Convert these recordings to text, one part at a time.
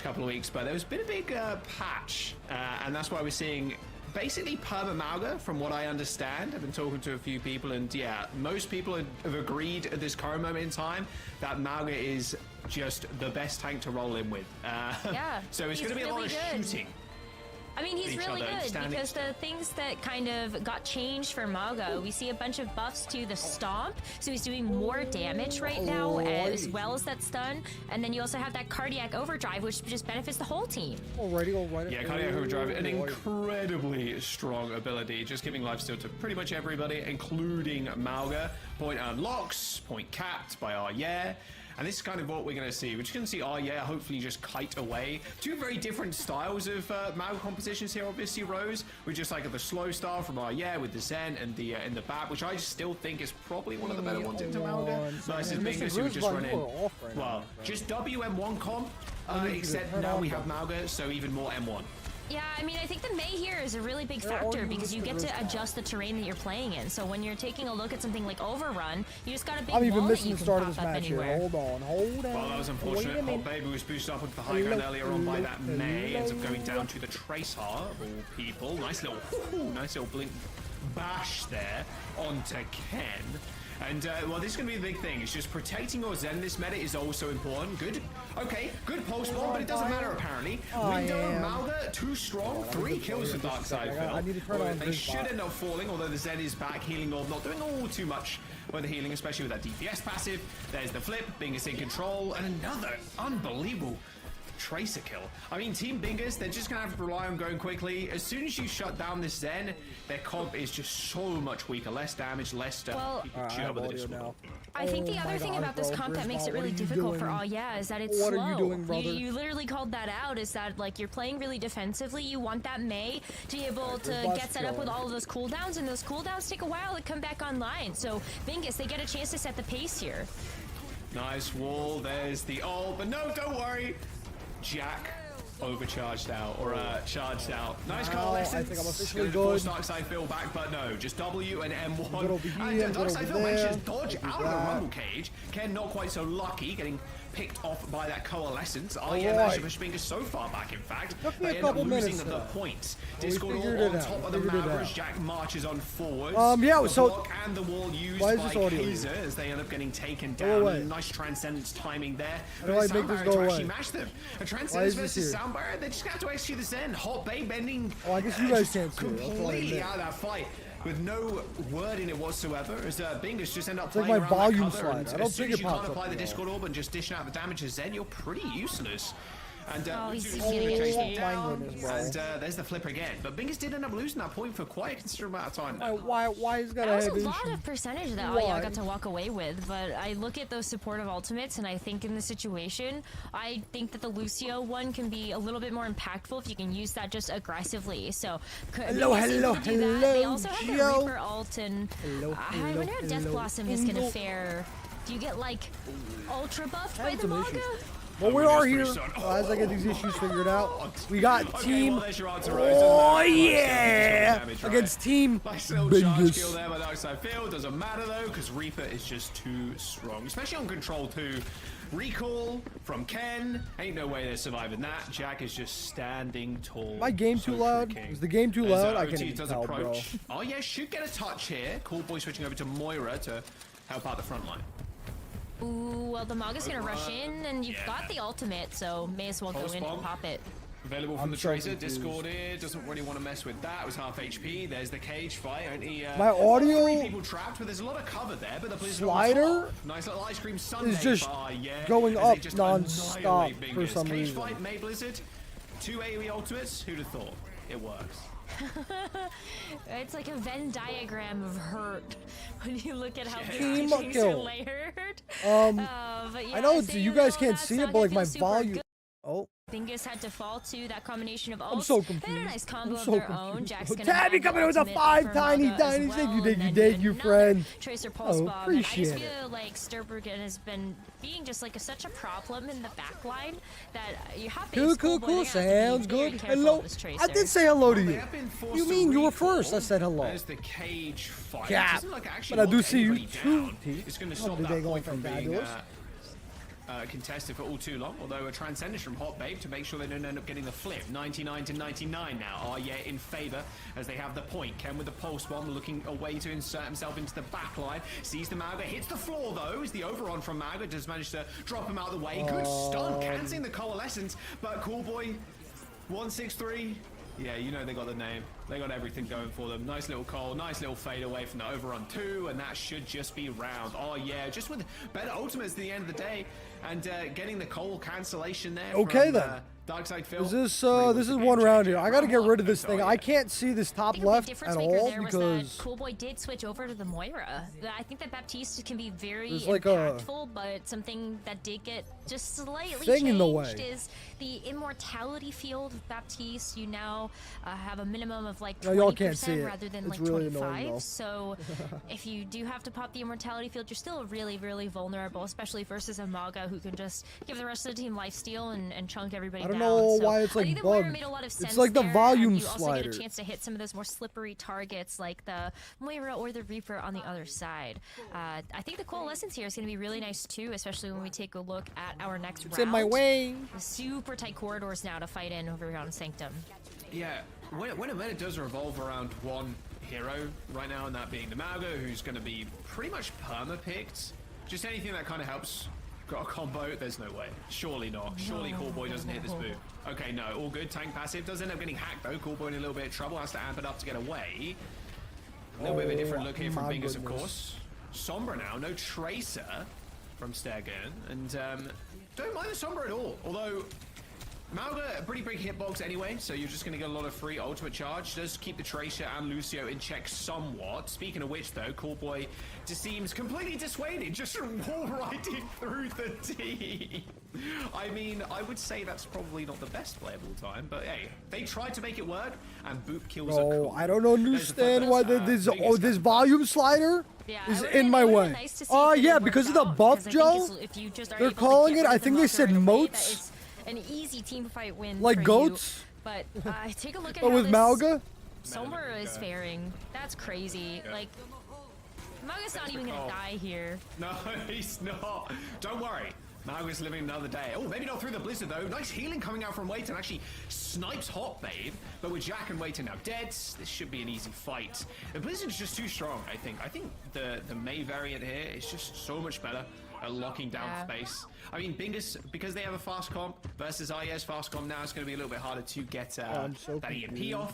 couple of weeks, but there's been a big patch, and that's why we're seeing basically perma Mauga, from what I understand. I've been talking to a few people, and yeah, most people have agreed at this current moment in time that Mauga is just the best tank to roll in with. Yeah, so it's going to be a lot of shooting. I mean, he's really good because the things that kind of got changed for Mauga, we see a bunch of buffs to the stomp, so he's doing more damage right now, as well as that stun. And then you also have that cardiac overdrive, which just benefits the whole team. Alrighty. Yeah, cardiac overdrive, an incredibly strong ability, just giving lifesteal to pretty much everybody, including Mauga. Point unlocks, point capped by our yeah. And this is kind of what we're going to see. We're just going to see hopefully just kite away. Two very different styles of Mauga compositions here, obviously, Rose. We're just like the slow style from with the Zen and the in the bat, which I still think is probably one of the better ones into Mauga. Versus Bingus, who just run in. Well, just WM1 comp, except now we have Mauga, so even more M1. Yeah, I mean, I think the Mei here is a really big factor because you get to adjust the terrain that you're playing in. So when you're taking a look at something like Overrun, you just got a big wall that you can pop up anywhere. Hold on. Well, that was unfortunate. Hot Baby was boosted up onto the high ground earlier on by that Mei. Ends up going down to the Tracer of all people. Nice little blink bash there onto Ken. And, well, this is going to be the big thing. It's just protecting your Zen. This meta is also important. Good pulse bomb, but it doesn't matter, apparently. Window, Mauga, too strong. 3 kills for Darkseid. They should end up falling, although the Zen is back. Healing Orb not doing all too much with the healing, especially with that DPS passive. There's the flip. Bingus in control. And another unbelievable Tracer kill. I mean, Team Bingus, they're just going to have to rely on going quickly. As soon as you shut down this Zen, their comp is just so much weaker. Less damage, less I think the other thing about this comp that makes it really difficult for is that it's slow. What are you doing, brother? You literally called that out, is that, like, you're playing really defensively. You want that Mei to be able to get set up with all of those cooldowns, and those cooldowns take a while to come back online. So, Bingus, they get a chance to set the pace here. Nice wall. There's the ult, but no, don't worry. Jack overcharged out, or charged out. Nice coalescence. I think I'm officially good. Force Darkseid Phil back, but no, just W and M1. And Darkseid Phil manages to dodge out of the rumble cage. Ken not quite so lucky, getting picked off by that coalescence. Managed to push Bingus so far back, in fact. They end up losing the points. Discord all on top of the Mavericks. Jack marches on forward. The block and the wall used by Kaiser as they end up getting taken down. Nice Transcendence timing there. But Soundbarrier actually mashed them. A Transcendence versus Soundbarrier, they're just going to have to execute this end. Hot Bay bending. I guess you guys can't see completely out of that fight, with no word in it whatsoever, as Bingus just end up playing like around volume that cover. slide. And as soon as you can't apply the Discord Orb and just dishing out the damage to Zen, you're pretty useless. And he's getting down, and there's the flip again. But Bingus did end up losing that point for quite a considerable amount of time. Why is that? That was a lot of percentage that I got to walk away with, but I look at those supportive ultimates, and I think in this situation, I think that the Lucio one can be a little bit more impactful if you can use that just aggressively. So, hello, They also have the Reaper ult, and I wonder how Death Blossom is going to fare. Do you get, like, ultra buffed by the Mauga? Well, we are here as I get these issues figured out. We got team. Against Team Bingus. There by Darkseid Phil. Doesn't matter though, because Reaper is just too strong, especially on control 2. Recall from Ken. Ain't no way they're surviving that. Jack is just standing tall. My game too loud? Is the game too loud? I can't even tell, bro. Oh yeah, should get a touch here. Cool Boy switching over to Moira to help out the front line. Ooh, well, the Mauga's gonna rush in, and you've got the ultimate, so may as well go in and pop it. Available from the Tracer. Discorded. Doesn't really want to mess with that. It was half HP. There's the cage fight. Only my audio. 3 people trapped, but there's a lot of cover there. But the Blizzard slider nice little ice cream sundae is just going up non-stop for some reason. Cage fight, May Blizzard. 2 AoE ultimates. Who'd have thought? It works. It's like a Venn diagram of hurt when you look at how team things are layered. I know you guys can't see it, but like my volume. Oh. Bingus had to fall to that combination of ults. I'm so confused. They had a nice combo of their own. Jack's gonna Tabby coming in with a 5 tiny. Thank you, friend. Tracer pulse bomb. Appreciate I just feel like Sturbergen has been being just like such a problem in the back line that you have to cool. Sounds good. Hello. I did say hello to you. You mean you were first? I said hello. There's the cage fight. Yeah. But I do see you too, T. It's going to stop that point from being contested for all too long, although a transcendence from Hot Babe to make sure they don't end up getting the flip. 99 to 99 now are yet in favor as they have the point. Ken with the pulse bomb looking away to insert himself into the back line. Sees the Mauga, hits the floor though, as the overrun from Mauga does manage to drop him out of the way. Good stun, cancelling the coalescence, but Coolboy 163. Yeah, you know they got the name. They got everything going for them. Nice little call, nice little fade away from the overrun 2, and that should just be round. Oh yeah, just with better ultimates at the end of the day, and getting the coal cancellation there. Okay from, then. Darkside Phil. This is one round here. I gotta get rid of this thing. I can't see this top left at all because Coolboy did switch over to the Moira. I think that Baptiste can be very like impactful, but something that did get just slightly thing changed in the way is the immortality field of Baptiste. You now have a minimum of like 20% rather than it's like really 25. So if you do have to pop the immortality field, you're still really, really vulnerable, especially versus a Maga who can just give the rest of the team lifesteal and chunk everybody down. I don't know so why it's like I think the bugged. made a lot of sense It's like the there, volume and you also slider. get a chance to hit some of those more slippery targets like the Moira or the Reaper on the other side. I think the Coalescence here is going to be really nice too, especially when we take a look at our next round. It's in my way. Super tight corridors now to fight in over on Sanctum. Yeah, when it does revolve around one hero right now, and that being the Mauga, who's going to be pretty much perma-picked. Just anything that kind of helps. Got a combo? There's no way. Surely not. Surely Coolboy doesn't hit this boot. Okay, no, all good. Tank passive does end up getting hacked though. Coolboy in a little bit of trouble. Has to amp it up to get away. A little bit of a different look here from Bingus, of course. Sombra now, no Tracer from Stergun, and don't mind the Sombra at all. Although Mauga, a pretty big hitbox anyway, so you're just going to get a lot of free ultimate charge. Does keep the Tracer and Lucio in check somewhat. Speaking of which, though, Coolboy just seems completely dissuaded just from wall riding through the team. I mean, I would say that's probably not the best play of all time, but hey, they tried to make it work, and boot kills are cool. I don't understand why this volume slider is in my way. Yeah, because of the buff, Joe. They're calling it, I think they said moats. An easy team fight win like for goats, you. But take a look at but how with this Mauga, Sombra is faring. That's crazy. Yeah. Like Mauga's not even gonna die here. No, he's not. Don't worry. Mauga's living another day. Oh, maybe not through the blizzard though. Nice healing coming out from Waiton. Actually snipes Hot Babe, but with Jack and Waiton now dead, this should be an easy fight. The blizzard's just too strong, I think. I think the Mei variant here is just so much better at locking down space. I mean, Bingus, because they have a fast comp versus IES fast comp now, it's going to be a little bit harder to get that EMP off.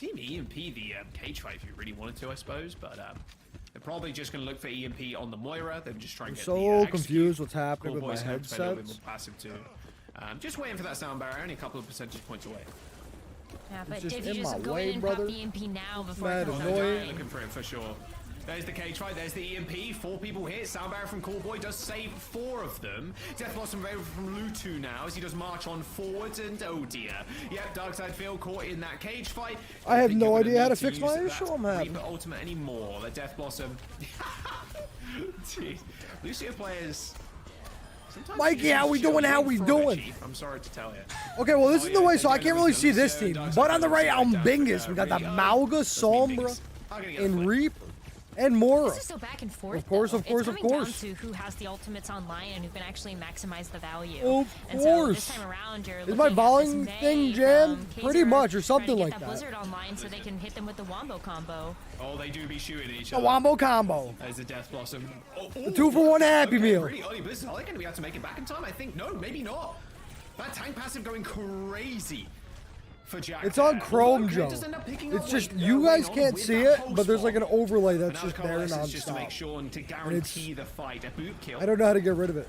You can even EMP the cage fight if you really wanted to, I suppose, but they're probably just going to look for EMP on the Moira. They're just trying to get so confused what's happening with my headset. A little bit more passive too. Just waiting for that sound barrier, only a couple of percentage points away. Yeah, but if you just go in and pop the EMP now before it comes out, looking for it for sure. There's the cage fight, there's the EMP, 4 people hit. Sound barrier from Coolboy does save 4 of them. Death Blossom available from Lutu now as he does march on forwards, and oh dear. Yep, Darkside Phil caught in that cage fight. I have no idea how to fix my issue. I'm having Reaper ultimate anymore. The Death Blossom. Jeez. Lucio players. Mikey, how we doing? How we doing? I'm sorry to tell you. Okay, well this is the way, so I can't really see this team. But on the right, on Bingus, we got the Mauga, Sombra, and Reaper. And more. This is so back and forth. Of course. It's coming down to who has the ultimates online and who can actually maximize the value. Of and so this time around, you're is my volume thing jammed? Pretty much, or something like that. Blizzard online so they can hit them with the Wombo combo. Oh, they do be shooting each other. The Wombo combo. There's a Death Blossom. The 2-for-1 Happy Meal. Pretty early Blizzard. Are they going to be able to make it back in time? I think no, maybe not. That tank passive going crazy. It's on Chrome, Joe. It's just you guys can't see it, but there's like an overlay that's just there nonstop. Just to make sure and to guarantee the fight. A boot kill. I don't know how to get rid of it.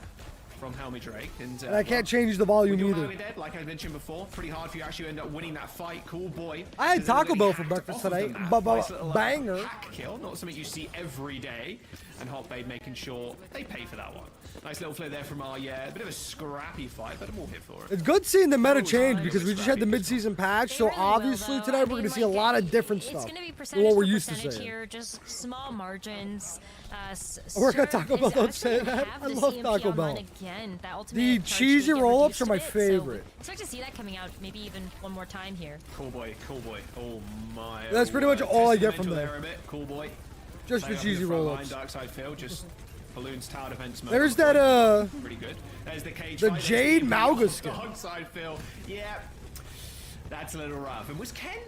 From Helmy Drake, and I can't change the volume either. Dead, like I mentioned before, pretty hard for you to actually end up winning that fight. Coolboy. I had Taco Bell for breakfast tonight. Banger. Hack kill, not something you see every day. And Hot Babe making sure they pay for that one. Nice little flip there from our, a bit of a scrappy fight, but we'll hit for it. It's good seeing the meta change because we just had the mid-season patch, so obviously tonight we're going to see a lot of different stuff than what we're used to seeing. Here, just small margins. We're going to Taco Bell, don't say that. I love Taco Bell. The cheesy roll-ups are my favorite. Expect to see that coming out maybe even one more time here. Coolboy. Oh my. That's pretty much all I get from there. Coolboy. Just the cheesy roll-ups. Darkside Phil just Balloon's tower defense mode. There's that, pretty good. There's the cage. The Jade Mauga skin. Side fill. Yeah. That's a little rough. And was Ken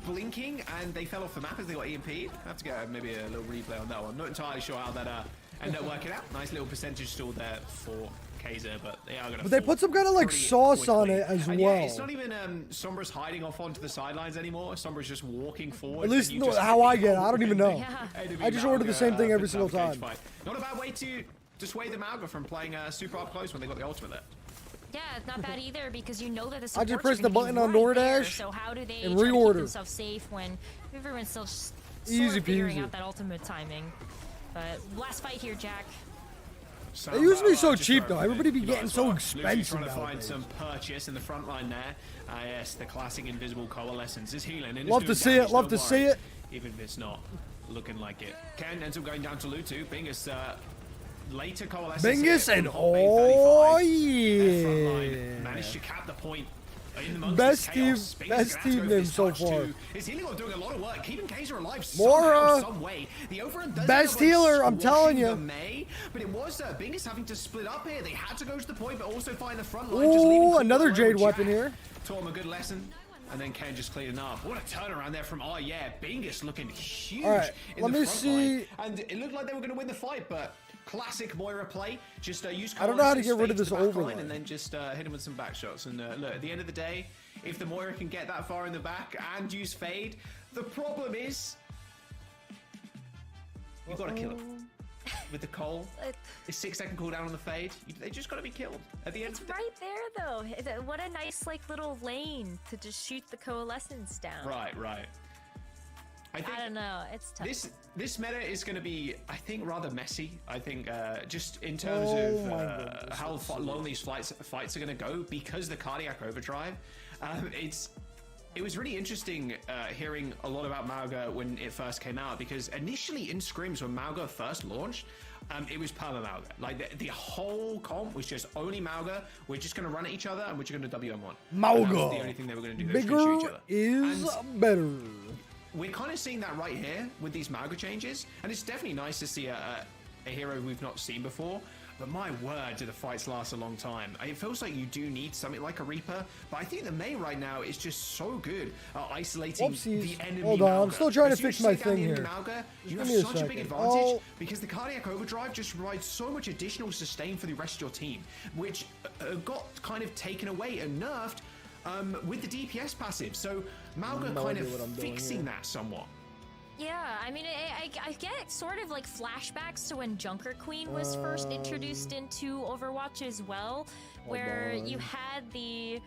blinking and they fell off the map as they got EMP'd? I have to get maybe a little replay on that one. Not entirely sure how that ended up working out. Nice little percentage still there for Kaiser, but they are gonna. But they put some kind of like sauce on it as well. Yeah, it's not even Sombra's hiding off onto the sidelines anymore. Sombra's just walking forward. At least how I get it. I don't even know. I just ordered the same thing every single time. Not a bad way to dissuade the Mauga from playing super up close when they got the ultimate there. Yeah, it's not bad either because you know that the supports I just pressed the button on right DoorDash there, so how do they and try to reorder. keep themselves safe when everyone's still just Easy figuring peasy. out that ultimate timing? But last fight here, Jack. It used to be so cheap though. Everybody be getting so expensive trying to nowadays. find some purchase in the front line there. Yes, the classic invisible coalescence is healing. And Love to see it. Love to see it. Even if it's not looking like it. Ken ends up going down to Lutu. Bingus later coalescence. Bingus and oh yeah. Managed to cap the point. Best team name so far. Is healing doing a lot of work, keeping Kaiser alive Mora, some way. The overrun does best healer, I'm telling you. But it was Bingus having to split up here. They had to go to the point, but also find the front line. Ooh, another Jade weapon here. Taught him a good lesson. And then Ken just cleared enough. What a turnaround there from Bingus looking huge. All right, in let the me front see. Line. And it looked like they were going to win the fight, but classic Moira play. Just use. I don't know how to get rid of this overlay. And then just hit him with some back shots. And look, at the end of the day, if the Moira can get that far in the back and use fade, the problem is you've got to kill him. With the Cole, it's 6-second cooldown on the fade. They just got to be killed at the end. It's right there, though. What a nice, like, little lane to just shoot the coalescence down. Right. I don't know. It's tough. This meta is going to be, I think, rather messy. I think just in terms of how long these fights are going to go because the cardiac overdrive. It was really interesting hearing a lot about Mauga when it first came out because initially in scrims when Mauga first launched, it was perma Mauga. Like the whole comp was just only Mauga. We're just going to run at each other and we're just going to WM1. Mauga. That was the only thing they were going to do. Bigger each other. is better. We're kind of seeing that right here with these Mauga changes, and it's definitely nice to see a hero we've not seen before. But my word, do the fights last a long time. It feels like you do need something like a Reaper, but I think the Mei right now is just so good at isolating the enemy. Hold on, Mauga. I'm still trying to As fix you my take down thing the here. enemy Mauga, you Give have me a such a second. big advantage because the cardiac overdrive just provides so much additional sustain for the rest of your team, which got kind of taken away and nerfed with the DPS passive. So Mauga kind of fixing that somewhat. Yeah, I mean, I get sort of like flashbacks to when Junker Queen was first introduced into Overwatch as well, where you had the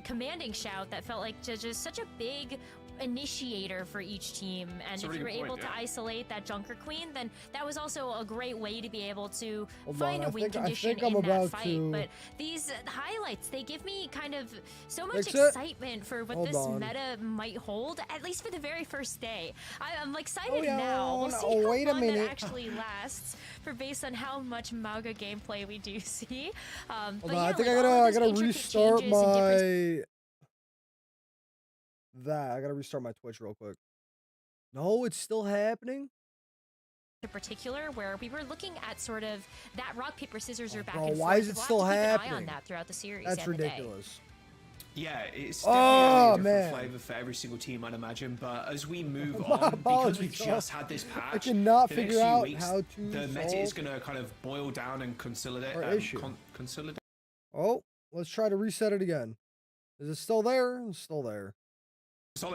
commanding shout that felt like just such a big initiator for each team, and if you were able to isolate that Junker Queen, then that was also a great way to be able to find a win condition in that fight. But these highlights, they give me kind of so much excitement for what this meta might hold, at least for the very first day. I'm excited now. We'll see how long that actually lasts, for based on how much Mauga gameplay we do see. But yeah, I think I gotta restart my. I gotta restart my Twitch real quick. No, it's still happening. In particular, where we were looking at sort of that rock paper scissors or back and forth. Why is it still happening? Keep an eye on that throughout the series. That's ridiculous. Yeah, it's definitely a different flavor for every single team, I'd imagine. But as we move on, because we've just had this patch, I cannot figure out how to the meta is going to kind of boil down and consolidate. Consolidate. Oh, let's try to reset it again. Is it still there? It's still there.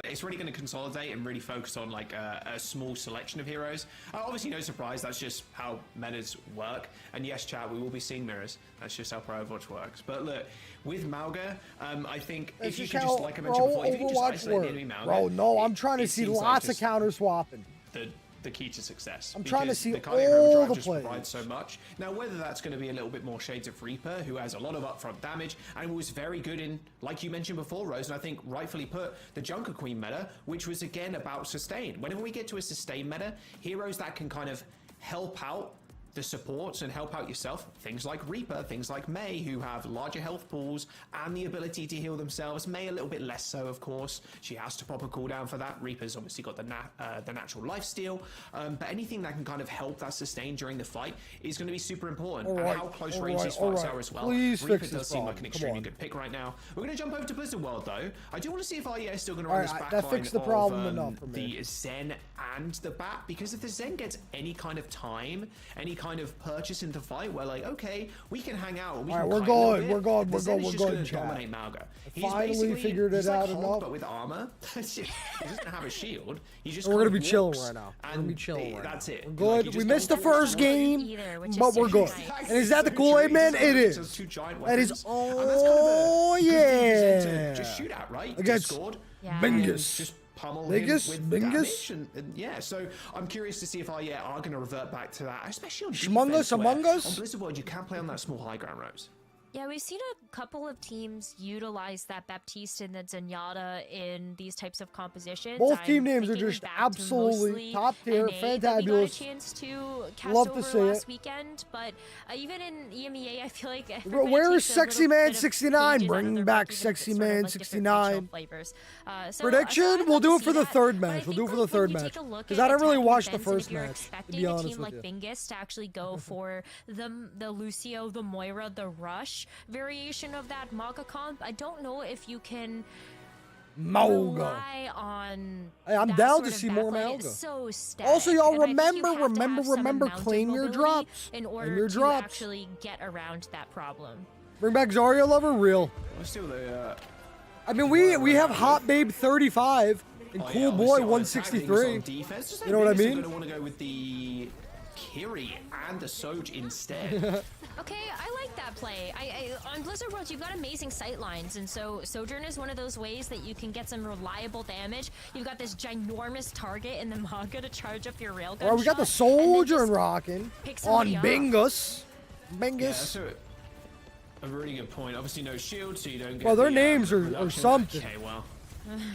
It's really going to consolidate and really focus on like a small selection of heroes. Obviously, no surprise. That's just how metas work. And yes, chat, we will be seeing mirrors. That's just how Pro Overwatch works. But look, with Mauga, I think if you can just, like I mentioned before, if you can just isolate the enemy Mauga. Bro, no, I'm trying to see lots of counter swapping. The key to success. I'm trying to see the all the just plays. Provides so much. Now, whether that's going to be a little bit more shades of Reaper, who has a lot of upfront damage and was very good in, like you mentioned before, Rose, and I think rightfully put, the Junker Queen meta, which was again about sustain. Whenever we get to a sustain meta, heroes that can kind of help out the supports and help out yourself. Things like Reaper, things like Mei, who have larger health pools and the ability to heal themselves. Mei a little bit less so, of course. She has to pop a cooldown for that. Reaper's obviously got the natural lifesteal, but anything that can kind of help that sustain during the fight is going to be super important. And how close range these fights are as well. Reaper does seem like an extremely good pick right now. We're going to jump over to Blizzard World though. I do want to see if IEA is still going to run this backline that fixed the problem enough for me. The Zen and the Bat, because if the Zen gets any kind of time, any kind of purchase into fight, we're like, okay, we can hang out. And we can we're going, dominate Malga. He's finally figured it out enough. But with armor, he doesn't have a shield. He just we're gonna be chilling right now. We're gonna be chilling right now. That's it. We're good. We missed the first game, but we're good. And is that the Kool-Aid Man? It is. That is. Oh yeah. Just shoot at, right? Against Bingus. Just pummel him with damage, and yeah, so I'm curious to see if I are going to revert back to that, especially on defense, Among Us. On Blizzard World, you can play on that small high ground, Rose. Yeah, we've seen a couple of teams utilize that Baptiste and the Zenyatta in these types of compositions. Both team names are just absolutely top tier, fantabulous. Love to see it. Weekend, but even in EMEA, I feel like where is Sexy Man 69? Bring back Sexy Man 69. Prediction? We'll do it for the third match. We'll do it for the third match because I didn't really watch the first match. To be honest with you, a team like Bingus to actually go for the Lucio, the Moira, the Rush variation of that Mauga comp. I don't know if you can rely on. Hey, I'm down to see more Mauga. So also, y'all remember, claim your drops. In order to actually get around that problem. Bring back Zarya Lover, real. I mean, we have Hot Babe 35 and Cool Boy 163. You know what I mean? Going to want to go with the Kiri and the Soj instead. Okay, I like that play. On Blizzard World, you've got amazing sight lines, and so Sojourn is one of those ways that you can get some reliable damage. You've got this ginormous target in the Mauga to charge up your railgun. Well, we got the Sojourn rocking on Bingus. Yeah, a really good point. Obviously, no shield, so you don't get. Well, their names are something. Okay, well,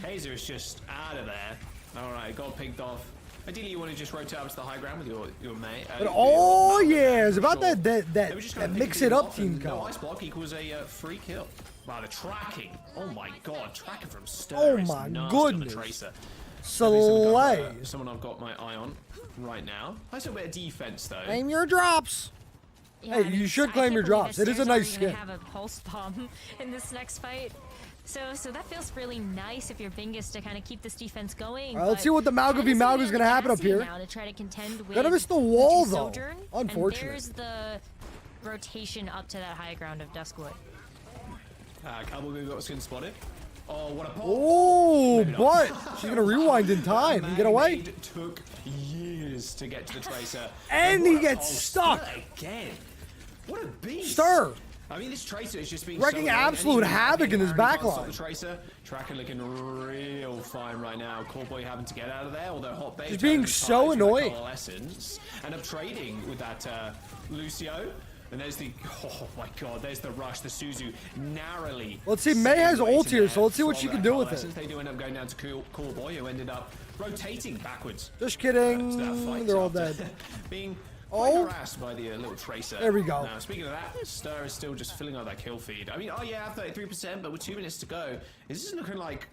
Hazer's just out of there. All right, got picked off. Ideally, you want to just rotate up to the high ground with your mate. Oh yeah, it's about that mix it up team call. call. Ice block equals a free kill. Wow, the tracking. Oh my god, tracking from Stir. Oh my goodness. Tracer. Slay. Someone I've got my eye on right now. Nice little bit of defense though. Claim your drops. Yeah, hey, you should claim your drops. It is a nice skin. Have a pulse bomb in this next fight. So that feels really nice if you're Bingus to kind of keep this defense going. All right, let's see what the Mauga v Mauga is going to happen up here. To try to contend with gonna miss the wall though. Unfortunate. And there's the rotation up to that high ground of Duskwood. Cowboy got skin spotted. Oh, what a pop. Oh, but she's going to rewind in time and get away. It took years to get to the Tracer. And he gets stuck. Again. What a beast. Stir. I mean, this Tracer is just being wrecking absolute havoc in his backline. The Tracer, tracking looking real fine right now. Cowboy having to get out of there, although Hot Babe he's being so annoying. End up trading with that Lucio. And there's the, oh my god, there's the rush, the Suzu narrowly. Let's see, Mei has ult here, so let's see what she can do with it. They do end up going down to Cool Boy, who ended up rotating backwards. Just kidding, they're all dead. Being harassed by the little Tracer. There we go. Now, speaking of that, Stir is still just filling out that kill feed. I mean, oh yeah, 33%, but with 2 minutes to go, this is looking like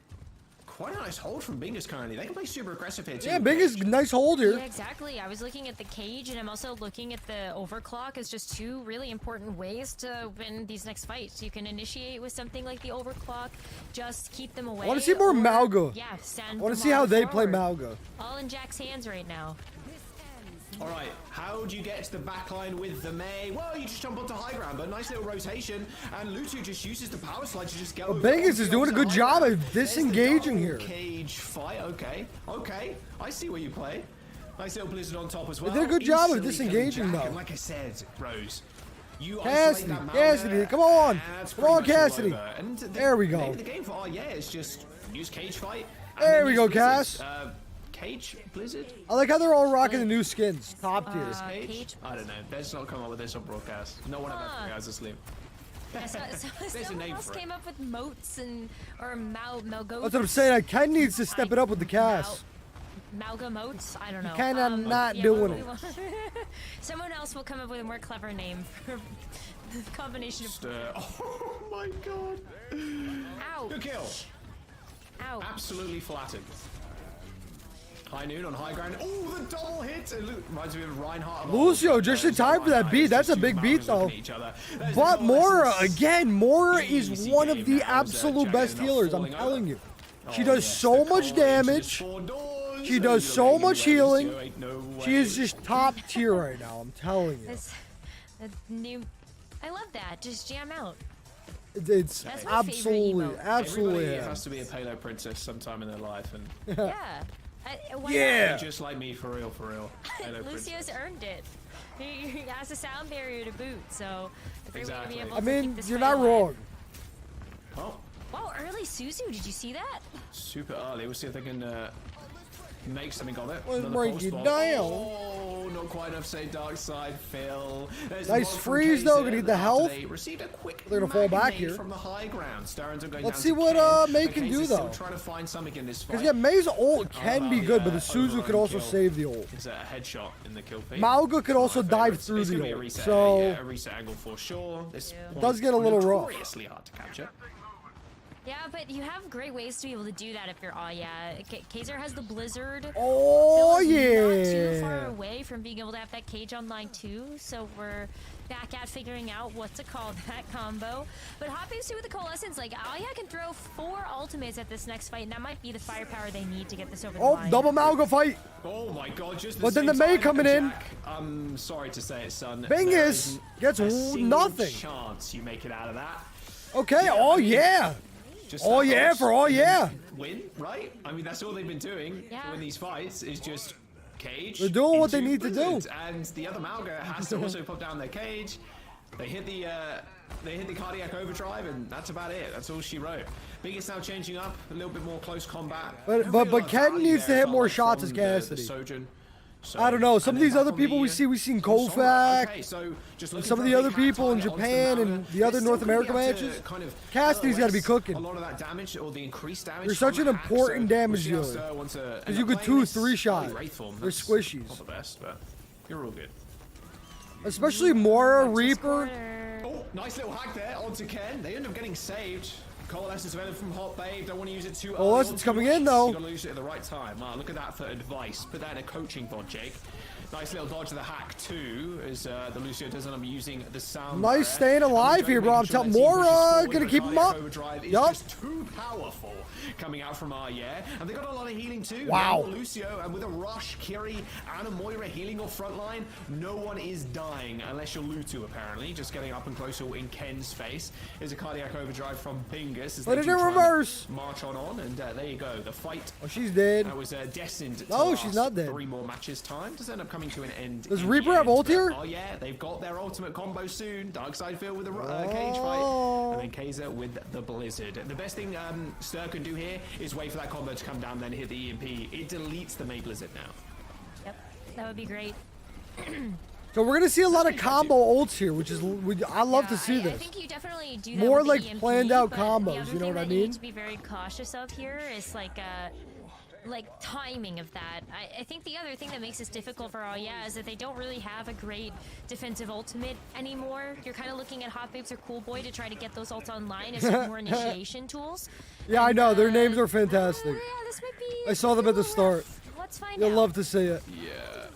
quite a nice hold from Bingus currently. They can play super aggressive here too. Yeah, Bingus, nice hold here. Yeah, exactly. I was looking at the cage, and I'm also looking at the overclock as just two really important ways to win these next fights. You can initiate with something like the overclock, just keep them away. I want to see more Mauga. Yeah, I want to see how they play Mauga. All in Jack's hands right now. All right, how do you get to the backline with the Mei? Well, you just jump onto high ground, but nice little rotation, and Lutu just uses the power slide to just go. Well, Bingus is doing a good job of disengaging here. Cage fight, okay, I see where you play. Nice little Blizzard on top as well. They did a good job of disengaging though. And like I said, Rose, you Cassidy, come on, Cassidy. There we go. The game for is just use cage fight. There we go, Cass. Cage Blizzard? I like how they're all rocking the new skins. Top tier. Cage? I don't know. Let's not come up with this on broadcast. No one of us guys asleep. Someone else came up with moats or Malgotes. That's what I'm saying. Ken needs to step it up with the cast. Malgamotes? I don't know. Kind of not doing it. Someone else will come up with a more clever name for the combination of... Oh my god. Ow. Good kill. Ow. Absolutely flattened. High noon on high ground. Oh, the double hit! It reminds me of Reinhardt. Lucio, just in time for that beat. That's a big beat, though. But Mora, again, Mora is one of the absolute best healers, I'm telling you. She does so much damage. She does so much healing. She is just top tier right now, I'm telling you. I love that. Just jam out. It's absolutely. Everybody has to be a payload princess sometime in their life. And yeah. Yeah. Just like me, for real, for real. Lucio's earned it. He has a sound barrier to boot, so exactly. I mean, you're not wrong. Oh. Wow, early Suzu, did you see that? Super early. We'll see if they can make something of it. Let's break you down. Oh, not quite enough. Say dark side, Phil. Nice freeze though. Gonna need the health. Received a quick They're gonna fall back here. From the high ground. Let's see what Mei can do though. Trying to find something in this fight. Because yeah, Mei's ult can be good, but the Suzu could also save the ult. It's a headshot in the kill feed. Mauga could also dive through the ult. So a reset angle for sure. This does get a little rough. Notoriously hard to capture. Yeah, but you have great ways to be able to do that if you're... Oh, yeah. Kaiser has the Blizzard. Oh, yeah. Not too far away from being able to have that cage online, too. So we're back at figuring out what to call that combo. But Hot Babes, too, with the Coalescence, like, Alia can throw 4 ultimates at this next fight, and that might be the firepower they need to get this over the line. Oh, double Mauga fight. Oh, my God. Just but then the Mei coming in. I'm sorry to say it, son. Bingus gets nothing. Chance you make it out of that. Okay. Oh, yeah. Oh yeah, for oh yeah. Win, right? I mean, that's all they've been doing in these fights is just cage. They're doing what they need to do. And the other Mauga has to also pop down their cage. They hit the cardiac overdrive, and that's about it. That's all she wrote. Biggest now changing up, a little bit more close combat. But Ken needs to hit more shots as Cassidy. So, I don't know. Some of these other people we've seen Kovac, some of the other people in Japan and the other North America matches. Cassidy's got to be cooking. A lot of that damage or the increased damage. They're such an important damage dealer. Because you could 2-3 shot. They're squishies. Not the best, but you're all good. Especially Mora, Reaper. Oh, nice little hack there onto Ken. They end up getting saved. Coalescence available from Hot Babe. Don't want to use it too early. Coalescence coming in though. You gotta use it at the right time. Look at that for advice. Put that in a coaching pod, Jake. Nice little dodge of the hack too, as the Lucio does end up using the sound. Nice staying alive here, bro. I'm telling Mora gonna keep him up. Yup. Just too powerful coming out from yeah. And they got a lot of healing too. Wow. Lucio, and with a rush, Kiri, and a Moira healing off front line, no one is dying unless you're Lutu apparently. Just getting up and close in Ken's face. Is a cardiac overdrive from Bingus. But it in reverse. March on, and there you go. The fight. Oh, she's dead. That was destined to no, she's not dead. 3 more matches time. Does end up coming to an end. Does Reaper have ult here? Oh yeah, they've got their ultimate combo soon. Darkside Phil with a cage fight, and then Kaiser with the Blizzard. The best thing Stir can do here is wait for that combo to come down, then hit the EMP. It deletes the Mei Blizzard now. Yep, that would be great. So we're gonna see a lot of combo ults here, which is I love to see this. I think you definitely do that more with like the EMP, planned out but combos. You know what I mean? You need to be very cautious of here is like timing of that. I think the other thing that makes this difficult for is that they don't really have a great defensive ultimate anymore. You're kind of looking at Hot Babes or Cool Boy to try to get those ults online as more initiation tools. Yeah, I know. Their names are fantastic. Yeah, this might be... I saw them at the start. Let's find You'll out. love to see it. Yeah.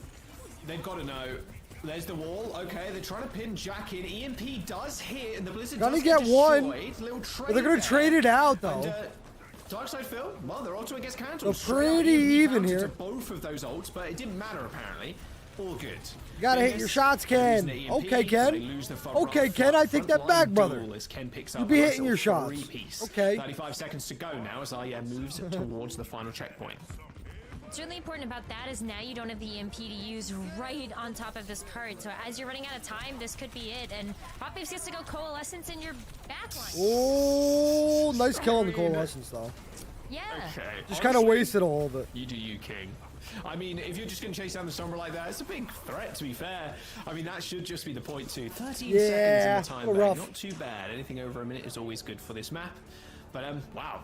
They've got to know. There's the wall. Okay, they're trying to pin Jack in. EMP does hit, and the Blizzard Gonna does get one. But they're gonna trade it out though. And, Darkside Phil, well, their ultimate gets cancelled. So pretty even here. Both of those ults, but it didn't matter apparently. All good. You gotta hit your shots, Ken. Okay, Ken. Okay, Ken, I take that back, brother. You be hitting your shots. Okay. 35 seconds to go now as Aya moves towards the final checkpoint. What's really important about that is now you don't have the EMP to use right on top of this cart. So as you're running out of time, this could be it. And Hot Babes gets to go Coalescence in your backline. Oh, nice kill on the Coalescence though. Yeah. Okay. Just kind of wasted a little bit. You do you, King. I mean, if you're just going to chase down the Sombra like that, it's a big threat, to be fair. I mean, that should just be the point, too. 13 seconds in the time back. Not too bad. Anything over a minute is always good for this map. But, wow.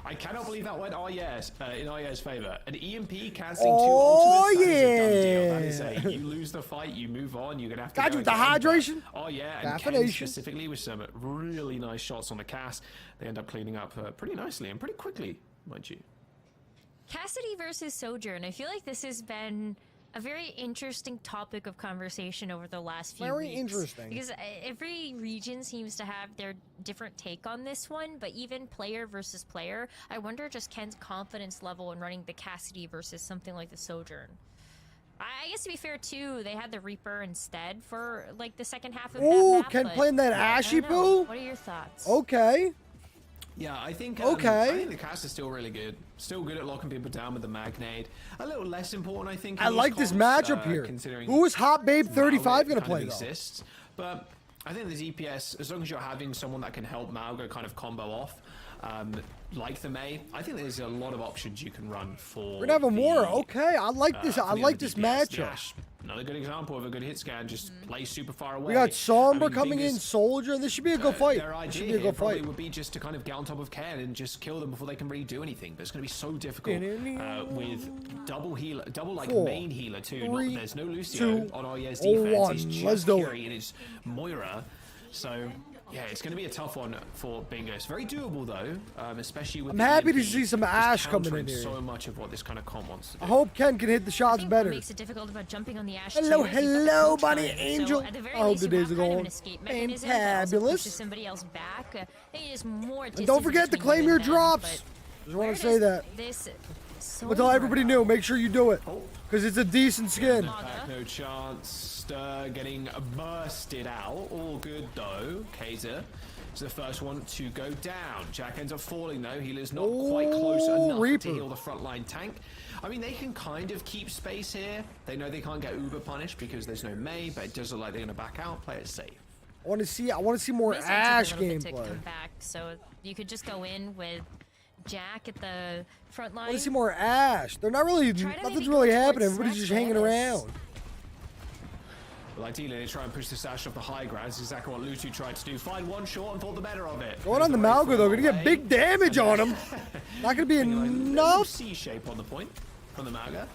I cannot believe that went in Arye's favor. An EMP casting 2 ultimates, that is a done deal. That is you lose the fight, you move on, you're going to have to got you with the hydration. Oh, yeah, and Ken specifically with some really nice shots on the cast. They end up cleaning up pretty nicely and pretty quickly, mind you. Cassidy versus Sojourn. I feel like this has been a very interesting topic of conversation over the last few weeks. Very interesting. Because every region seems to have their different take on this one, but even player versus player, I wonder just Ken's confidence level in running the Cassidy versus something like the Sojourn. I guess to be fair too, they had the Reaper instead for like the second half of that map. Ken playing that Ashy Poo? What are your thoughts? Okay. Yeah, I think I think the cast is still really good. Still good at locking people down with the Magnade. A little less important, I think. I like this matchup here. Who is Hot Babe 35 going to play, though? But I think the DPS, as long as you're having someone that can help Malgo kind of combo off, like the Mei, I think there's a lot of options you can run for. We're gonna have a more. Okay, I like this. I like this matchup. Another good example of a good hit scan, just play super far away. We got Sombra coming in, Soldier, and this should be a good fight. Their idea here probably would be just to kind of get on top of Ken and just kill them before they can really do anything. But it's going to be so difficult with double healer, main healer too. There's no Lucio on Arye's defense. He's just Kiri and it's Moira. So yeah, it's going to be a tough one for Bingus. Very doable though, especially with. I'm happy to see some Ashe coming in here. So much of what this kind of comp wants to do. I hope Ken can hit the shots better. What makes it difficult about jumping on the Ashe hello, Bunny Angel. I hope the days are going. Fantabulous. Somebody else back. And don't forget to claim your drops. Just want to say that. But tell everybody new. Make sure you do it, because it's a decent skin. No chance. Getting bursted out. All good though. Kaiser is the first one to go down. Jack ends up falling though. Healer's not quite close enough to heal the frontline tank. I mean, they can kind of keep space here. They know they can't get uber punished because there's no Mei, but it does look like they're going to back out. Play it safe. I want to see more Ashe gameplay. So you could just go in with Jack at the front line. I want to see more Ashe. They're not really. Nothing's really happening. Everybody's just hanging around. Well, ideally, they try and push this Ashe off the high ground. That's exactly what Lutu tried to do. Find one shot and thought the better of it. Going on the Malgo, though. Going to get big damage on him. Not going to be enough. C shape on the point from the Malgo.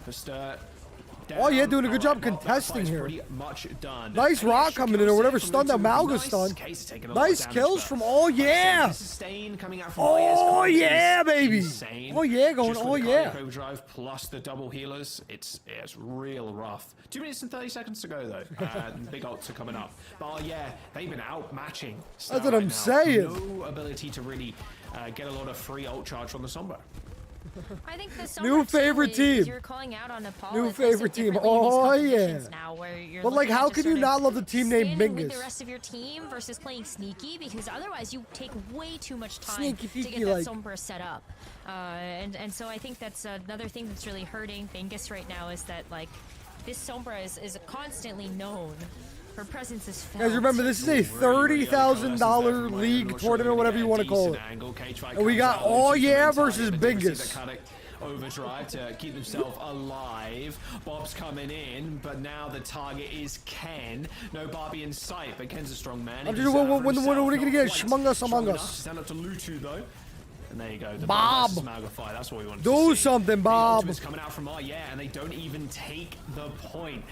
Just, oh, yeah, doing a good job contesting here. Much done. Nice rock coming in or whatever stun that Malgo stunned. Nice kills from Oh yeah. Oh yeah, baby. Oh yeah, going oh yeah. Overdrive plus the double healers. It's real rough. 2 minutes and 30 seconds to go though. Big ults are coming up. But yeah, they've been outmatching. That's what I'm saying. No ability to really get a lot of free ult charge from the Sombra. I think the new favorite team. You're calling out on Nepal. New favorite team. Oh yeah. But like, how can you not love the team named Bingus? The rest of your team versus playing sneaky, because otherwise you take way too much time sneaky, to get that Sombra set up. And so I think that's another thing that's really hurting Bingus right now is that like this Sombra is constantly known. Her presence is felt. Guys, remember, this is a $30,000 league tournament, whatever you want to call it. And we got Oh Yeah versus Bingus. Overdrive to keep himself alive. Bob's coming in, but now the target is Ken. No Barbie in sight, but Ken's a strong man. When are we going to get Among Us? Stand up to Lutu, though. And there you go. The Bob. That's what we want to do something, Bob. The coming out from yeah, and they don't even take the point.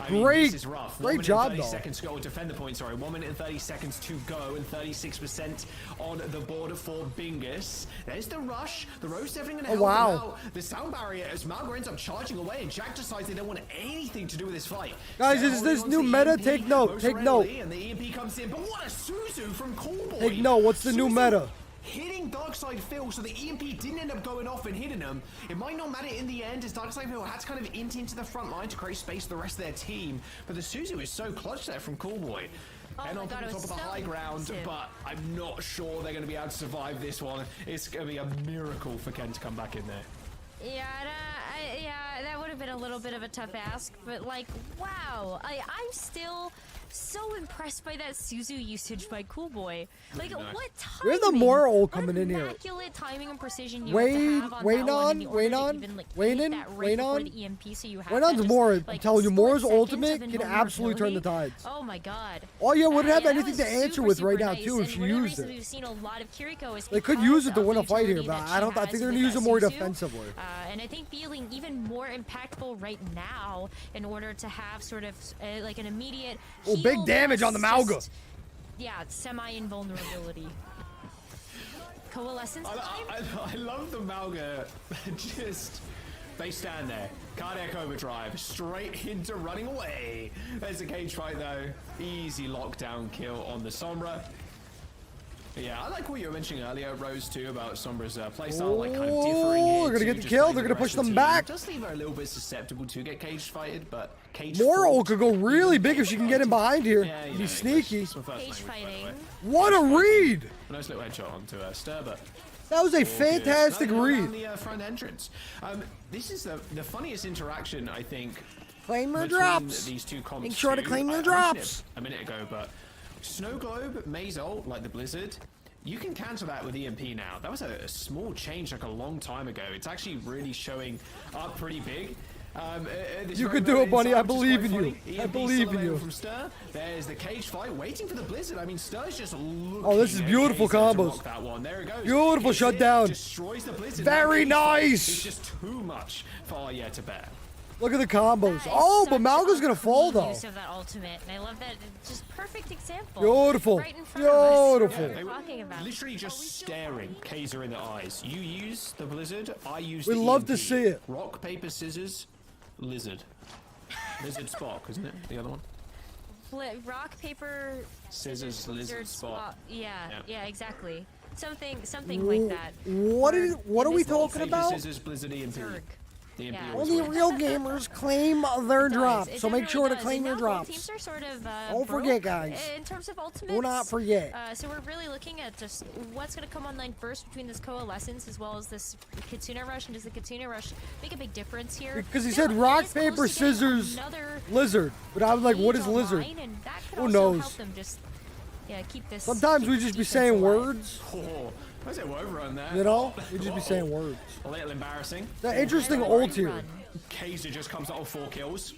Great, this is rough. Great job, 30 seconds to go. Defend the point, sorry. 1 minute and 30 seconds to go, and 36% on the border for Bingus. There's the rush. The Rose definitely going to help them out. The sound barrier as Malgo ends up charging away, and Jack decides they don't want anything to do with this fight. Guys, is this new meta? Take note. Take note. And the EMP comes in, but what a Suzu from Coolboy. Take note. What's the new meta? Hitting Darkside Phil, so the EMP didn't end up going off and hitting them. It might not matter in the end, as Darkside Phil had to kind of int into the front line to create space for the rest of their team. But the Suzu is so clutch there from Coolboy. And on top of the high ground, but I'm not sure they're going to be able to survive this one. It's going to be a miracle for Ken to come back in there. Yeah, that would have been a little bit of a tough ask, but like, wow, I'm still So impressed by that Suzu usage by Cool Boy. Like, nice. what timing? Where's the more ult coming in here? Immaculate timing and precision you have to have on that one in order to even, like, hit that right before the EMP, so you have Waynon's that more, just, like, I'm telling you, split Moore's seconds ultimate of can absolutely turn the invulnerability. tides. Oh my god. Oh yeah, wouldn't have that anything was to answer super, with right super now nice. too if And she one of the used reasons it. we've seen a lot of Kiriko is They could use it to because win a of the fight here, utility but that I she think has they're with gonna use that it more Suzu. defensively. And I think feeling even more impactful right now in order to have sort of like an immediate Oh, big heal damage on the plus Malga. just, yeah, semi-invulnerability. Coalescence time? I love the Malga. Just, they stand there. Cardiac overdrive, straight into running away. There's a cage fight though. Easy lockdown kill on the Sombra. Yeah, I like what you were mentioning earlier, Rose, too, about Sombra's playstyle, like kind of differing here. They're gonna get the just kill. like They're the gonna rest push of the them team. back. It does leave her a little bit susceptible to get cage fighted, but cage More fought. ult could go really big if she can get in behind here. Yeah, you Be know, sneaky. that's my first Cage language, by the way. fighting. What a read! A nice little headshot onto Sturber. That was a fantastic read. The front entrance. This is the funniest interaction, I think, Claim your between drops. these two comps. Make sure to too. claim your I mentioned drops. it a minute ago, but Snow Globe, Maze ult, like the Blizzard, you can cancel that with EMP now. That was a small change like a long time ago. It's actually really showing up pretty big. You could do it, Bunny. I believe in you. I believe in you. From Stir. There's the cage fight waiting for the Blizzard. I mean, Stir's just looking. Oh, this is beautiful combos. That one. There it goes. Beautiful Hits shutdown. it, destroys the Blizzard. Very That cage fight nice. is just too much for Arya to bear. Look at the combos. That is Oh, but such Malga's a gonna fall clean though. Use of that ultimate, and I love that. It's just perfect example. Beautiful. Right in front of us. Beautiful. What we're talking about. Literally just staring Kaiser in the eyes. You use the Blizzard, I use We'd the love to EMP. see it. Rock, paper, scissors, Lizard. Lizard Spock, isn't it? The other one? Rock, paper, Scissors, lizard, spot. Yeah, exactly. Something like that. What are we this case, talking about? Paper, scissors, Blizzard, EMP. Zerg. The EMP Yeah. always Only wins. real gamers claim their drops, It so make definitely sure to does. claim And your now both drops. Teams are sort of, Don't forget, broke, guys. In terms of ultimates. Do not forget. So we're really looking at just what's going to come online first between this Coalescence as well as this Kitsune Rush, and does the Kitsune Rush make a big difference here? Because he Now, said it rock, is close paper, to getting scissors, another Lizard. But I was like, what is page lizard? online, and that could Who also knows? help them just keep this. Sometimes we keep just be defense saying alive. words, Oh, I said overrun there. you know? We just be saying words. A little embarrassing. That interesting Run, ult here. run. Kaiser just comes out of 4 kills.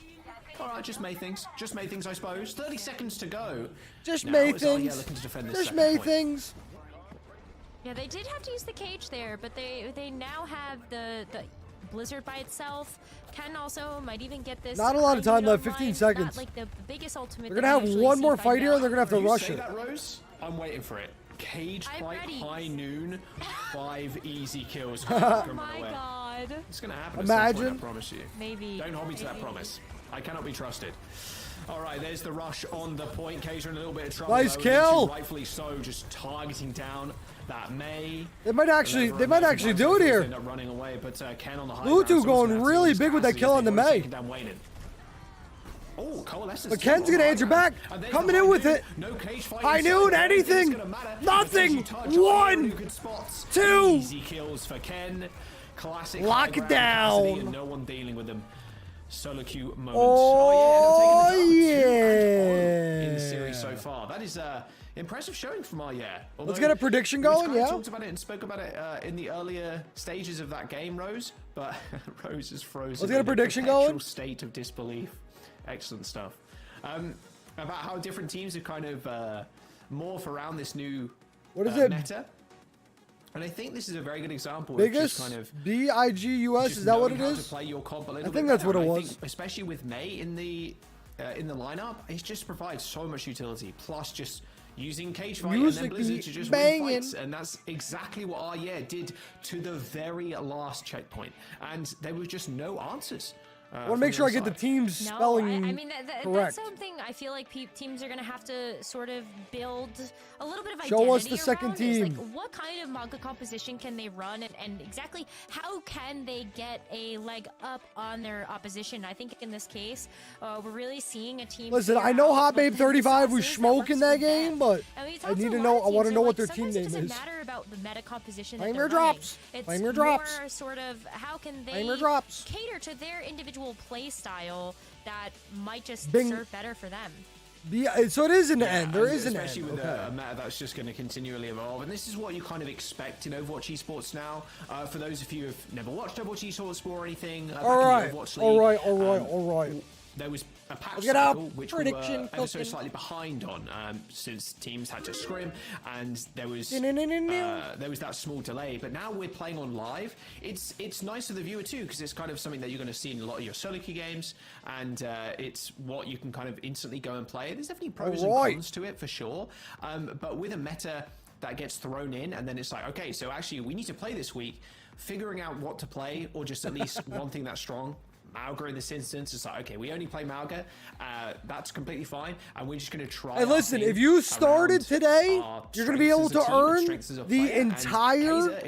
Alright, just made things. Just made things, I suppose. 30 seconds to go. Just Now, made it's Arya things. looking to defend this Just second made point. things. Yeah, they did have to use the cage there, but they now have the Blizzard by itself. Ken also might even get this. Not a lot of time High noon left, 15 online, seconds. not like the biggest ultimate. They're gonna have one more fight here, and they're gonna have to You rush say it. that, Rose? I'm waiting for it. Cage I'm fight, ready. high noon, 5 easy kills. Oh my god. It's gonna happen at some point, Imagine. I promise you. Maybe. Don't hold me to that Maybe. promise. I cannot be trusted. Alright, there's the rush on the point. Kaiser in a little bit of trouble. Nice though, kill. and rightfully so, just targeting down that May. They might actually do it here. End up running away, but Ken on the high Lutu ground, so he's going gonna have to really use big with that capacity kill if on they the want to May. take down Wayne. Oh, Coalescence. But Ken's gonna answer back. And there's Coming the in high with noon. it. No cage fight High inside. noon, I don't think it's anything. gonna matter. Nothing. But there's a touch One. on really good spots. 2. Easy kills for Ken. Classic. Lock high it ground capacity down. and no one dealing with them. Solo queue moments. Oh, yeah. yeah. In the series so far. That is impressive showing from Arya. Let's get a prediction We going, kinda yeah? talked about it and spoke about it in the earlier stages of that game, Rose. But Rose is frozen. Let's get a in prediction perpetual going. State of disbelief. Excellent stuff. About how different teams have kind of morph around this new What is it? meta. And I think this is a very good example Biggest of just kind of BIGUS, just is that what it knowing how to is? play your comp a little I bit think that's better. what it And I was. think especially with May in the lineup, it just provides so much utility. Plus, just using cage fight and Music then Blizzard be to just banging. win fights, and that's exactly what Arya did to the very last checkpoint. And there were just no answers. I want to make sure I get the team's No, spelling I mean that's correct. something I feel like teams are gonna have to sort of build a little bit of Show us identity the second around, is, team. like, what kind of manga composition can they run, and exactly how can they get a leg up on their opposition? I think in this case, we're really seeing a team. Listen, figure I know out Hot what Babe the 35 was sauce is smoking works that for them. game, but And we I talked need to a lot know. of I want to teams, know and, what their like, team sometimes name it is. doesn't matter about the meta composition. Claim that your they're running. drops. It's Claim your drops. more sort of how can they Claim your drops. cater to their individual play style that might just Bing. serve better for them. So it is an end. There is an end. Especially with a meta that's just going to continually evolve. And this is what you kind of expect in Overwatch Esports now. For those of you who've never watched Overwatch Esports or anything. All right. There was a patch Let's get our cycle which prediction we were ever so slightly behind on since teams had to scrim, and there was that small delay. But now we're playing on live. It's nice for the viewer too, because it's kind of something that you're going to see in a lot of your solo queue games, and it's what you can kind of instantly go and play. There's definitely pros and cons to it for sure, but with a meta that gets thrown in, and then it's like, okay, so actually we need to play this week, figuring out what to play, or just at least one thing that's strong. Mauga in this instance, it's like, okay, we only play Mauga, that's completely fine, and we're just going to try. Hey, listen, if you started today, you're going to be able to earn the entire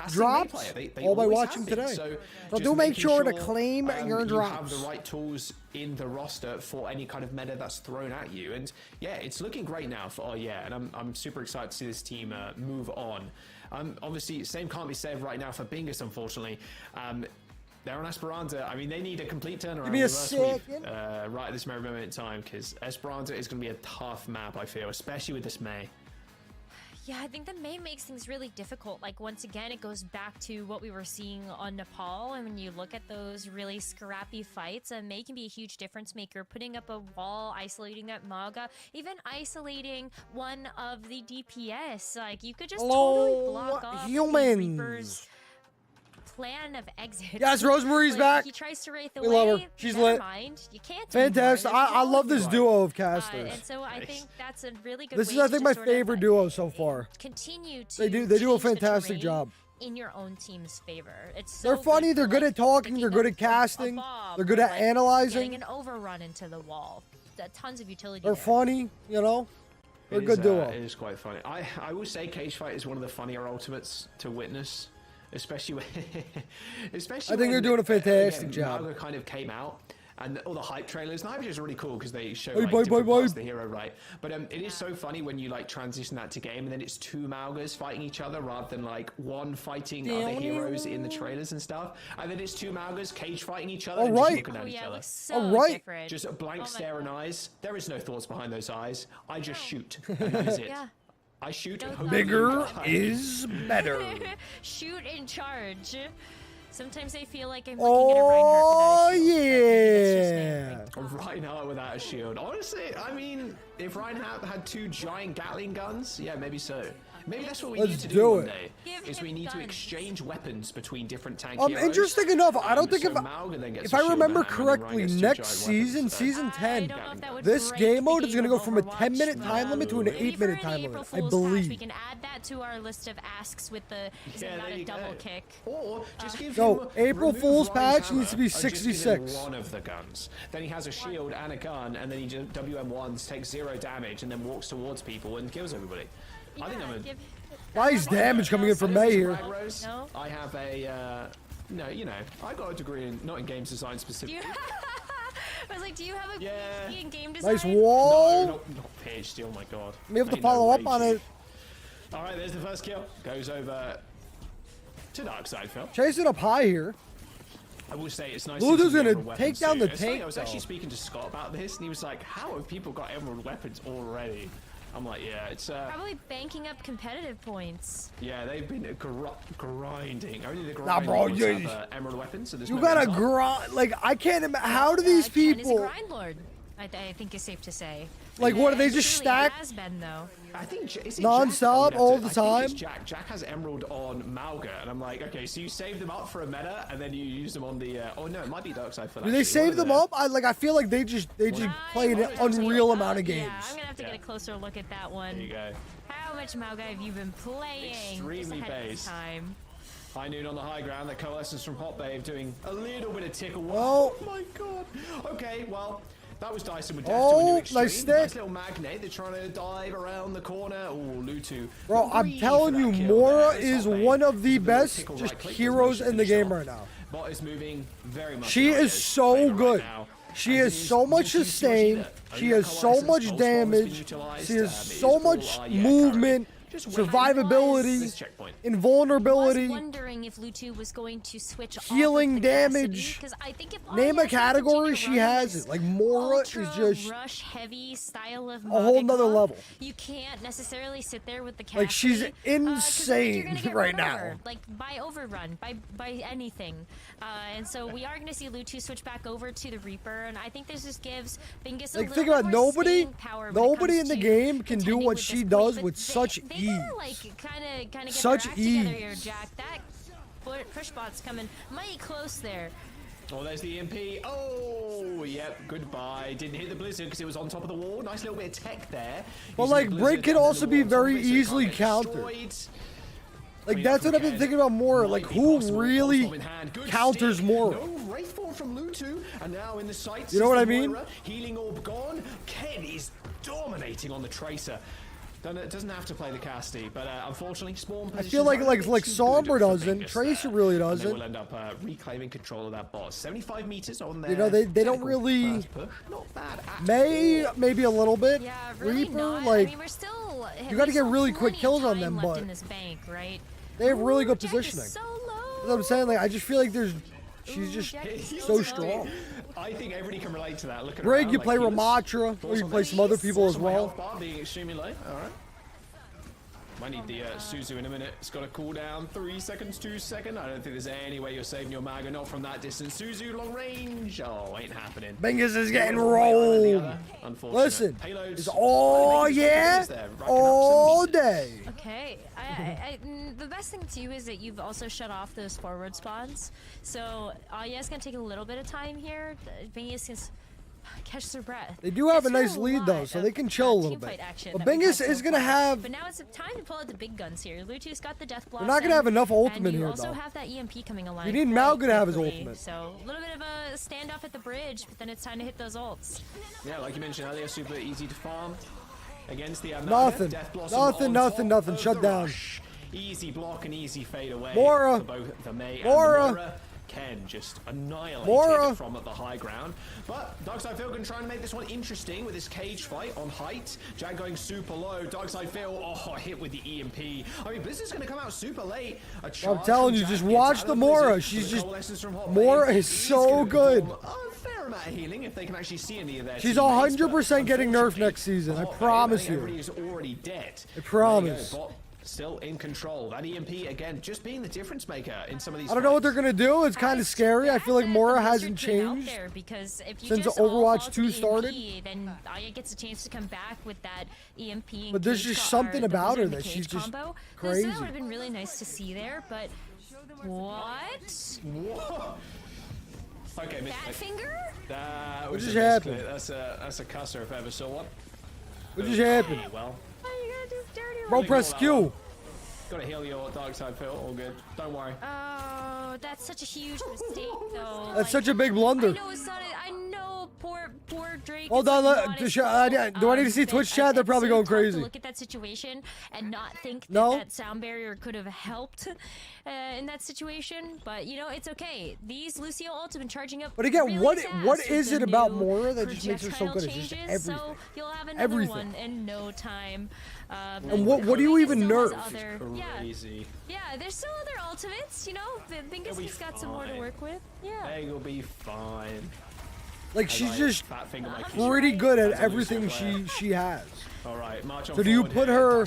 drops all by watching today. So do make sure to claim your drops. You have the right tools in the roster for any kind of meta that's thrown at you, and yeah, it's looking great now for and I'm super excited to see this team move on. Obviously, same can't be said right now for Bingus, unfortunately. They're on Esperanza. I mean, they need a complete turnaround. Give me a second. Right at this very moment in time, because Esperanza is going to be a tough map, I feel, especially with this May. Yeah, I think the May makes things really difficult. Like, once again, it goes back to what we were seeing on Nepal. And when you look at those really scrappy fights, May can be a huge difference maker. Putting up a wall, isolating that Mauga, even isolating one of the DPS. Like, you could just totally block off humans. the Reaper's plan of exit. Yes, Rosemary's back. He tries to wraith we away. love her. She's Never lit. Mind. You can't. Fantastic. I love this duo of casters. And so I think that's a really good. This is, I think, my favorite duo so far. Continue to. They do a fantastic job. In your own team's favor. It's so they're funny. They're good at talking. They're good at casting. They're good at analyzing. Getting an overrun into the wall. Tons of utility. They're funny. You know. They're a good duo. It is quite funny. I will say Cage Fight is one of the funnier ultimates to witness. Especially when, I think they're doing a fantastic job. Mauga kind of came out, and all the hype trailers. And the hype is really cool because they show different parts of the hero, right? But it is so funny when you like transition that to game, and then it's two Maugas fighting each other rather than like one fighting other heroes in the trailers and stuff. And then it's two Maugas cage fighting each other and just looking at each other. So different. Just a blank stare and eyes. There is no thoughts behind those eyes. I just shoot, and that is it. I shoot and hope bigger is better. Shoot in charge. Sometimes I feel like I'm looking at a Reinhardt without a shield. Yeah. Reinhardt without a shield. Honestly, I mean, if Reinhardt had two giant Gatling guns, yeah, maybe so. Maybe that's what we need to do one day. Is we need to exchange weapons between different tank heroes. Interesting enough, I don't think if I remember correctly, next season, season 10, this game mode is going to go from a 10-minute time limit to an 8-minute time limit, I believe. We can add that to our list of asks with the not a double kick. Or just give him April Fool's patch needs to be 66. One of the guns. Then he has a shield and a gun, and then he just WM1s, takes 0 damage, and then walks towards people and kills everybody. I think I'm a... Why is damage coming in from May here? No? I have a, no, you know, I got a degree in, not in games design specifically. I was like, do you have a PhD in game design? Nice wall. No, not PhD, oh my god. We have to follow up on it. Alright, there's the first kill. Goes over to Dark Side, Phil. Chase it up high here. I will say it's nice. Ludo's gonna take down the tank. I was actually speaking to Scott about this, and he was like, how have people got emerald weapons already? I'm like, yeah, it's probably banking up competitive points. Yeah, they've been grinding. Only the grinding have emerald weapons. So you gotta grind. Like, I can't imagine. How do these people? Ken is a grind lord. I think it's safe to say. Like, what do they just stack? Has been, though. I think non-stop all the time. Jack has emerald on Mauga, and I'm like, okay, so you save them up for a meta, and then you use them on the. Oh no, it might be Dark Side for that. Do they save them up? I feel like they just play an unreal amount of games. Yeah, I'm gonna have to get a closer look at that one. There you go. How much Mauga have you been playing? Extremely base. High noon on the high ground. The coalescence from Hot Babe doing a little bit of tickle. Oh my god. Okay, well. That was Dyson with death to a new extreme. Nice little magnet. They're trying to dive around the corner. Oh, Lutu. Bro, I'm telling you, Mora is one of the best heroes in the game right now. Bot is moving very much. She is so good. She has so much sustain. She has so much damage. She has so much movement. survivability, invulnerability, wondering if Lutu was going to switch healing damage. I think if Name a category she has it. Like Mora is just rush heavy style of a whole nother level. You can't necessarily sit there with the Cassie, like she's insane right now. Like by overrun, by anything, and so we are going to see Lutu switch back over to the Reaper, and I think this just gives Bingus a little think bit about more staying power. Nobody in the game can do what she does with such ease. Like kind of get such their act ease. together here, Jack. That push bot's coming mighty close there. Oh, there's the EMP. Oh, yep, goodbye. Didn't hit the Blizzard because it was on top of the wall. Nice little bit of tech there. Well, like, Break can also be very easily countered. Like, that's what I've been thinking about more. Like, who really counters more? No Wraithfall from Lutu, and now in the sights. You know what I mean? Healing orb gone. Ken is dominating on the Tracer. Doesn't have to play the Casty, but unfortunately, spawn I feel like Sombra doesn't, Tracer really doesn't. They will end up reclaiming control of that boss. 75 meters on there. You know, they don't really. Not bad. Maybe a little bit. Yeah, really Reaper, not. like, I mean, we're still, you got to get really quick kills on them, but in this bank, right? they have really good Jack positioning. is so low. That's what I'm saying. Like, I just feel like she's just so strong. I think everybody can relate to that. Look at Greg, you play Ramatra, or you play some other people as well. Bar being extremely low. All right. Might need the Suzu in a minute. It's got a cooldown. 3 seconds, 2 seconds. I don't think there's any way you're saving your Maga. Not from that distance. Suzu long range. Oh, ain't happening. Bingus is getting rolled. Listen, it's all day. Okay. The best thing too is that you've also shut off those forward spawns. So yeah, it's gonna take a little bit of time here. Bingus can catch their breath. They do have a nice lead though, so they can chill a little bit. But Bingus is gonna have. But now it's time to pull out the big guns here. Lutu's got the death blast. They're not gonna have enough ultimate here though. You also have that EMP coming along. You need Malga to have his ultimate. So a little bit of a standoff at the bridge, but then it's time to hit those ults. Yeah, like you mentioned earlier, super easy to farm against the nothing. Shut down. Easy block and easy fade away. Mora. For both the Mei and Mora. Ken just annihilated from at the high ground. But Darkside Phil trying to make this one interesting with his cage fight on height. Jack going super low. Darkside Phil, hit with the EMP. I mean, Blizzard's going to come out super late. I'm telling you, just watch the Mora. She's just Mora is so good. Fair amount of healing if they can actually see any of that. She's 100% getting nerfed next season. I promise you. Everybody is already dead. I promise. Still in control. That EMP again, just being the difference maker in some of these. I don't know what they're gonna do. It's kind of scary. I feel like Mora hasn't changed since Overwatch 2 started. Then Aya gets a chance to come back with that EMP. But there's just something about her that she's just crazy. That would have been really nice to see there, but what? Okay, Fat finger? What just happened? That's a cusser if I ever saw one. What just happened? Well. Bro, press Q. Gotta heal your dark side, Phil. All good. Don't worry. Oh, that's such a huge mistake, though. That's such a big blunder. I know it's not. I know, poor Drake. Hold on, do I need to see Twitch chat? They're probably going crazy. Look at that situation and not think that sound barrier could have helped in that situation. But you know, it's okay. These Lucio ults have been charging up. But again, really what is it about Mora that just makes her so good? It's just everything. So you'll have another one in no time. And what do you even nerf? Yeah, there's still other ultimates, you know. Bingus has got some more to work with. Yeah. They will be fine. Like she's just pretty good at everything she has. All right, so do you put her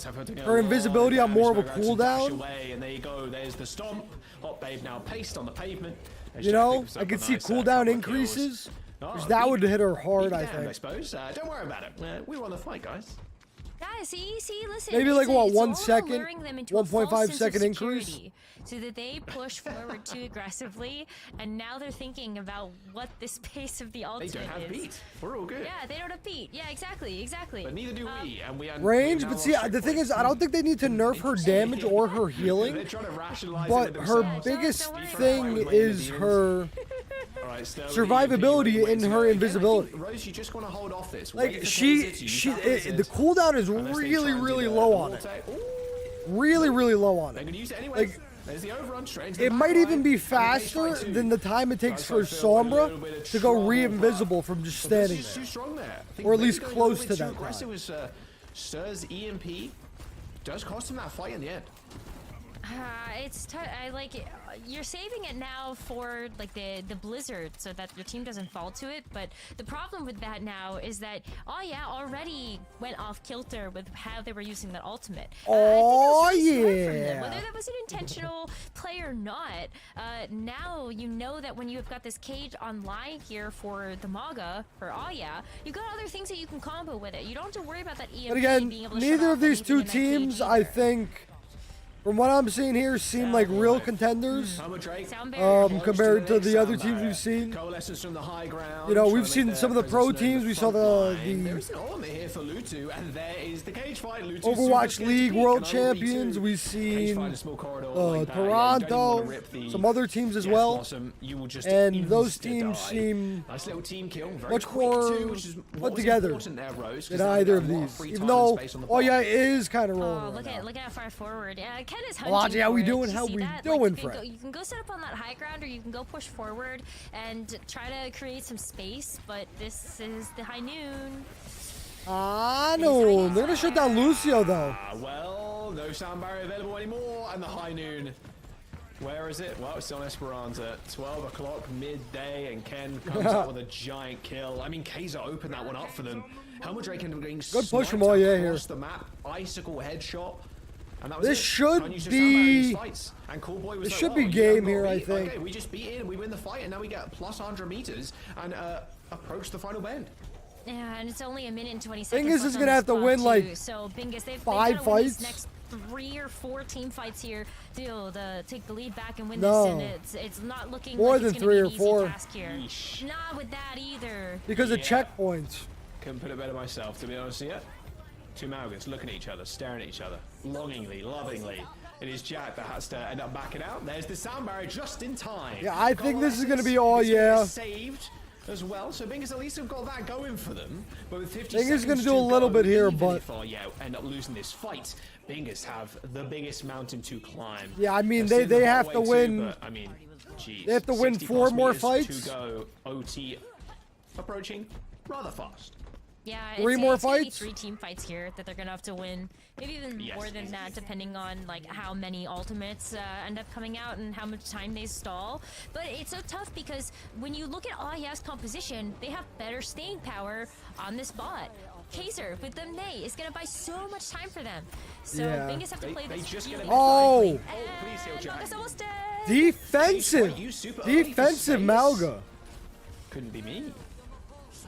invisibility on more of a cooldown? And there you go. There's the stomp. Hot Babe now paced on the pavement. You know, I could see cooldown increases. That would hit her hard, I think. I suppose. Don't worry about it. We won the fight, guys. Guys, see, listen. Maybe like what, 1 second, 1.5 second increase? So that they push forward too aggressively, and now they're thinking about what this pace of the ultimate is. They don't have beat. We're all good. Yeah, they don't have beat. Yeah, exactly. But neither do we. And we range, but see, the thing is, I don't think they need to nerf her damage or her healing. But her biggest thing is her survivability and her invisibility. Rose, you just want to hold off this. Like the cooldown is really low on it. Really low on it. Like it might even be faster than the time it takes for Sombra to go re-invisible from just standing there, or at least close to that time. Stir's EMP does cost him that fight in the end. It's you're saving it now for like the blizzard so that your team doesn't fall to it, but the problem with that now is that already went off kilter with how they were using that ultimate. Oh I think it was really smart from yeah. them. Whether that was an intentional play or not, now you know that when you have got this cage online here for the Maga for Aya, you got other things that you can combo with it. You don't have to worry about that EMP But again, being able to neither shut of off these anything two in that cage teams, either. I think, from what I'm seeing here, seem like real contenders compared to the other teams we've seen. Coalescence from the high ground. You know, we've seen some of the pro teams. We saw There is an ultimate here for Lutu, and there is the cage fight. Lutu's Overwatch super League scared to World peek, and I will be Champions. too. We've seen Cage fight, a small corridor like that. Yeah, you don't even Toronto, wanna rip the some other teams as Death well. Blossom. You will just And those insta-die. teams seem Nice little team kill, very much quick more too, which is what put was together important there, Rose, 'cause than they either got of a lot these. free Even time though and space on the oh yeah, bot. it is kind of rolling. Oh, right look now. at how far forward. Ken is hunting. Lodgy, how we for it. doing? Did you How see we that? doing, Like, Fred? you can go set up on that high ground, or you can go push forward and try to create some space. But this is the high noon. Ah, no. They're gonna shut down Lucio though. Well, no sound barrier available anymore, and the high noon. Where is it? Well, it's on Esperanza. 12 o'clock midday, and Ken comes out with a giant kill. I mean, Kaiser opened that one up for them. Helmet Drake ended up getting Good push from sniped Oye here. across the map. Icicle headshot. And that was This it. should Can't use your sound barrier in these be- fights. And Cool Boy was this like, should "Oh, be you game haven't got here, I beat? think. Okay, we just beat it and we win the fight, and now we get plus 100 meters and approach the final bend. Yeah, and it's only a minute and 20 seconds. Bingus left is on gonna this have to clock, win, too. like, So Bingus, they've 5 gotta win these fights. next 3 or 4 team fights here to be able to take the lead back and win No. this. And it's not looking More like than it's gonna 3 be or an easy 4. task here. Not with that either. Because of Yeah. checkpoints. Couldn't put it better myself, to be honest with you. Two Malgans looking at each other, staring at each other, longingly, lovingly. It is Jack that has to end up backing out. There's the sound barrier just in time. Yeah, I think this is gonna be all yeah. Saved as well, so Bingus at least have got that going for them. But with 50 Bingus is seconds gonna to do a little go, bit here, even but if end up losing this fight, Bingus have the biggest mountain to climb. yeah, I mean They've they seen the have hot to way too, win. but, I mean, geez, They have to win 60 4 plus more meters fights. to go. OT approaching rather fast. Yeah, 3 more it's gonna be fights? 3 team fights here that they're gonna have to win. Maybe even more than that, depending on like how many ultimates end up coming out and how much time they stall. But it's so tough because when you look at Aya's composition, they have better staying power on this bot. Kaiser with the May is gonna buy so much time for them. So Yeah. Bingus have to play They this just really get Oh. please heal and Jack. Malga's almost dead. Defensive. You super early for Defensive space. Malga. Couldn't be me.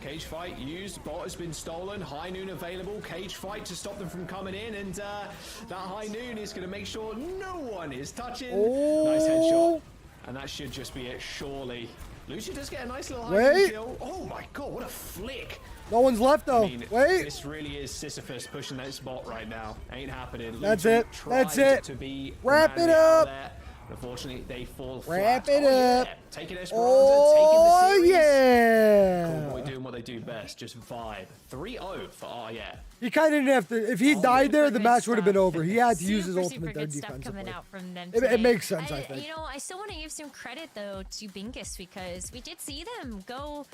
Cage fight used, bot has been stolen, high noon available, cage fight to stop them from coming in, and that high noon is going to make sure no one is touching. Nice headshot. And that should just be it, surely. Lucia does get a nice little high noon kill. Oh my god, what a flick. No one's left though. I mean, Wait. this really is Sisyphus pushing that spot right now. Ain't happening. That's Lucia it. That's tried it. To be the Wrap man it out up. there. Unfortunately, they fall Wrap flat. it Oh, up. yeah. Taking Esperanza, Oh taking the series. yeah. Cool Boy doing what they do best, just vibe. 3-0 for yeah. He kind of didn't have to. If he died there, the match would have been over. He had to use his Super, ultimate super there good stuff defensively. coming out from them It today. makes sense, I think. You know, I still want to give some credit though to Bingus because we did see them go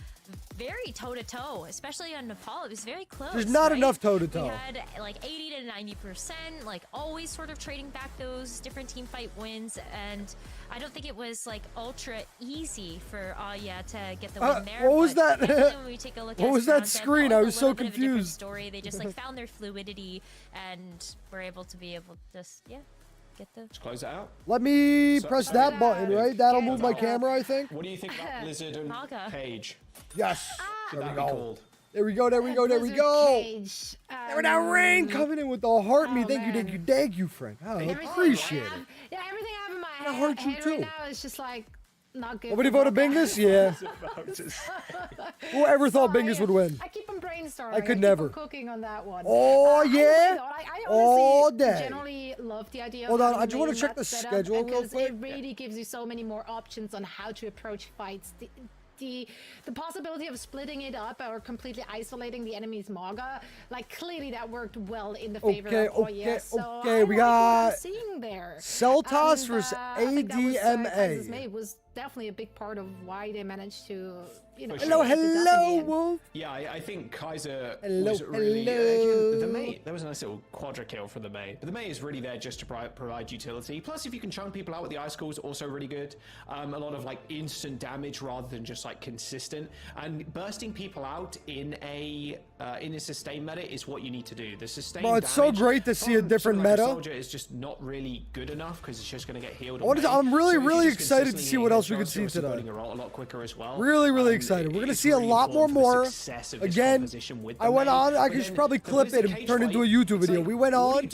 very toe-to-toe, especially on Nepal. It was very close. There's not right? enough toe-to-toe. We had like 80 to 90%, like always sort of trading back those different team fight wins, and I don't think it was like ultra easy for Aya to get the win there. What was but that? definitely when we take a look What at was that Esperanza, it screen? felt I like was a so little bit of a different confused. story. They just like found their fluidity and were able to get the. Let's close it out. Let me So- press that button, right? That'll move my camera, I think. What do you think about Blizzard and Maga. Cage? Yes. Should There we that be go. called? There we go. There we go. There we Blizzard go. Cage. There we go. Rain coming in with the heart me. Oh, Thank you. Thank man. you. Thank you, friend. I Everything appreciate I it. have- Yeah, everything I have in my I heard you head too. right now is just like not good. Nobody for voted Maga. Bingus? Yeah. Whoever thought Sorry, Bingus would win? I keep on brainstorming. I could keep never. on cooking on that one. Oh, I yeah? really don't. I All honestly day. generally love the idea. Hold of on, having I just wanna lane check map the setup schedule real because quick. it really gives you so many more options on how to approach fights. The possibility of splitting it up or completely isolating the enemy's Maga, like clearly that worked well in the favor of Oye. So okay, I we like what I'm got seeing there. Celtas And, versus I think that was, ADMA. Kansas May was definitely a big part of why they managed to, you know. Hello, Wolf. Yeah, I think Kaiser Hello, was really hello. the May. There was a nice little quadra kill for the May, but the May is really there just to provide utility. Plus, if you can chunk people out with the ice calls, also really good. A lot of like instant damage rather than just like consistent. And bursting people out in a sustain meta is what you need to do. The sustain. Bro, it's so great to see a different meta. Soldier is just not really good enough because it's just going to get healed. I'm really excited to see what else we can see today. A lot quicker as well. Really excited. We're gonna see a lot more. Again, I went on. I could probably clip it and turn it into a YouTube video. We went on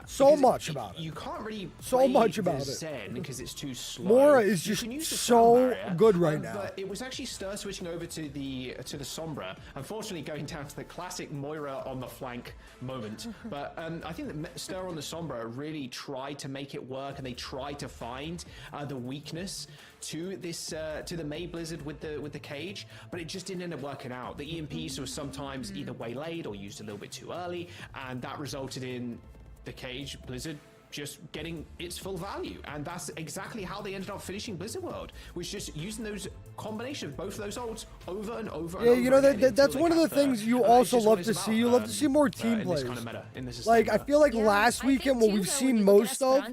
so much about it. You can't really so much about it because it's too slow. Mora is just so good right now. But it was actually Stir switching over to the Sombra. Unfortunately, going down to the classic Moira on the flank moment. But I think that Stir on the Sombra really tried to make it work, and they tried to find the weakness to this to the May Blizzard with the cage, but it just didn't end up working out. The EMPs were sometimes either waylaid or used a little bit too early, and that resulted in the cage Blizzard just getting its full value. And that's exactly how they ended up finishing Blizzard World, was just using those combination of both of those ults over and over and over. You know, that's one of the things you also love to see. You love to see more team plays. Like, I feel like last weekend what we've seen most of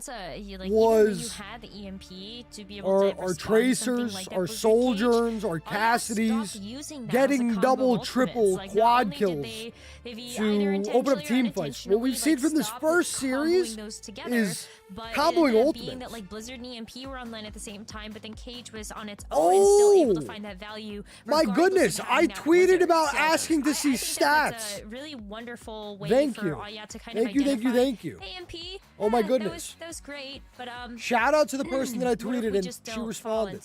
was our Tracers, our Soldiers, our Cassidys getting double, triple, quad kills to open up team fights. What we've seen from this first series is comboing ultimates. Being that like Blizzard and EMP were online at the same time, but then Cage was on its own and still able to find that value. My goodness, I tweeted about asking to see stats. That's a really wonderful way for Aya to kind of identify. Thank you. AMP. Oh my goodness. That was great, but shout out to the person that I tweeted and she responded.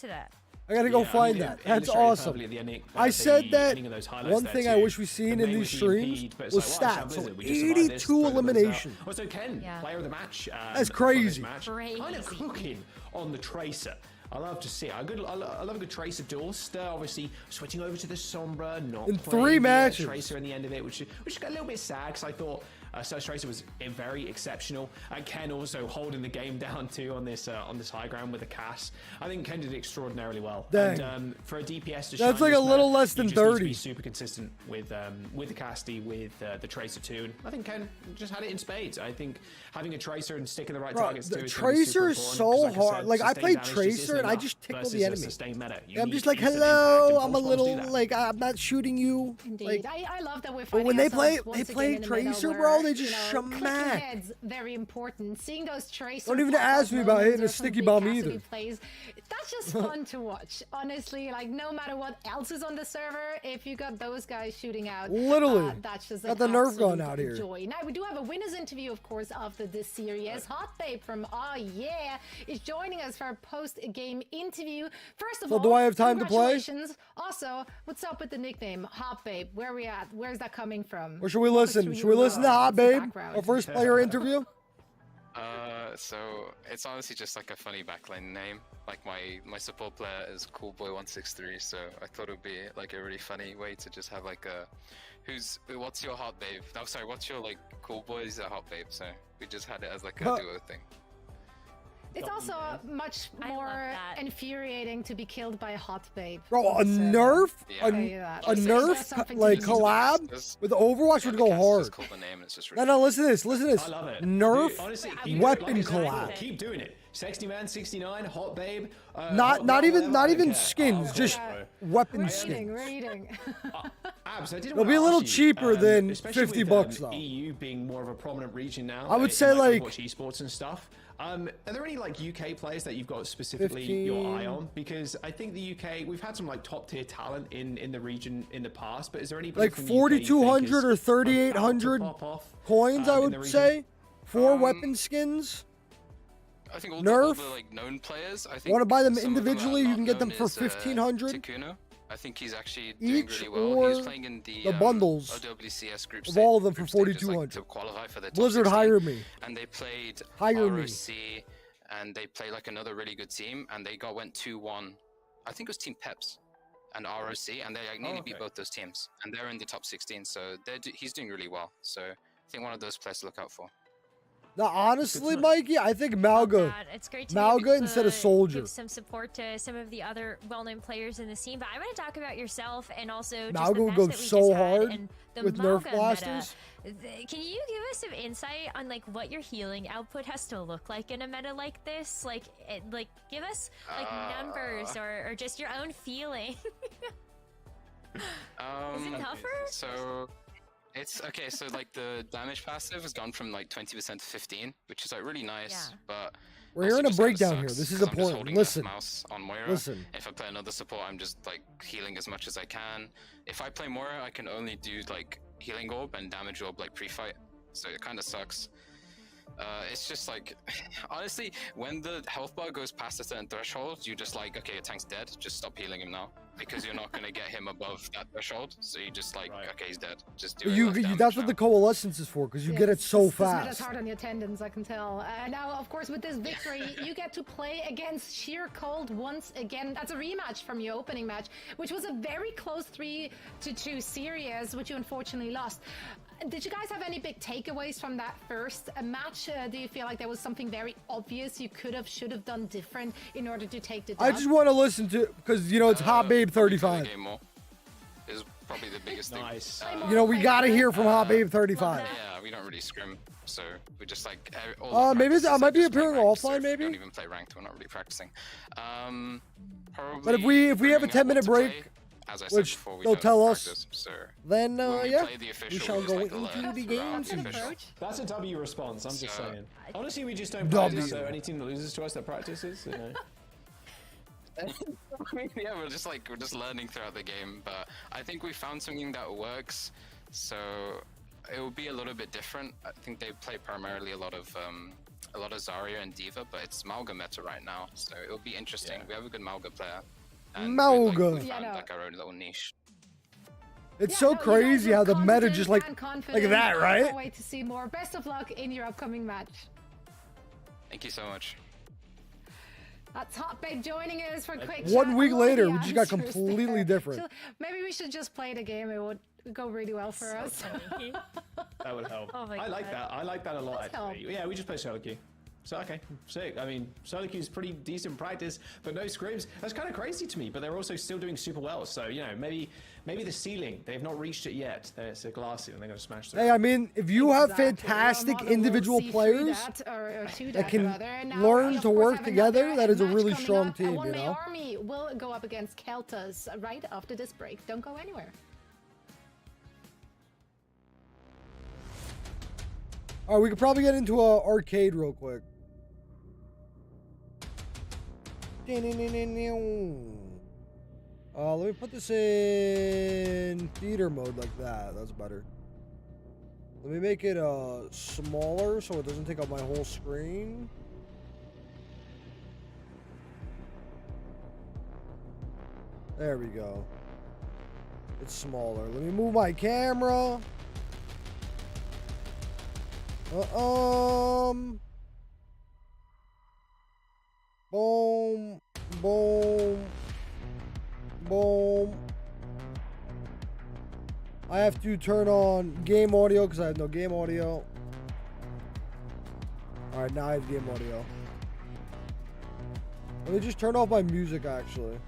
I gotta go find that. That's awesome. I said that one thing I wish we seen in these streams was stats. So 82 eliminations. Also, Ken, player of the match. That's crazy. Kind of cooking on the Tracer. I love to see it. I love a good Tracer duel. Stir obviously switching over to the Sombra, not in playing 3 matches. Tracer in the end of it, which got a little bit sad because I thought Stur's Tracer was very exceptional. Ken also holding the game down too on this high ground with a Cass. I think Ken did extraordinarily well. Dang. And for a DPS to that's like a little less than 30. Need to be super consistent with the Cassidy, with the Tracer too. And I think Ken just had it in spades. I think having a Tracer and sticking the right targets too. The Tracer is so hard. Like I played Tracer and I just tickle the enemy. I'm just like, hello, I'm a little like I'm not shooting you. Indeed, like, I love that we're but when they play Tracer, bro, they just smack. Heads, very important. Seeing those Tracers. Don't even ask me about hitting a sticky bomb either. Plays, that's just fun to watch. Honestly, like no matter what else is on the server, if you got those guys shooting out, literally, that's just got the nerf gun out here. Joy. Now we do have a winners interview, of course, after this series. Hot Babe from Yeah is joining us for our post-game interview. First of all, do I have time to play? Also, what's up with the nickname Hot Babe? Where are we at? Where's that coming from? Or should we listen? Should we listen to Hot Babe? Our first player interview? So it's honestly just like a funny backline name. Like my support player is Coolboy163, so I thought it would be like a really funny way to just have like a what's your hot babe? No, sorry, what's your like cool boy is a hot babe, so we just had it as like a duo thing. It's also much more infuriating to be killed by a hot babe. Bro, a nerf? A nerf like collab with Overwatch would go hard. No, listen to this. I love it. Nerf honestly, weapon collab. Keep doing it. Sexy Man 69, Hot Babe. Not even skins, just weapon skins. Rating. It'll be a little cheaper than $50 though. EU being more of a prominent region now. I would say like Overwatch esports and stuff. Are there any like UK players that you've got specifically your eye on? Because I think the UK, we've had some like top tier talent in the region in the past, but is there any like 4,200 or 3,800 coins? I would say for weapon skins. I think all Nerf. the like known players. I think want to buy them individually? You can get them for 1,500. I think he's actually doing really well. Or he was playing in the bundles OWCS group of all of them for 4,200. To qualify for the top Blizzard 16. hire me. And they played hire ROC, me. and they played like another really good team, and they went 2-1. I think it was Team Peps and ROC, and they like nearly beat both those teams, and they're in the top 16. So he's doing really well. So I think one of those players to look out for. Now, honestly, Mikey, I think Malga. It's great to Malga instead of Soldier. Give some support to some of the other well-known players in the scene. But I want to talk about yourself and also just Malga the will match go that we so just hard had and the with Nerf Malga blasters. Meta. Can you give us some insight on like what your healing output has to look like in a meta like this? Like, give us like numbers or just your own feeling. Is it tougher? So it's okay. So like the damage passive has gone from like 20% to 15, which is like really nice. But we're hearing a breakdown here. This is important. Listen. Mouse on Moira. Listen. If I play another support, I'm just like healing as much as I can. If I play Moira, I can only do like healing orb and damage orb like pre-fight. So it kind of sucks. It's just like, honestly, when the health bar goes past a certain threshold, you just like, okay, your tank's dead, just stop healing him now. Because you're not going to get him above that threshold, so you just like, okay, he's dead. Just do it. That's what the coalescence is for, because you get it so fast. This hard on your tendons, I can tell. Now, of course, with this victory, you get to play against Sheer Cold once again. That's a rematch from your opening match, which was a very close 3-2 series, which you unfortunately lost. Did you guys have any big takeaways from that first match? Do you feel like there was something very obvious you should have done different in order to take the dub? I just want to listen to, because, you know, it's Hot Babe 35. Is probably the biggest thing. You know, we got to hear from Hot Babe 35. Yeah, we don't really scrim, so we just like... maybe I might be appearing offline, maybe? We don't even play ranked, we're not really practicing. But if we have a 10-minute break... As I said which before, we they'll tell practice, us, so then yeah, we shall go like into the games. That's a W response, I'm just saying. Honestly, we just don't practice, so any team that loses to us that practices, you know. Yeah, we're just learning throughout the game, but I think we found something that works, so it will be a little bit different. I think they play primarily a lot of Zarya and D.Va, but it's Malga meta right now, so it'll be interesting. Yeah. We have a good Malga player. And Malga. we found like our own little niche. It's so crazy how the meta just like that, right? I can't wait to see more. Best of luck in your upcoming match. Thank you so much. That's Hot Babe joining us for a quick 1 week later, we just got completely different. So maybe we should just play the game. It would go really well for us. That would help. Oh my I like God. that. I like that a lot, actually. Help. Yeah, we just play solo queue. So, okay, sick. I mean, solo queue is pretty decent practice, but no scrims. That's kind of crazy to me, but they're also still doing super well. So, you know, maybe the ceiling, they've not reached it yet. It's a glass ceiling, they're going to smash through. Hey, I mean, if you have fantastic individual players that can learn to work together, that is a really strong team, you know? Army will go up against Keltas right after this break. Don't go anywhere. All right, we could probably get into a arcade real quick. Let me put this in theater mode like that. That's better. Let me make it smaller so it doesn't take up my whole screen. There we go. It's smaller. Let me move my camera. Boom, boom, boom. I have to turn on game audio because I have no game audio. All right, now I have game audio. Let me just turn off my music, actually.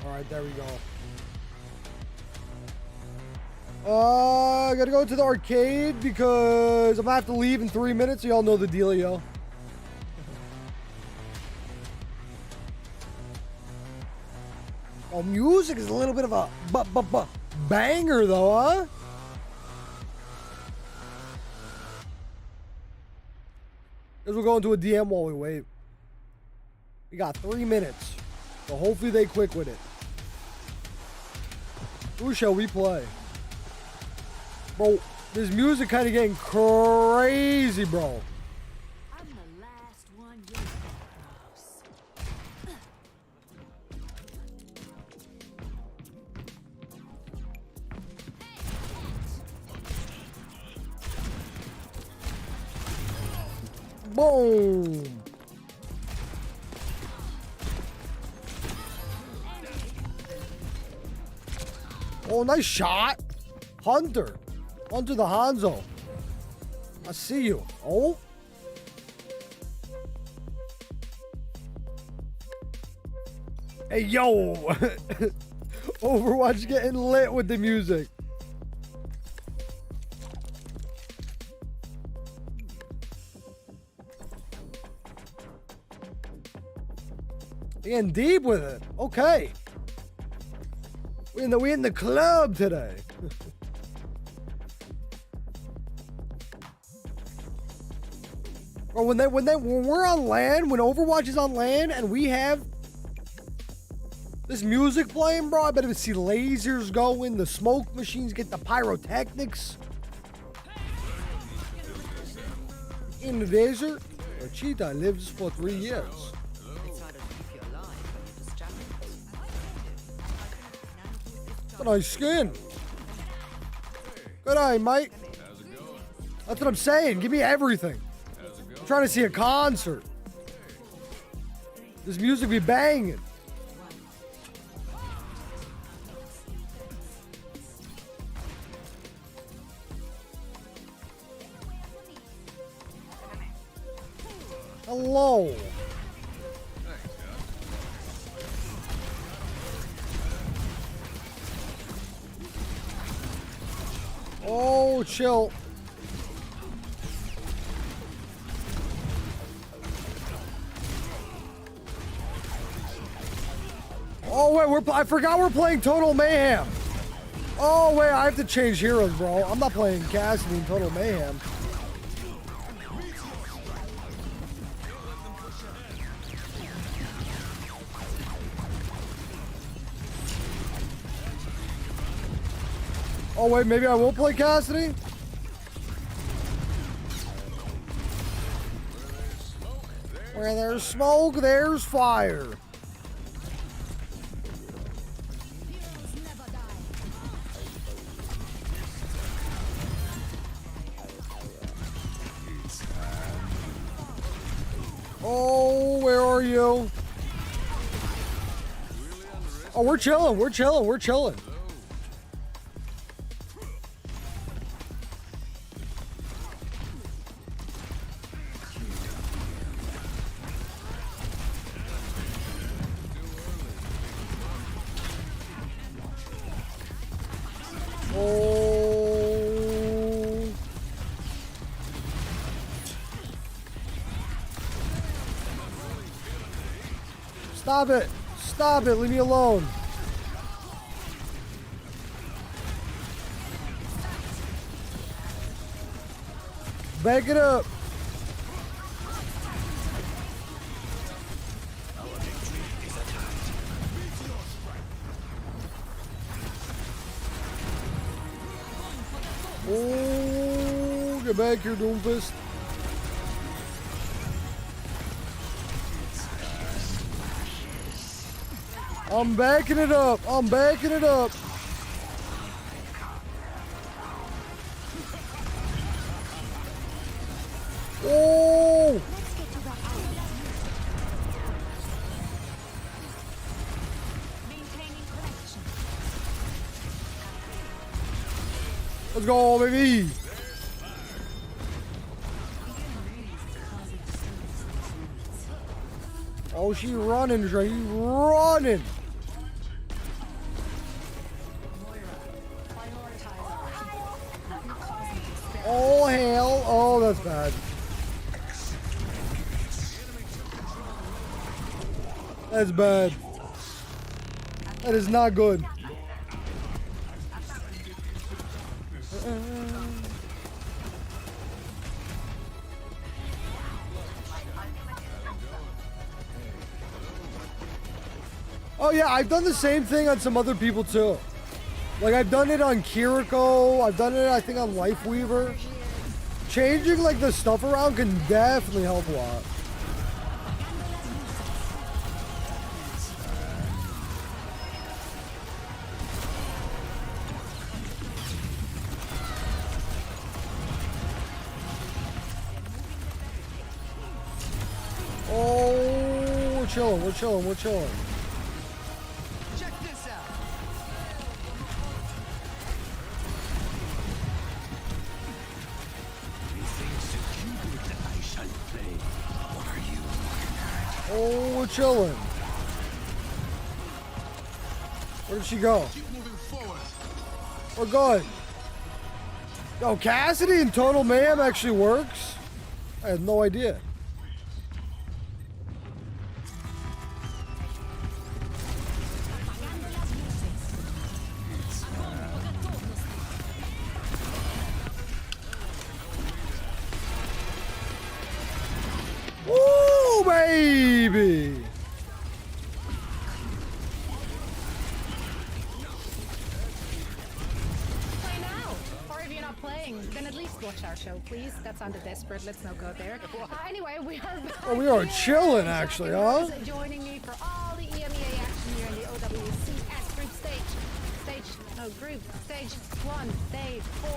All right, there we go. I gotta go to the arcade because I'm gonna have to leave in 3 minutes. So y'all know the dealio. Oh, music is a little bit of a banger though, huh? Guess we'll go into a DM while we wait. We got 3 minutes, so hopefully they quick with it. Who shall we play? Bro, this music kind of getting crazy, bro. I'm the last one you cross. Boom. Oh, nice shot. Hunter. Hunter the Hanzo. I see you. Oh? Hey, yo. Overwatch getting lit with the music. Getting deep with it. Okay. We in the club today. Or when we're on land, when Overwatch is on land and we have this music playing, bro, I bet we see lasers going, the smoke machines get the pyrotechnics. In the desert, a cheetah lives for 3 years. That's a nice skin. Good eye, mate. That's what I'm saying. Give me everything. I'm trying to see a concert. This music be banging. Hello. Oh, chill. Oh, wait, I forgot we're playing Total Mayhem. Oh, wait, I have to change heroes, bro. I'm not playing Cassidy in Total Mayhem. Oh, wait, maybe I will play Cassidy? Where there's smoke, there's fire. Oh, where are you? Oh, we're chilling, we're chilling, we're chilling. Oh. Stop it. Stop it. Leave me alone. Back it up. Oh, get back here, Doomfist. I'm backing it up. I'm backing it up. Oh! Let's go, baby. Oh, she running, Dre. Running. Oh, hell. Oh, that's bad. That's bad. That is not good. Oh yeah, I've done the same thing on some other people too. Like I've done it on Kiriko, I've done it I think on Lifeweaver. Changing like the stuff around can definitely help a lot. Oh, we're chilling, we're chilling, we're chilling. Oh, we're chilling. Where did she go? We're good. Yo, Cassidy in Total Mayhem actually works? I had no idea. Ooh, baby! Play now. Or if you're not playing, then at least watch our show, please. That sounded desperate. Let's not go there. Anyway, we are back. Oh, we are chilling, actually, huh? Joining me for all the EMEA action here in the OWCS group group stage 1, day 4.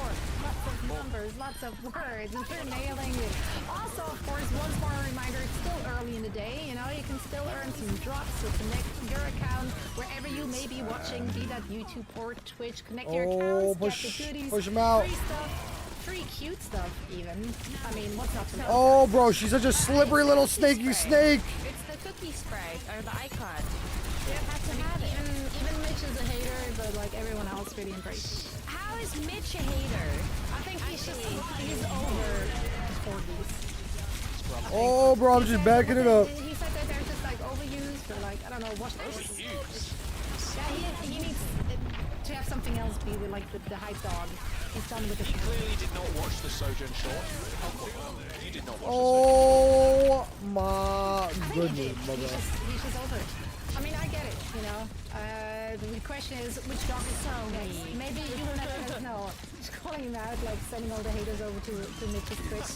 Lots of numbers, lots of words, and we're nailing it. Also, of course, once more a reminder, it's still early in the day. You know, you can still earn some drops, so connect your account wherever you may be watching, be that YouTube or Twitch. Connect your accounts, get the goodies, push him out. free stuff, free cute stuff even. I mean, what's not to know? Oh, bro, she's such a slippery little snaky snake. It's the cookie spray, or the icon. You have to have it. Even Mitch is a hater, but like everyone else really embraces it. How is Mitch a hater? I think he's over 40s. Oh, bro, I'm just backing it up. He said that they're just like overused or like, I don't know, what. Yeah, he needs to have something else be with like the hype dog. He's done with the show. Clearly did not watch the Sojourn short. You did not watch Oh my goodness, brother. He's just over it. I mean, I get it, you know. The question is, which dog is so next? Maybe you will let us know. Just calling him out, like sending all the haters over to Mitch's Twitch.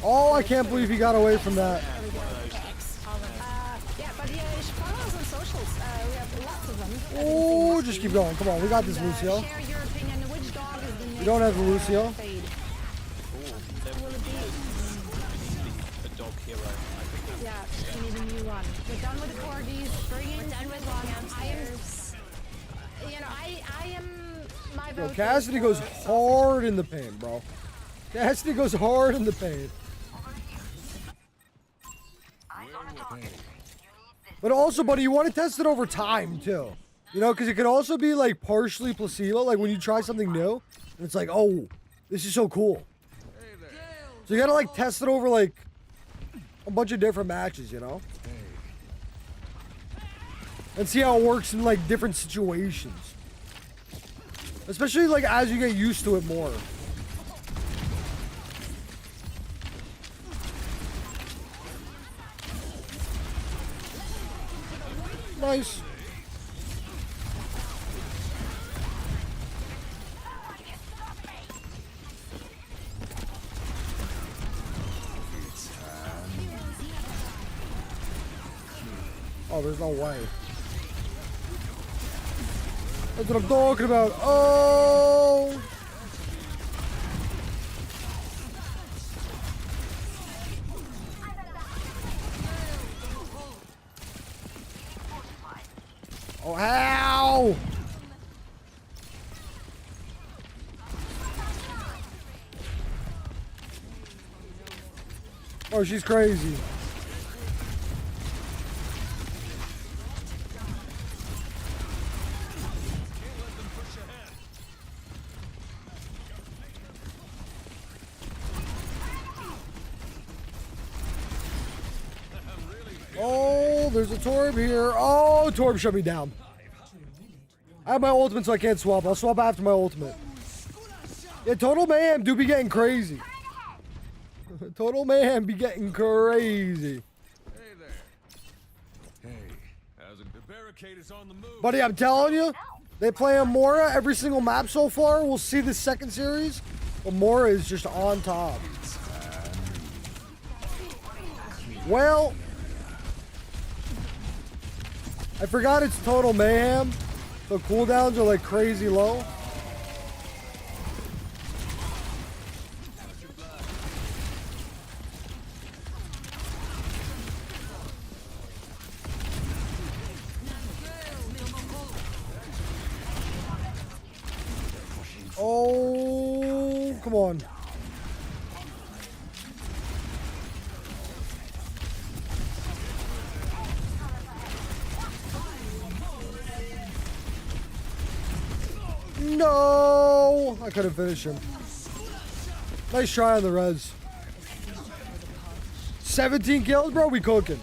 Oh, I can't believe he got away from that. Yeah, but yeah, you should follow us on socials. We have lots of them. Oh, just keep going. Come on, we got this, Lucio. Share your opinion. Which dog is the next? We don't have the Lucio. Fade? Will it be? a dog hero. Yeah, we need a new one. We're done with the corgis. Bring in Done with long hamsters. I am my vote. Yo, Cassidy goes hard in the paint, bro. Cassidy goes hard in the paint. But also, buddy, you want to test it over time, too. You know, because it could also be, like, partially placebo. Like, when you try something new, and it's like, oh, this is so cool. So you got to, like, test it over, like, a bunch of different matches, you know? And see how it works in, like, different situations. Especially, like, as you get used to it more. Nice. Oh, there's no way. That's what I'm talking about. Oh! Oh, how? Oh, she's crazy. Oh, there's a Torb here. Oh, Torb shut me down. I have my ultimate, so I can't swap. I'll swap after my ultimate. Yeah, Total Mayhem do be getting crazy. Total Mayhem be getting crazy. Hey there. Hey, how's it? The barricade is on the move. Buddy, I'm telling you, they play on Mora every single map so far. We'll see the second series, but Mora is just on top. Well, I forgot it's Total Mayhem, so cooldowns are like crazy low. Oh, come on. No! I couldn't finish him. Nice try on the res. 17 kills, bro. We cooking.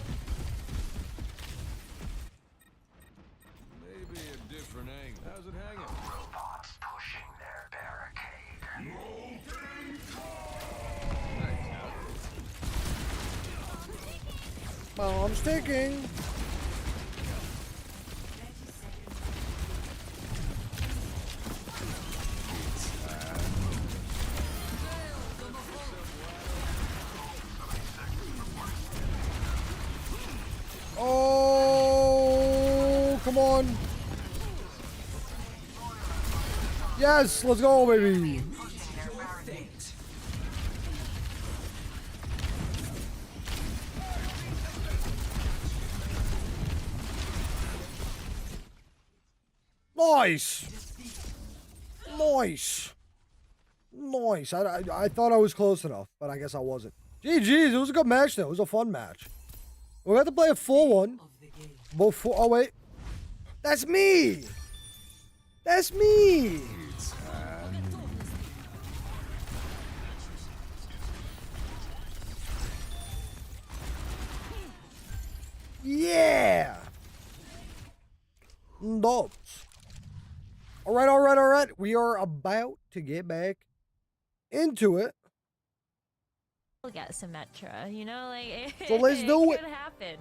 Maybe a different angle. How's it hanging? Robots pushing their barricade. Bomb's ticking. Oh, come on. Yes, let's go, baby. Nice. Nice. Nice. I thought I was close enough, but I guess I wasn't. GG's. It was a good match, though. It was a fun match. We have to play a full one before. Oh, wait. That's me. That's me. Yeah. Dogs. All right. We are about to get back into it. We'll get Symmetra, you know, like So let's do it. Could happen,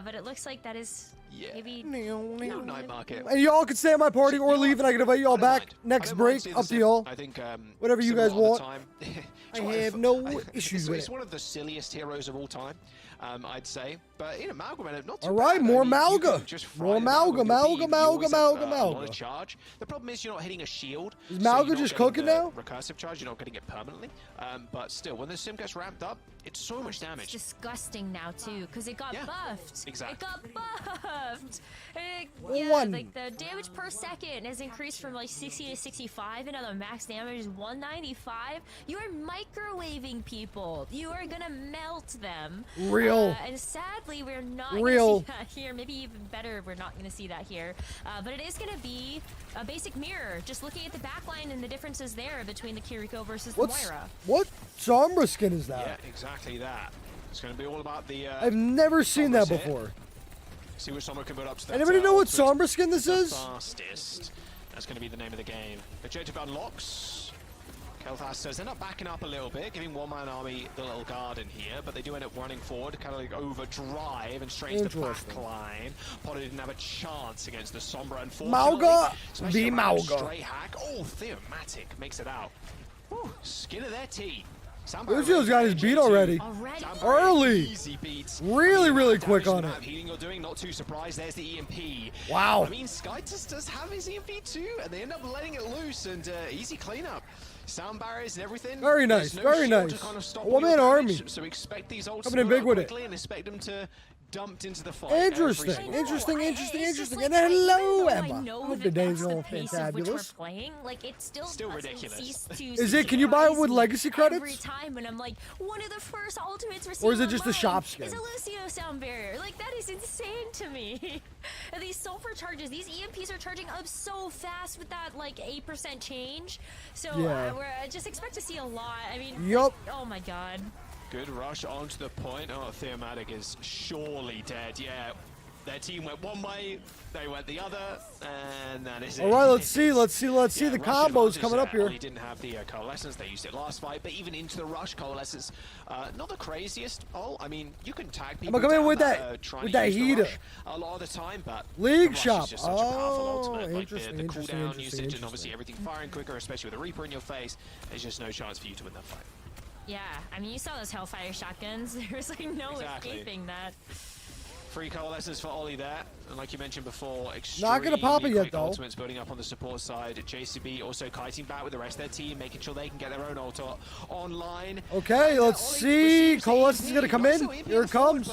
but it looks like that is maybe night market. And y'all can stay at my party or leave, and I can invite y'all back next break. Up to y'all. I think whatever you guys want. I have no issues with it. It's one of the silliest heroes of all time, I'd say. But you know, Malga, not too All right, bad. more I mean, Malga. More Malga. Charge. The problem is you're not hitting a shield. Is Malga just cooking now? Recursive charge, you're not getting it permanently. But still, when the sim gets ramped up, it's so much damage. It's disgusting now too, because it got buffed. Exactly. It got buffed. Like the damage per second has increased from like 60 to 65, and now the max damage is 195. You are microwaving people. You are gonna melt them. Real. And sadly, we're not gonna see that here. Maybe even better, we're not gonna see that here. But it is gonna be a basic mirror. Just looking at the backline and the differences there between the Kiriko versus the Moira. What Sombra skin is that? Yeah, exactly that. It's going to be all about the. I've never seen that before. See what Sombra can put up to that. Anybody know what Sombra skin this is? Fastest. That's going to be the name of the game. Objective unlocks. Kel'Thas says they're not backing up a little bit, giving one-man army the little garden here, but they do end up running forward, kind of like overdrive and straight into the back line. Potter didn't have a chance against the Sombra, unfortunately. Malga, the Malga. Straight hack. Oh, Theomatic makes it out. Whew, skin of their teeth. Luccio's got his beat already. Early. Easy beats. Really quick on it. Healing you're doing, not too surprised. There's the EMP. Wow. I mean, Skytus does have his EMP too, and they end up letting it loose, and easy cleanup. Sound barriers and everything. Very nice, very nice. Kind of One-man army. So expect these ults coming in big with it. And expect them to dumped into the fight. Interesting. And hello, Emma. Hope the day's going fantabulous. Like, it's still ridiculous. Is it? Can you buy it with legacy credits? Every time, and I'm like, one of the first ultimates received. Or is it just a shop skin? It's a Lucio sound barrier. Like, that is insane to me. And these sulfur charges, these EMPs are charging up so fast with that like 8% change. So I just expect to see a lot. I mean, oh my god. Good rush onto the point. Oh, Theomatic is surely dead. Yeah, their team went one way, they went the other, and that is it. All right, let's see the combos coming up here. They didn't have the coalescence. They used it last fight, but even into the rush, coalescence, not the craziest. Oh, I mean, you can tag people. I'm coming with that heater a lot of the time, but League Shop. Interesting. The cooldown usage and obviously everything firing quicker, especially with a Reaper in your face. There's just no chance for you to win that fight. Yeah, I mean, you saw those Hellfire shotguns. There's like no escaping that. Free coalescence for Ollie there, and like you mentioned before, not gonna pop it yet though. Ultimates building up on the support side. JCB also kiting back with the rest of their team, making sure they can get their own ult online. Okay, let's see. Coalescence is gonna come in. Here it comes.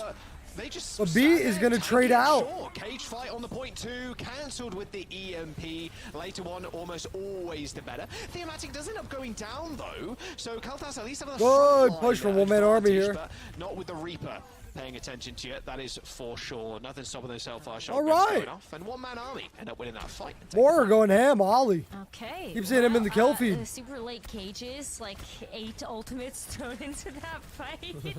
But B is going to trade out. Cage fight on the point 2, cancelled with the EMP. Later on, almost always the better. Theomatic does end up going down though, so Kel'Thas at least have a good push from one-man army here. But not with the Reaper. paying attention to it, that is for sure. Nothing stopping those Hellfire shots All right. going off. And one-man army end up winning that fight. More are going ham, Ollie. Okay. Keep seeing him in the kill feed. Super late cages, like 8 ultimates thrown into that fight.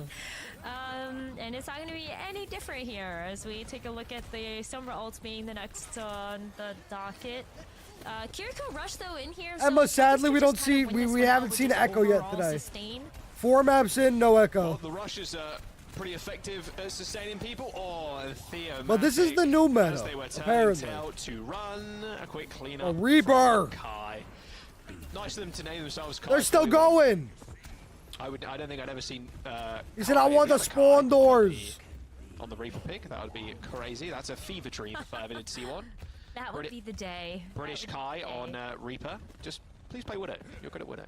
And it's not going to be any different here as we take a look at the Sombra ults being the next on the docket. Kiriko rushed though in here. Emma, sadly we don't see, we haven't seen Echo yet today. 4 maps in, no Echo. Well, the rushes are pretty effective at sustaining people. Oh, Theo. But this is the new meta, apparently. To run a quick cleanup. A Reaper. Kai. Nice of them to name themselves Kai. They're still going. I don't think I'd ever seen. He said, "I want the spawn doors." On the Reaper pick, that would be crazy. That's a fever dream if I ever did see one. That would be the day. British Kai on Reaper. Just please play Widow. You're good at Widow.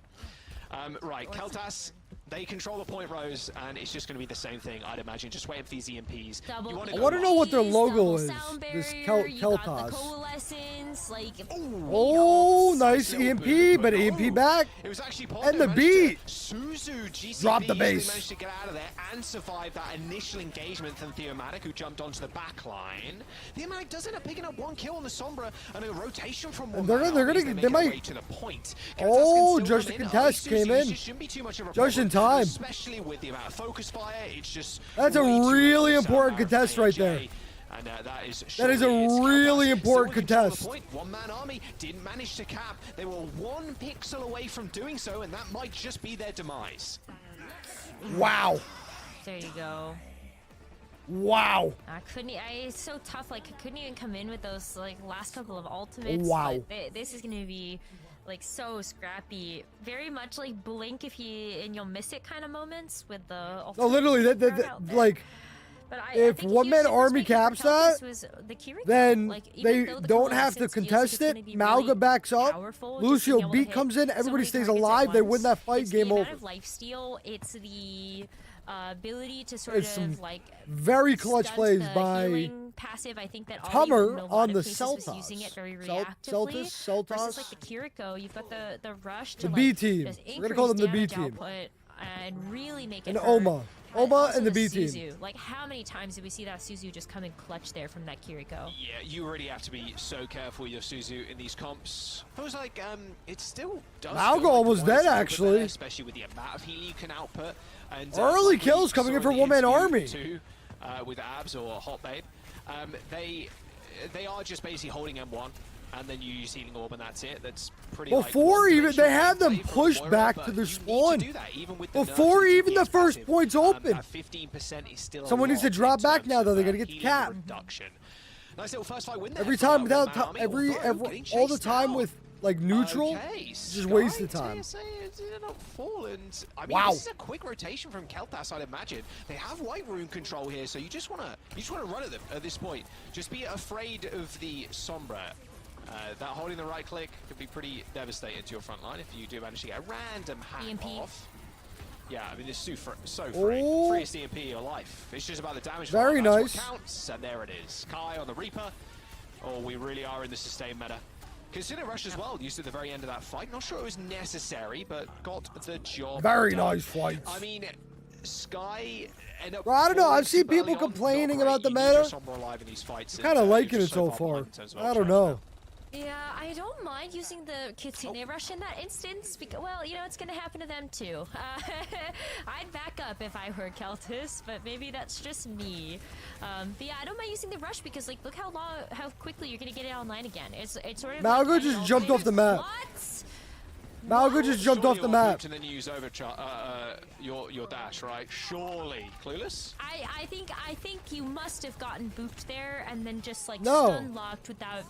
Right, Keltas, they control the point rows, and it's just going to be the same thing, I'd imagine. Just waiting for these EMPs. I want to know what their logo is. This Keltas. Oh, nice EMP, but EMP back. It was actually and the beat. Suzu GCP dropped the base. managed to get out of there and survive that initial engagement from Theomatic, who jumped onto the back line. Theomatic does end up picking up 1 kill on the Sombra and a rotation from one. They might. To the point. Oh, just the contest came in. Just in time. Especially with the amount of focus fire, it's just. That's a really important contest right there. And that is a really important contest. One-man army didn't manage to cap. They were 1 pixel away from doing so, and that might just be their demise. Wow. There you go. Wow. It's so tough. Like, I couldn't even come in with those like last couple of ultimates. Wow. But this is gonna be like so scrappy. Very much like Blink and you'll miss it kind of moments with the. No, literally, like. If one-man army caps that, then they don't have to contest it. Malga backs up. Lucio beat comes in. Everybody stays alive. They win that fight. Game over. It's the ability to sort of like very clutch plays by passive. I think that Hummer on the Celtas. Using it very reactively. Celtas. Like the Kiriko, you've got the rush to the B team. We're gonna call them the B team. And really make it. And Oma and the B team. Suzu. Like, how many times did we see that Suzu just come in clutch there from that Kiriko? Yeah, you really have to be so careful with your Suzu in these comps. I was like, it still does. Malgo almost dead, actually. There, especially with the amount of healing you can output. And early kills coming in for one-man army. Too, with Abs or Hot Babe. They are just basically holding M1. And then you use Healing Orb, and that's it. That's pretty. Before even they had them pushed back to their spawn. Before even the first point's open. 15% is still. Someone needs to drop back now, though. They gotta get the cap. Nice little first fight win there. Every time without all the time with like neutral, just wasted time. I mean, this is a quick rotation from Keltas, I'd imagine. They have White Rune control here, so you just wanna run at them at this point. Just be afraid of the Sombra. That holding the right click could be pretty devastating to your front line if you do manage to get a random hack off. Yeah, I mean, this is so free. Freest EMP of your life. It's just about the damage. Very nice. What counts, and there it is. Kai on the Reaper. Oh, we really are in the sustain meta. Consider Rush as well, used at the very end of that fight. Not sure it was necessary, but got the job Very done. nice fights. I mean, Sky... Well, I don't know. I've seen people complaining about the meta. Kind of liking it so far. I don't know. Yeah, I don't mind using the Kitsune Rush in that instance, because, well, you know, it's gonna happen to them too. I'd back up if I were Keltis, but maybe that's just me. But yeah, I don't mind using the Rush because, like, look how quickly you're gonna get it online again. It's sort of Malgo like, just jumped off the map. What? Malgo just jumped off the map. And then you use your dash, right? Surely, Clueless. I think you must have gotten booped there and then just like No. stun locked without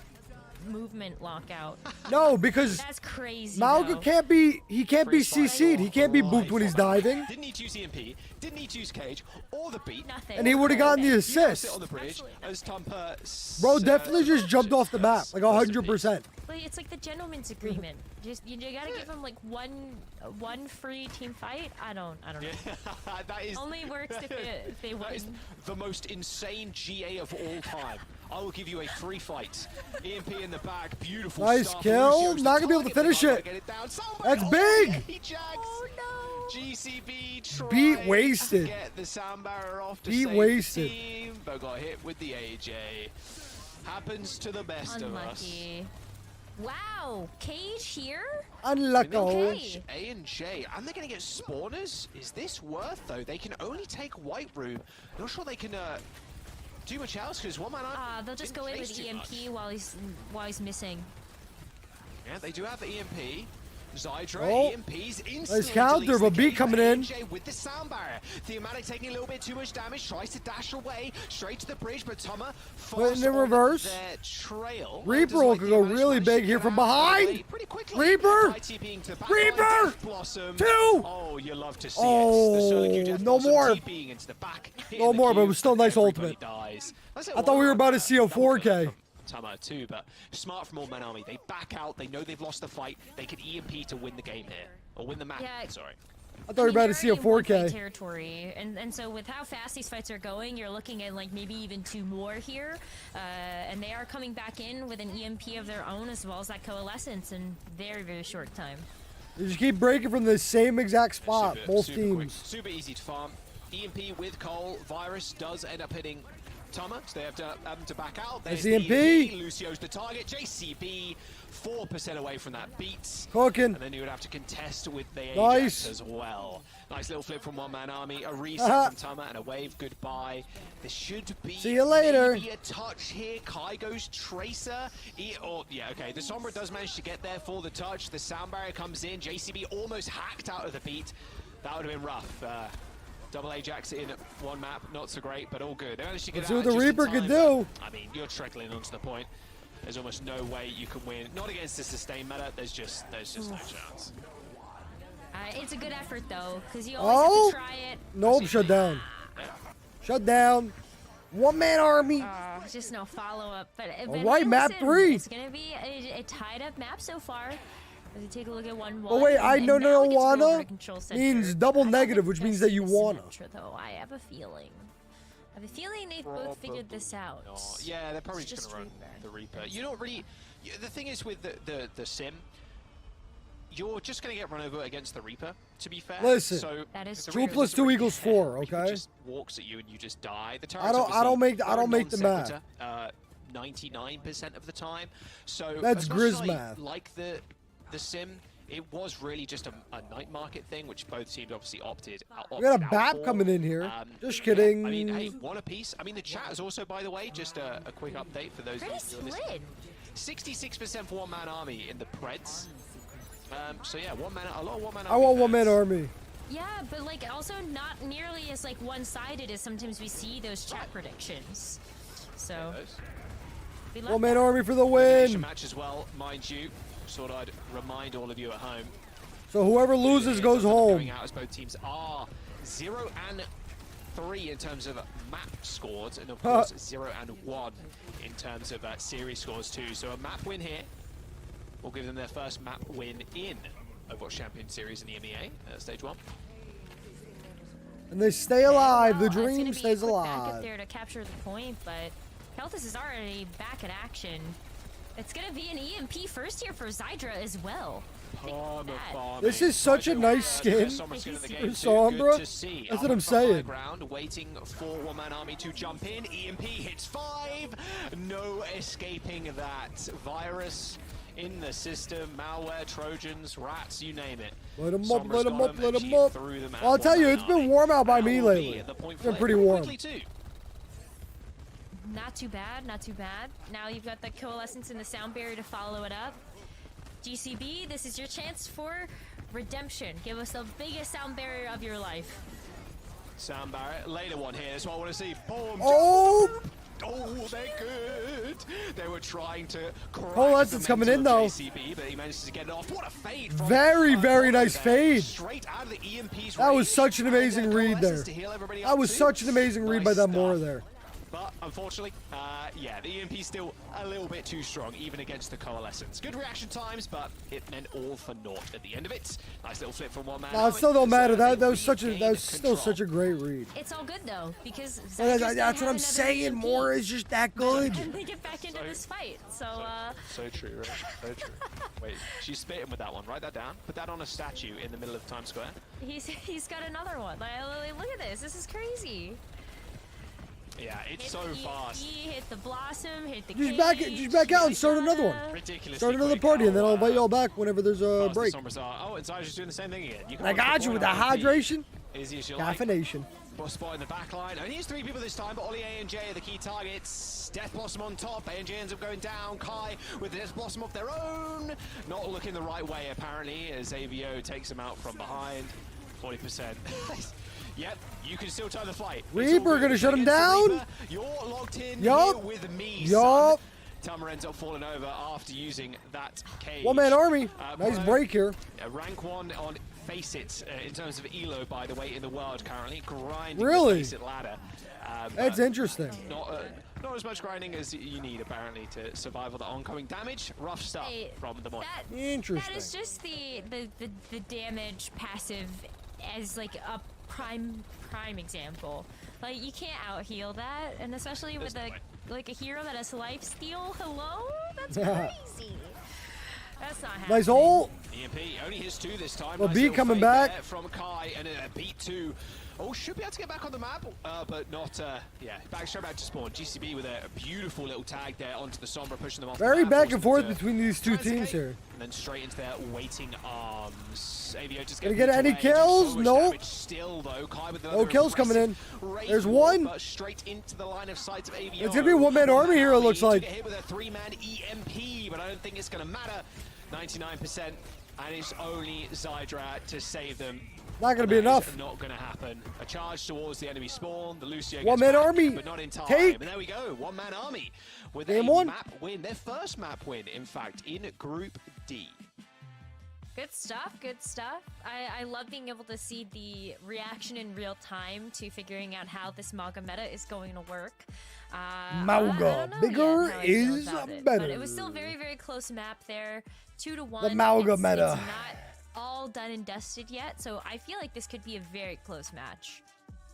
movement lockout. No, because that's crazy. Malga can't be CC'd. He can't be booped when he's diving. Didn't need to use EMP, didn't need to use Cage or the beat. Nothing. And he would have gotten the assist. On the bridge as Tumper Bro definitely just jumped off the map, like 100%. But it's like the gentleman's agreement. Just you gotta give him like one free team fight. I don't know. That is only works if they win. That is the most insane GA of all time. I will give you a free fight. EMP in the back, beautiful nice stuff. kill. Not gonna be able to finish it. That's big. He jags. Oh no. GCB Beat wasted. To get the sound barrier off to Beat save wasted. the team, but got hit with the AJ. Happens to the best of us. Unlucky. Wow, Cage here? Unlucky. Okay. A and J, and they're going to get spawners? Is this worth, though? They can only take White Room. Not sure they can do much else, because one man... They'll just go in with EMP while he's missing. Yeah, they do have the EMP. Zydra, EMPs instantly. Nice counter, but B coming in. With the sound barrier. Thematic taking a little bit too much damage, tries to dash away, straight to the bridge, but Toma putting in reverse. Their trail. Reaper could go really big here from behind. Reaper! Reaper! Blossom. 2! Oh, you love to see it. No more. Into the back. No more, but it was still nice ultimate. Dies. I thought we were about to see a 4K. Tama too, but smart from All Man Army. They back out. They know they've lost the fight. They can EMP to win the game here, or win the map. Yeah. Sorry. I thought we were about to see a 4K. Territory, and so with how fast these fights are going, you're looking at like maybe even 2 more here, and they are coming back in with an EMP of their own as well as that coalescence in very short time. They just keep breaking from the same exact spot, both teams. Quick. Super easy to farm. EMP with Cole. Virus does end up hitting Toma, so they have to back out. There's EMP. Lucio's the target. JCB 4% away from that beats. Cooking. And then you would have to contest with the Ajax Nice. as well. Nice little flip from One Man Army. A reset from Toma and a wave goodbye. There should be See you later. Maybe a touch here. Kai goes Tracer. Yeah, okay. The Sombra does manage to get there for the touch. The sound barrier comes in. JCB almost hacked out of the beat. That would have been rough. Double Ajax in one map, not so great, but all good. Let's see what the Reaper can do. I mean, you're trickling onto the point. There's almost no way you can win. Not against the sustain meta. There's just no chance. It's a good effort though, because you always have to try it. Nope, shut down. Shut down. One Man Army. Just no follow up. But right, map 3. It's gonna be a tied up map so far. As you take a look at 1-1. Oh wait, I know no wanna means double I negative, which means that you wanna. Though I have a feeling. They've both figured this out. Yeah, they're probably just gonna run the Reaper. You don't really. The thing is with the sim, you're just gonna get run over against the Reaper. To be fair, listen. So that is 2 + 2 = 4. Okay. Just walks at you and you just die. The I don't make the math. 99% of the time. So that's Grizz math. Like the sim, it was really just a night market thing, which both teams obviously opted We got a out BAP for. coming in here. Just kidding. Yeah, I mean, hey, one apiece. I mean, the chat is also, by the way, just a quick update for those of you who are listening. 66% for One Man Army in the Preds. So yeah, a lot of One Man Army. I want One Man Army. Yeah, but like also not nearly as like one-sided as sometimes we see those chat predictions. So One Man Army for the win. Match as well, mind you. Thought I'd remind all of you at home. So whoever loses goes home. Going out as both teams are 0 and 3 in terms of map scores, and of course 0 and 1 in terms of series scores too. So a map win here will give them their first map win in Overwatch Champions Series in the EMEA stage 1. And they stay alive. The It's gonna dream be stays a quick back up alive. there to capture the point, but Keltis is already back in action. It's gonna be an EMP first here for Zydra as well. This is such a nice skin for Sombra. That's what I'm saying. Waiting for One Man Army to jump in. EMP hits 5. No escaping that. Virus in the system, malware, Trojans, rats, you name it. Let them up, let them up, let them up. Well, I'll tell you, it's been warm out by me lately. It's been pretty warm. Not too bad, not too bad. Now you've got the coalescence and the sound barrier to follow it up. GCB, this is your chance for redemption. Give us the biggest sound barrier of your life. Sound barrier, later one here. That's what I want to see. Boom. Oh! Oh, they're good. They were trying to. Coalescence coming in though. JCB, but he managed to get it off. What a fade! From very nice fade. Straight out of the EMP's that was such an amazing read there. That was such an amazing read by that Mora there. But unfortunately, yeah, the EMP's still a little bit too strong, even against the Coalescence. Good reaction times, but it meant all for naught at the end of it. Nice little flip from one man. No, it still don't matter. That was still such a great read. It's all good though, because that's what I'm saying. More is just that good. And they get back into this fight. So so true, right? So true. Wait, she's spitting with that one. Write that down. Put that on a statue in the middle of Times Square. He's got another one. Like, look at this. This is crazy. Yeah, it's Hit so the fast. Hit the blossom, hit the Just cage, back out and start another one. Ridiculously Start another quick. party, and then I'll invite you all back whenever there's a break. Oh, and Zyra's doing the same thing again. You I got you with the hydration. Easy as you like. Caffeination. Boss spot in the back line. Only has 3 people this time, but Ollie A and J are the key targets. Death Blossom on top. A and J ends up going down. Kai with the Death Blossom of their own. Not looking the right way, apparently, as AVO takes him out from behind. 40%. Yep, you can still turn the fight. Reaper gonna shut him down. You're locked in Yup. here with me, Yup. Tama ends up falling over after using that cage. One-man army. Nice break here. Rank 1 on Face It in terms of elo, by the way, in the world currently. Grinding Really? the Face It ladder. That's interesting. Not as much grinding as you need, apparently, to survive all the oncoming damage. Rough stuff from the mod. Interesting. That is just the damage passive as like a prime example. Like, you can't out heal that, and especially with a hero that has life steal. Hello, that's crazy. That's not happening. Nice ult. EMP only hits 2 this time. Well, Nice B little coming fake back. there from Kai, and a beat 2. Oh, should be able to get back on the map, but not, yeah, straight back to spawn. GCB with a beautiful little tag there onto the Sombra, pushing them off the Very map, back and forcing forth them to between these two teams here. And then straight into their waiting arms. AVO just Gonna get any kills? Nope. Still, though, Kai with No kills coming in. There's one. But straight into the line of sight of AVO. It's gonna be a one-man army here, it looks like. Hit with a 3-man EMP, but I don't think it's gonna matter. 99%, and it's only Zydra to save them. Not gonna be enough. Not gonna happen. A charge towards the enemy spawn. The Lucio gets One-man back, army. but not in time. Take. And there we go. One-man army with Game a one. map win. Their first map win, in fact, in Group D. Good stuff, good stuff. I love being able to see the reaction in real time to figuring out how this Mauga meta is going to work. Mauga, bigger is better. But it was still a very, very close map there. 2-1. The Mauga meta. It's not all done and dusted yet, so I feel like this could be a very close match.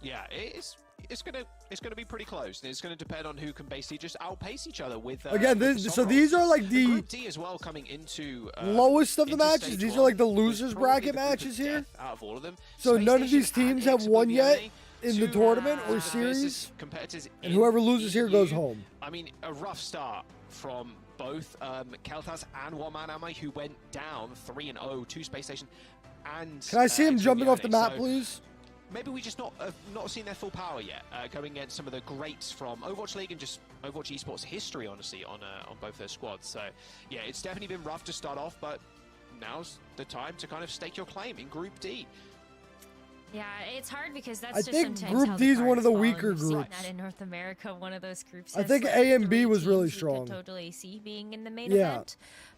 Yeah, it's gonna be pretty close. It's gonna depend on who can basically just outpace each other with. Again, so these are like the Group D as well coming into lowest of the into matches. stage These are one. like the losers Probably bracket the group of matches here. death out of all of them. So Space none of these Station teams and have won yet XWA, in the two tournament or of the fiercest series. competitors And in whoever loses here goes EU. home. I mean, a rough start from both Kel'Thas and One Man Amai, who went down 3-0 to Space Station. And Can I see him jumping off the XWA. map, So please? maybe we just not seen their full power yet. Going against some of the greats from Overwatch League and just Overwatch esports history, honestly, on both their squads. So yeah, it's definitely been rough to start off, but now's the time to kind of stake your claim in Group D. Yeah, it's hard because that's I just think sometimes Group how D is the one of the cards fall, and weaker we've seen groups. that in North America, one of those groups. I has, think like, A and B 3 was really teams you could strong. totally see being in the main Yeah.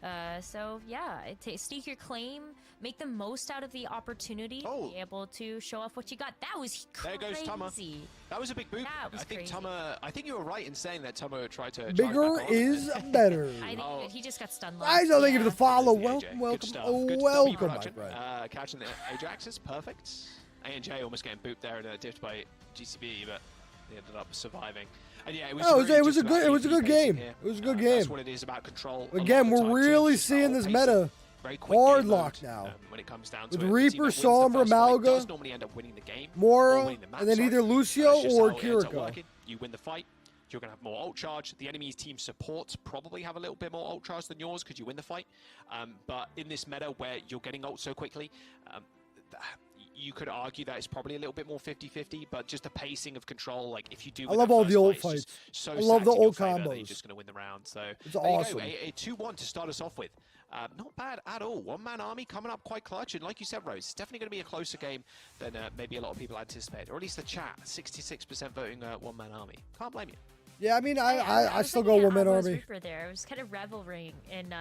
event. So yeah, stake your claim, make the most out of the opportunity, be able to show off what you got. That was crazy. There goes Tama. That was a big boot. That was I think crazy. Tama. I think you were right in saying that Tama tried to. Bigger is better. I think he just got stunned. Guys, I'll thank you for the follow. AJ. Welcome, Good stuff. welcome, Good welcome, my production. friend. Catching the Ajaxes, perfect. A&J almost getting booped there and diffed by GCB, but they ended up surviving. And yeah, it was. Oh, really it was just a good. about It was a good EMP pacing game. here. It was a good That's game. what it is about control. A lot Again, of the we're time, really teams just seeing this outpacing. meta Very quick hard game lock mode, now. when it comes down With to it. The Reaper, team that wins the Sombra, first fight Mauga, does normally end up winning the game, or Mora, winning the map, and then sorry. either Lucio That's just or how it ends up Kiriko. working. You win the fight, you're going to have more ult charge. The enemy's team supports probably have a little bit more ult charge than yours because you win the fight. But in this meta where you're getting ult so quickly, you could argue that it's probably a little bit more 50-50, but just the pacing of control, like if you do I love all the ult fights. So I love the stacked in your ult favour that combos. You're just going to win the round. So It's there awesome. you go, a 2-1 to start us off with. Not bad at all. One-man army coming up quite clutch, and like you said, Rose, it's definitely going to be a closer game than maybe a lot of people anticipate, or at least the chat, 66% voting one-man army. Can't blame you. Yeah, I mean, I still go one-man army. Reaper there. I was kind of reveling in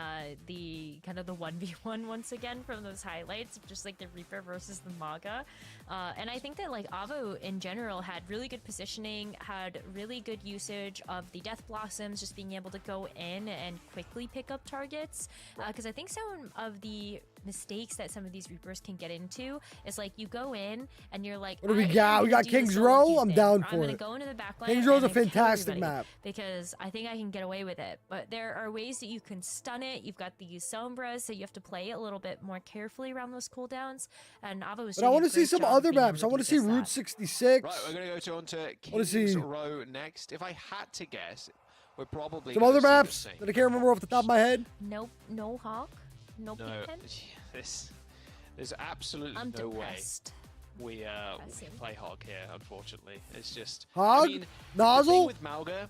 the kind of the 1v1 once again from those highlights of just like the Reaper versus the Maga. And I think that like Avo in general had really good positioning, had really good usage of the Death Blossoms, just being able to go in and quickly pick up targets. Because I think some of the mistakes that some of these Reapers can get into is like you go in and you're like, what do we got? We got King's Row. I'm down for it. Go into the back line. King's Row is a fantastic map because I think I can get away with it. But there are ways that you can stun it. You've got these Sombras, so you have to play a little bit more carefully around those cooldowns. And Avo was. But I want to see some other maps. I want to see Route 66. Right, we're gonna go on to King's Row next. If I had to guess, we're probably some other maps that I can't remember off the top of my head. Nope, no Hawk. No. There's absolutely no way we play Hog here, unfortunately. It's just Hog? I mean, Nozzle? the thing with Malga,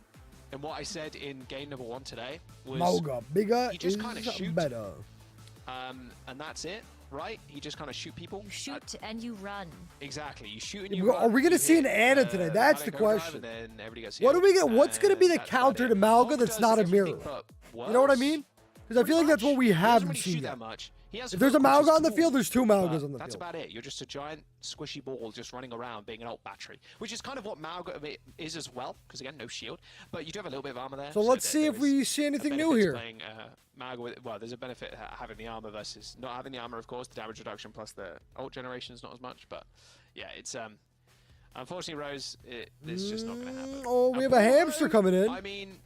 and what I said in game number 1 today was Malga bigger you just kind of shoot, better. And that's it, right? You just kind of shoot people. You shoot and you run. Exactly, you shoot and you run. Are we gonna see an Anna today? That's the question. What do we get? What's gonna be the counter to Malga that's not a mirror? You know what I mean? Because I feel like that's what we haven't seen yet. If there's a Malga on the field, there's 2 Malgas on the field. That's about it. You're just a giant squishy ball just running around being an ult battery, which is kind of what Malga is as well, because again, no shield. But you do have a little bit of armor there. So let's see if we see anything new here. Playing, Malga with, well, there's a benefit having the armor versus not having the armor, of course. The damage reduction plus the ult generation is not as much. But yeah, it's unfortunately, Rose, it's just not going to happen. Oh, we have a hamster coming in. I mean,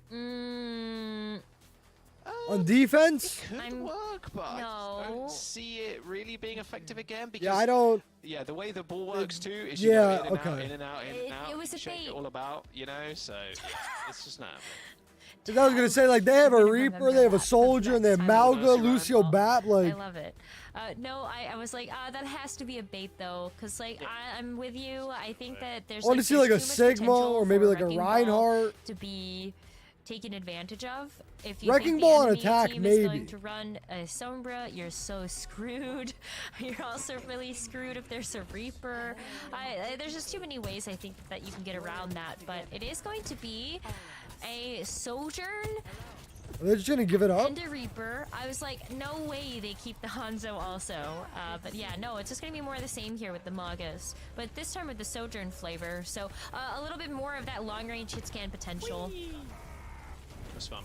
on defense? It could work, but I don't see it really being effective again. Because, yeah, I don't. Yeah, the way the ball works too is in and out, in and out. It was a bait. All about, you know, so it's just not. I was gonna say, like, they have a Reaper, they have a Soldier, and they have Malga, Lucio Bat. Like, I love it. No, I was like, that has to be a bait though, because like I'm with you. I think that there's. I want to see like a Sigma or maybe like a Reinhardt to be taken advantage of. If you Wrecking think Ball the and enemy attack, team maybe. is going to run a Sombra, you're so screwed. You're also really screwed if there's a Reaper. There's just too many ways I think that you can get around that, but it is going to be a Sojourn. They're just gonna give it up? And a Reaper. I was like, no way they keep the Hanzo also. But yeah, no, it's just gonna be more of the same here with the Magas. But this time with the Sojourn flavor. So a little bit more of that long-range hit scan potential. That's fun.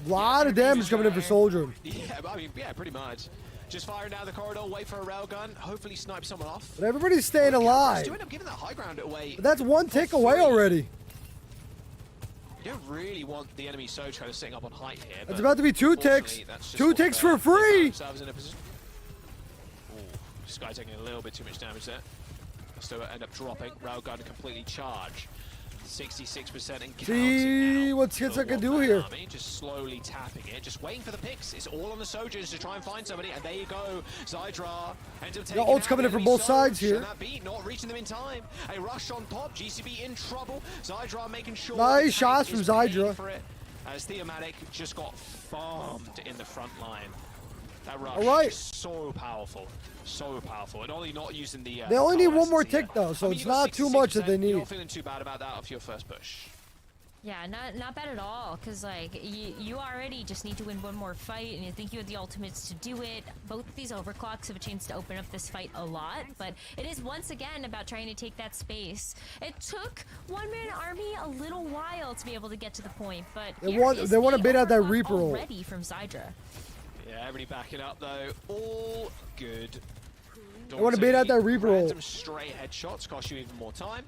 A lot of damage coming in for Soldier. Yeah, I mean, yeah, pretty much. Just firing down the corridor, wait for a railgun, hopefully snipe someone off. But everybody's staying alive. You end up giving that high ground away. But that's 1 tick away already. You don't really want the enemy Sojourn kind of sitting up on height here. It's about to be 2 ticks. 2 ticks for free. This guy taking a little bit too much damage there. Still end up dropping. Railgun completely charged. 66% and counting. See what Skits I can do here. Just slowly tapping it, just waiting for the picks. It's all on the Sojourns to try and find somebody, and there you go. Zydra ends up taking the ult's coming in from both sides here. That beat not reaching them in time. A rush on top. GCB in trouble. Zydra making sure. Nice shots from Zydra. As Theomatic just got farmed in the front line. That rush is so powerful. So powerful. And only not using the... they only need 1 more tick, though, so it's not too much that they need. You're not feeling too bad about that off your first push. Yeah, not bad at all, because, like, you already just need to win 1 more fight, and you think you have the ultimates to do it. Both of these overclocks have a chance to open up this fight a lot, but it is once again about trying to take that space. It took one-man army a little while to be able to get to the point, but they want to bait out that Reaper ult. Already from Zydra. Yeah, everybody backing up though. All good. I want to bait out that Reaper ult. Some straight headshots cost you even more time.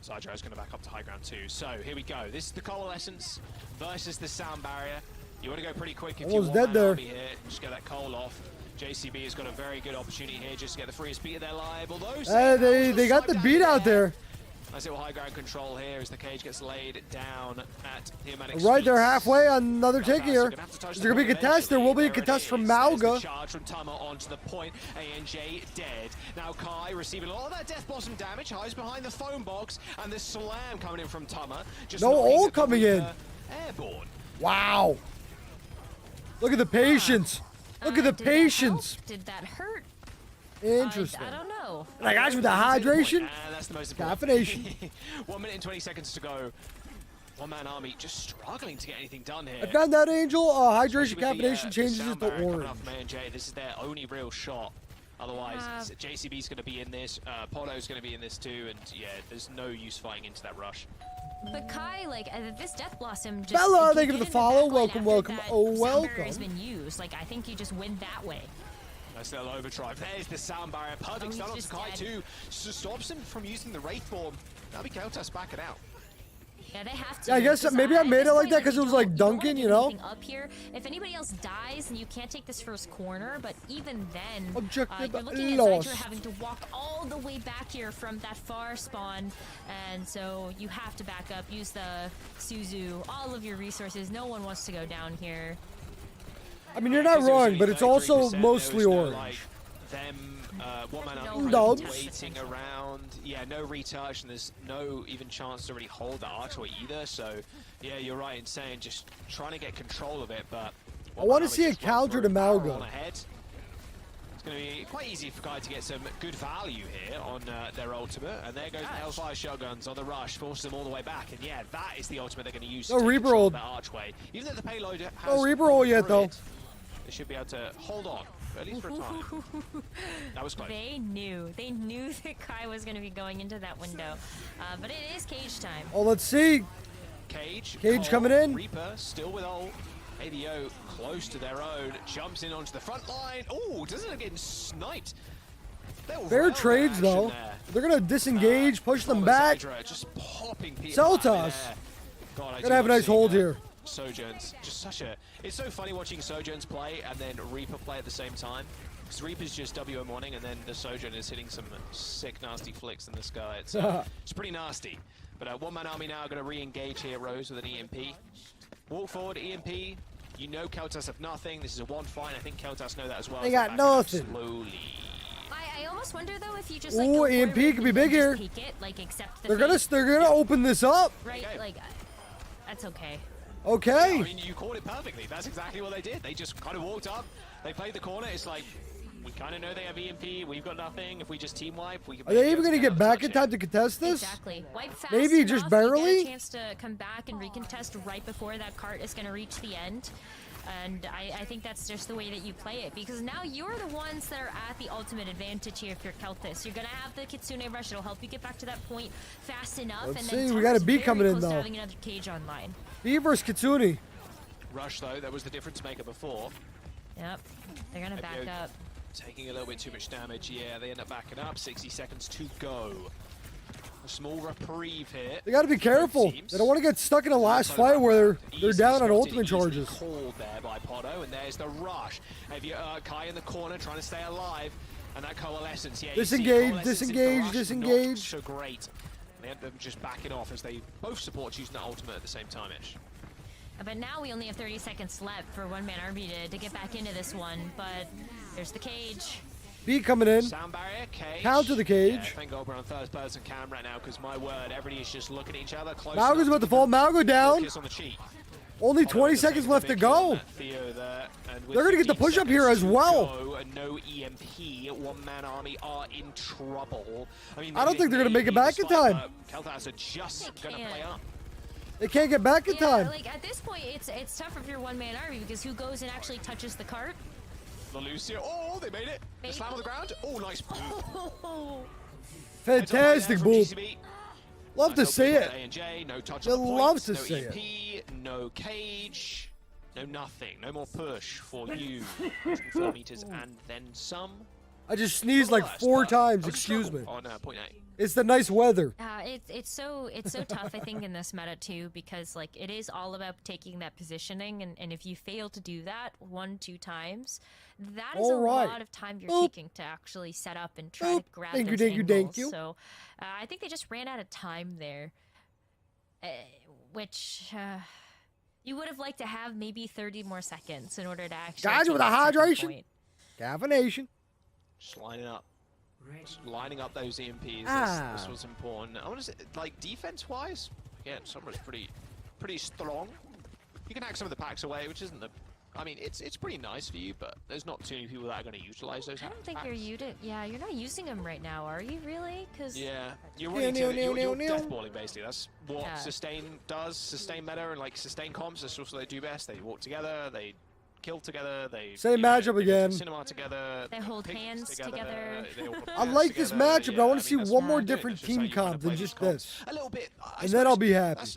Zydra is going to back up to high ground too. So here we go. This is the Coalescence versus the sound barrier. You want to go pretty quick if you want dead there. Here. Just get that coal off. JCB has got a very good opportunity here just to get the freest beat of their life. Although they got the beat out there. Nice little high ground control here as the cage gets laid down at Theomatic. Right, they're halfway on another take here. Is there going to be a contest? There will be a contest from Malga. Charge from Tama onto the point. ANJ dead. Now Kai receiving a lot of that Death Blossom damage. Hides behind the phone box. And the slam coming in from Tama. No ult coming in. Airborne. Wow. Look at the patience. Look at the patience. Did that hurt? Interesting. I don't know. And I got you with the hydration. And that's the most important. Caffeination. 1 minute and 20 seconds to go. One-man army just struggling to get anything done here. I found that, Angel. Hydration, Especially with caffeination changes it to orange. This is their only real shot. Otherwise, JCB's going to be in this. Polo's going to be in this too. And yeah, there's no use fighting into that rush. But Kai, like, this Death Blossom just... Bella, thank you for the follow. Welcome, welcome. Oh, welcome. Has been used. Like, I think you just win that way. Nice little overdrive. There's the sound barrier. Perfect stun on Kai too. Stops him from using the Wraith form. That'll be Keltas backing out. Yeah, they have to. Yeah, I guess maybe I made it like that because it was like Duncan, you know? Up here. If anybody else dies, then you can't take this first corner. But even then, Objective you're looking lost. at Zyger having to walk all the way back here from that far spawn. And so you have to back up, use the Suzu, all of your resources. No one wants to go down here. I mean, you're not wrong, but it's also mostly orange. One-man waiting around. Yeah, no retouch, and there's no even chance to really hold that archway either. So, yeah, you're right in saying just trying to get control of it, but... I want to see a counter to Malgo. It's going to be quite easy for Kai to get some good value here on their ultimate. And there goes the Hellfire Shotguns on the rush, forces them all the way back. And yeah, that is the ultimate they're going to use to take control of that archway. Even though the payload has... No Reaper roll yet, though. They should be able to hold on. At least for a time. That was close. They knew that Kai was going to be going into that window. But it is cage time. Oh, let's see. Cage coming in. Reaper still with ult. ABO close to their own. Jumps in onto the front line. Oh, doesn't it get sniped? Fair trades, though. They're going to disengage, push them back. Just popping people. Celtas. Gonna have a nice hold here. Sojourn's just such a... It's so funny watching Sojourn's play and then Reaper play at the same time. Because Reaper's just WM1ing and then the Sojourn is hitting some sick, nasty flicks in the sky. It's pretty nasty. But one-man army now going to re-engage here, Rose, with an EMP. Walk forward, EMP. You know Keltas have nothing. This is a one fight. I think Keltas know that as well. They got nothing. Slowly. I almost wonder though if you just like ooh, EMP could be big here. Like accept the they're gonna open this up. Right, like that's okay. Okay. Yeah, I mean, you called it perfectly. That's exactly what they did. They just kind of walked up. They played the corner. It's like, we kind of know they have EMP. We've got nothing. If we just team wipe, we can... Are they even going to get back in time to contest this? Exactly. Wipe fast maybe just barely? You get a chance to come back and recontest right before that cart is going to reach the end. And I think that's just the way that you play it, because now you're the ones that are at the ultimate advantage here if you're Keltis. You're going to have the Kitsune Rush. It'll help you get back to that point fast enough. Let's and see. then We got a B coming in, though. Having another cage online. B versus Kitsune. Rush, though, that was the difference maker before. Yep. They're going to back up. Taking a little bit too much damage. Yeah, they end up backing up. 60 seconds to go. A small reprieve here. They got to be careful. They don't want to get stuck in a last fight where they're down on ultimate charges. Called there by Podo, and there's the rush. Have you Kai in the corner trying to stay alive, and that coalescence. Yeah, disengage, disengage, disengage. Not so great. They end up just backing off as they both support using that ultimate at the same time-ish. But now we only have 30 seconds left for one-man army to get back into this one. But there's the cage. B coming in. Sound barrier, cage. Counter the cage. Yeah, thank God we're on first person cam right now, because my word, everybody is just looking at each other. Malgo's about to fall. Malgo down. Kiss on the cheek. Only 20 seconds left to go. They're going to get the push up here as well. No EMP. One-man army are in trouble. I don't think they're going to make it back in time. Keltas are just going to play up. They can't get back in time. Like at this point, it's tough if you're one-man army, because who goes and actually touches the cart? Lucia. Oh, they made it. The slam on the ground. Oh, nice. Fantastic boom. Love to see it. No touch you love to no see EP, it. No cage. No nothing. No more push for you. 4 meters and then some. I just sneezed like 4 times. Excuse me. On point A. It's the nice weather. It's so tough, I think, in this meta too, because like it is all about taking that positioning, and if you fail to do that 1-2 times, that is a lot of time you're taking to actually set up and try to grab those angles. So I think they just ran out of time there, which you would have liked to have maybe 30 more seconds in order to actually. Guys with a hydration, caffeination, just lining up. Lining up those EMPs, this was important. I want to say, like, defense-wise, again, Sombre's pretty strong. You can hack some of the packs away, which isn't the I mean, it's pretty nice for you, but there's not too many people that are going to utilize those. I don't think you're not using them right now, are you really? Because yeah, you're running you're deathballing basically. That's what sustain does. Sustain meta and like sustain comps. That's also what they do best. They walk together. They kill together. They same matchup again. Cinema together. They hold hands together. I like this matchup, but I want to see one more different team comp than just this. A little bit, and then I'll be happy.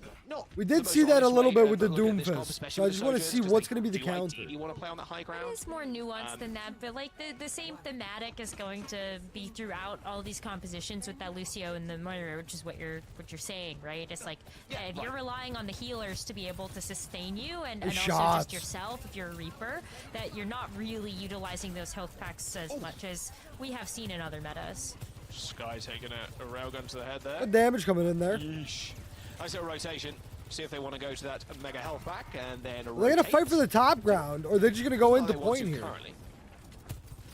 We did see that a little bit with the Doomfist, so I just want to see what's going to be the counter. You want to play on the high ground? It's more nuanced than that, but like the same thematic is going to be throughout all these compositions with that Lucio and the Moira, which is what you're saying, right? It's like if you're relying on the healers to be able to sustain you, and also just yourself if you're a Reaper, that you're not really utilizing those health packs as much as we have seen in other metas. Sky taking a railgun to the head there. Good damage coming in there. Yeesh. Nice little rotation. See if they want to go to that mega health pack and then. They're going to fight for the top ground, or they're just going to go into point here. Currently.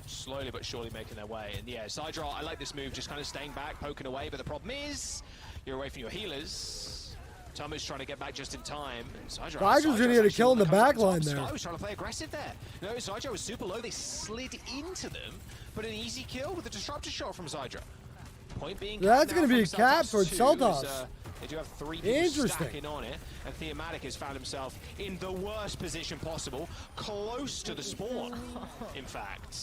Slowly but surely making their way. And yeah, Sidra, I like this move, just kind of staying back, poking away. But the problem is, you're away from your healers. Tomo's trying to get back just in time. Sydra's going to get a kill in the back line there. Sky was trying to play aggressive there. No, Sidra was super low. They slid into them, but an easy kill with a disruptor shot from Sidra. Point being, that's going to be a cap for Celtos. They do have 3 people stacking on it, and Thematic has found himself in the worst position possible, close to the spawn, in fact.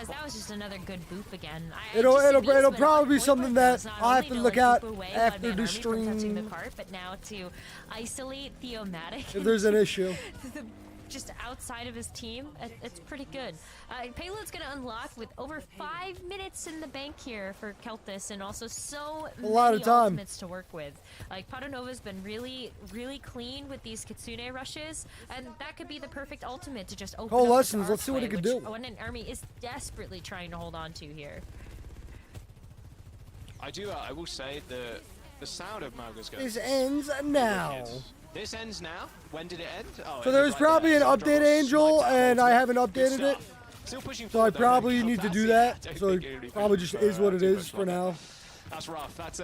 That was just another good boop again. It'll probably be something that I'll have to look at after the stream. Touching the cart, but now to isolate Thematic. If there's an issue. Just outside of his team, it's pretty good. Payload's going to unlock with over 5 minutes in the bank here for Keltis, and also so many ultimates to work with. Like, Padonova's been really, really clean with these Kitsune rushes, and that could be the perfect ultimate to just open up lessons. Let's see what it could do. One Army is desperately trying to hold on to here. I will say the sound of Mauga's going. This ends now. This ends now? When did it end? Oh, so there's probably an update, Angel, and I haven't updated it. Still pushing so I probably need to do that. So it probably just is what it is for now. That's rough. That's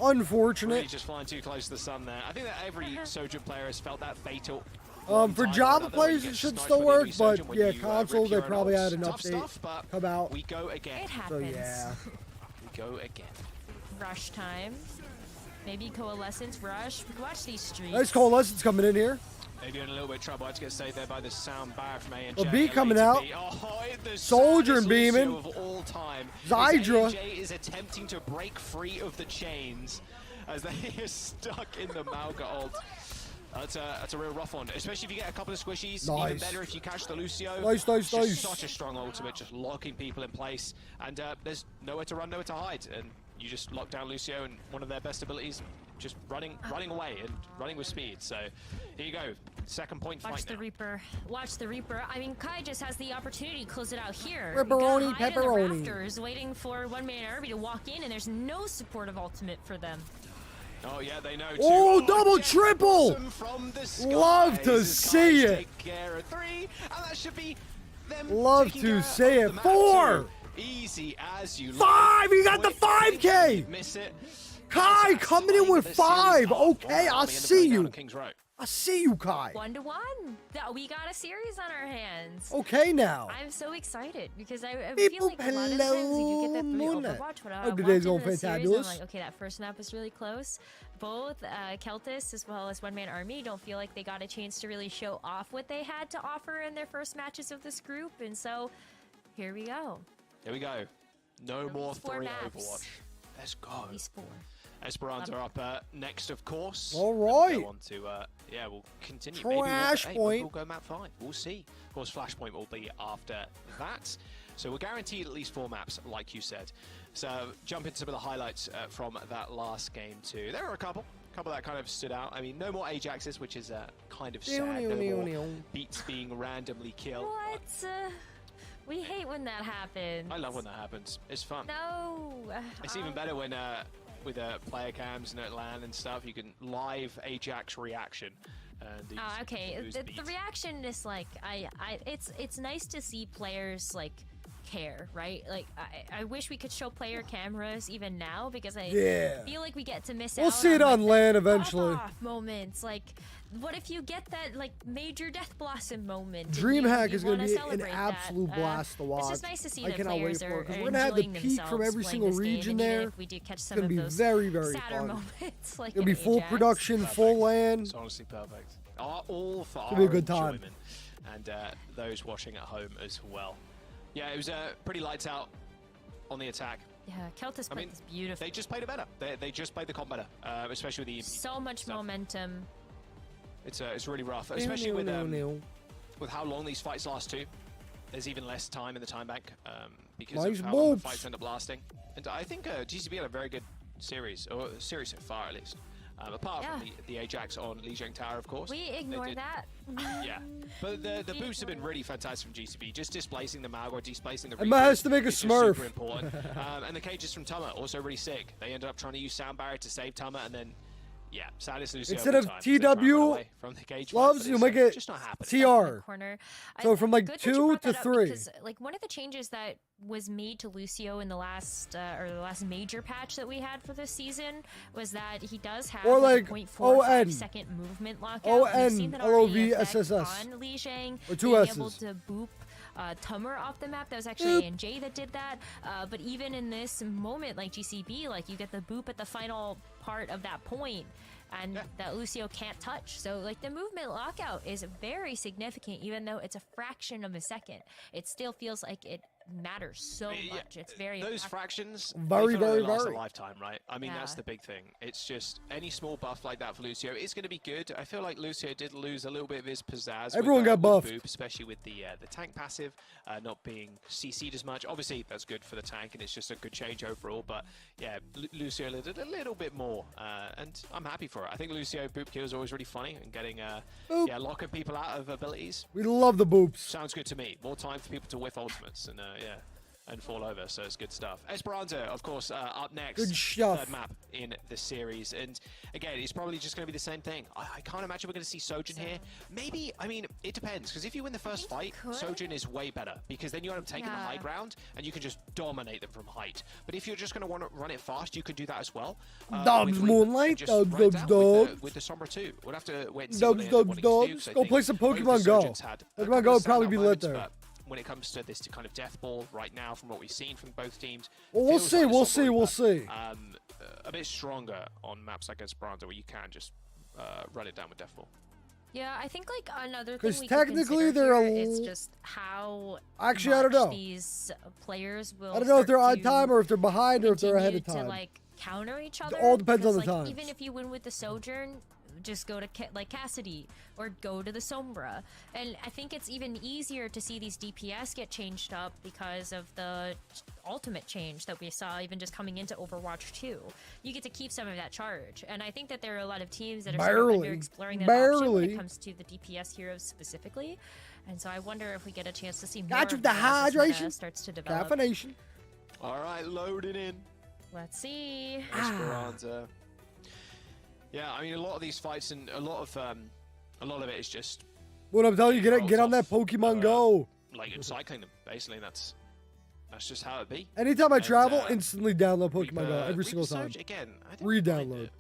unfortunate. Really just flying too close to the sun there. I think that every Sojourn player has felt that fatal. For Java players, it should still work, but yeah, console, they probably had an update come out. We go again. It happens. So yeah. We go again. Rush time. Maybe Coalescence rush. Watch these streaks. Nice Coalescence coming in here. Maybe in a little bit of trouble. I had to get saved there by the sound bar from A&J. A B coming out. Soldier and beaming. Of all time. Zydra. A&J is attempting to break free of the chains as they are stuck in the Mauga ult. That's a real rough one, especially if you get a couple of squishies. Nice. Even better if you catch the Lucio. Nice. Such a strong ultimate, just locking people in place, and there's nowhere to run, nowhere to hide, and you just lock down Lucio, and one of their best abilities, just running away and running with speed. So here you go, second point. Watch the Reaper. Watch the Reaper. I mean, Kai just has the opportunity to close it out here. Pepperoni. In the rafters, waiting for one-man army to walk in, and there's no supportive ultimate for them. Oh yeah, they know too. Oh, double, triple! Love to see it. Take care of 3, and that should be them. Love to see it. 4. Easy as you 5. He got the 5K. Miss it. Kai coming in with 5. Okay, I see you. I see you, Kai. 1-1. We got a series on our hands. Okay, now. I'm so excited because I feel like a lot of times you get that through Overwatch. When I the day's going series, fantabulous. I'm like, okay, that first map was really close. Both Keltis as well as One Man Army don't feel like they got a chance to really show off what they had to offer in their first matches of this group, and so here we go. Here we go. No more 3 maps. Overwatch. Let's go. At least 4. Esperanza up next, of course. All right. We'll go on to, yeah, we'll continue. Flashpoint. Maybe we'll go map 5. We'll see. Of course, Flashpoint will be after that. So we're guaranteed at least 4 maps, like you said. So jump into some of the highlights from that last game too. There were a couple that kind of stood out. I mean, no more Ajaxes, which is kind of sad. No more beats being randomly killed. What? We hate when that happens. I love when that happens. It's fun. No. It's even better when with player cams and at LAN and stuff, you can live Ajax reaction. Okay. The reaction is like it's nice to see players like care, right? Like, I wish we could show player cameras even now because I feel like we get to miss out. We'll see it on land eventually. Moments like, what if you get that like major Death Blossom moment? DreamHack is going to be an absolute blast to watch. It's just nice to see I that cannot wait players for it are we're going to have the peak from every single region there. If we do catch It's some going to of be those very, very sadder fun. moments, like It'll be full Ajax. production, full land. It's honestly perfect. All for It'll our be a good time. enjoyment, and those watching at home as well. Yeah, it was pretty lights out on the attack. Yeah, Keltis played this beautiful. They just played it better. They just played the comp better, especially with the so much momentum. It's really rough, especially with how long these fights last too. There's even less time in the time bank because of how long the fights end up lasting. And I think GCB had a very good series, or series so far at least. Apart from the Ajax on Lijiang Tower, of course. We ignore that. Yeah, but the boosts have been really fantastic from GCB. Just displacing the Mag or displacing the Emma has to make a Smurf. Super important. And the cages from Tama also really sick. They ended up trying to use Sound Barrier to save Tama, and then Sadis Lucio instead of TW from the cage loves, you'll make it TR. So from like 2 to 3. Because like one of the changes that was made to Lucio in the last major patch that we had for this season was that he does have or like a 0.45-second movement lockout. We've seen that already affect on Lijiang, or 2 being S's. able to boop Tummer off the map. That was actually ANJ that did that. But even in this moment, like GCB, like you get the boop at the final part of that point, and that Lucio can't touch. So like the movement lockout is very significant, even though it's a fraction of a second. It still feels like it matters so much. It's very those fractions very last a lifetime, right? I mean, that's the big thing. It's just any small buff like that for Lucio is going to be good. I feel like Lucio did lose a little bit of his pizzazz. Everyone got buffed, Boop, especially with the tank passive not being CC'd as much. Obviously, that's good for the tank, and it's just a good change overall. But yeah, Lucio did a little bit more, and I'm happy for it. I think Lucio boop kill is always really funny, and getting locking people out of abilities. We love the boops. Sounds good to me. More time for people to whiff ultimates, and and fall over, so it's good stuff. Esperanza, of course, up next. Good stuff. Third map in the series, and again, it's probably just going to be the same thing. I can't imagine we're going to see Sojin here. Maybe, I mean, it depends, because if you win the first fight, Sojin is way better, because then you end up taking the high ground, and you can just dominate them from height. But if you're just going to want to run it fast, you can do that as well. Dubs Moonlight, dubs. With the Sombra too. We'll have to wait and see dubs. Go play some Pokemon Go. Pokemon Go would probably be lit there. When it comes to this kind of death ball right now, from what we've seen from both teams, well, we'll see. A bit stronger on maps like Esperanza, where you can just run it down with death ball. Yeah, I think like another thing because we technically could they're here is just how actually I don't know. These players will. I don't know if they're on time or if they're behind or if they're ahead of time. To like counter each other. It all depends on the like, time. Even if you win with the Sojourn, just go to like Cassidy or go to the Sombra, and I think it's even easier to see these DPS get changed up because of the ultimate change that we saw even just coming into Overwatch 2. You get to keep some of that charge, and I think that there are a lot of teams that are sort of exploring that option when it comes to the DPS heroes specifically, and so I wonder if we get a chance to see more of the hydration starts to develop. Caffeination. All right, loading in. Let's see. Esperanza. Yeah, I mean, a lot of these fights and a lot of it is just. What I'm telling you, get on that Pokemon Go. Like cycling them, basically. That's just how it be. Anytime I travel, instantly download Pokemon Go every single time. Soj, again, re-download.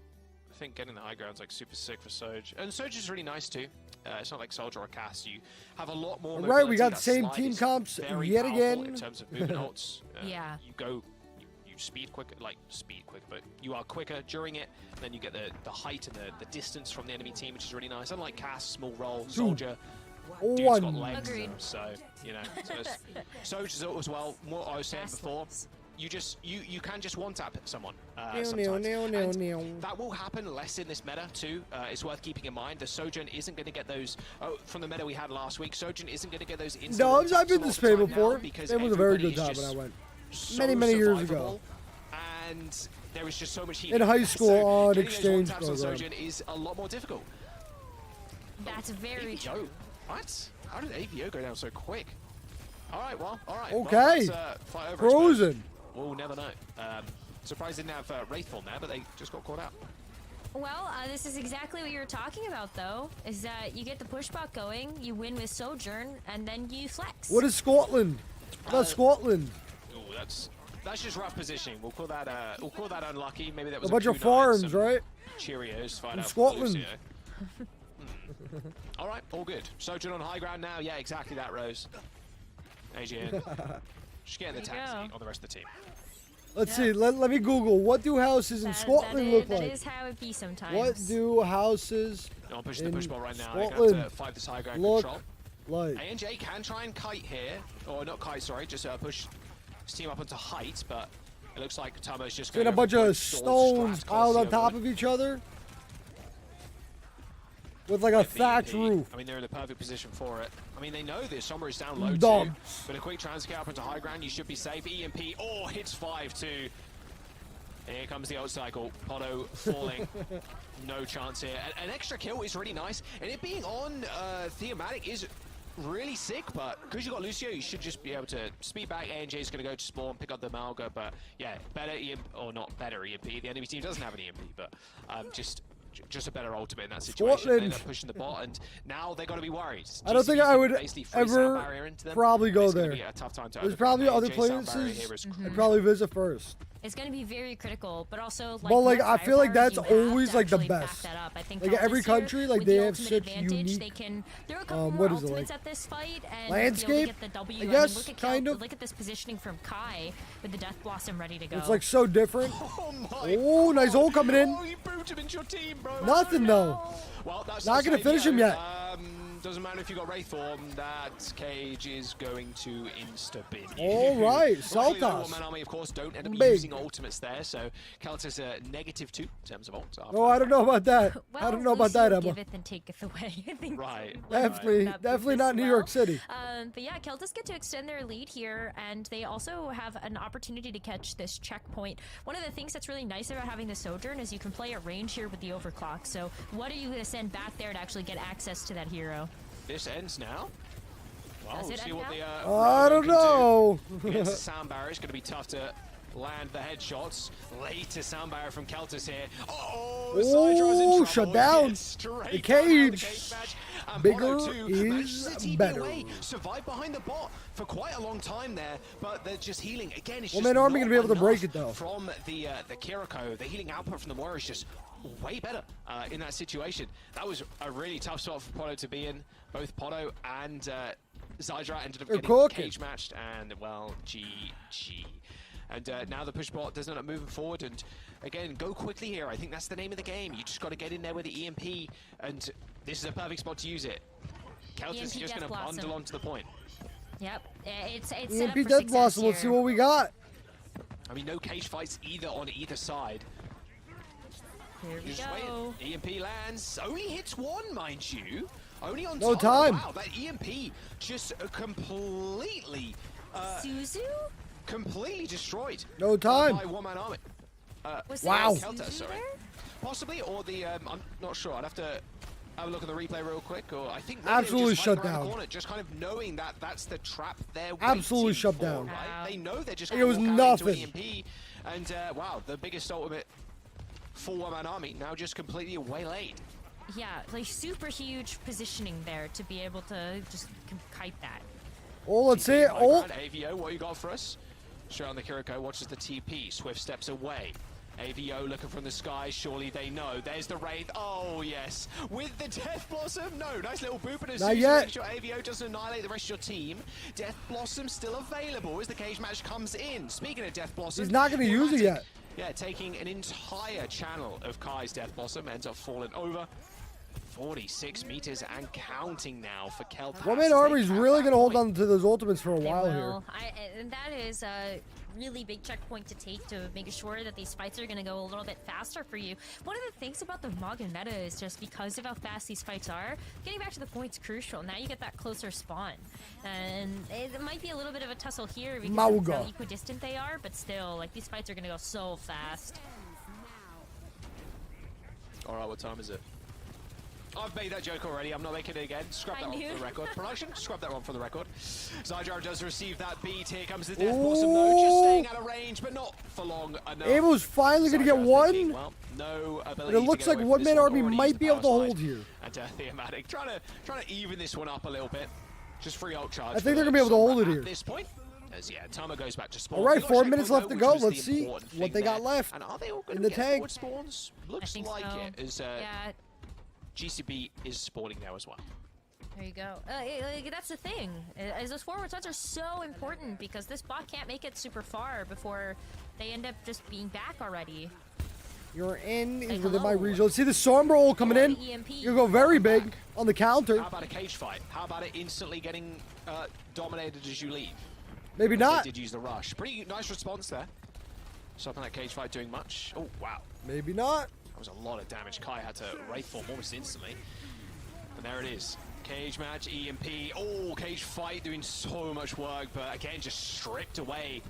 I think getting the high ground's like super sick for Soj, and Soj is really nice too. It's not like Soldier or Cass. You have a lot more. Right, we got the same team comps yet again. In terms of movement ults, yeah. You go. Speed quicker, but you are quicker during it. Then you get the height and the distance from the enemy team, which is really nice. Unlike Cass, small roll, Soldier, dude's got legs, so you know. Soldier's as well. What I was saying before, you can just one tap someone sometimes. That will happen less in this meta too. It's worth keeping in mind. The Sojourn isn't going to get those from the meta we had last week. Sojourn isn't going to get those. No, I've been to Spain before. It was a very good time when I went. Many years ago. And there was just so much heat. In high school on exchange program. Sojourn is a lot more difficult. That's very true. What? How did AVO go down so quick? Alright, well, alright. Okay. Well, fight over, Frozen. We'll never know. Surprised they didn't have Wraithfall there, but they just got caught out. Well, this is exactly what you were talking about, though, is that you get the pushback going, you win with Sojourn, and then you flex. What is Scotland? About Scotland. Ooh, that's just rough positioning. We'll call that unlucky. Maybe that was A bunch of kunai, farms, some right? Cheerios. Find In out Scotland. All right, all good. Sojourn on high ground now. Yeah, exactly that, Rose. AGN. Just getting the taxi on the rest of the team. Let's see. Let me Google. What do houses in Scotland look like? That is how it be sometimes. What do houses I'm pushing the push ball right now. Scotland I'm going to have to fight this high ground look control. like? ANJ can try and kite here. Or not kite, sorry. Just push his team up onto height, but it looks like Tomo's just going Got to a bunch of stones piled on top of each other. With like a thatch roof. I mean, they're in the perfect position for it. I mean, they know this. Somewhere is down low Dumb. too. But a quick transfer up into high ground, you should be safe. EMP, hits 5-2. Here comes the out cycle. Poto falling. No chance here. An extra kill is really nice. And it being on thematic is really sick, but because you got Lucio, you should just be able to speed back. ANJ is going to go to spawn, pick up the Malga, but yeah, better EMP, or not better EMP. The enemy team doesn't have an EMP, but just a better ultimate in that situation. Scotland. They end up pushing the bot, and now they're going to be worried. I don't think I would ever probably go it's there. Be a tough time to There's overcome. probably other ANJ sound barrier places here is I'd probably visit first. It's going to be very critical, but also like. But like more I feel like firepower, that's you have always to like the actually back best. that up. I think Like Celtics every here, country, like with they the have ultimate such advantage, unique. They can. There are a couple what more is it, ultimates like, at this fight, and landscape? be able to get the W. I mean, guess, look at kind of. Look at this positioning from Kai with the Death Blossom ready to go. It's like so different. Oh, Nice ult coming in. Oh, you booted him into your team, bro. Nothing though. Well, that's Not gonna finish him yet. Doesn't matter if you got Wraith form, that cage is going to insta-bin you. All right, Luckily, the Saltas. one-man army, of course, don't end up Big. using ultimates there, so Keltis a -2 in terms of ult. Oh, I don't know about that. Well, I don't know about that, Emma. Giveth and taketh away. I think Right. Definitely not New York City. But yeah, Keltis get to extend their lead here, and they also have an opportunity to catch this checkpoint. One of the things that's really nice about having the Sojourn is you can play at range here with the overclock. So what are you going to send back there to actually get access to that hero? This ends now. Well, Does we'll it see end what now? the I don't know. Against the sound barrier, it's going to be tough to land the headshots. Later sound barrier from Keltis here. Oh, Sydra's in trouble. Shut down. Gets straight The down cage. match. And Bigger Bono too is manages to TP better. away. Survived behind the bot for quite a long time there, but they're just healing. Again, it's Well, just man, Army not gonna be able to break enough it, though. From the Kiriko, the healing output from the Moira is just way better in that situation. That was a really tough spot for Poto to be in. Both Poto and Zydra ended up They're getting cooking. cage matched, and well, GG. And now the push bot doesn't end up moving forward, and again, go quickly here. I think that's the name of the game. You just got to get in there with the EMP, and this is a perfect spot to use it. Keltis is just going to bundle onto the point. Yep, it's set up EMP for Death success Blossom. Let's see here. what we got. I mean, no cage fights either on either side. Here we Just go. waiting. EMP lands. Only hits one, mind you. Only on No time. time. Wow, that EMP just completely, Suzu? completely destroyed. No time. By one-man army. Was Wow. there a Kelta, Suzu sorry. there? Possibly, or the I'm not sure. I'd have to have a look at the replay real quick. Or I think maybe they were Absolutely just hiding shut around the down. corner, just kind of knowing that that's the trap they're Absolutely waiting shut for, down. Right? They know they're just It going was to walk out into an nothing. EMP, and wow, the biggest ultimate for one-man army now just completely waylaid. Yeah, like super huge positioning there to be able to just kite that. Oh, let's see it. High Oh, ground, AVO, what you got for us? Straight on the Kiriko, watches the TP. Swift steps away. AVO looking from the sky, surely they know. There's the Wraith. Oh, yes. With the Death Blossom. No, nice little boop and a Not yet. Make sure AVO doesn't annihilate the rest of your team. Death Blossom still available as the cage match comes in. Speaking of Death Blossom, he's not going to use it yet. yeah, taking an entire channel of Kai's Death Blossom, ends up falling over. 46 meters and counting now for Keltas. One-man Army's really going to hold on to those ultimates for a They while here. will. And that is a really big checkpoint to take to make sure that these fights are going to go a little bit faster for you. One of the things about the Morgan meta is just because of how fast these fights are, getting back to the point's crucial. Now you get that closer spawn. And it might be a little bit of a tussle here because of how equidistant they are, but still, like, these fights are going to go so fast. All right, what time is it? I've made that joke already. I'm not making it again. Scrub that one for the record. Production, scrub that one for the record. Zydra does receive that beat. Here comes the Death Blossom, though. Just staying out of range, but not for long enough. Abel's finally going to get one. Thinking, well, no ability But it looks like one-man army might be able to hold here. And Thematic trying to even this one up a little bit. Just free ult charge. I think they're going to be able to hold it here. At this point, As yeah, Tama goes back to spawn. All right, They got 4 checkpoint minutes though, left to which go. was Let's the see important what thing they got there. left And are they all going in to the get tank. forward spawns? Looks think like so. it. As Yeah, GCB is spawning there as well. there you go. That's the thing. Is those forward stunts are so important because this bot can't make it super far before they end up just being back already. You're in Like, within my hello. region. Let's see the Sombra ult coming in. EMP. You go very big on the counter. How about a cage fight? How about it instantly getting dominated as you leave? Maybe not. They did use the rush. Pretty nice response there. Stopping that cage fight doing much. Oh, wow. Maybe not. That was a lot of damage. Kai had to Wraith form almost instantly. And there it is. Cage match, EMP. Oh, cage fight doing so much work, but again, just stripped away.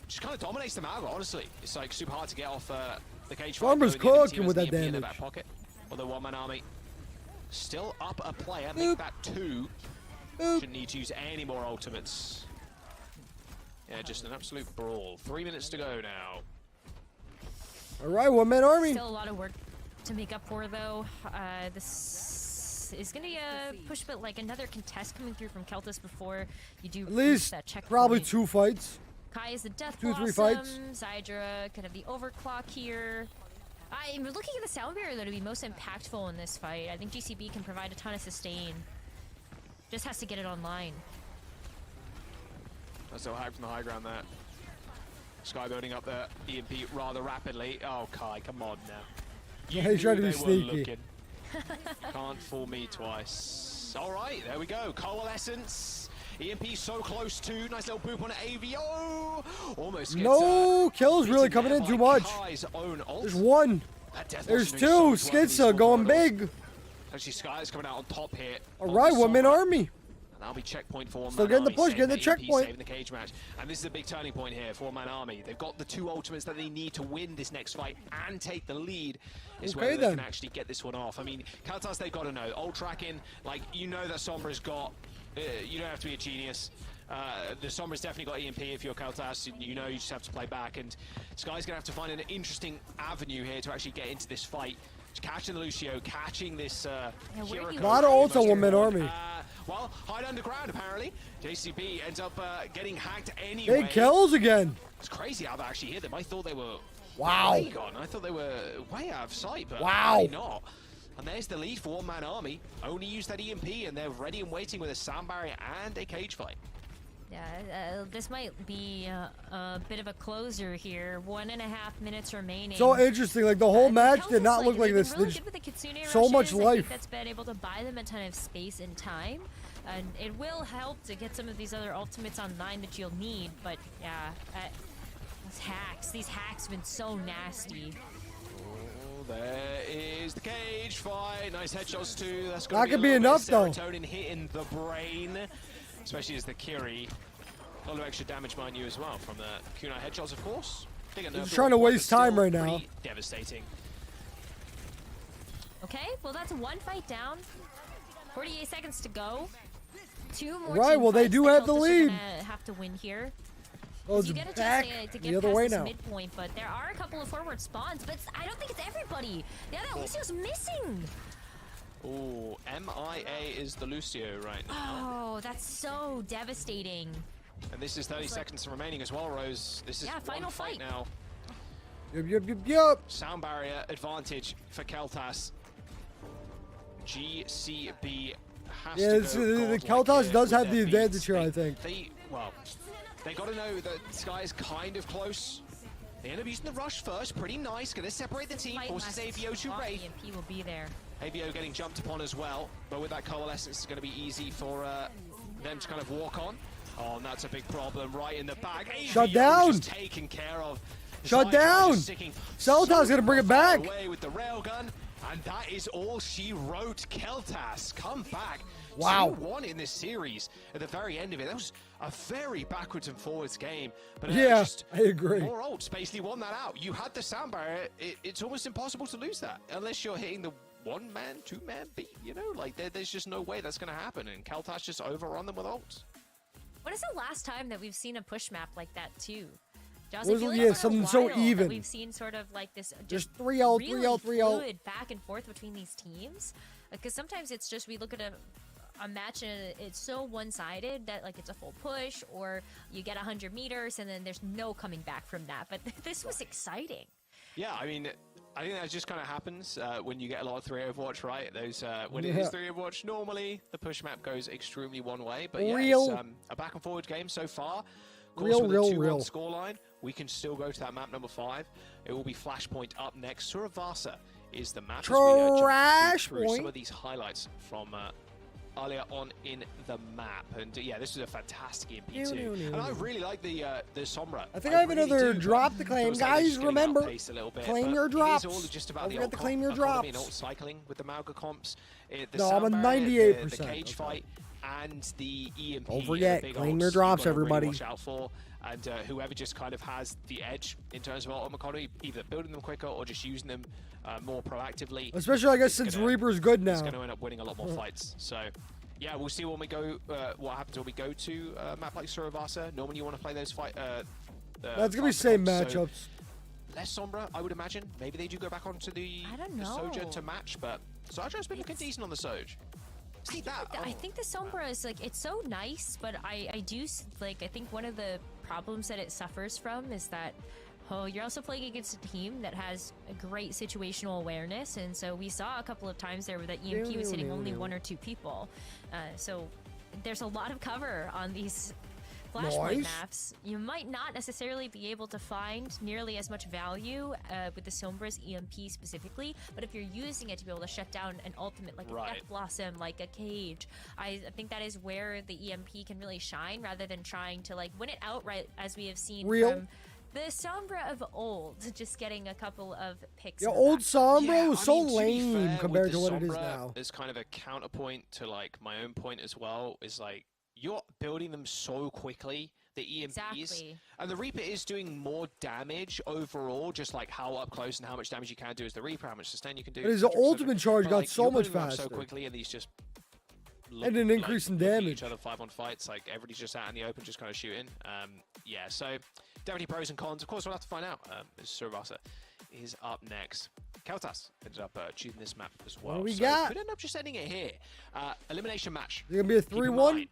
Just kind of dominates the Malga, honestly. It's like super hard to get off the cage fight. Sombra's though, and the other cooking team with has that the EMP in their damage. back pocket. Although one-man army still up a player. Make that 2. Boop. Shouldn't need to use any more ultimates. Yeah, just an absolute brawl. 3 minutes to go now. All right, 1-man army. Still a lot of work to make up for, though. This is going to be a push, but like another contest coming through from Keltis before you do At reach least that checkpoint. probably 2 fights. Kai is the Death 2 or 3 Blossom. fights. Zydra could have the Overclock here. I'm looking at the sound barrier that would be most impactful in this fight. I think GCB can provide a ton of sustain. Just has to get it online. That's no hack from the high ground there. Sky building up the EMP rather rapidly. Oh, Kai, come on now. Yeah, he's trying to knew be they were sneaky. looking. Can't fool me twice. All right, there we go. Coalescence. EMP so close to. Nice little boop on AVO. Almost gets, No kills really beaten coming there in by too much. Kai's own ult. There's 1. That Death There's Blossom 2. doing so much work in these Skitsa going corridors. big. Actually, Sky is coming out on top here. All right, 1-man army. And that'll be checkpoint for Still one-man getting the army, push, saving getting the EMP, checkpoint. saving the cage match. And this is a big turning point here for one-man army. They've got the 2 ultimates that they need to win this next fight and take the lead. It's Okay, whether they then. can actually get this one off. I mean, Kaltas, they've got to know. Ult tracking, like, you know that Sombra's got... you don't have to be a genius. The Sombra's definitely got EMP if you're Kaltas. You know you just have to play back. And Sky's going to have to find an interesting avenue here to actually get into this fight. Just catching the Lucio, catching this hero. A lot of ults on 1-man army. Well, hide underground apparently. JCB ends up getting hacked anyway. Big kills again. It's crazy how they actually hit them. I thought they were Wow. way gone. I thought they were way out of sight, but Wow. apparently not. And there's the lead for one-man army. Only used that EMP, and they're ready and waiting with a sound barrier and a cage fight. Yeah, this might be a bit of a closer here. 1.5 minutes remaining. So interesting. Like the whole match Keltis, did not look like they've this. been really There's good with the Kitsune so much rushes. I life. think that's been able to buy them a ton of space and time. And it will help to get some of these other ultimates online that you'll need. But yeah, these hacks have been so nasty. Oh, there is the cage fight. Nice headshots too. That's That could a be little enough, bit though. of serotonin hitting the brain, especially as the Kiri. A lot of extra damage, mind you, as well from the kunai headshots, of course. He's trying to waste time right now. Devastating. Okay, well that's 1 fight down. 48 seconds to go. 2 more. Right, team well, they fights. do have the Keltis are lead. gonna have to win here. Oh, it's You get a back chance to the get other past way this now. midpoint, but there are a couple of forward spawns, but I don't think it's everybody. Yeah, that Lucio's missing. Oh, MIA is the Lucio right now. Oh, that's so devastating. And this is 30 seconds remaining as well, Rose. This is Yeah, final one fight fight. now. Yep. Sound barrier advantage for Keltas. GCB has Yeah, to it's, go the godlike Keltas here does with have the their advantage beats. here, I think. They got to know that Sky is kind of close. They end up using the rush first, pretty nice. Gonna separate the team, Fight forces lasts AVO to long, Wraith. EMP will be there. AVO getting jumped upon as well, but with that coalescence, it's going to be easy for them to kind of walk on. Oh, and that's a big problem right in the back. AVO Shut down. just taken care of. Shut Zydra down. just sticking Celta's gonna bring it far back. away with the railgun, and that is all she wrote. Keltas, come back. Wow. 2-1 in this series at the very end of it. That was a very backwards and forwards game. But Yeah, just I agree. more ults basically won that out. You had the sound barrier. It's almost impossible to lose that unless you're hitting the 1-man, 2-man beat. You know, like there's just no way that's going to happen. And Keltas just overrun them with ults. When is the last time that we've seen a push map like that too? Joss, Was I feel it- like yeah, it's been a something so while that even. We've seen sort of like this Just 3-0, really 3-0, 3-0. fluid back and forth between these teams. Because sometimes it's just we look at a match and it's so one-sided that like it's a full push or you get 100 meters and then there's no coming back from that. But this was exciting. Yeah, I mean, I think that just kind of happens when you get a lot of 3 Overwatch, right? Those when it is 3 Overwatch, normally the push map goes extremely one way, but yeah, it's a back and forward game so far. Of course, with a 2-1 scoreline, we can still go to that map number 5. It will be Flashpoint up next. Suravasa is the map. Trash through some of these highlights from earlier on in the map, and yeah, this was a fantastic EMP too. And I really like the Sombra. I think I have another drop to claim, guys. Remember, claim your drops. Don't forget to claim your drops. And cycling with the Mauga comps. No, I'm a 98%. The cage fight and the EMP. Don't forget, claim your drops, everybody. Really watch out for. And whoever just kind of has the edge in terms of ultimate economy, either building them quicker or just using them more proactively. Especially, I guess, since Reaper's good now. It's going to end up winning a lot more fights. So, yeah, we'll see when we go. What happens when we go to a map like Suravasa. Normally, you want to play those fight. That's going to be the same matchups. So less Sombra, I would imagine. Maybe they do go back onto the Soja to match, but Saja's been looking decent on the Soj. I think the Sombra is like, it's so nice, but I do like, I think one of the problems that it suffers from is that you're also playing against a team that has a great situational awareness, and so we saw a couple of times there where that EMP was hitting only 1 or 2 people. So there's a lot of cover on these Flashpoint maps. You might not necessarily be able to find nearly as much value with the Sombra's EMP specifically, but if you're using it to be able to shut down an ultimate like a Death Blossom, like a Cage, I think that is where the EMP can really shine rather than trying to like win it outright, as we have seen from the Sombra of old, just getting a couple of picks. Yeah, old Sombra was so lame compared to what it is now. There's kind of a counterpoint to like my own point as well, is like you're building them so quickly, the EMPs, and the Reaper is doing more damage overall, just like how up close and how much damage you can do as the Reaper, how much sustain you can do. But his ultimate charge got so much faster. So quickly, and these just and an increase in damage. Each other 5-on fights, like everybody's just out in the open, just kind of shooting. Yeah, so definitely pros and cons. Of course, we'll have to find out. Suravasa is up next. Keltas ended up choosing this map as well. What do we got? Could end up just ending it here. Elimination match. It's gonna be a 3-1.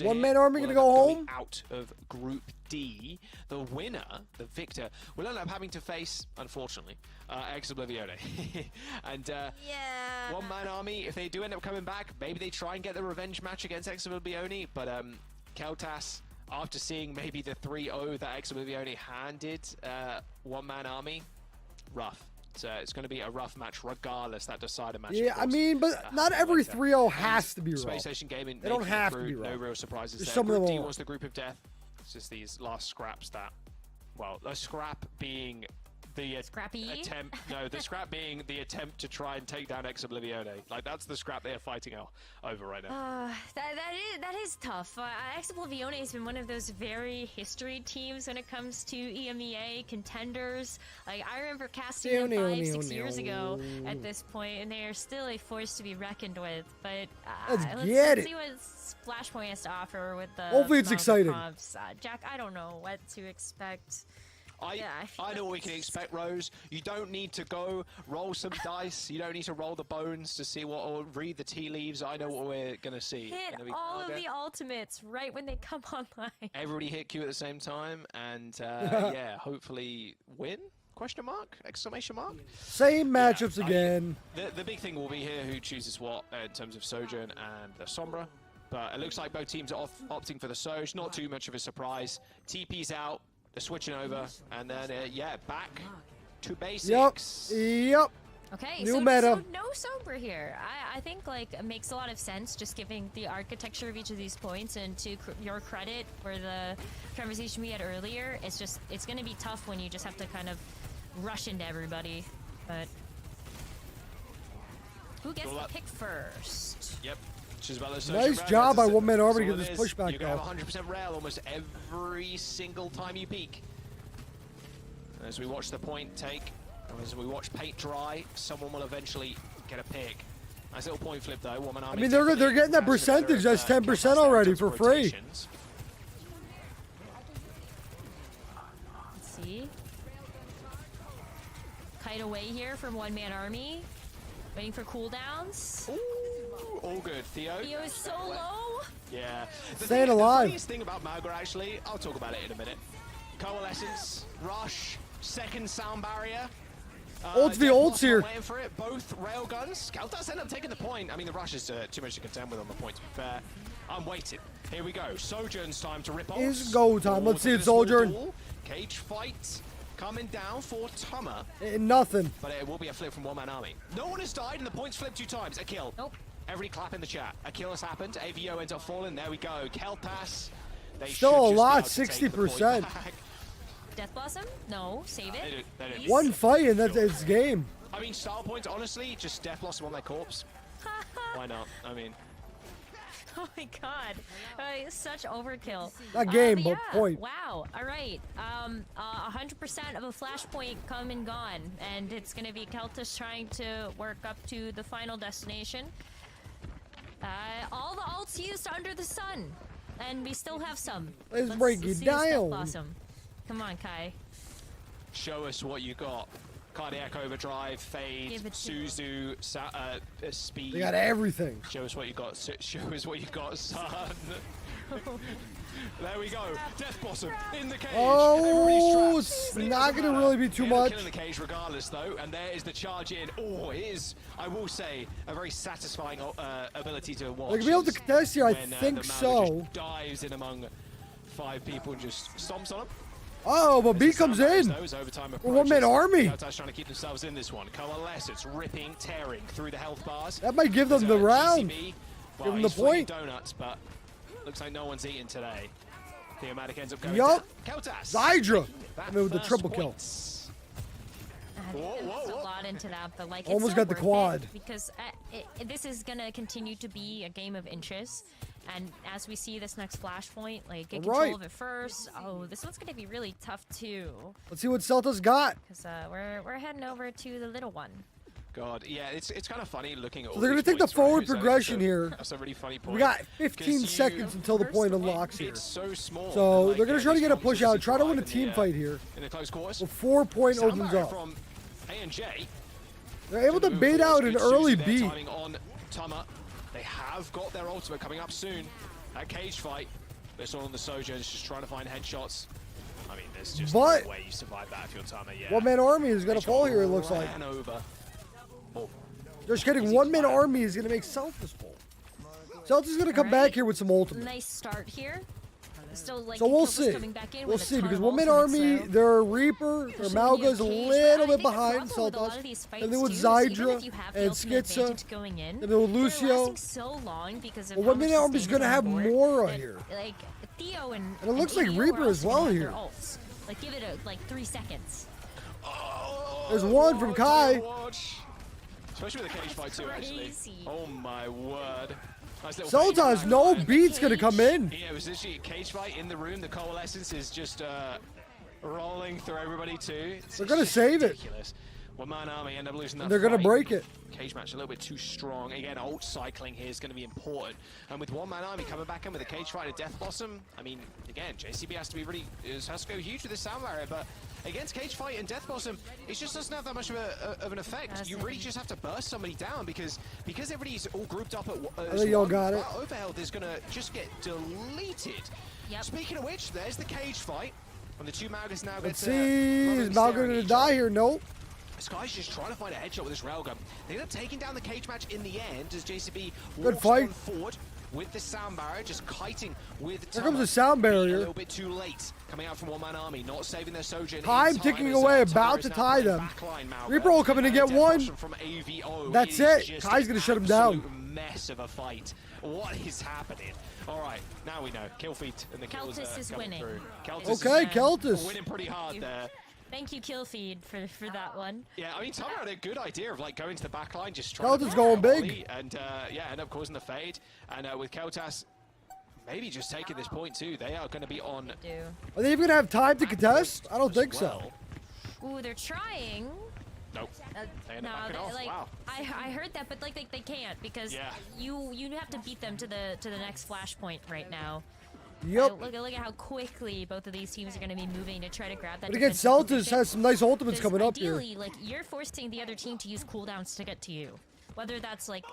One-man army gonna go home. Out of Group D, the winner, the victor, will end up having to face, unfortunately, Ex Oblivione. And one-man army, if they do end up coming back, maybe they try and get the revenge match against Ex Oblivione. But Keltas, after seeing maybe the 3-0 that Ex Oblivione handed one-man army, rough. So it's going to be a rough match regardless, that decider match. Yeah, I mean, but not every 3-0 has to be rough. Space Station Gaming, they don't have to be rough. No real surprises there. Some of them Group D was the group of death. It's just these last scraps that, well, a scrap being the attempt. No, the scrap being the attempt to try and take down Ex Oblivione. Like, that's the scrap they are fighting over right now. That is tough. Ex Oblivione has been one of those very history teams when it comes to EMEA contenders. Like, I remember casting them 5-6 years ago at this point, and they are still a force to be reckoned with. But let's see what Flashpoint has to offer with the hopefully it's exciting. Jack, I don't know what to expect. I know what we can expect, Rose. You don't need to go roll some dice. You don't need to roll the bones to see what, or read the tea leaves. I know what we're going to see. Hit all of the ultimates right when they come online. Everybody hit Q at the same time, and yeah, hopefully win? Question mark? Exclamation mark? Same matchups again. The big thing will be here who chooses what in terms of Sojourn and the Sombra. But it looks like both teams are opting for the Soj. Not too much of a surprise. TP's out. They're switching over, and then yeah, back to basics. Yep. Okay, New so meta. No Sombra here. I think like it makes a lot of sense, just giving the architecture of each of these points, and to your credit for the conversation we had earlier, it's going to be tough when you just have to kind of rush into everybody. But who gets the pick first? Yep. Nice job by one-man army to get this pushback. You can have 100% rail almost every single time you peek. As we watch the point take, as we watch paint dry, someone will eventually get a pick. Nice little point flip though. One-man army. I mean, they're getting that percentage. That's 10% already for free. Let's see. Kite away here from one-man army. Waiting for cooldowns. Ooh, all good. Theo is so low. Yeah. Staying alive. The funniest thing about Mauga, actually, I'll talk about it in a minute. Coalescence, rush, second sound barrier. Ults v ults here. Waiting for it. Both railguns. Kaltas end up taking the point. I mean, the rush is too much to contend with on the point, to be fair. I'm waiting. Here we go. Sojourn's time to rip off. It's go time. Let's see it, Sojourn. Cage fight coming down for Tama. Nothing. But it will be a flip from one-man army. No one has died, and the points flipped 2 times. A kill. Nope. Everybody clap in the chat. A kill has happened. AVO ends up falling. There we go. Keltas. They Still a lot, 60%. Death Blossom? No, save it. They don't One fight and that's it's game. I mean, style points, honestly, just Death Blossom on their corpse. Why not? I mean... Oh my god. Such overkill. Not game, but yeah. point. Wow. All right. 100% of a flashpoint come and gone. And it's going to be Keltis trying to work up to the final destination. All the ults used under the sun. And we still have some. Let's break it down. Blossom. Come on, Kai. Show us what you got. Cardiac Overdrive, Fade, Suzu, Speed. They got everything. Show us what you got. Show us what you got, son. There we go. Death Blossom in the cage. Oh, it's not going to really be too much. Killing the cage regardless, though. And there is the charge in. Oh, it is, I will say, a very satisfying ability to watch. They're going to be able to contest here, I think so. Just dives in among 5 people and just stomps on them. Oh, but B comes in. One-man army. Keltas trying to keep themselves in this one. Coalescence ripping, tearing through the health bars. That might give them the round. Well, give them the point. Donuts, but looks like no one's eating today. Theomatic ends up going yup. Keltas. Zydra. I mean, with the triple kill. There's a lot into that, but like almost got the quad. Because this is gonna continue to be a game of inches, and as we see this next flashpoint, like get control of it first. Oh, this one's gonna be really tough too. Let's see what Celta's got. Because we're heading over to the little one. God, yeah, it's kind of funny looking at all they're going to take the forward progression here. That's a really funny point. We got 15 seconds until the point unlocks here. It's so small. So they're going to try to get a push out, try to win a team fight here. In the close quarters. Before point opens up. From A&J. They're able to bait out an early B. On Tama. They have got their ultimate coming up soon. That cage fight. This one on the Sojourn's just trying to find headshots. I mean, there's just no way you survive that if you're Tama, yeah. One-man army is going to fall here, it looks like. Over. Just kidding, one-man army is going to make Celta's fall. Celta's going to come back here with some ultimate. Nice start here. Still, like, so we'll see. We'll see, because one-man army, their Reaper, their Mauga is a little bit behind Celtas. And then with Zydra and Skitza, and then with Lucio. Well, one-man army is going to have Mora here. Like, Theo and it looks like Reaper as well here. Like, give it like 3 seconds. There's one from Kai. Especially with the cage fight too, actually. Oh my word. Celta's no beat's gonna come in. Yeah, it was literally a cage fight in the room. The coalescence is just rolling through everybody too. They're gonna save it. One-man army end up losing that. They're gonna break it. Cage match a little bit too strong. Again, ult cycling here is going to be important. And with one-man army coming back in with a cage fight, a Death Blossom, I mean, again, JCB has to be really, has to go huge with this sound barrier, but against cage fight and Death Blossom, it just doesn't have that much of an effect. You really just have to burst somebody down because everybody's all grouped up at I think y'all got it. Overhealth is going to just get deleted. Yep. Speaking of which, there's the cage fight. And the two Maugas now Let's see, is Mauga going to die here? Nope. This guy's just trying to find a headshot with this railgun. They end up taking down the cage match in the end as JCB walks on forward with the sound barrier, just kiting with Here comes the sound barrier. A little bit too late. Coming out from one-man army, not saving their Sojourn. Time ticking away, about to tie them. Reaper will come in and get one. From AVO. That's it. Kai's going to shut him down. Mess of a fight. What is happening? All right, now we know. Kill feed and the kills is winning. Okay, Keltis. Winning pretty hard there. Thank you, Killfeed, for that one. Yeah, I mean, Tama had a good idea of like going to the back line, just trying Keltas going big. And yeah, end up causing the fade. And with Keltas maybe just taking this point too, they are going to be on. Are they even going to have time to contest? I don't think so. Ooh, they're trying. Nope. No, like wow. I heard that, but like they can't because you have to beat them to the next flashpoint right now. Yep. Look at how quickly both of these teams are going to be moving to try to grab that. But again, Celtics has some nice ultimates coming up here. Ideally, like, you're forcing the other team to use cooldowns to get to you. Whether that's like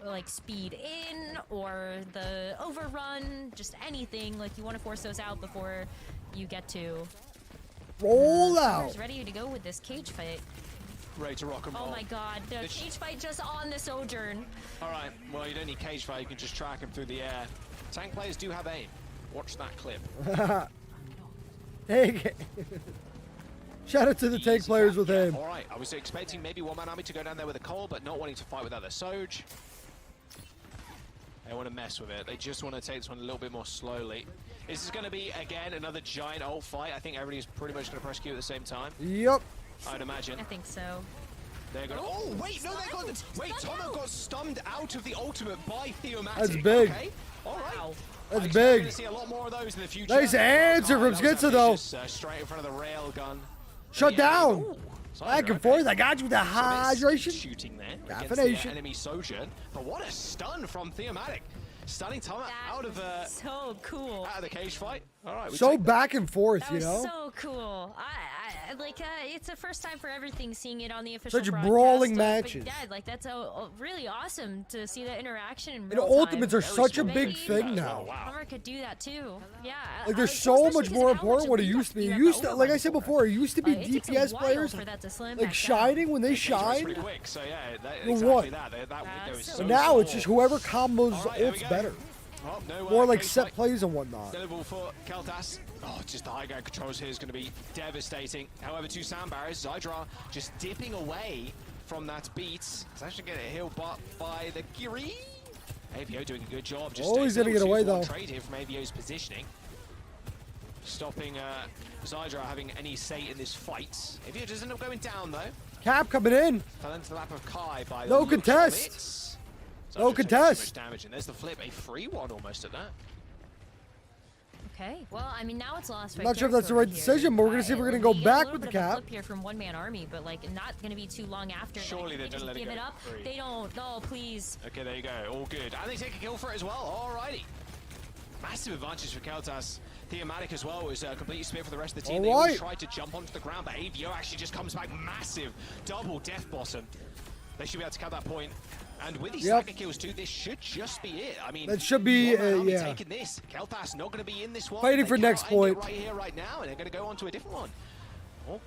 like speed in or the overrun, just anything. Like you want to force those out before you get to roll out. Ready to go with this cage fight. Ready to rock and roll. Oh my god, the cage fight just on the Sojourn. Alright, well you don't need cage fight, you can just track him through the air. Tank players do have aim. Watch that clip. Hey, shout out to the tank players with aim. Alright, I was expecting maybe one-man army to go down there with a Cole, but not wanting to fight without their Soj. They want to mess with it. They just want to take this one a little bit more slowly. This is going to be, again, another giant ult fight. I think everybody's pretty much going to press Q at the same time. Yep. I'd imagine. I think so. They're going. Oh wait, no, they got. Wait, Tomo got stunned out of the ultimate by Theomatic. That's big. Okay, all right. Wow. That's big. We're gonna see a lot more of those in the future. Nice answer from Skitza though. Straight in front of the rail gun. Shut down. Ooh, Back and forth. I got you with the hydration. Shooting there. Definition. Against the enemy Sojourn. But what a stun from Theomatic. Stunning Tomo out of so cool. Out of the cage fight. All right. So back and forth, That you was know. so cool. I like it's the first time for everything seeing it on the official Such broadcast. brawling But matches. yeah, like that's really awesome to see the interaction in And real ultimates time. are such a big Maybe thing now. Summer could do that too. Yeah. Like they're so much more important what it used to be. It used to, like I said before, it used to be DPS players like shining when they shine. Pretty quick. So yeah, You exactly won. that window is so But now it's small. just whoever combos Alright, there we ults go. better. Oh, no, More like cage set fight. plays and whatnot. Available for Keltas. Oh, just the high ground controls here is going to be devastating. However, 2 sound barriers. Zydra just dipping away from that beat. It's actually getting healed by the Giri. AVO doing a good job. Just Oh, he's gonna get away though. Trade here from AVO's positioning. Stopping Zydra having any say in this fight. AVO does end up going down though. Cap coming in. Fell into the lap of Kai by the No looks of contest. it. No Zydra takes contest. too much damage, and there's the flip. A free one almost at that. Okay. Well, I mean, now it's lost. I'm not sure if that's the right decision, but we're gonna see if we're gonna go back with the cap. Flip here from one-man army, but like not gonna be too long after. Surely like, they don't just let it give go it up. free. They don't. No, please. Okay, there you go. All good. And they take a kill for it as well. Alrighty. Massive advantage for Keltas. Theomatic as well was completely speared for the rest of the team. They all tried to jump onto the ground, but AVO actually just comes back massive. Double death bottom. They should be able to cap that point. And with these stagger kills too, this should just be it. I mean, That should be, yeah. taking this. Keltas not going to be in this one. Fighting They for next cannot end it point. right here, right now, and they're going to go on to a different one.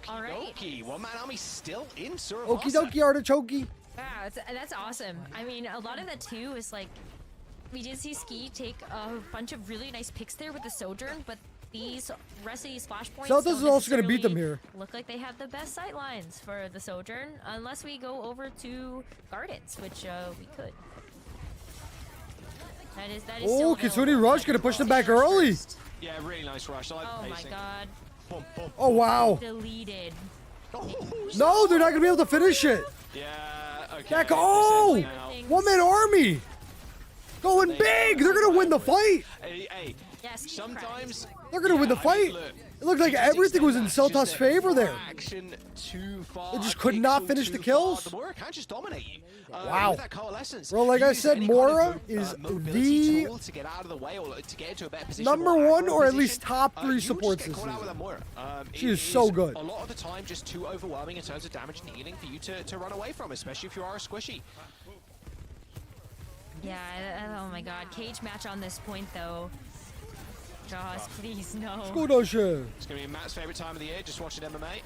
Okie one-man army still in Surabasa. Okie dokie artichokey. Yeah, that's awesome. I mean, a lot of that too is like, we did see Ski take a bunch of really nice picks there with the Sojourn, but these rest of these flashpoints Celtics is also gonna beat them necessarily here. look like they have the best sight lines for the Sojourn, unless we go over to Gardens, which we could. That is Oh, Kitsune Rush gonna push them back early. Yeah, really nice rush. I like Oh the my pacing. god. Boom, boom. Oh wow. Deleted. No, they're not gonna be able to finish it. Yeah, okay. Back. Oh, one-man army. Going big. They're gonna win the fight. Hey, yes, sometimes They're gonna win the fight. It looked like everything was in Celtas' favor there. They just could not finish the kills. The Mora can't just dominate you. Wow. With that coalescence. Well, like I Use said, any kind of Mora is mobility the tool to get out of the way or to get into a better position. number more one aggro or at position. least top You 3 just supports get this caught out with season. that Mora. She It is so good. A lot of the time, just too overwhelming in terms of damage and healing for you to run away from, especially if you are a squishy. Yeah, oh my god. Cage match on this point though. Jaws, please, no. Skudosha. It's going to be Matt's favorite time of the year, just watching MMA.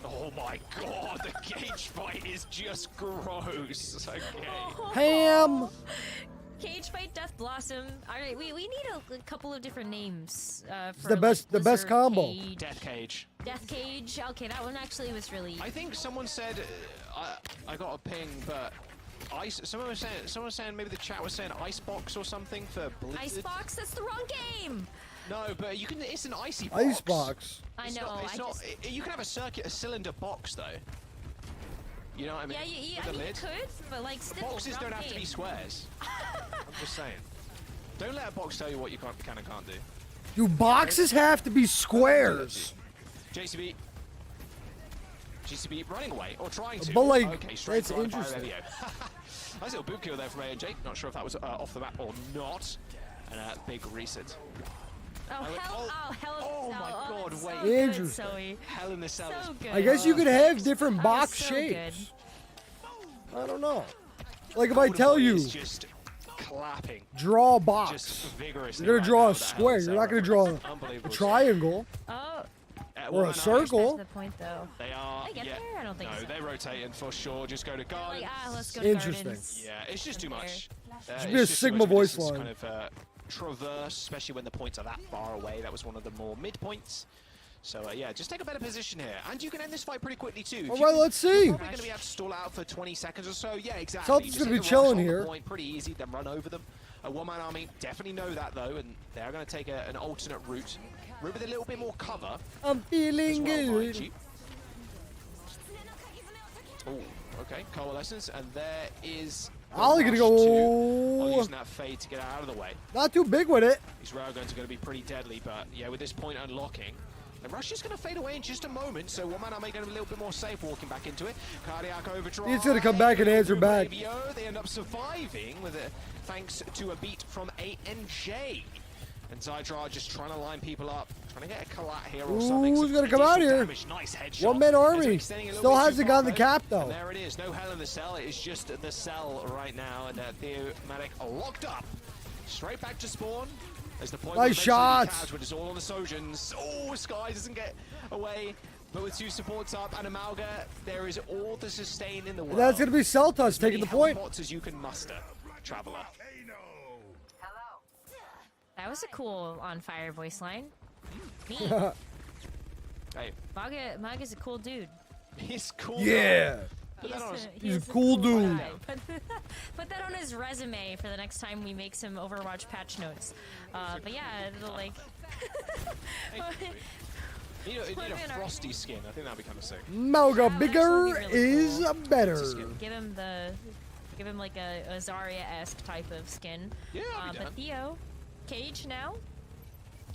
Oh my god, the cage fight is just gross. Okay. Ham. Cage fight, Death Blossom. All right, we need a couple of different names for The best Blizzard combo. Cage. Death Cage. Death Cage. Okay, that one actually was really. I think someone said I got a ping, but someone was saying maybe the chat was saying Icebox or something for Blizzard. Icebox. That's the wrong game. No, but it's an icy box. Icebox. I know. You can have a cylinder box though. You know what I mean? Yeah, With I a mean, lid. you could, but like still. Boxes wrong don't have to be game. squares. I'm just saying. Don't let a box tell you what you can and can't do. Do boxes have to be squares? JCB running away or trying to. But like, okay, straight that's to interesting. Nice little boot kill there from AJ. Not sure if that was off the map or not. And a big reset. Oh, hell. Oh my god, that's wait. So good, Interesting. Zoe. Hell in the cell. So good. I guess you could have different That box was so shapes. I don't know. Like if I tell you, just clapping. Draw a box. Just vigorously. You're gonna draw a square. You're not gonna draw a triangle. Oh. Or a circle. That's the point, though. They are. They get there? I don't think so. No, they're rotating for sure. Just go to gardens. Like, let's go to Interesting. gardens. Yeah, it's just too much. Should be a Sigma voice line. Kind of traverse, especially when the points are that far away. That was one of the more mid points. So yeah, just take a better position here, and you can end this fight pretty quickly too. All right, let's see. You're probably going to be able to stall out for 20 seconds or so. Yeah, exactly. Something's going to be chilling here. Point, pretty easy, then run over them. A one-man army definitely know that though, and they are going to take an alternate route with a little bit more cover. I'm feeling good. Oh, okay, coalescence, and there is. Ollie gonna go. Using that fade to get out of the way. Not too big with it. These railguns are going to be pretty deadly, but yeah, with this point unlocking. The rush is going to fade away in just a moment, so one man are making it a little bit more safe walking back into it. Cardiac overdrive. He's going to come back and answer back. They end up surviving with it thanks to a beat from ANJ. And Zydra just trying to line people up, trying to get a collat here or something. Who's going to come out here? Nice headshot. One-man army. Still hasn't gotten the cap, though. And there it is. No hell in the cell. It is just the cell right now. And Theomatic locked up. Straight back to spawn. As the point nice shots. It's all on the Sojans. Oh, Sky doesn't get away. But with two supports up and Amalga, there is all the sustain in the world. That's going to be Celtas taking the point. As you can muster, Traveler. That was a cool on fire voice line. Me. Hey. Maga's a cool dude. He's cool. Yeah. He's a cool dude. Put that on his resume for the next time we make some Overwatch patch notes. But yeah, it'll like. You need a frosty skin. I think that'd be kind of sick. Mauga bigger really is better. Give him like a Zarya-esque type of skin. Yeah, but Theo, Cage now.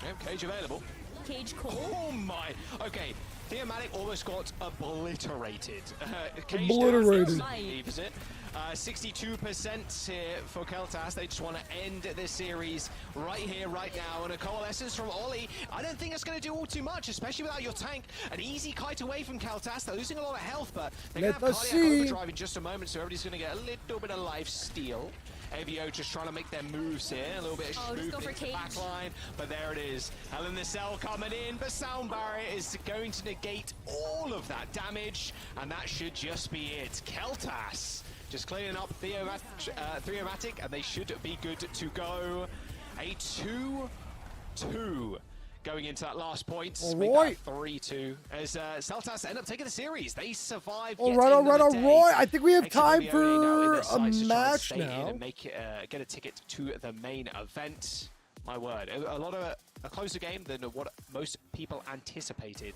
Yeah, Cage available. Cage cool. Oh my. Okay. Theomatic almost got obliterated. Obliterated. Leaves it. 62% here for Keltas. They just want to end this series right here, right now. And a coalescence from Ollie. I don't think it's going to do all too much, especially without your tank. An easy kite away from Keltas. They're losing a lot of health, but they're going to have cardiac overdrive in just a moment, so everybody's going to get a little bit of life steal. AVO just trying to make their moves here. A little bit of movement into the back line. But there it is. Hell in the Cell coming in. But Sound Barrier is going to negate all of that damage. And that should just be it. Keltas just cleaning up Theomatic. And they should be good to go. A 2-2. Going into that last point, make that 3-2. As Celtas end up taking the series, they survived. All right. I think we have time for a match now. And make it, get a ticket to the main event. My word, a closer game than what most people anticipated.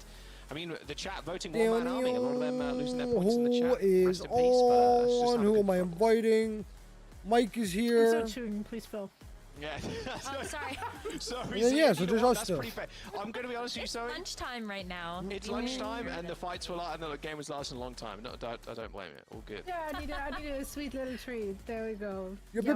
I mean, the chat voting one-man army, a lot of them losing their points in the chat. Who is on? Who am I inviting? Mike is here. Please, Phil. Yeah. Oh, sorry. Sorry. Yeah, so just us still. I'm going to be honest with you, sorry. It's lunchtime right now. It's lunchtime, and the fights were and the game was lasting a long time. No, I don't blame it. All good. Yeah, I need a sweet little treat. There we go. Yep.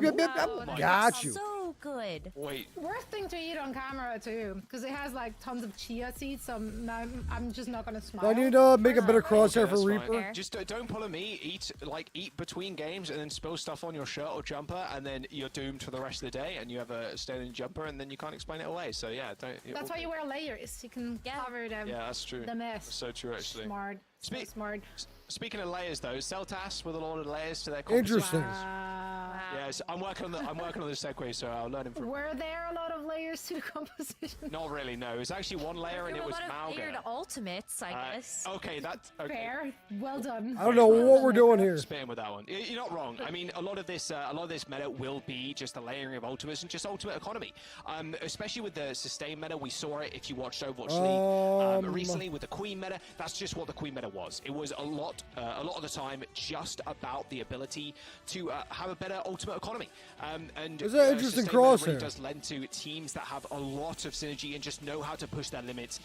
Got you. So good. Wait. Worst thing to eat on camera too, because it has like tons of chia seeds. So I'm just not gonna smile. I need to make a bit of crosshair for Reaper. Fine. Just don't pull a me. Eat between games, and then spill stuff on your shirt or jumper, and then you're doomed for the rest of the day. And you have a standing jumper, and then you can't explain it away. So yeah, don't. That's why you wear layers. You can cover them. Yeah, that's true. The mess. That's so true, actually. Smart. Smart. Speaking of layers, though, Celtas with a lot of layers to their composition. Interesting. Yes, I'm working on the segue, so I'll learn him from. Were there a lot of layers to the composition? Not really, no. It was actually one layer, and it was Mauga. Layered ultimates, I guess. Okay, that's okay. Fair. Well done. I don't know what we're doing here. Spitting with that one. You're not wrong. I mean, a lot of this meta will be just the layering of ultimates and just ultimate economy. Especially with the sustain meta, we saw it if you watched Overwatch League recently with the Queen meta. That's just what the Queen meta was. It was a lot of the time just about the ability to have a better ultimate economy. And there's an interesting cross really here. Does lend to teams that have a lot of synergy and just know how to push their limits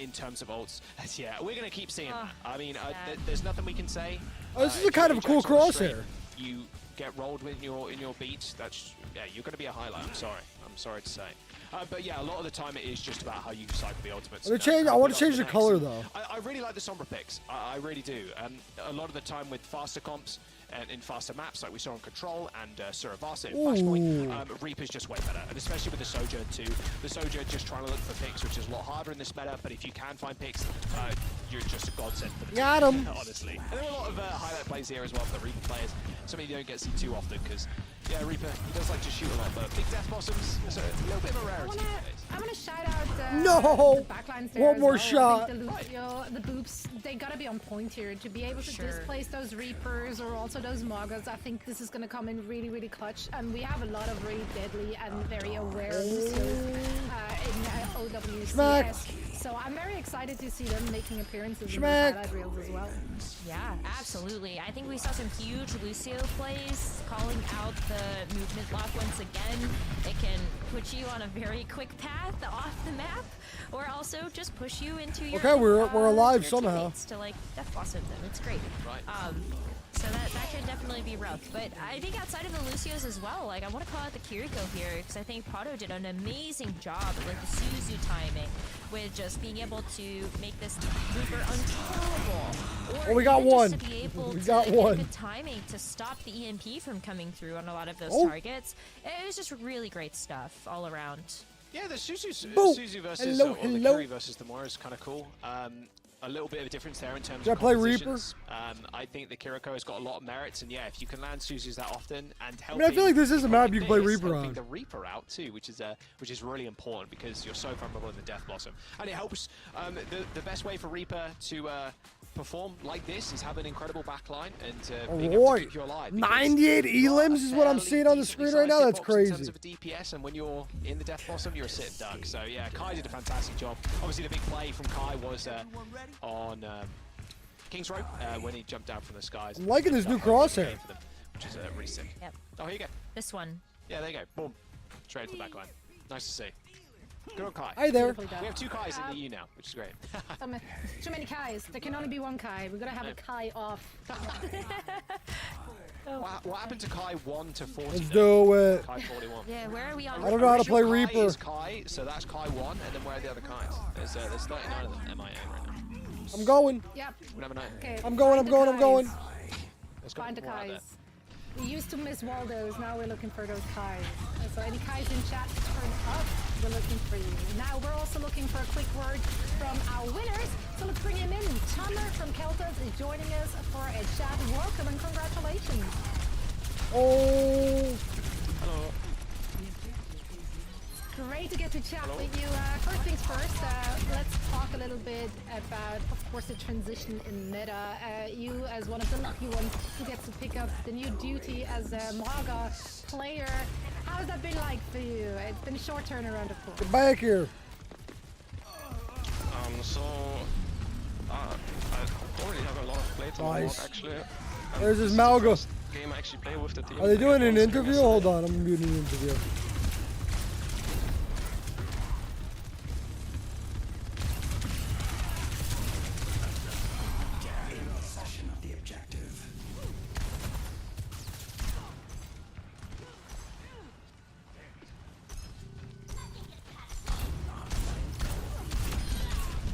in terms of ults. Yeah, we're gonna keep seeing that. I mean, there's nothing we can say. This is a kind of a cool crosshair. You get rolled with in your beats. You're gonna be a highlight. I'm sorry to say. But yeah, a lot of the time it is just about how you cycle the ultimates. I want to change the color though. I really like the Sombra picks. I really do. A lot of the time with faster comps, in faster maps like we saw on Control and Suravasa in Flashpoint, Reaper's just way better. And especially with the Sojourn too. The Sojourn just trying to look for picks, which is a lot harder in this meta, but if you can find picks, you're just a godsend for the team. Got him. Honestly. And there are a lot of highlight plays here as well for the Reaper players. Something you don't get to see too often because, yeah, Reaper, he does like to shoot a lot, but big death blossoms is a little bit of a rarity. I want to shout out no! the backlines there. One more well. shot. The Lucio, the Boops, they gotta be on point here to be able to displace those Reapers or also those Moggers. I think this is gonna come in really, really clutch. And we have a lot of really deadly and very aware Lucios in OWCS. So I'm very excited to see them making appearances in the highlight reels as well. Yeah, absolutely. I think we saw some huge Lucio plays calling out the movement lock once again. It can put you on a very quick path off the map, or also just push you into your we're alive somehow. To like death blossom them. It's great. Right. So that can definitely be rough. But I think outside of the Lucios as well, like I want to call out the Kiriko here because I think Prado did an amazing job at like the Suzu timing with just being able to make this Reaper unkillable. Or we got one. Just to be able We to got get one. good timing to stop the EMP from coming through on a lot of those targets. It was just really great stuff all around. Yeah, the Suzu versus Hello, or the hello. Kiri versus the Moira is kind of cool. A little bit of a difference there in terms Should of I play compositions. I think the Kiriko has got a lot of merits, and yeah, if you can land Suzus that often and help. I feel like this is a map you can play Reaper on. on. The Reaper out too, which is really important because you're so vulnerable in the Death Blossom, and it helps. The best way for Reaper to perform like this is have an incredible backline and being able to keep you alive. 98 elims is what I'm seeing on the screen right now. That's crazy. In terms of a DPS, and when you're in the Death Blossom, you're a sit duck. So yeah, Kai did a fantastic job. Obviously, the big play from Kai was on King's Row when he jumped down from the skies. I'm liking this new crosshair. For them, which is really sick. Yep. Oh, here you go. This one. Yeah, there you go. Boom. Straight to the backline. Nice to see. Good on Kai. Hi there. We have 2 Kais in the EU now, which is great. Too many Kais. There can only be one Kai. We're gonna have a Kai off. What happened to Kai 1 to 40? Let's do it. Kai 41. Yeah, where are we on? I don't know how to play Kai Reaper. Is Kai, so that's Kai 1, and then where are the other Kais? There's 39 of them MIA right now. I'm going. Yep. We'll have a night. Okay. I'm going. Let's go. Find the More out there. Kais. We used to miss Waldos, now we're looking for those Kais. So any Kais in chat, turn up, we're looking for you. Now we're also looking for a quick word from our winners. So let's bring him in. Tamer from Keltas is joining us for a chat. Welcome and congratulations. Oh. Hello. Great to get to chat with you. First things first, let's talk a little bit about, of course, the transition in meta. You, as one of the lucky ones who gets to pick up the new duty as a Maga player, how's that been like for you? It's been a short turnaround, of course. Get back here. I already have a lot of playtime on Nice. actually. There's this Malga. Game I actually play with the team. Are they doing an interview? Hold on, I'm muting an interview.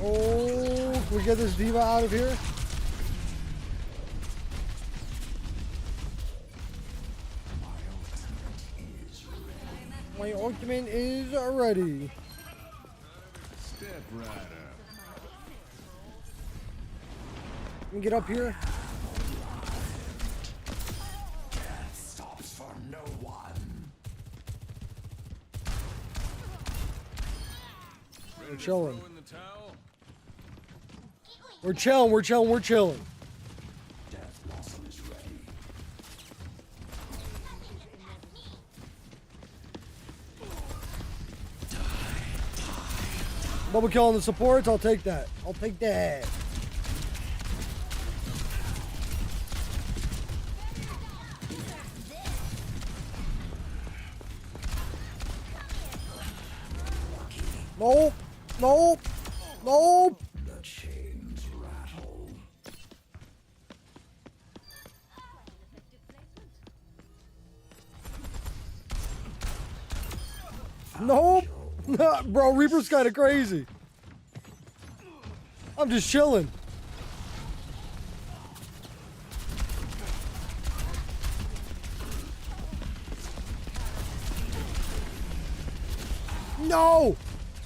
Oh, can we get this diva out of here? My ultimate is ready. Step right up. Can we get up here? Stops for no one. We're chilling. Throw in the towel. We're chilling, we're chilling, we're chilling. Death Blossom is ready. Double kill on the supports, I'll take that. I'll take that. Nope. Nope. Nope. The chains rattle. Nope. Bro, Reaper's kind of crazy. I'm just chilling. No!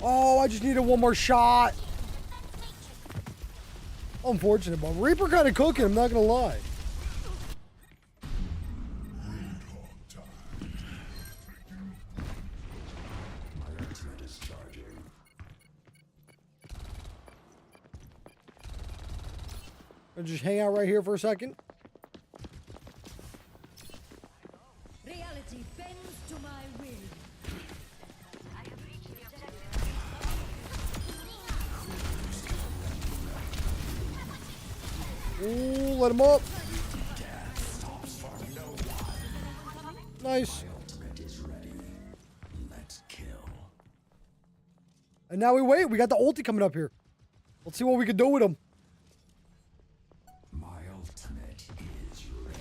Oh, I just needed one more shot. Unfortunate, but Reaper kind of cooking, I'm not gonna lie. I'll just hang out right here for a second. Reality bends to my will. Ooh, let him up. Nice. And now we wait. We got the ulti coming up here. Let's see what we can do with him. My ultimate is ready.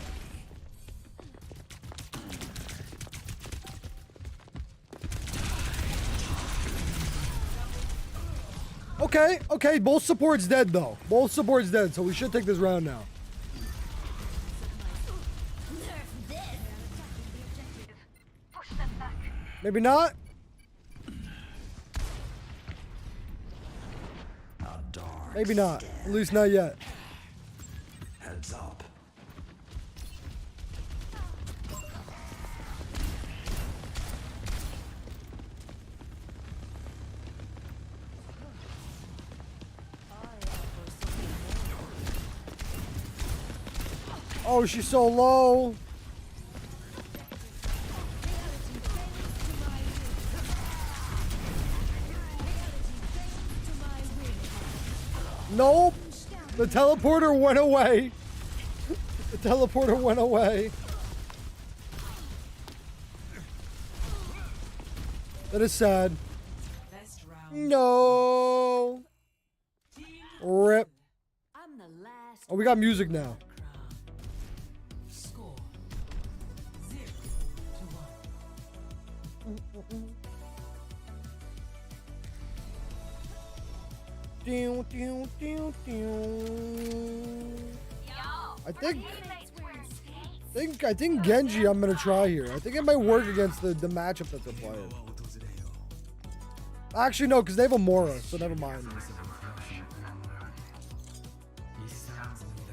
Okay, okay. Both supports dead, though. Both supports dead, so we should take this round now. Maybe not. Maybe not. At least not yet. Heads up. Oh, she's so low. Nope. The teleporter went away. The teleporter went away. That is sad. No. Rip. Oh, we got music now. I think Genji I'm gonna try here. I think it might work against the matchup that they're playing. Actually no, because they have a Mora, so never mind.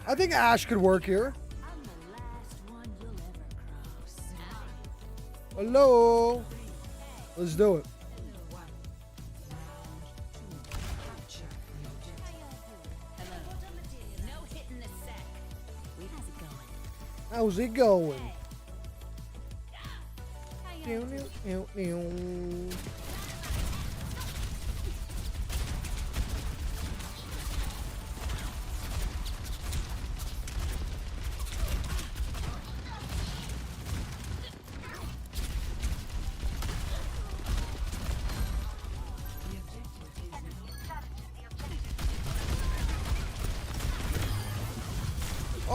I think Ashe could work here. Hello. Let's do it. How's it going?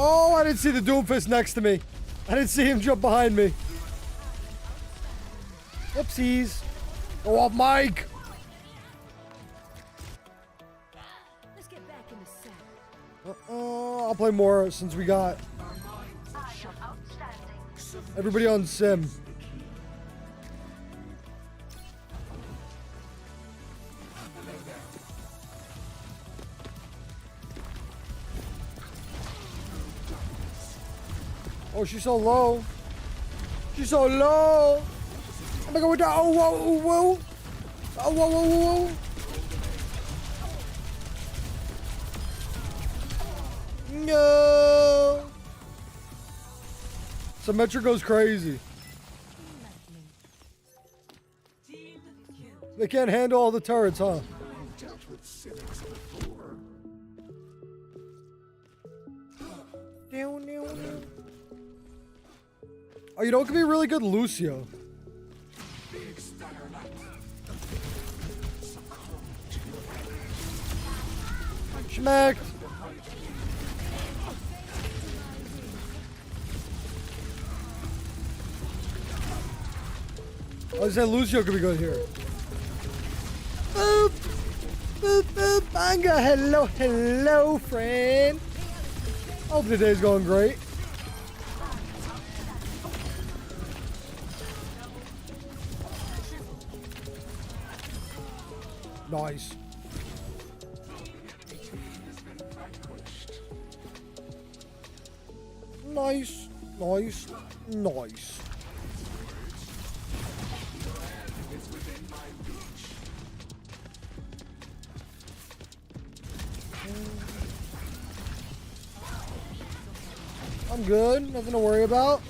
Oh, I didn't see the Doomfist next to me. I didn't see him jump behind me. Whoopsies. Go off, Mike. Let's get back in the sack. I'll play more since we got everybody on sim. Oh, she's so low. She's so low. Oh my god, we're down. Oh, whoa, oh, whoa. Oh, whoa, whoa, whoa, whoa. No. Symmetra goes crazy. They can't handle all the turrets, huh? Oh, you know, it could be really good Lucio. Schmacked. I said Lucio could be good here. Boop. Boop, boop, banga. Hello, hello, friend. Hope the day's going great. Nice. Nice. Nice. Nice. I'm good. Nothing to worry about.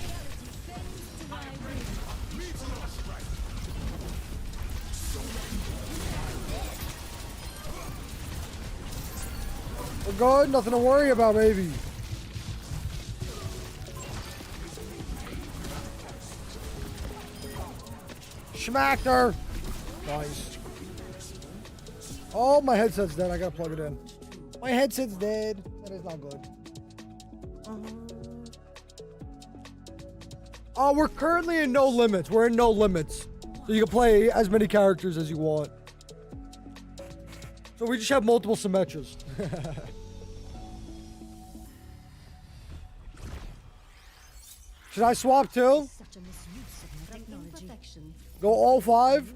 We're good. Nothing to worry about, maybe. Smacked her. Nice. Oh, my headset's dead. I gotta plug it in. My headset's dead. That is not good. We're currently in no limits. We're in no limits. So you can play as many characters as you want. So we just have multiple Symmetras. Should I swap too? Go all 5?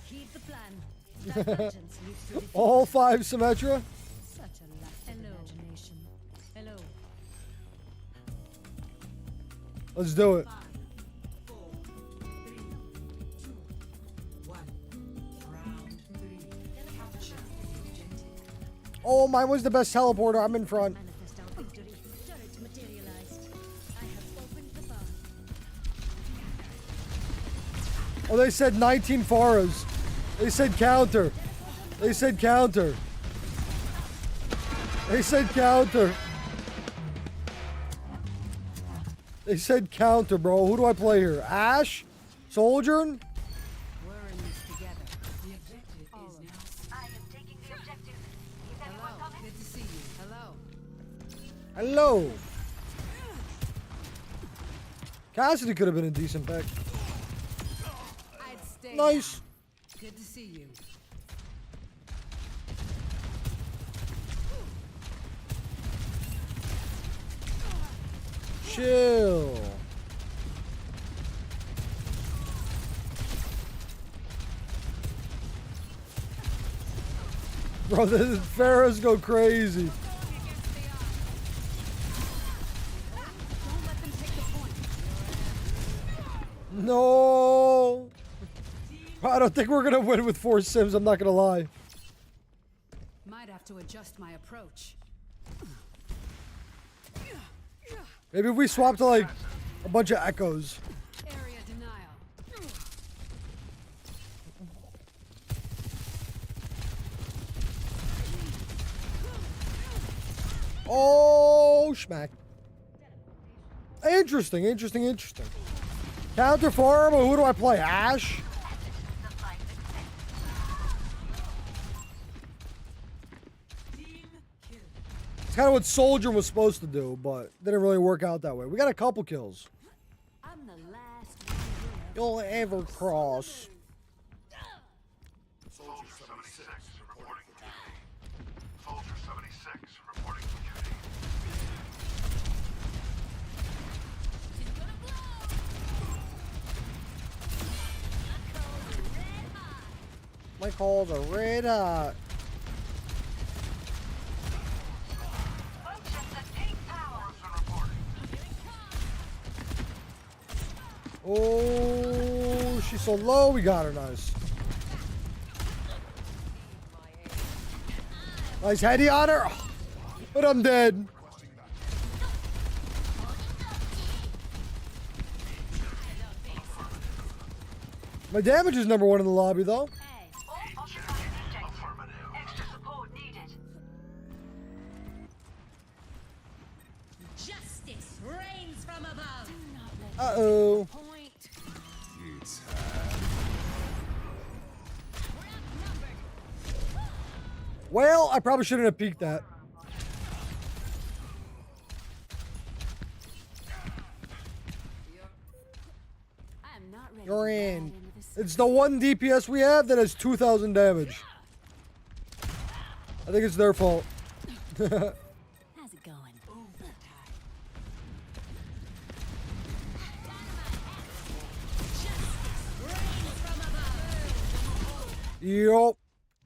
Keep the plan. All 5 Symmetra? Such a lack of imagination. Hello. Let's do it. 5, 4, 3, 2, 1. Round 3. Capture the objective. Oh, mine was the best teleporter. I'm in front. Manifest our victory. Turret materialized. I have opened the bar. Oh, they said 19 Pharas. They said counter. They said counter. They said counter. They said counter, bro. Who do I play here? Ashe? Soldier? We're in this together. The objective is now. I am taking the objective. Is anyone coming? Good to see you. Hello. Hello. Cassidy could have been a decent pick. I'd stay. Nice. Good to see you. Chill. Bro, the Pharaohs go crazy. Don't let them take the point. No. I don't think we're going to win with 4 Sims. I'm not going to lie. Might have to adjust my approach. Maybe if we swap to like a bunch of echoes. Area denial. Oh, schmack. Interesting, interesting, interesting. Counter farm, or who do I play? Ashe? It's kind of what Soldier was supposed to do, but didn't really work out that way. We got a couple kills. I'm the last one here. You'll ever cross. Soldier 76 reporting for duty. Soldier 76 reporting for duty. My calls are red hot. Oh, she's so low. We got her. Nice. Nice heady on her. But I'm dead. My damage is number 1 in the lobby, though. Extra support needed. Justice reigns from above. Uh-oh. It's Well, I probably shouldn't have peeked that. I'm not ready. You're in. It's the 1 DPS we have that has 2,000 damage. I think it's their fault. How's it going? Yup.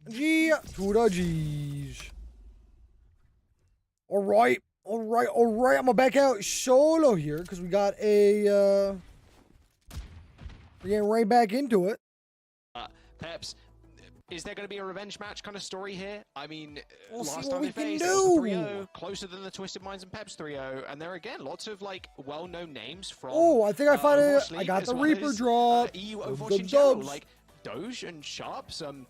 G to the G's. Alright. Alright. Alright. I'm gonna back out solo here because we got a we're getting right back into it. Peps, is there going to be a revenge match kind of story here? I mean, We'll see last what time we they can faced, do. it was 3-0, closer than the Twisted Minds and Peps 3-0, and there again, lots of like well-known names from. Oh, I think I found it. Overwatch I League got as the well Reaper as, drop. EU Of Overwatch the in general, dubs. like Doge and Sharp. Some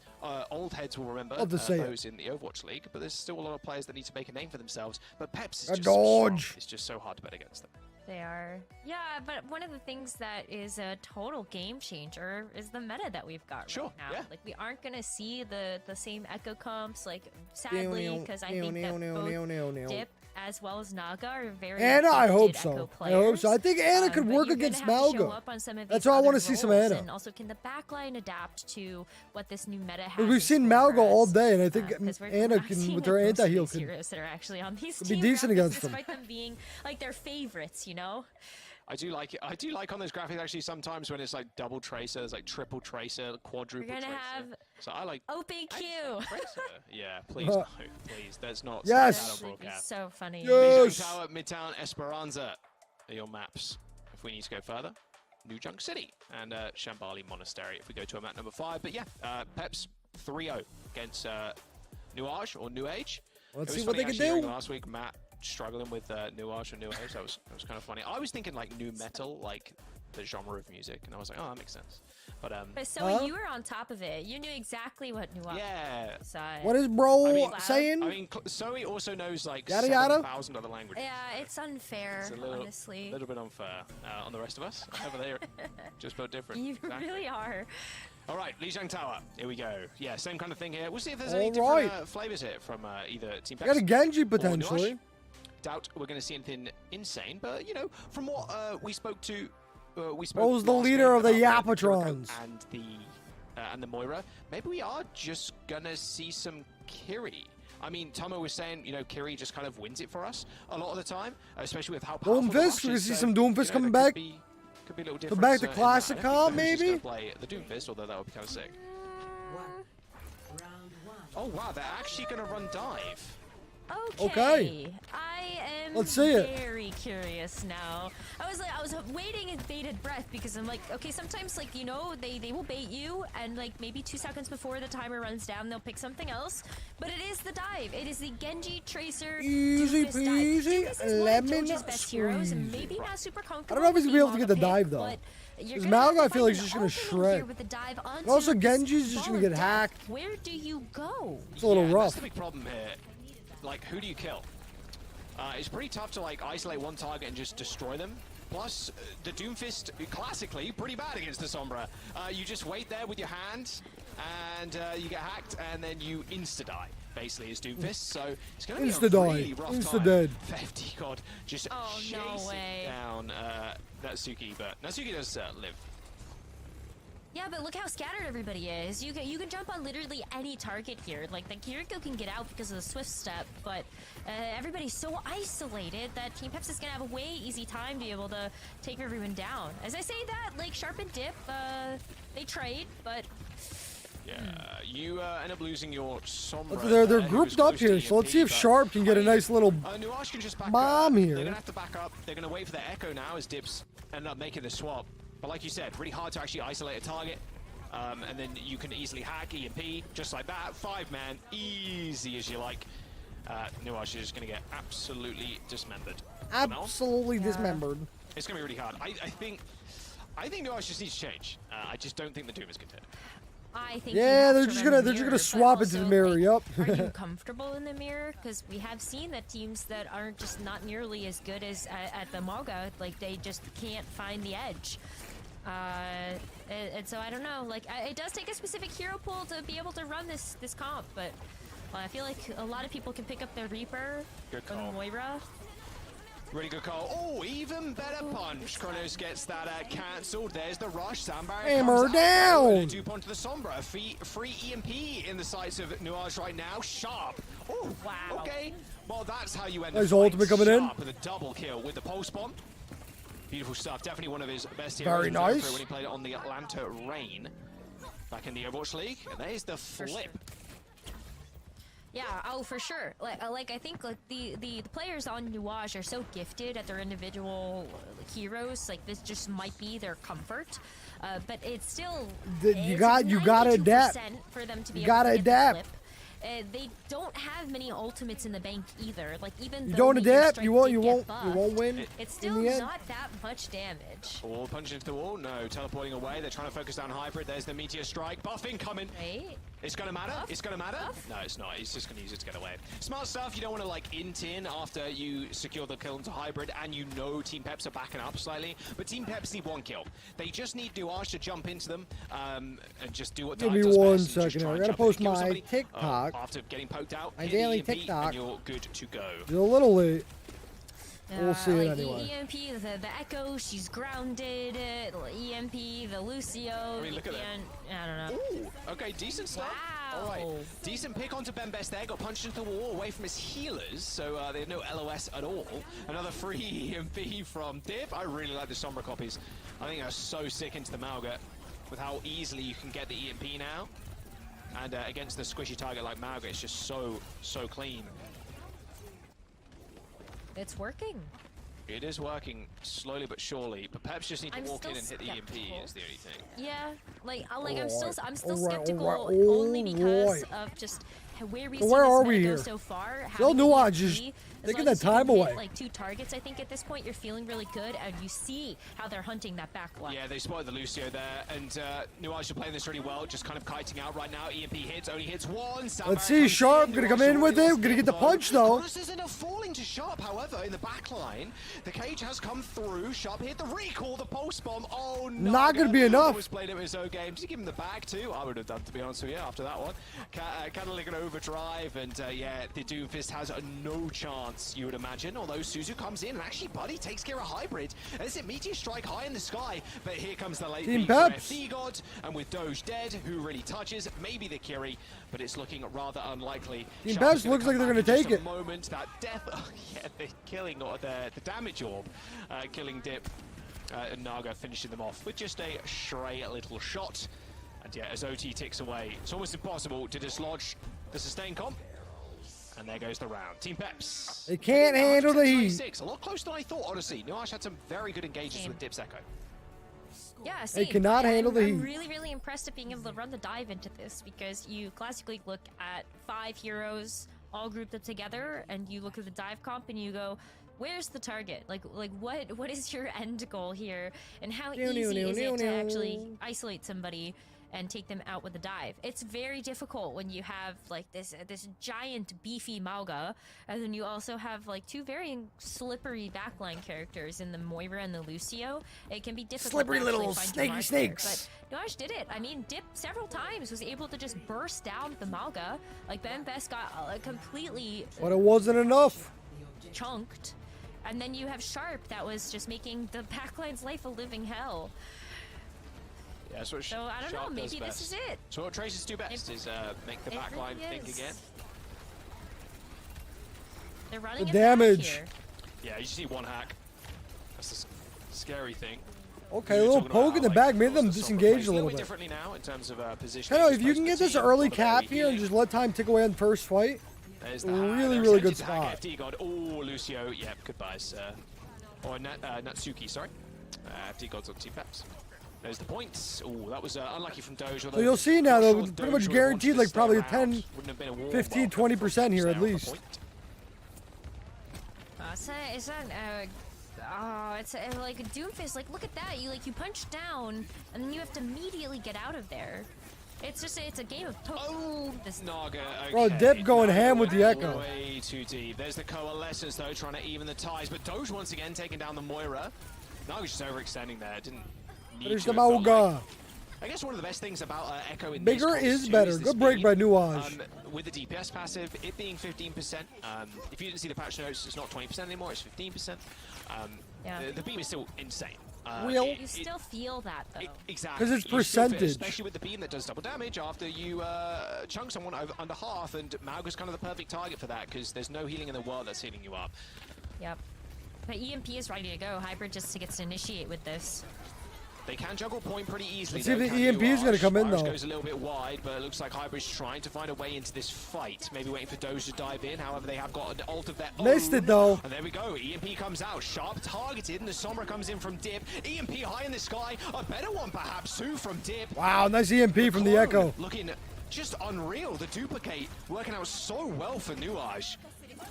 old heads will remember Love to say it. those in the Overwatch League, but there's still a lot of players that need to make a name for themselves. But Peps is A just so strong. Doge. It's just so hard to bet against them. They are. Yeah, but one of the things that is a total game changer is the meta that we've got Sure, right now. yeah. Like, we aren't going to see the same echo comps, like, sadly, because I think that both Dip as well as Naga are very Anna, I hope gifted so. echo I hope so. I players. think Anna could But work you're gonna against have to show Malga. up on some of That's these why I want other to see some roles, Anna. And also, can the backline adapt to what this new meta has? But we've in seen store Malga for all us? day, and I think 'Cause we're Anna not can, seeing, with like, her most of anti-heal, these could heroes that are actually on these be team decent graphics, against them. despite them being like their favorites, you know. I do like it. I do like on those graphics actually sometimes when it's like double tracer, there's like triple tracer, quadruple We're gonna tracer. have So I like OPQ. tracer. Yeah, please no, please. That's not Yes. that on That would be broadcast. so funny. Yes. Tower, Midtown, Esperanza are your maps. If we need to go further, New Junk City and Shambali Monastery. If we go to a map number 5, but yeah, Peps 3-0 against Nuage or New Age. Let's It was see what funny they can actually hearing do. Last week, Matt struggling with Nuage or New Age. That was kind of funny. I was thinking like new metal, like the genre of music, and I was like, oh, that makes sense. But So when you were on top of it, you knew exactly what Nuage yeah. said. What is bro I mean, saying? I mean, Zoe also knows like Yada, yada. 7,000 other languages. Yeah, it's unfair, It's a little, honestly. little bit unfair on the rest of us. However, they're just built different. You Exactly. really are. All right, Lijiang Tower. Here we go. Yeah, same kind of thing here. We'll see if there's All any different right. flavors here from either Team Got a Peps Genji or potentially. Nuage. Doubt we're going to see anything insane, but you know, from what we spoke to, Bro's the leader of the Yapatrons. And the Moira. Maybe we are just gonna see some Kiri. I mean, Tomo was saying, you know, Kiri just kind of wins it for us a lot of the time, especially with how powerful Doomfist, the rush we're gonna is. see So, some Doomfist you know, coming there back. Could be a little Go difference. back to in classic that. I comp, think Doomfist is maybe? gonna play the Doomfist, although that would be kind of sick. Round one. Oh wow, they're actually gonna run dive. Okay. I am Let's see it. very curious now. I was waiting in bated breath because I'm like, okay, sometimes like, you know, they will bait you and like maybe 2 seconds before the timer runs down, they'll pick something else. But it is the dive. It is the Genji Tracer Easy Doomfist dive. peasy, Doomfist is one of lemon Doge's best heroes, and squeezy. maybe not super I comfortable. don't know if he's with gonna be able to get the Maga dive pick, though. but you're Because gonna have Malga, I to feel find like an he's just gonna opening here shred. with the dive And onto also this Genji's just wall gonna of get death. hacked. Where do you go? It's a little rough. That's the big problem here. Like, who do you kill? It's pretty tough to like isolate one target and just destroy them. Plus, the Doomfist, classically, pretty bad against the Sombra. You just wait there with your hand, and you get hacked, and then you insta-die, basically, as Doomfist. So it's going to be a Insta-die. really rough time. Insta-dead. 50 God, just Oh, no chasing way. down Natsuki, but Natsuki does live. Yeah, but look how scattered everybody is. You can jump on literally any target here. Like, the Kiriko can get out because of the Swift Step, but everybody's so isolated that Team Peps is going to have a way easy time to be able to take everyone down. As I say that, like, Sharp and Dip, they trade, but... Yeah, you end up losing your Sombra. They're there, who was grouped up close to here, so let's see if EMP, Sharp can get a nice little Nuage can just back bomb up. here. They're gonna have to back up. They're gonna wait for the echo now as Dips end up making the swap. But like you said, really hard to actually isolate a target. And then you can easily hack EMP just like that. 5-man, easy as you like. Nuage is just gonna get absolutely dismembered. absolutely dismembered. It's gonna be really hard. I think Nuage just needs to change. I just don't think the Doom is content. I think Yeah, you they're have just to gonna run they're the just mirror, gonna but swap into the also, mirror. like, Yep. Are you comfortable in the mirror? Because we have seen that teams that aren't just not nearly as good as at the Maga, like they just can't find the edge. And so I don't know. Like it does take a specific hero pool to be able to run this comp, but I feel like a lot of people can pick up their Reaper Good or call. Moira. Really good call. Oh, even better punch. Kronos gets that cancelled. There's the rush. Sandbar Hammer comes out. down. Dupe onto the Sombra. Free EMP in the sights of Nuage right now. Sharp. Oh, Wow. Okay. Well, that's how you end Nice the fight. ultimate coming in. Sharp with a double kill with the pulse bomb. Beautiful stuff. Definitely one of his best Very heroes nice. when he played it on the Atlanta Reign. back in the Overwatch League, and there's the flip. Yeah, oh, for sure. Like I think like the players on Nuage are so gifted at their individual heroes. Like this just might be their comfort, but it's still you gotta adapt. For them to be you gotta adapt. They don't have many ultimates in the bank either. Like even you don't adapt, you won't win. It's still not that much damage. Wall punch into the wall. No, teleporting away. They're trying to focus down hybrid. There's the meteor strike. Buff incoming. Right. It's gonna matter. Buff? It's gonna matter. Buff? No, it's not. He's just gonna use it to get away. Smart stuff. You don't want to like int in after you secure the kill into hybrid, and you know Team Peps are backing up slightly. But Team Peps need one kill. They just need Nuage to jump into them and just do what. Give me 1 second. I gotta post my TikTok. After getting poked out, my daily TikTok. And you're good to go. You're a little late. We'll see it anyway. EMP, the Echo, she's grounded. EMP, the Lucio. I mean, look at that. I don't know. Ooh, okay, decent stuff. Wow. All right, decent pick onto Ben Best there. Got punched into the wall away from his healers, so they had no LOS at all. Another free EMP from Dip. I really like the Sombra copies. I think they're so sick into the Mauga with how easily you can get the EMP now. And against the squishy target like Mauga, it's just so clean. It's working. It is working slowly but surely, but Peps just need to walk in and hit the EMP is the only thing. Yeah, I'm still skeptical only because of just where we've seen this go so far. Still Nuage is taking that time away. Like 2 targets, I think at this point you're feeling really good, and you see how they're hunting that back line. Yeah, they spotted the Lucio there, and Nuage are playing this really well, just kind of kiting out right now. EMP hits, only hits 1. Let's see, Sharp gonna come in with it, gonna get the punch though. This isn't a falling to Sharp, however, in the back line. The cage has come through. Sharp hit the recall, the pulse bomb. Oh no! Not gonna be enough. Was played it with his own game. Did he give him the bag too? I would have done, to be honest with you, after that one. Catalytic and overdrive, and yeah, the Doomfist has no chance, you would imagine. Although Suzu comes in, and actually Buddy takes care of hybrid. And it's a meteor strike high in the sky, but here comes the late Team Peps. God, and with Doge dead, who really touches? Maybe the Kiri, but it's looking rather unlikely. Team Peps looks like they're gonna take it. Moment that death, yeah, they're killing the damage orb, killing Dip, and Naga finishing them off with just a stray little shot. And yeah, as OT ticks away, it's almost impossible to dislodge the sustain comp. And there goes the round. Team Peps. They can't handle the heat. A lot closer than I thought, honestly. Nuage had some very good engagements with Dip's Echo. Yeah, they cannot handle the heat. I'm really impressed at being able to run the dive into this, because you classically look at 5 heroes all grouped up together, and you look at the dive comp and you go, where's the target? Like what is your end goal here? And how easy is it to actually isolate somebody and take them out with a dive? It's very difficult when you have like this giant beefy Mauga, and then you also have like 2 very slippery backline characters in the Moira and the Lucio. It can be difficult. Slippery little snaky snakes. But Nuage did it. I mean, Dip several times was able to just burst down the Mauga. Like Ben Best got completely. But it wasn't enough. Chunked. And then you have Sharp that was just making the backline's life a living hell. Yeah, so I don't know, maybe this is it. So what Tracer's do best is make the backline think again. They're running the damage. Here. Yeah, you just need 1 hack. That's the scary thing. Okay, a little poke in the back made them disengage a little bit. Differently now in terms of position. If you can get this early cap here and just let time tick away on the first fight, really good spot. FD God, oh Lucio, yeah, goodbye, sir. Or Natsuki, sorry. FD God's on Team Peps. There's the points. Oh, that was unlucky from Doge. So you'll see now, though, pretty much guaranteed, like probably a 10, 15, 20% here at least. It's like Doomfist. Like, look at that. You punch down, and then you have to immediately get out of there. It's a game of poke. Oh, this Naga. Okay. Bro, Dip going ham with the Echo. Way too deep. There's the Coalescence, though, trying to even the ties. But Doge once again taking down the Moira. Naga's just overextending there. Didn't need There's to. the Mauga. I guess one of the best things about Echo in bigger is better. Good break by Nuage. With the DPS passive, it being 15%. If you didn't see the patch notes, it's not 20% anymore. It's 15%. The beam is still insane. You still feel that though. Exactly. Because it's percentage. Especially with the beam that does double damage after you chunk someone under half, and Mauga's kind of the perfect target for that, because there's no healing in the world that's healing you up. Yep. But EMP is ready to go. Hybrid just gets to initiate with this. They can juggle point pretty easily. Let's see if the EMP is going to come in, though. Goes a little bit wide, but it looks like Hybrid's trying to find a way into this fight. Maybe waiting for Doge to dive in. However, they have got an ult of their own. Missed it, though. And there we go. EMP comes out. Sharp targeted, and the Sombra comes in from Dip. EMP high in the sky. A better one, perhaps, too, from Dip. Wow, nice EMP from the Echo. Looking just unreal. The duplicate working out so well for Nuage.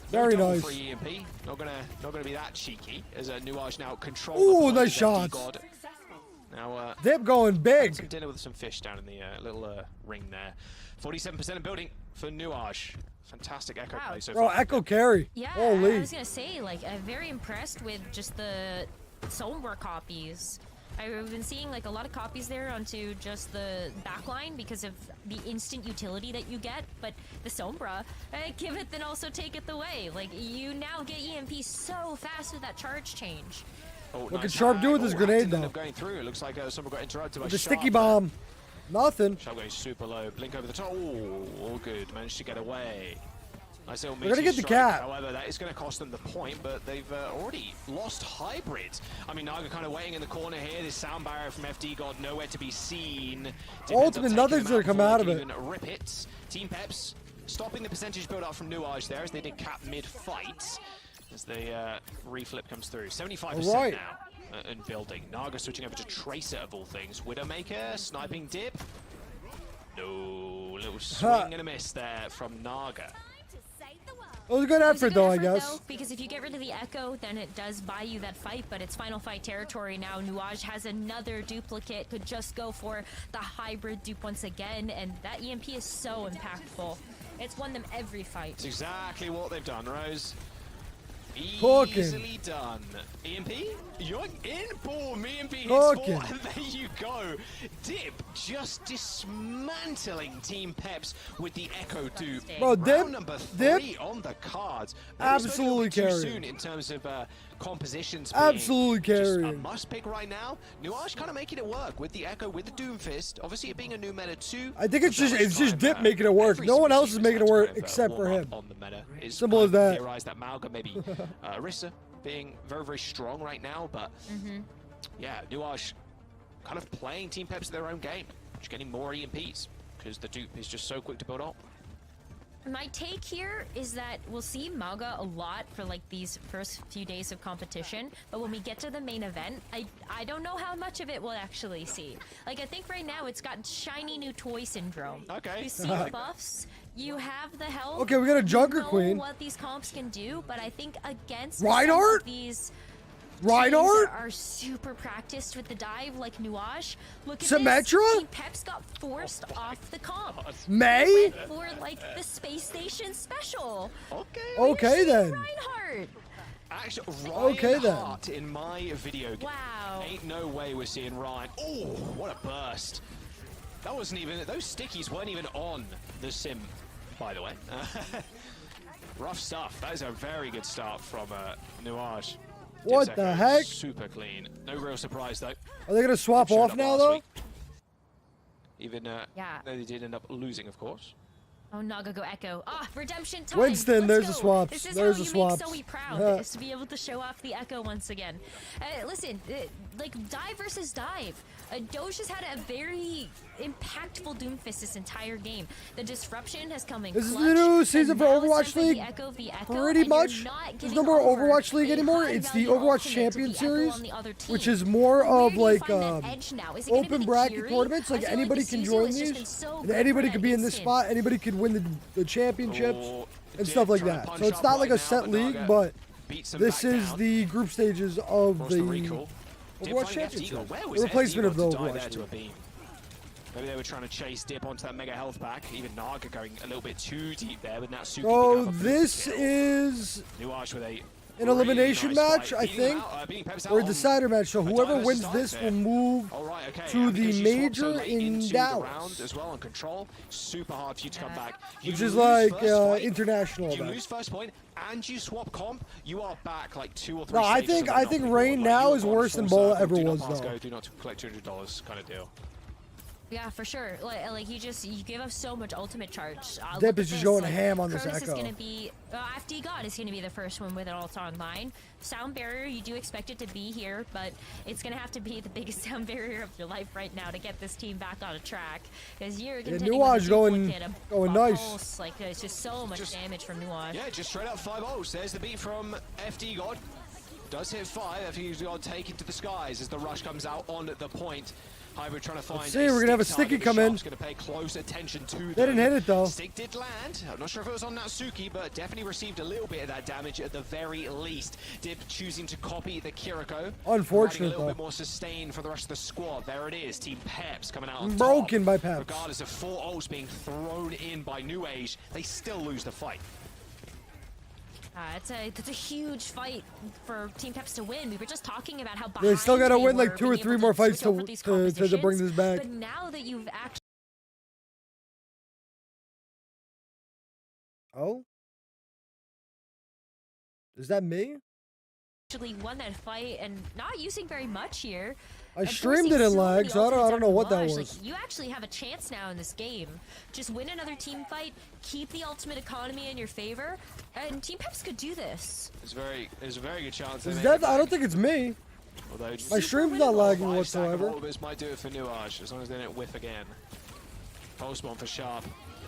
Very nice. For EMP. Not gonna be that cheeky as Nuage now controls. Ooh, nice shots. Now, Dip going big. Some dinner with some fish down in the little ring there. 47% of building for Nuage. Fantastic Echo play so far. Bro, Echo carry. Yeah, Holy. I was gonna say, like, I'm very impressed with just the Sombra copies. I've been seeing like a lot of copies there onto just the backline because of the instant utility that you get, but the Sombra, give it then also take it away. Like, you now get EMP so fast with that charge change. Oh, look at Sharp do with his grenade, though. Going through. It looks like someone got interrupted by the Sharp. sticky bomb. Nothing. Sharp going super low. Blink over the top. Oh, all good. Managed to get away. Nice little We're gonna get the strike. cap. However, that is going to cost them the point, but they've already lost Hybrid. I mean, Naga kind of waiting in the corner here. This sound barrier from FD got nowhere to be seen. Ultimate, nothing's going to come out of it. Even rip it. Team Peps stopping the percentage build up from Nuage there as they did cap mid-fight. As the reflip comes through. 75% now. And building. Naga switching over to Tracer of all things. Widowmaker, sniping Dip. No, little swing and a miss there from Naga. It was a good effort, though, I guess. Though, because if you get rid of the Echo, then it does buy you that fight, but it's final fight territory now. Nuage has another duplicate, could just go for the hybrid dupe once again, and that EMP is so impactful. It's won them every fight. It's exactly what they've done, Rose. Talking. Easily done. EMP, you're in. Boom, EMP hits 4, and there you go. Dip just dismantling Team Peps with the Echo dupe. Bro, Round number 3 on the cards. Absolutely carrying. Too soon in terms of compositions. Absolutely carrying. A must pick right now. Nuage kind of making it work with the Echo, with the Doomfist. Obviously, it being a new meta too. I think it's just Dip making it work. No one else is making it work except for him. On the meta. Simple as that. Theorize that Malga maybe Orisa being very, very strong right now, but yeah, Nuage kind of playing Team Peps their own game, just getting more EMPs because the dupe is just so quick to build up. My take here is that we'll see Malga a lot for like these first few days of competition, but when we get to the main event, I don't know how much of it we'll actually see. Like, I think right now it's got shiny new toy syndrome. Okay. You see the buffs, you have the health. Okay, we got a Junker know Queen. What these comps can do, but I think against Reinhardt? these Reinhardt are super practiced with the dive like Nuage. Look at Symmetra? this. Team Peps got forced off the comp. May? Went for like the space station special. Okay then. Reinhardt. Actually, Okay, then. Reinhardt in my video game. Wow. Ain't no way we're seeing Ryan. Oh, what a burst. That wasn't even, those stickies weren't even on the sim, by the way. Rough stuff. That is a very good start from Nuage. What the heck? Super clean. No real surprise though. Are they gonna swap off now though? Even yeah. though they did end up losing, of course. Oh, Naga go Echo. Ah, redemption time. Winston, there's the swaps. This is there's how the you swaps. make Zoe proud, is to be able to show off the Echo once again. Listen, like dive versus dive. Doge has had a very impactful Doomfist this entire game. The disruption has come in This is clutch, the new season for and now Overwatch it's time League. the Echo, Pretty and you're much. not There's getting no more over Overwatch League a anymore. high It's the value Overwatch ultimate to Champions the Echo Series, on the other team. which is more Where of do you like find that edge now? Is it gonna be open the bracket Curie? tournaments. Like I feel anybody this can season join has just these, been so and good anybody for could that be in this instant. spot. Anybody could win the championships Oh, and Dip stuff like trying to that. punch So it's up not right like now, a set but league, Naga but beats them this back is down. the group stages of Course the recall. Dip Overwatch finding Champions FD. Where Series. was The replacement FD of the got to dive there Overwatch to a League. beam? Maybe they were trying to chase Dip onto that mega health pack. Even Naga going a little bit too deep there with that super. So this is Nuage with a an elimination really nice match, fight. I Beating them think, out, beating Peps out or a on decider match. So a whoever diverse wins start this there. will move All right, okay. to And the because you swapped major so late in into the Dallas. round as well and control, super hard for you to come back. You Which is lose like first point, international You event. lose first point and you swap comp, you are back like 2 or 3 No, I stages think of I the think Monopoly Rain board. Like, now you is are gone worse than full Bola circle. ever Do not was pass though. go, do not collect $200 kind of deal. Yeah, for sure. Like you give up so much ultimate charge. Dip is just going ham on this Cronus Echo. is gonna be FD God is gonna be the first one with an ult online. Sound barrier, you do expect it to be here, but it's gonna have to be the biggest sound barrier of your life right now to get this team back on a track. Because you're contending with going nice. Pulse. Like there's just so much damage from Nuage. Yeah, just straight up 5 ults. There's the beat from FD God. Does hit 5. FD God taken to the skies as the rush comes out on the point. Hybrid trying to find. Let's see, we're gonna have a sticky come in. Going to pay close attention to them. They didn't hit it though. Stick did land. I'm not sure if it was on Natsuki, but definitely received a little bit of that damage at the very least. Dip choosing to copy the Kiriko. Unfortunate a little though. bit more sustain for the rest of the squad. There it is. Team Peps coming out on Broken top. by Peps. Regardless of 4 ults being thrown in by New Age, they still lose the fight. It's a huge fight for Team Peps to win. We were just talking about how They still gotta win like 2 or 3 more fights to bring this back. But now that you've actually Is that me? won that fight and not using very much here. I streamed it in lag, so I don't know what that was. Like, you actually have a chance now in this game. Just win another team fight, keep the ultimate economy in your favor, and Team Peps could do this. There's a very good chance. I don't think it's me. My stream's not lagging whatsoever. This might do it for Nuage, as long as they don't whiff again. Postmon for Sharp.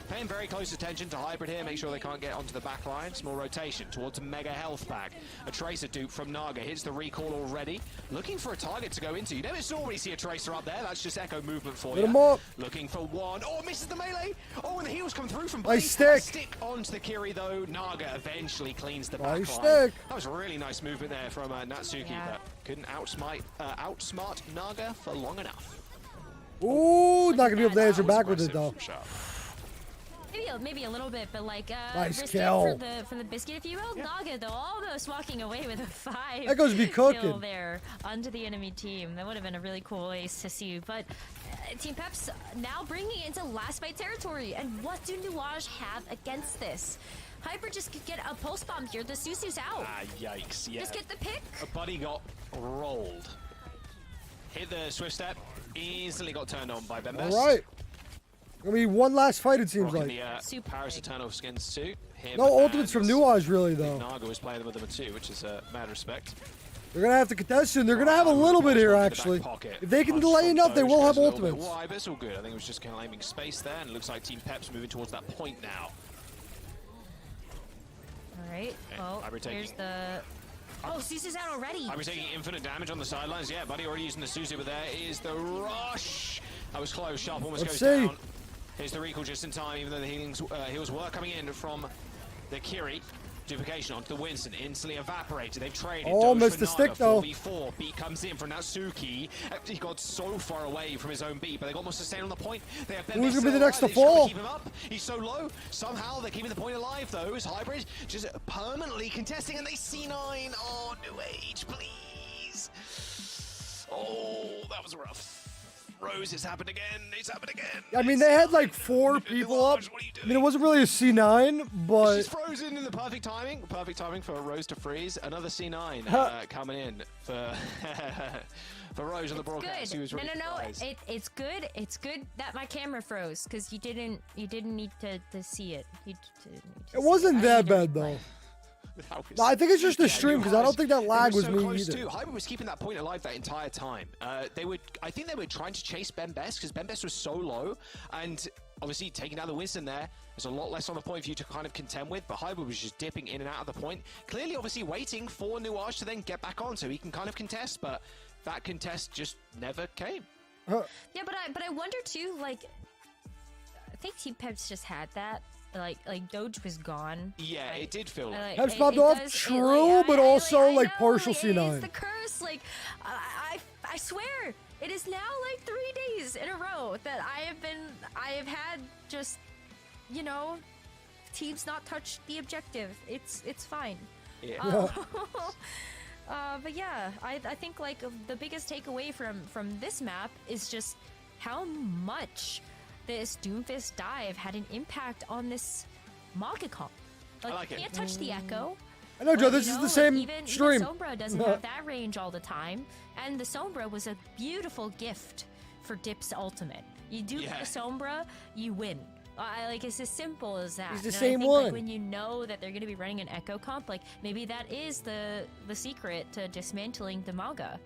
Paying very close attention to Hybrid here, make sure they can't get onto the back line. Small rotation towards Mega Health Pack. A Tracer dupe from Naga hits the recall already. Looking for a target to go into. You never normally see a Tracer up there. That's just Echo movement for Get you. him up. Looking for one. Oh, misses the melee. Oh, and the heals come through from Nice Blaze. stick. Onto the Kiri though. Naga eventually cleans the back line. Stick. That was a really nice movement there from Natsuki, but couldn't outsmart Naga for long enough. Ooh, not gonna be able to answer back with it though. Maybe a little bit, but like nice respect kill for the biscuit, if you will. Naga though, almost walking away with a 5. Echoes be cooking kill there onto the enemy team. That would have been a really cool ace to see. But Team Peps now bringing it into last fight territory. And what do Nuage have against this? Hyper just could get a pulse bomb here. The Susu's out. Ah, yikes! Yeah. Just get the pick. A buddy got rolled. Hit the swift step. Easily got turned on by Bembes. All right. Gonna be one last fight, it seems Rocking like. The Paris Eternal skins too. No ultimates from Nuage, really, though. Naga was playing with them too, which is mad respect. They're gonna have to contest soon. They're gonna have a little bit here, actually. If they can delay enough, they will have ultimates. Why, but it's all good. I think it was just kind of aiming space there, and it looks like Team Peps moving towards that point now. All right. Well, here's the. Oh, Susu's out already. I'm taking infinite damage on the sidelines. Yeah, buddy already using the Susu, but there is the rush. That was close. Sharp almost goes down. Here's the recall just in time, even though the heals were coming in from the Kiri. Duplication onto the Winston, instantly evaporated. They've traded. Oh, missed the stick though. 4v4. Beat comes in from Natsuki. He got so far away from his own beat, but they got more sustain on the point. They have Who's gonna be the next to fall? Keep him up. He's so low. Somehow they're keeping the point alive though. As Hybrid just permanently contesting, and they C9. Oh, New Age, please. Oh, that was rough. Rose, it's happened again. It's happened again. I mean, they had like 4 people up. I mean, it wasn't really a C9, but she's frozen in the perfect timing. Perfect timing for Rose to freeze. Another C9 coming in for for Rose on the broadcast. Good. Really no. It's good. It's good that my camera froze because you didn't need to see it. It wasn't that bad though. No, I think it's just the stream because I don't think that lag was me either. Hybrid was keeping that point alive that entire time. I think they were trying to chase Bembes because Bembes was so low, and obviously taking out the Winston there, there's a lot less on the point for you to kind of contend with. But Hybrid was just dipping in and out of the point, clearly, obviously waiting for Nuage to then get back on so he can kind of contest. But that contest just never came. Yeah, but I wonder too. Like, I think Team Peps just had that. Like Doge was gone. Yeah, it did feel like Peps popped off, true, but also like partial C9. It's the curse. Like, I swear, it is now like 3 days in a row that I have had just, you know, teams not touch the objective. It's fine. Yeah. But yeah, I think like the biggest takeaway from this map is just how much this Doomfist dive had an impact on this Maka comp. Like, I like it. Can't touch the Echo. I know, Joe, this is the same stream. Even Sombra doesn't have that range all the time. And the Sombra was a beautiful gift for Dip's ultimate. You dupe the Sombra, you win. Like, it's as simple as that. He's the and same I think, one. Like, when you know that they're going to be running an Echo comp, like, maybe that is the secret to dismantling the Mauga.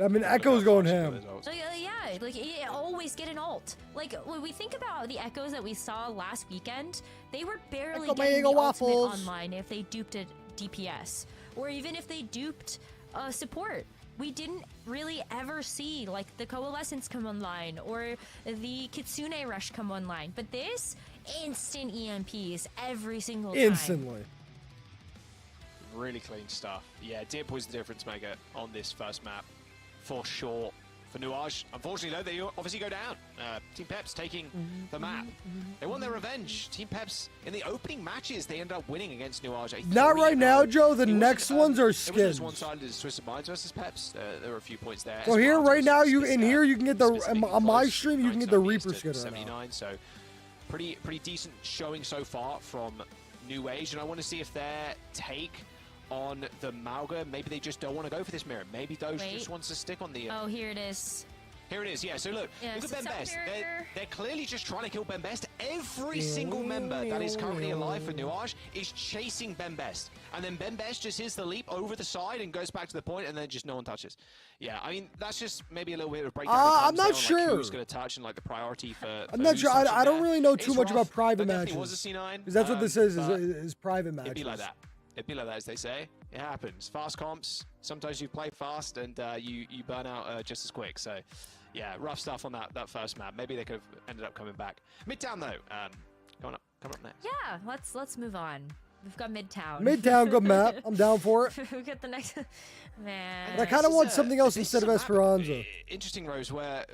I mean, Echo's going ham. Like, yeah, like, you always get an ult. Like, when we think about the Echoes that we saw last weekend, they were barely getting the ultimate online if they duped a DPS. Or even if they duped support. We didn't really ever see, like, the Coalescence come online or the Kitsune Rush come online. But this, instant EMPs every single time. Instantly. Really clean stuff. Yeah, Dip was the difference maker on this first map, for sure. For Nuage, unfortunately though, they obviously go down. Team Peps taking the map. They want their revenge. Team Peps, in the opening matches, they ended up winning against Nuage. Not right now, Joe. The next ones are skins. It was one-sided as Twisted Minds versus Peps. There were a few points there. So here, right now, you can get the on my stream, you can get the Reaper skin right 79, now. so pretty decent showing so far from New Age, and I want to see if their take on the Mauga, maybe they just don't want to go for this mirror. Maybe those just wants to stick on the... Oh, here it is. Here it is, yeah. So look at Ben Best. They're clearly just trying to kill Ben Best. Every single member that is currently alive for Nuage is chasing Ben Best. And then Ben Best just hits the leap over the side and goes back to the point, and then just no one touches. Yeah, I mean, that's just maybe a little bit of a breakdown. I'm not sure. Like, who's going to touch and like the priority for... I'm not sure. I don't really know too much about private matches. Was a C9. Because that's what this is private matches. It'd be like that. It'd be like that, as they say. It happens. Fast comps. Sometimes you play fast and you burn out just as quick. So, yeah, rough stuff on that first map. Maybe they could have ended up coming back. Midtown though, coming up next. Yeah, let's move on. We've got Midtown. Midtown, good map. I'm down for it. We got the next man. But I kind of want something else instead of Esperanza. Interesting, Rose. Where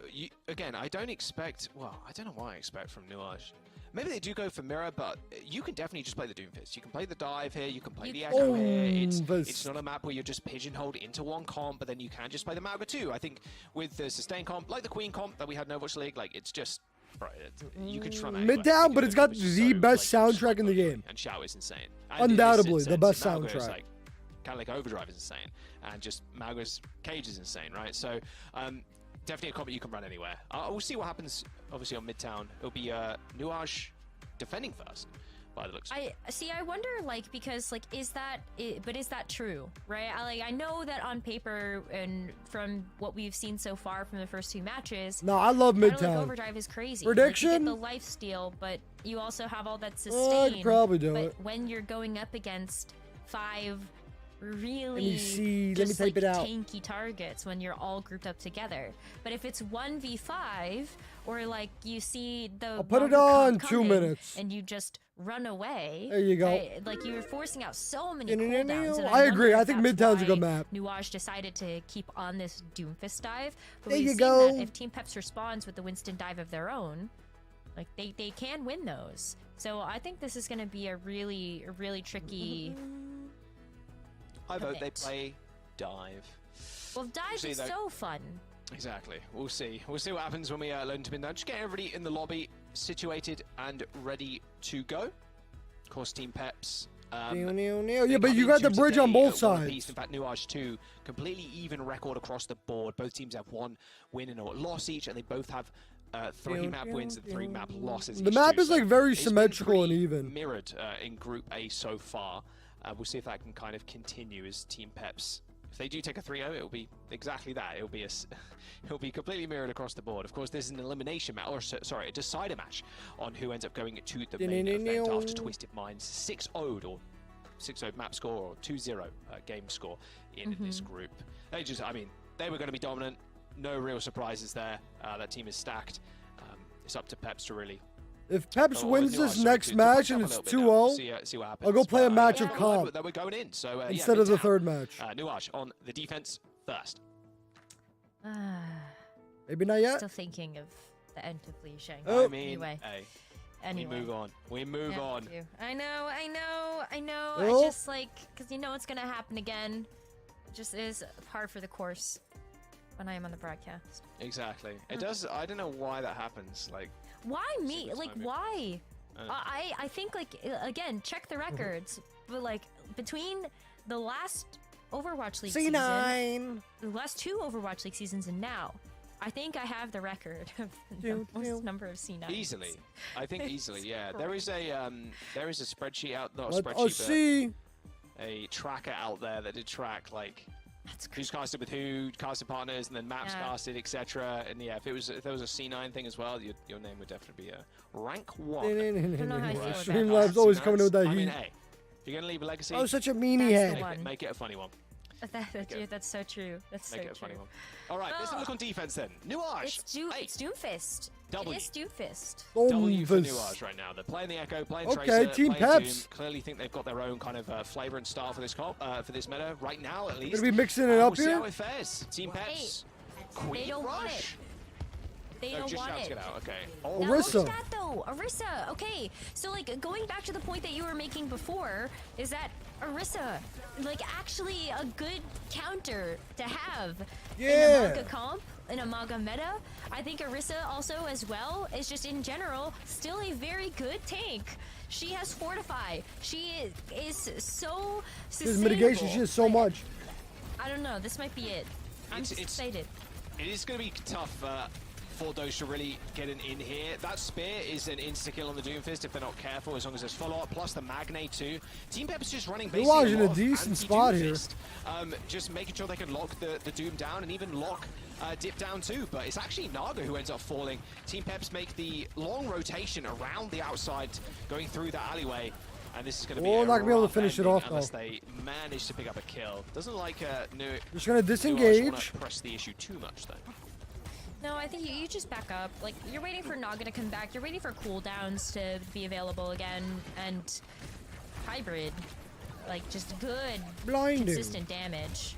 again, I don't expect. Well, I don't know what I expect from Nuage. Maybe they do go for Mirror, but you can definitely just play the Doomfist. You can play the Dive here, you can play the Echo here. It's not a map where you're just pigeonholed into one comp, but then you can just play the Mauga too. I think with the Sustain comp, like the Queen comp that we had in Overwatch League, like it's just, bro, you can run Midtown, but it's got the best soundtrack in the game. And Shout is insane. And undoubtedly, the best Mauga soundtrack. Is like, kind of like Overdrive is insane, and just Mauga's Cage is insane, right? So, definitely a comp you can run anywhere. We'll see what happens, obviously, on Midtown. It'll be Nuage defending first by the looks. I wonder, like, because like is that true, right? I know that on paper and from what we've seen so far from the first two matches, no, I love Midtown. Like, Overdrive is crazy. Prediction? Like, you get the life steal, but you also have all that sustain. I could probably do it. When you're going up against 5 really let me see. just, Let me type like, it out. tanky targets when you're all grouped up together. But if it's 1v5 or like you see the I'll put it on 2 minutes and you just run away. There you go. Right? Like you're forcing out so many cooldowns. And I agree. I wonder think if that's Midtown's a good why map. Nuage decided to keep on this Doomfist dive. But There we've you seen go. that if Team Peps responds with the Winston dive of their own, like they can win those. So I think this is going to be a really tricky. I vote they play Dive. Well, dive is so fun. Exactly. We'll see. We'll see what happens when we learn to Midtown. Just get everybody in the lobby situated and ready to go. Of course, Team Peps. Yeah, but you got the bridge on both sides. In fact, Nuage 2, completely even record across the board. Both teams have 1 win and a loss each, and they both have 3 map wins and 3 map losses. The map is like very symmetrical and even. Mirrored in Group A so far. We'll see if that can kind of continue as Team Peps. If they do take a 3-0, it'll be exactly that. It'll be completely mirrored across the board. Of course, there's an elimination match, or sorry, a decider match on who ends up going to the main event after Twisted Minds 6-0'd or 6-0 map score or 2-0 game score in this group. I mean, they were going to be dominant. No real surprises there. That team is stacked. It's up to Peps to really. If Peps wins this next match and it's 2-0, see what happens. I'll go play a match of comp that we're going in. So, instead of the third match. Nuage on the defense first. Maybe not yet. Still thinking of the end of Li Shang. Oh. I mean, anyway. We move on. I know. Oh. I just like, because you know it's going to happen again. It just is par for the course when I am on the broadcast. Exactly. It does. I don't know why that happens. Like, why me? Like, why? I think, like, again, check the records. But, like, between the last Overwatch League season, the last 2 Overwatch League seasons and now, I think I have the record of the most number of C9s. Easily, I think easily. Yeah, there is a spreadsheet out, not a Let spreadsheet, us see. but a tracker out there that did track like who's casted with who, casted partners, and then maps casted, etc. And yeah, if there was a C9 thing as well, your name would definitely be a rank 1. Streamlabs always coming with that heat. I mean, hey, if you're gonna leave a legacy, oh, such a meanie head. Make it a funny one. Dude, that's so true. That's Make so it a funny true. one. All right, let's look on defense then. Nuage. It's Doomfist. W. It is Doomfist. W for Nuage right now. They're playing the Echo, playing Tracer, Team playing Peps. Doom. Clearly think they've got their own kind of flavor and style for this for this meta right now, at least. Gonna be mixing it up we'll here. See how it fares. Team Peps. Queen They don't want it. Rush. They No, don't just want shout it. to get out. Okay. Oh, Now, look Orisa. at that though, Orisa. Okay, so like going back to the point that you were making before, is that Orisa, like actually a good counter to have in a Maga comp, in a Maga meta. I think Orisa also as well is just in general still a very good tank. She has Fortify. She is so sustainable. His mitigation, she has so much. I don't know. This might be it. I'm just excited. It is going to be tough for those to really get an in here. That spear is an insta-kill on the Doomfist if they're not careful, as long as there's follow-up, plus the Magne too. Team Pep's just running basically Nuage in a decent spot here. Just making sure they can lock the Doom down and even lock Dip down too, but it's actually Naga who ends up falling. Team Peps make the long rotation around the outside, going through that alleyway. And this is going to be not gonna be able to finish it off unless though. they manage to pick up a kill. Doesn't like Just gonna disengage. Press the issue too much though. No, I think you just back up. Like, you're waiting for Naga to come back. You're waiting for cooldowns to be available again. And hybrid. Like, just good, consistent damage.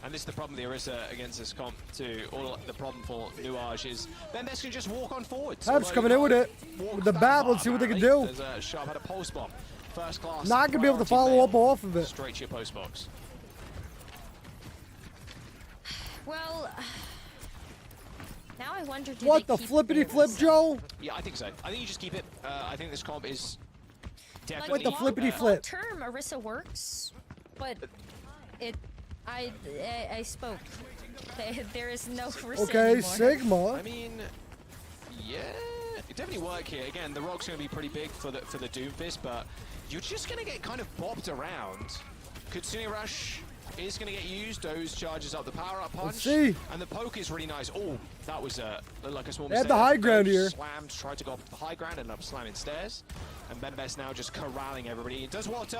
And this is the problem with the Orisa against this comp too. All the problem for Nuage is Bembes can just walk on forwards. Peps coming in with it. With the bat, let's see what they can do. There's a Sharp had a pulse bomb. First class. Not gonna be able to follow up off of it. Straight to your post box. Well, now I wonder, do What they the keep flippity the flip, Orisa? Joe? Yeah, I think so. I think you just keep it. I think this comp is definitely. What the flippity flip? Long term, Orisa works, but I spoke. There is no Orisa Okay, anymore. Sigma. I mean, yeah, it definitely work here. Again, the rock's going to be pretty big for the Doomfist, but you're just going to get kind of bopped around. Kutsune Rush is going to get used. Doze charges up the power-up punch. Let's see. And the poke is really nice. Oh, that was like a small They mistake. had the high ground Doze here. Slammed, tried to go up to the high ground, ended up slamming stairs. And Bembes now just corralling everybody. It does what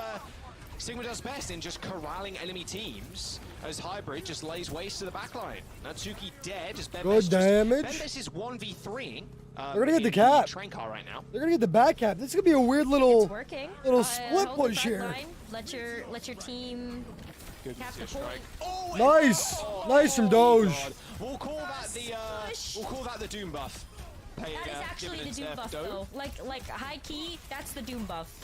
Sigma does best in just corralling enemy teams, as Hybrid just lays waste to the backline. Natsuki dead, as Bembes Good damage. Bembes is 1v3. They're gonna get the cap. Train car right now. They're gonna get the back cap. This is gonna be a weird little, Working. split Hold push the here. back line. Let your team cap the point. Oh, Nice, nice from Doge. God. We'll call that the Doom buff. That is actually the Doom buff, though. Like high key, that's the Doom buff.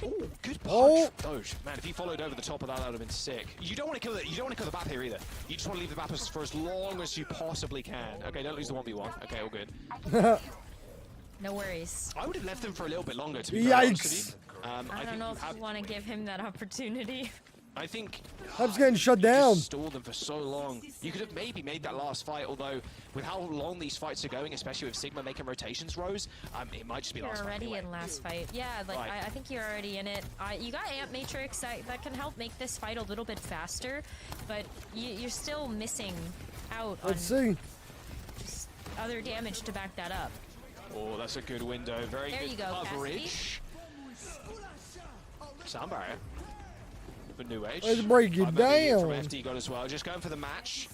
Ooh, good punch. Oh. Doge. Man, if he followed over the top of that, that would have been sick. You don't want to kill it. You don't want to kill the BAP here either. You just want to leave the BAP for as long as you possibly can. Okay, don't lose the 1v1. Okay, all good. No worries. I would have left them for a little bit longer, to be very honest with you. I don't know if you want to give him that opportunity. I think Hub's getting shut you down. just stalled them for so long. You could have maybe made that last fight, although with how long these fights are going, especially with Sigma making rotations, Rose, it might just be You're last fight. already Anyway. in last fight. Yeah, like Right. I think you're already in it. You got Amp Matrix that can help make this fight a little bit faster, but you're still missing out Let's on see. just other damage to back that up. Oh, that's a good window. Very There good you go, coverage. Sound barrier for New Age. Let's break it From down. FD got as well. Just going for the match.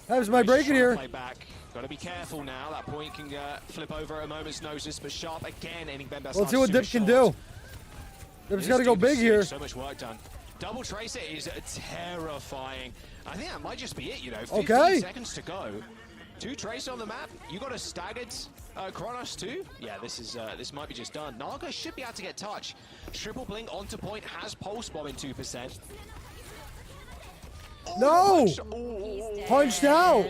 Hub's my break it here. Play back. Got to be careful now. That point can flip over at a moment's notice. But Sharp again ending Bembes. Let's see what Dip can do. Dip's got to go big here. So much work done. Double Tracer is terrifying. I think that might just be it. 15 seconds to go. 2 Tracer on the map. You got a staggered Kronos too. Yeah, this might be just done. Naga should be able to get touch. Triple blink onto point, has pulse bomb in 2%. No! Punched out.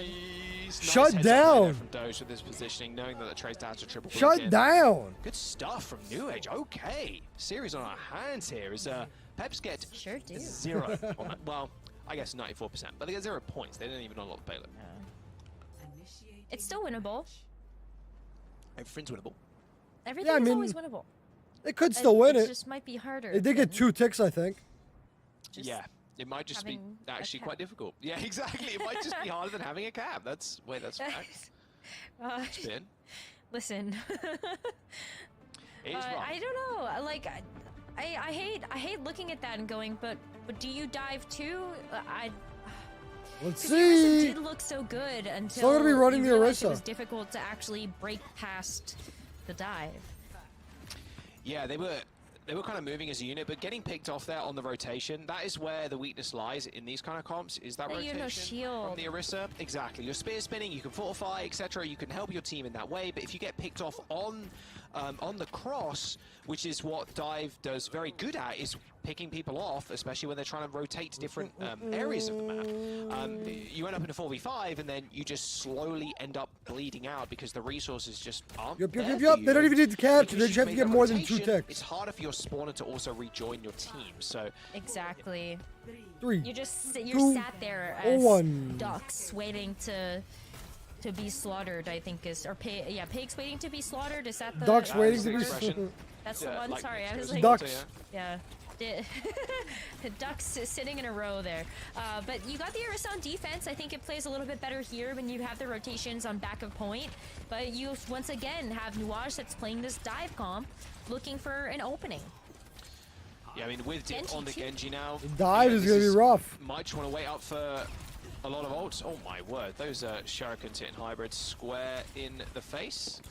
Shut down. From Doge with this positioning, knowing that the Trace has to triple blink Shut in. down. Good stuff from New Age. Okay, series on our hands here. Is Peps get Sure do. 0 on that. Well, I guess 94%, but they get 0 points. They didn't even unlock the payload. It's still winnable. Everything's winnable. Everything's always winnable. They could still win it. It just might be harder. They did get 2 ticks, I think. Yeah, it might just be actually quite difficult. Yeah, exactly. It might just be harder than having a cab. That's facts. Spin. Listen. It is I don't know. Like, I hate looking at that and going, but do you dive too? Let's The see. Orisa did look so good until Still gonna be running the you realized Orisa. it was difficult to actually break past the dive. Yeah, they were kind of moving as a unit, but getting picked off there on the rotation, that is where the weakness lies in these kind of comps, is that rotation no shield. from the Orisa. Exactly. You're spear spinning, you can fortify, etc. You can help your team in that way, but if you get picked off on the cross, which is what Dive does very good at, is picking people off, especially when they're trying to rotate to different areas of the map. You end up in a 4v5, and then you just slowly end up bleeding out because the resources just aren't there for you. They don't even need to capture. They Because just have to you've get made more that than 2 rotation, ticks. It's harder for your spawner to also rejoin your team. So Exactly. 3. You're 2, sat there as 1. ducks waiting to be slaughtered, I think is, or pigs waiting to be slaughtered. Is that the Ducks waiting to be word? slaughtered. That's the one. like Sorry, I was Mexico's like Ducks. Yeah. Ducks sitting in a row there. But you got the Orisa on defense. I think it plays a little bit better here when you have the rotations on back of point. But you once again have Nuage that's playing this dive comp, looking for an opening. yeah, I mean, with Dip Genji on the too. Genji now, Dive is going to be rough. Might just want to wait up for a lot of ults. Oh my word, those shurikens hitting hybrids square in the face.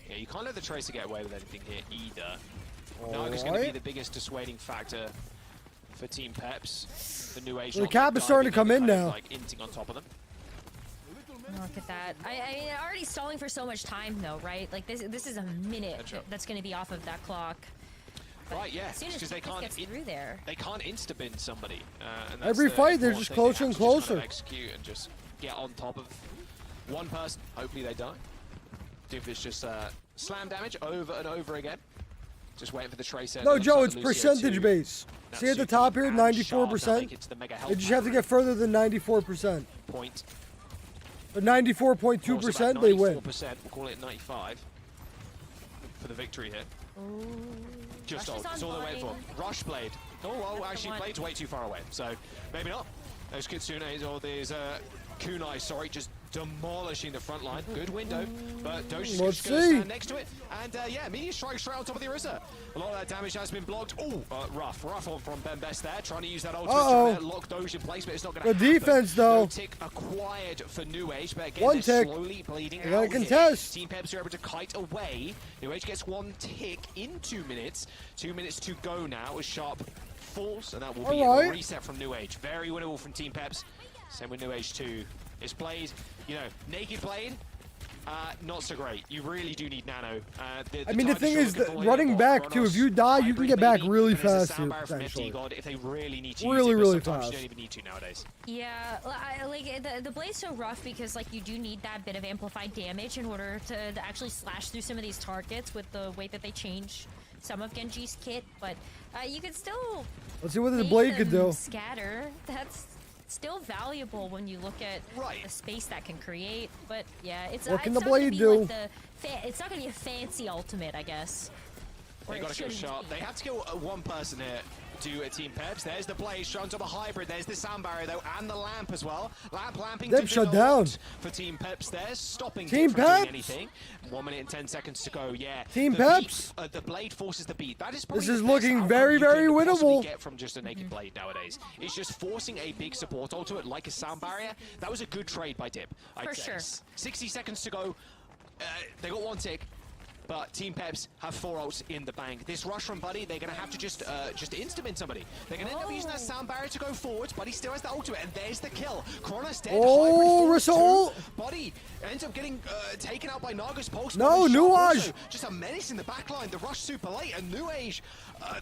Yeah, you can't let the Tracer get away with anything here either. Naga's going to be the biggest dissuading factor for Team Peps. The new age. The cap is starting to come in now. Like inting on top of them. Look at that. I mean, already stalling for so much time though, right? Like this is a minute that's going to be off of that clock. But Right, yeah, as soon as because they Pipis can't gets through there. They can't insta-bin somebody. And that's Every the fight, they're important just thing. closer They and have to just closer. kind of execute and just get on top of one person. Hopefully they die. Div is just slam damage over and over again. Just waiting for the Tracer. No, Looks Joe, like it's the Lucio percentage too. base. That's See at the Suki top here, and Sharp. Now 94%. make it to the mega health They just have to battery. get further than 94%. Point. But 94.2%, they win. 94%, we'll call it 95 for the victory here. Just Rush ult, is that's all they're waiting for. online. Rush Blade. Oh, well, That's the actually, one. Blade's way too far away, so maybe not. Those Kitsunes, or there's Kunai, sorry, just demolishing the front line. Good window, but Doshi's Let's just going to see. stand next to it. And yeah, Meteor strike straight on top of the Orisa. A lot of that damage has been blocked. Oh, rough on from Bembest there, trying to use that ultimate Uh-oh. to lock Doge in place, but it's not going to The happen. defense, though. No tick acquired for New Age, but again, 1 they're tick. slowly bleeding They gotta out here. contest. Team Peps are able to kite away. New Age gets 1 tick in 2 minutes. 2 minutes to go now as Sharp falls, and that will be Alright. a reset from New Age. Very winnable from Team Peps. Same with New Age 2. It's Blade, you know, naked Blade, not so great. You really do need Nano. I mean, the thing is that running back, too, if you die, you can get back really fast, too, potentially. If they really need to Really, use it, really but sometimes fast. you don't even need to nowadays. Yeah, the blade's so rough because like you do need that bit of amplified damage in order to actually slash through some of these targets with the way that they change some of Genji's kit, but you can still Let's see what the make blade could them do. scatter. That's still valuable when you look at Right. the space that can create. But yeah, it's What can it's the not gonna blade be do? Like it's not gonna be a fancy ultimate, I guess. Or They it gotta kill shouldn't Sharp. be. They have to kill one person here to a Team Peps. There's the Blaze, straight on top of Hybrid. There's the Sound Barrier, though, and the Lamp as well. Lamping They've to shut do a down. lot for Team Peps there, stopping Team Dip from doing Peps. anything. 1 minute and 10 seconds to go, yeah. Team The Peps. beat, the Blade forces the beat. That is probably This the is best looking outcome very, you very can possibly winnable. get from just a naked Blade nowadays. It's just forcing a big support ultimate like a Sound Barrier. That was a good trade by Dip, I'd For say. sure. 60 seconds to go. They got 1 tick. But Team Peps have 4 ults in the bank. This rush from Buddy, they're going to have to just insta-bin somebody. They're going to end up using that Sound Barrier to go forwards. Buddy still has the ultimate, and there's the kill. Kronos dead. Oh, Hybrid falls Rissol. too. Buddy ends up getting taken out by Naga's Pulse. No, Buddy New shot Age. also. Just a menace in the backline. The rush super late, and New Age,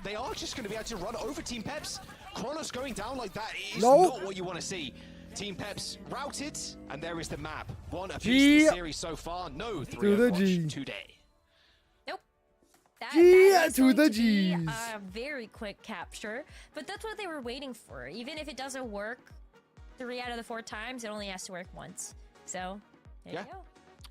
they are just going to be able to run over Team Peps. Kronos going down like that is Nope. not what you want to see. Team Peps routed, and there is the map. 1 apiece G. in the series so far. No 3 To the Overwatch G. today. Nope. That GG. is to going the to be G's. a very quick capture, but that's what they were waiting for. Even if it doesn't work 3 out of the 4 times, it only has to work once. So, there you go.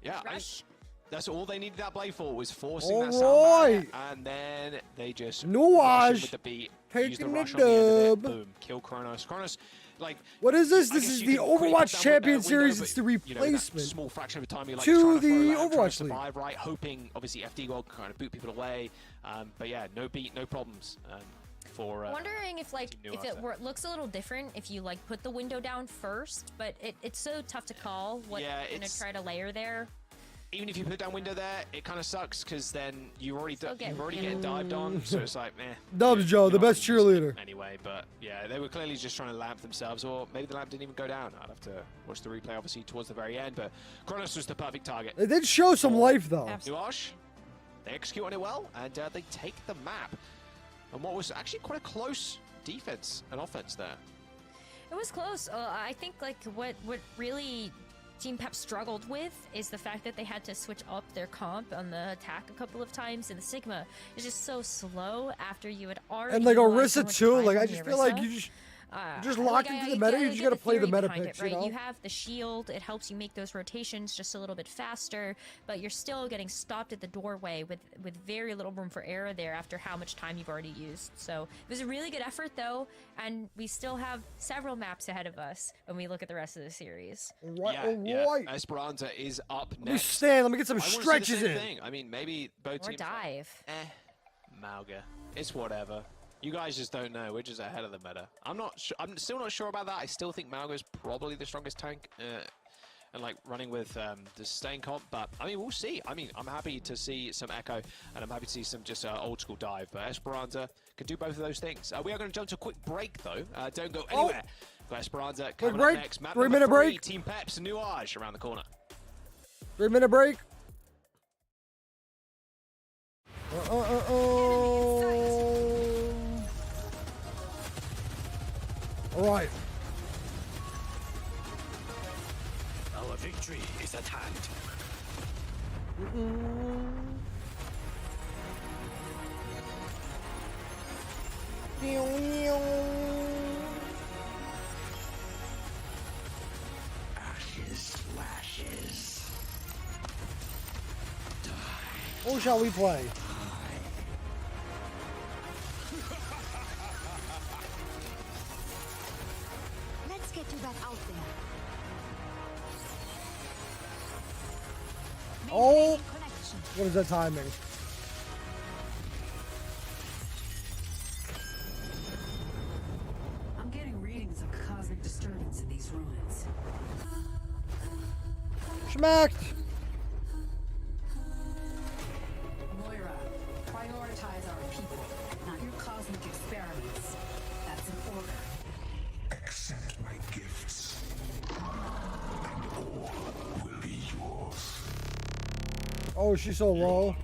Yeah, Rush. That's all they needed that play for, was forcing All that sound barrier, right. and then they just Nuage rush in with the beat, use the taking rush the on the end of it, dub. boom, kill Kronos. Kronos, like, What is this? I This guess is you the can quickly Overwatch put that Champions window, Series. but, It's the you know, that replacement small fraction of the time you're like to trying to the throw land, trying Overwatch to League. survive, right? Hoping, obviously, FD will kind of boot people away. But yeah, no beat, no problems. For wondering if like if it looks a little different if you like put the window down first, but it's so tough to call what Yeah, you're gonna try to layer there. Even if you put down window there, it kind of sucks because then you're already getting dived on, so it's like, meh. Dubs Joe, the best cheerleader. Anyway, but yeah, they were clearly just trying to lamp themselves, or maybe the lamp didn't even go down. I'd have to watch the replay, obviously, towards the very end, but Kronos was the perfect target. They did show some life, though. Nuage, they execute on it well, and they take the map. And what was actually quite a close defense and offense there. It was close. I think like what really Team Pep struggled with is the fact that they had to switch up their comp on the attack a couple of times, and the Sigma is just so slow after you had already. And like utilized so Orisa much too. time Like I on just the feel like Orisa. you just locked into the meta. You just gotta play the meta pitch, right? you know? You have the shield. It helps you make those rotations just a little bit faster, but you're still getting stopped at the doorway with very little room for error there after how much time you've already used. So it was a really good effort though, and we still have several maps ahead of us when we look at the rest of the series. Yeah. Esperanza is up next. Let me stand. Let me get some I wanna see the stretches same in. thing. I mean, maybe both Or teams. dive. Mauga. It's whatever. You guys just don't know. We're just ahead of the meta. I'm still not sure about that. I still think Mauga is probably the strongest tank, and like running with the sustain comp. But I mean, we'll see. I mean, I'm happy to see some Echo, and I'm happy to see some just old school dive. But Esperanza can do both of those things. We are going to jump to a quick break though. Don't go anywhere. Got Esperanza coming up next. Map 3-minute number 3, break. Team Peps, Nuage around the corner. 3-minute break. All right. Our victory is at hand. Ashes to ashes. Who shall we play? Let's get you back out there. Oh, what is that timing? I'm getting readings of cosmic disturbance in these ruins. Schmacked. Moira, prioritize our people, not your cosmic experiments. That's an order. Accept my gifts, and all will be yours. Oh, she's so low.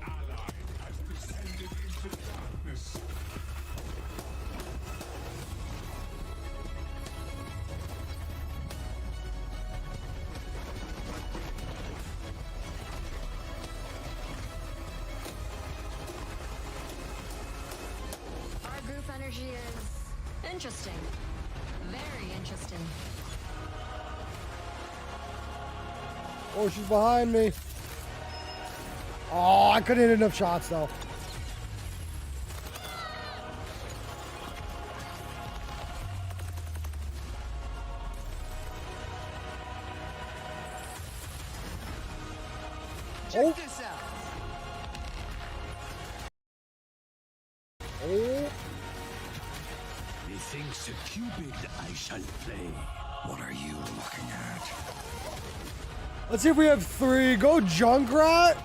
Our group energy is interesting. Very interesting. Oh, she's behind me. Oh, I couldn't hit enough shots though. Check this out. Oh. Methinks a Cupid I shall play. What are you looking at? Let's see if we have 3. Go Junkrat.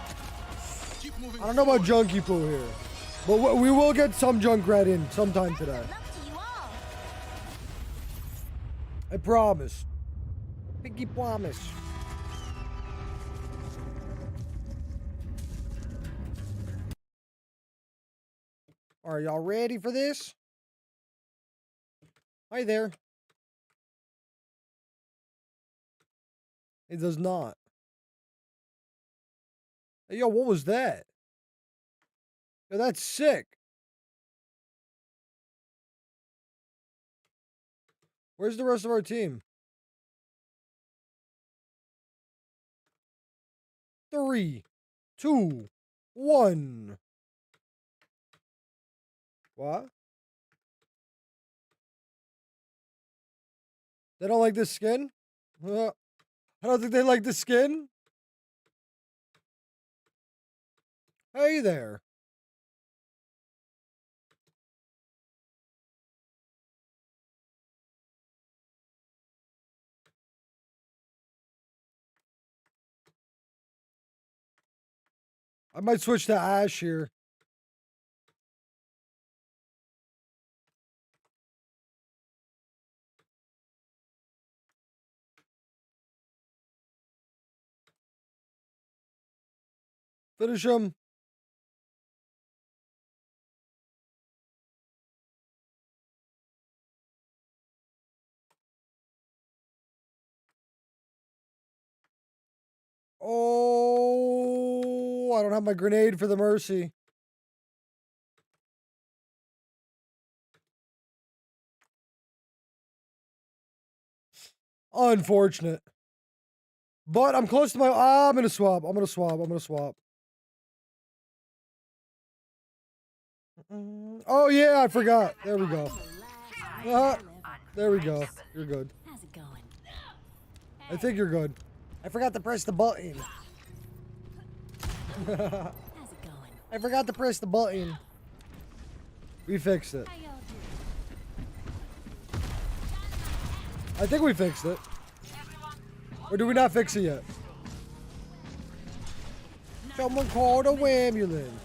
I don't know about Junkie Poo here, but we will get some Junkrat in sometime today. I promise. Pinky promise. Are y'all ready for this? Hi there. It does not. Hey, yo, what was that? Yeah, that's sick. Where's the rest of our team? 3, 2, 1. What? They don't like this skin? I don't think they like the skin. Hey there. I might switch to Ash here. Finish him. Oh, I don't have my grenade for the Mercy. Unfortunate. But I'm close to my... I'm going to swap. I'm going to swap. I'm going to swap. Oh, yeah, I forgot. There we go. There we go. You're good. How's it going? I think you're good. I forgot to press the button. How's it going? I forgot to press the button. We fixed it. I think we fixed it. Or do we not fix it yet? Someone called a ambulance.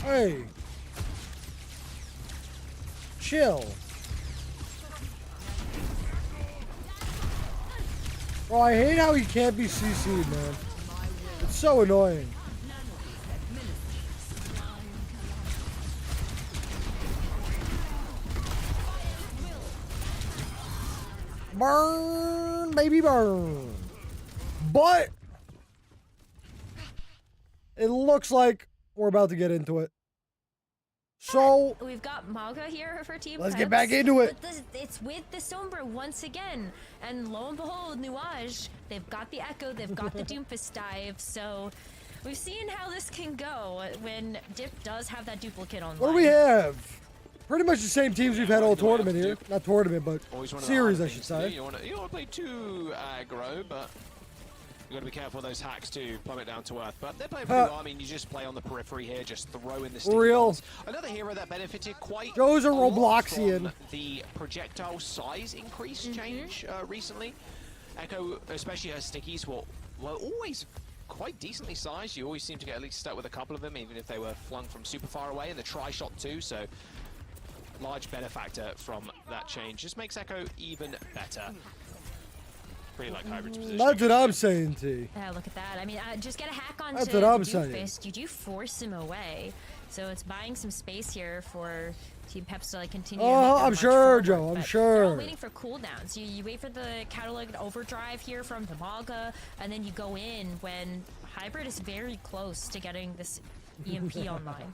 Hey. Chill. Oh, I hate how he can't be CC'd, man. It's so annoying. Burn, baby, burn. But it looks like we're about to get into it. So we've got Maga here for Team let's Peps, get back into it. It's with the Sombra once again, and lo and behold, Nuage, they've got the Echo, they've got the Doomfist dive, so we've seen how this can go when Dip does have that duplicate online. What do we have? Pretty much the same teams we've had all tournament here. Not tournament, but series, I should say. You want to play too aggro, but you got to be careful of those hacks too. Plummet down to earth, but they're playing pretty well. I mean, you just play on the periphery here, just throw in the sticky bombs. Another hero that benefited quite Joe's a Robloxian. From the projectile size increase change recently. Echo, especially her stickies, were always quite decently sized. You always seem to get at least stuck with a couple of them, even if they were flung from super far away, and the tri-shot too, so large benefactor from that change. Just makes Echo even better. Pretty like Hybrid's position. That's what I'm saying, T. Yeah, look at that. I mean, just get a hack onto That's what I'm saying. Doomfist. You do force him away, so it's buying some space here for Team Peps to like continue. Oh, I'm sure, Joe. I'm sure. They're all waiting for cooldowns. You wait for the catalog overdrive here from the Maga, and then you go in when Hybrid is very close to getting this EMP online.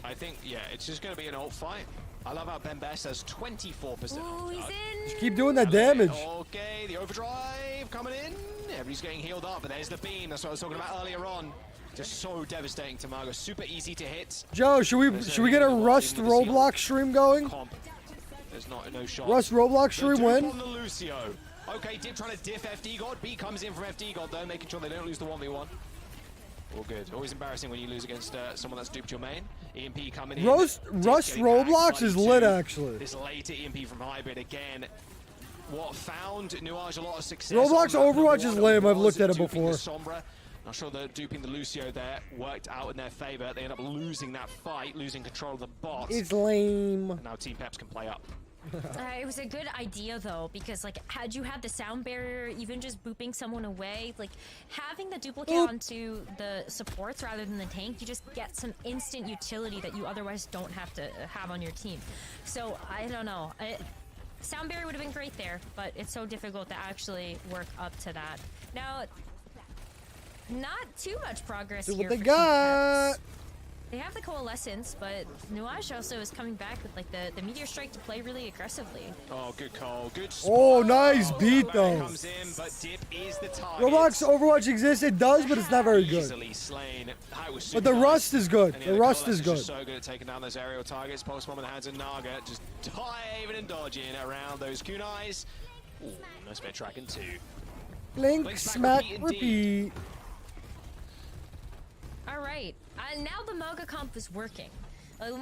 I think, yeah, it's just going to be an ult fight. I love how Ben Best has 24%. Oh, he's in. Just keep doing that damage. Okay, the overdrive coming in. Everybody's getting healed up, but there's the beam. That's what I was talking about earlier on. Just so devastating to Margo. Super easy to hit. Joe, should we get a Rust Roblox stream going? There's no shot. Rust Roblox stream win? On the Lucio. Okay, Dip trying to diff FD God. B comes in from FD God though, making sure they don't lose the 1v1. All good. Always embarrassing when you lose against someone that's duped your main. EMP coming in. Rust Roblox is lit, actually. This later EMP from Hybrid again. What found Nuage a lot of success. Roblox Overwatch is lame. I've looked at it before. Sombra. Not sure that duping the Lucio there worked out in their favor. They end up losing that fight, losing control of the bot. It's lame. And now Team Peps can play up. It was a good idea though, because like had you had the sound barrier, even just booping someone away, like having the duplicate onto the supports rather than the tank, you just get some instant utility that you otherwise don't have to have on your team. So I don't know. Sound barrier would have been great there, but it's so difficult to actually work up to that. Now, not too much progress here. What they for got? Team Peps. They have the Coalescence, but Nuage also is coming back with like the Meteor Strike to play really aggressively. Oh, good call. Good spot. Oh, nice beat though. Comes in, but Dip is the target. Roblox Overwatch exists. It does, but it's not very good. Easily slain. But the Rust is good. The Rust is good. So good at taking down those aerial targets. Pulse bomb in the hands of Naga, just diving and dodging around those kunais. Ooh, nice bit of tracking too. Blink, smack, repeat. All right, now the Moga comp is working.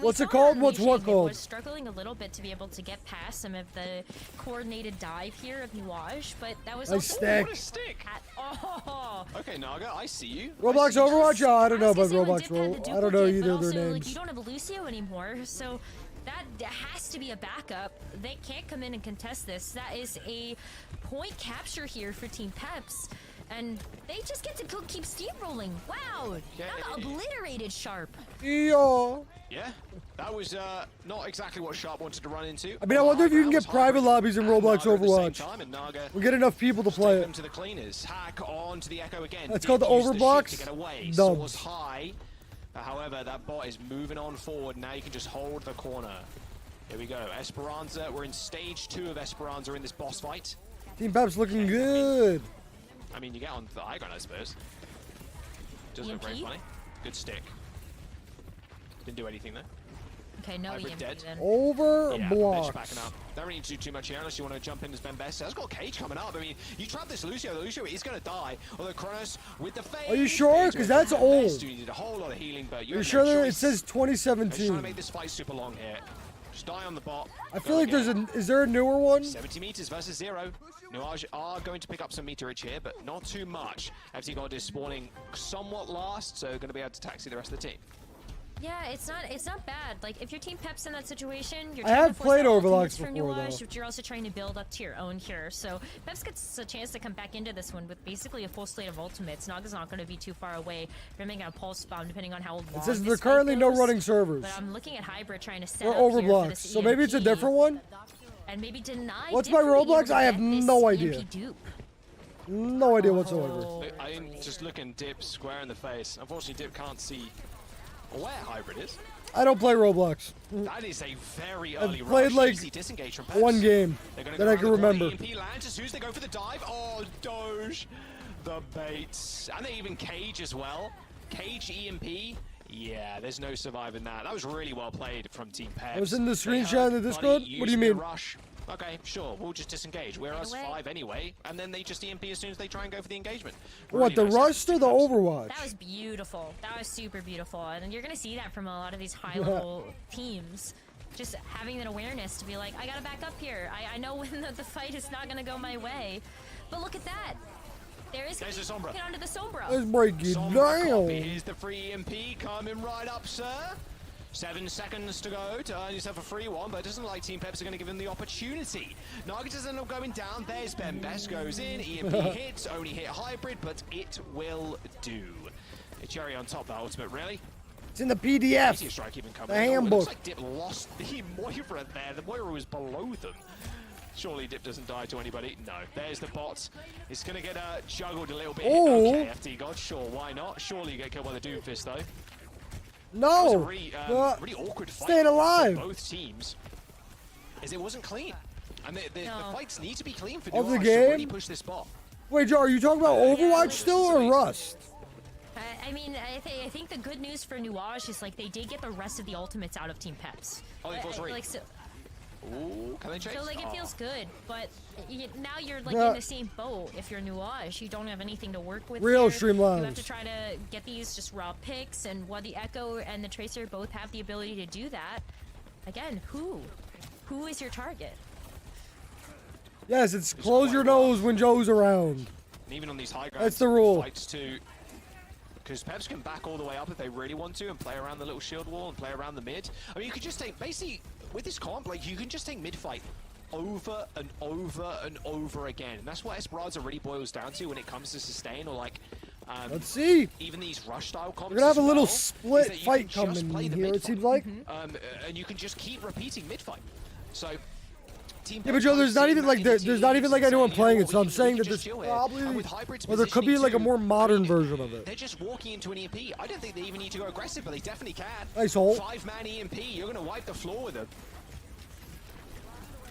What's it called? What's what called? Was struggling a little bit to be able to get past some of the coordinated dive here of Nuage, but that was nice also stick. What a stick! Oh. Okay, Naga, I see you. Roblox Overwatch? Oh, I don't know about Roblox. I don't know either of their names. Like, you don't have a Lucio anymore, so that has to be a backup. They can't come in and contest this. That is a point capture here for Team Peps. And they just get to keep steamrolling. Wow! Naga obliterated Sharp. Yeah. Yeah, that was not exactly what Sharp wanted to run into. I mean, I wonder if you can get private lobbies in Roblox Overwatch. We get enough people to play it. To the cleaners. Hack on to the Echo again. That's called the Overblocks. Dubs. High. However, that bot is moving on forward. Now you can just hold the corner. Here we go. Esperanza. We're in stage 2 of Esperanza in this boss fight. Team Peps looking good. I mean, you get on the high ground, I suppose. Doesn't look very funny. Good stick. Didn't do anything there. Okay, no Hybrid EMP dead. then. Overblocks. Backing up. Don't really need to do too much here unless you want to jump in as Ben Best. That's got Cage coming up. I mean, you trap this Lucio. The Lucio is going to die. Although Kronos with the fade. Are you sure? Because that's old. You need a whole lot of healing, but you're sure that it says 2017. Just trying to make this fight super long here. Just die on the bot. I feel like there's is there a newer one? 70 meters versus 0. Nuage are going to pick up some meterage here, but not too much. FT God is spawning somewhat last, so going to be able to taxi the rest of the team. Yeah, it's not bad. Like if your Team Peps in that situation, you're I trying have to force played the Overwatch ultimates for before, Nuage, though. but you're also trying to build up to your own here. So Peps gets a chance to come back into this one with basically a full slate of ultimates. Naga's not going to be too far away from making a pulse bomb, depending on how long It says this there are fight currently no goes. running servers. But I'm looking at Hybrid trying to set Or up here for Overblocks. this So maybe it's a EMP. different one? And maybe deny. What's my Roblox? I have no idea. No idea whatsoever. I'm just looking Dip square in the face. Unfortunately, Dip can't see where Hybrid is. I don't play Roblox. That is a very early I've played like disengage from one game that I can remember. EMP lands as soon as they go for the dive. Oh, Doge, the baits, and they even Cage as well. Cage EMP. Yeah, there's no surviving that. That was really well played from Team Peps. I was in the screenshot in the Discord. What do you mean? Rush. Okay, sure. We'll just disengage. We're us 5 anyway, and then they just EMP as soon as they try and go for the engagement. What, the Rust or the Overwatch? That was beautiful. That was super beautiful, and you're gonna see that from a lot of these high-level teams. Just having that awareness to be like, I gotta back up here. I know when the fight is not gonna go my way, but look at that. There's the Sombra. Hit onto the Sombra. Let's break it down. Here's the free EMP coming right up, sir. 7 seconds to go to earn yourself a free one, but it doesn't like Team Peps are going to give him the opportunity. Naga doesn't end up going down. There's Ben Best goes in. EMP hits, only hit Hybrid, but it will do. A cherry on top, the ultimate, really. It's in the PDF. Strike even coming the handbook. It looks like Dip lost the Moira there. The Moira was below them. Surely Dip doesn't die to anybody. No. There's the bot. It's going to get juggled a little bit. Oh. Okay, FT God. Sure, why not? Surely you get killed by the Doomfist, though. No. Really awkward fight staying alive. for both teams. As it wasn't clean. And the fights need to be clean for Of the Nuage game? to really push this spot. Wait, Joe, are you talking about Overwatch still or Rust? I mean, I think the good news for Nuage is like they did get the rest of the ultimates out of Team Peps. Oh, they fought 3. Like, so, ooh, can they chase? So like it feels good, but now you're like in the same boat. If you're Nuage, you don't have anything to work with. Real here. Streamlabs. You have to try to get these just raw picks, and while the Echo and the Tracer both have the ability to do that, again, who is your target? Yes, it's close your nose when Joe's around. And even on these high ground That's the rule. fights too. Because Peps can back all the way up if they really want to and play around the little shield wall and play around the mid. I mean, you could just take, basically, with this comp, like, you can just take mid-fight over and over and over again. And that's what Esperanza really boils down to when it comes to sustain or, like, let's see. even these rush-style comps. We're gonna have a little well, split fight coming here, it seems like. And you can just keep repeating mid-fight. So, yeah, but Joe, there's not even like anyone playing it, so I'm saying that there's probably, well, there could be like a more modern version of it. They're just walking into an EMP. I don't think they even need to go aggressive, but they definitely can. Nice hole. 5-man EMP, you're gonna wipe the floor with them.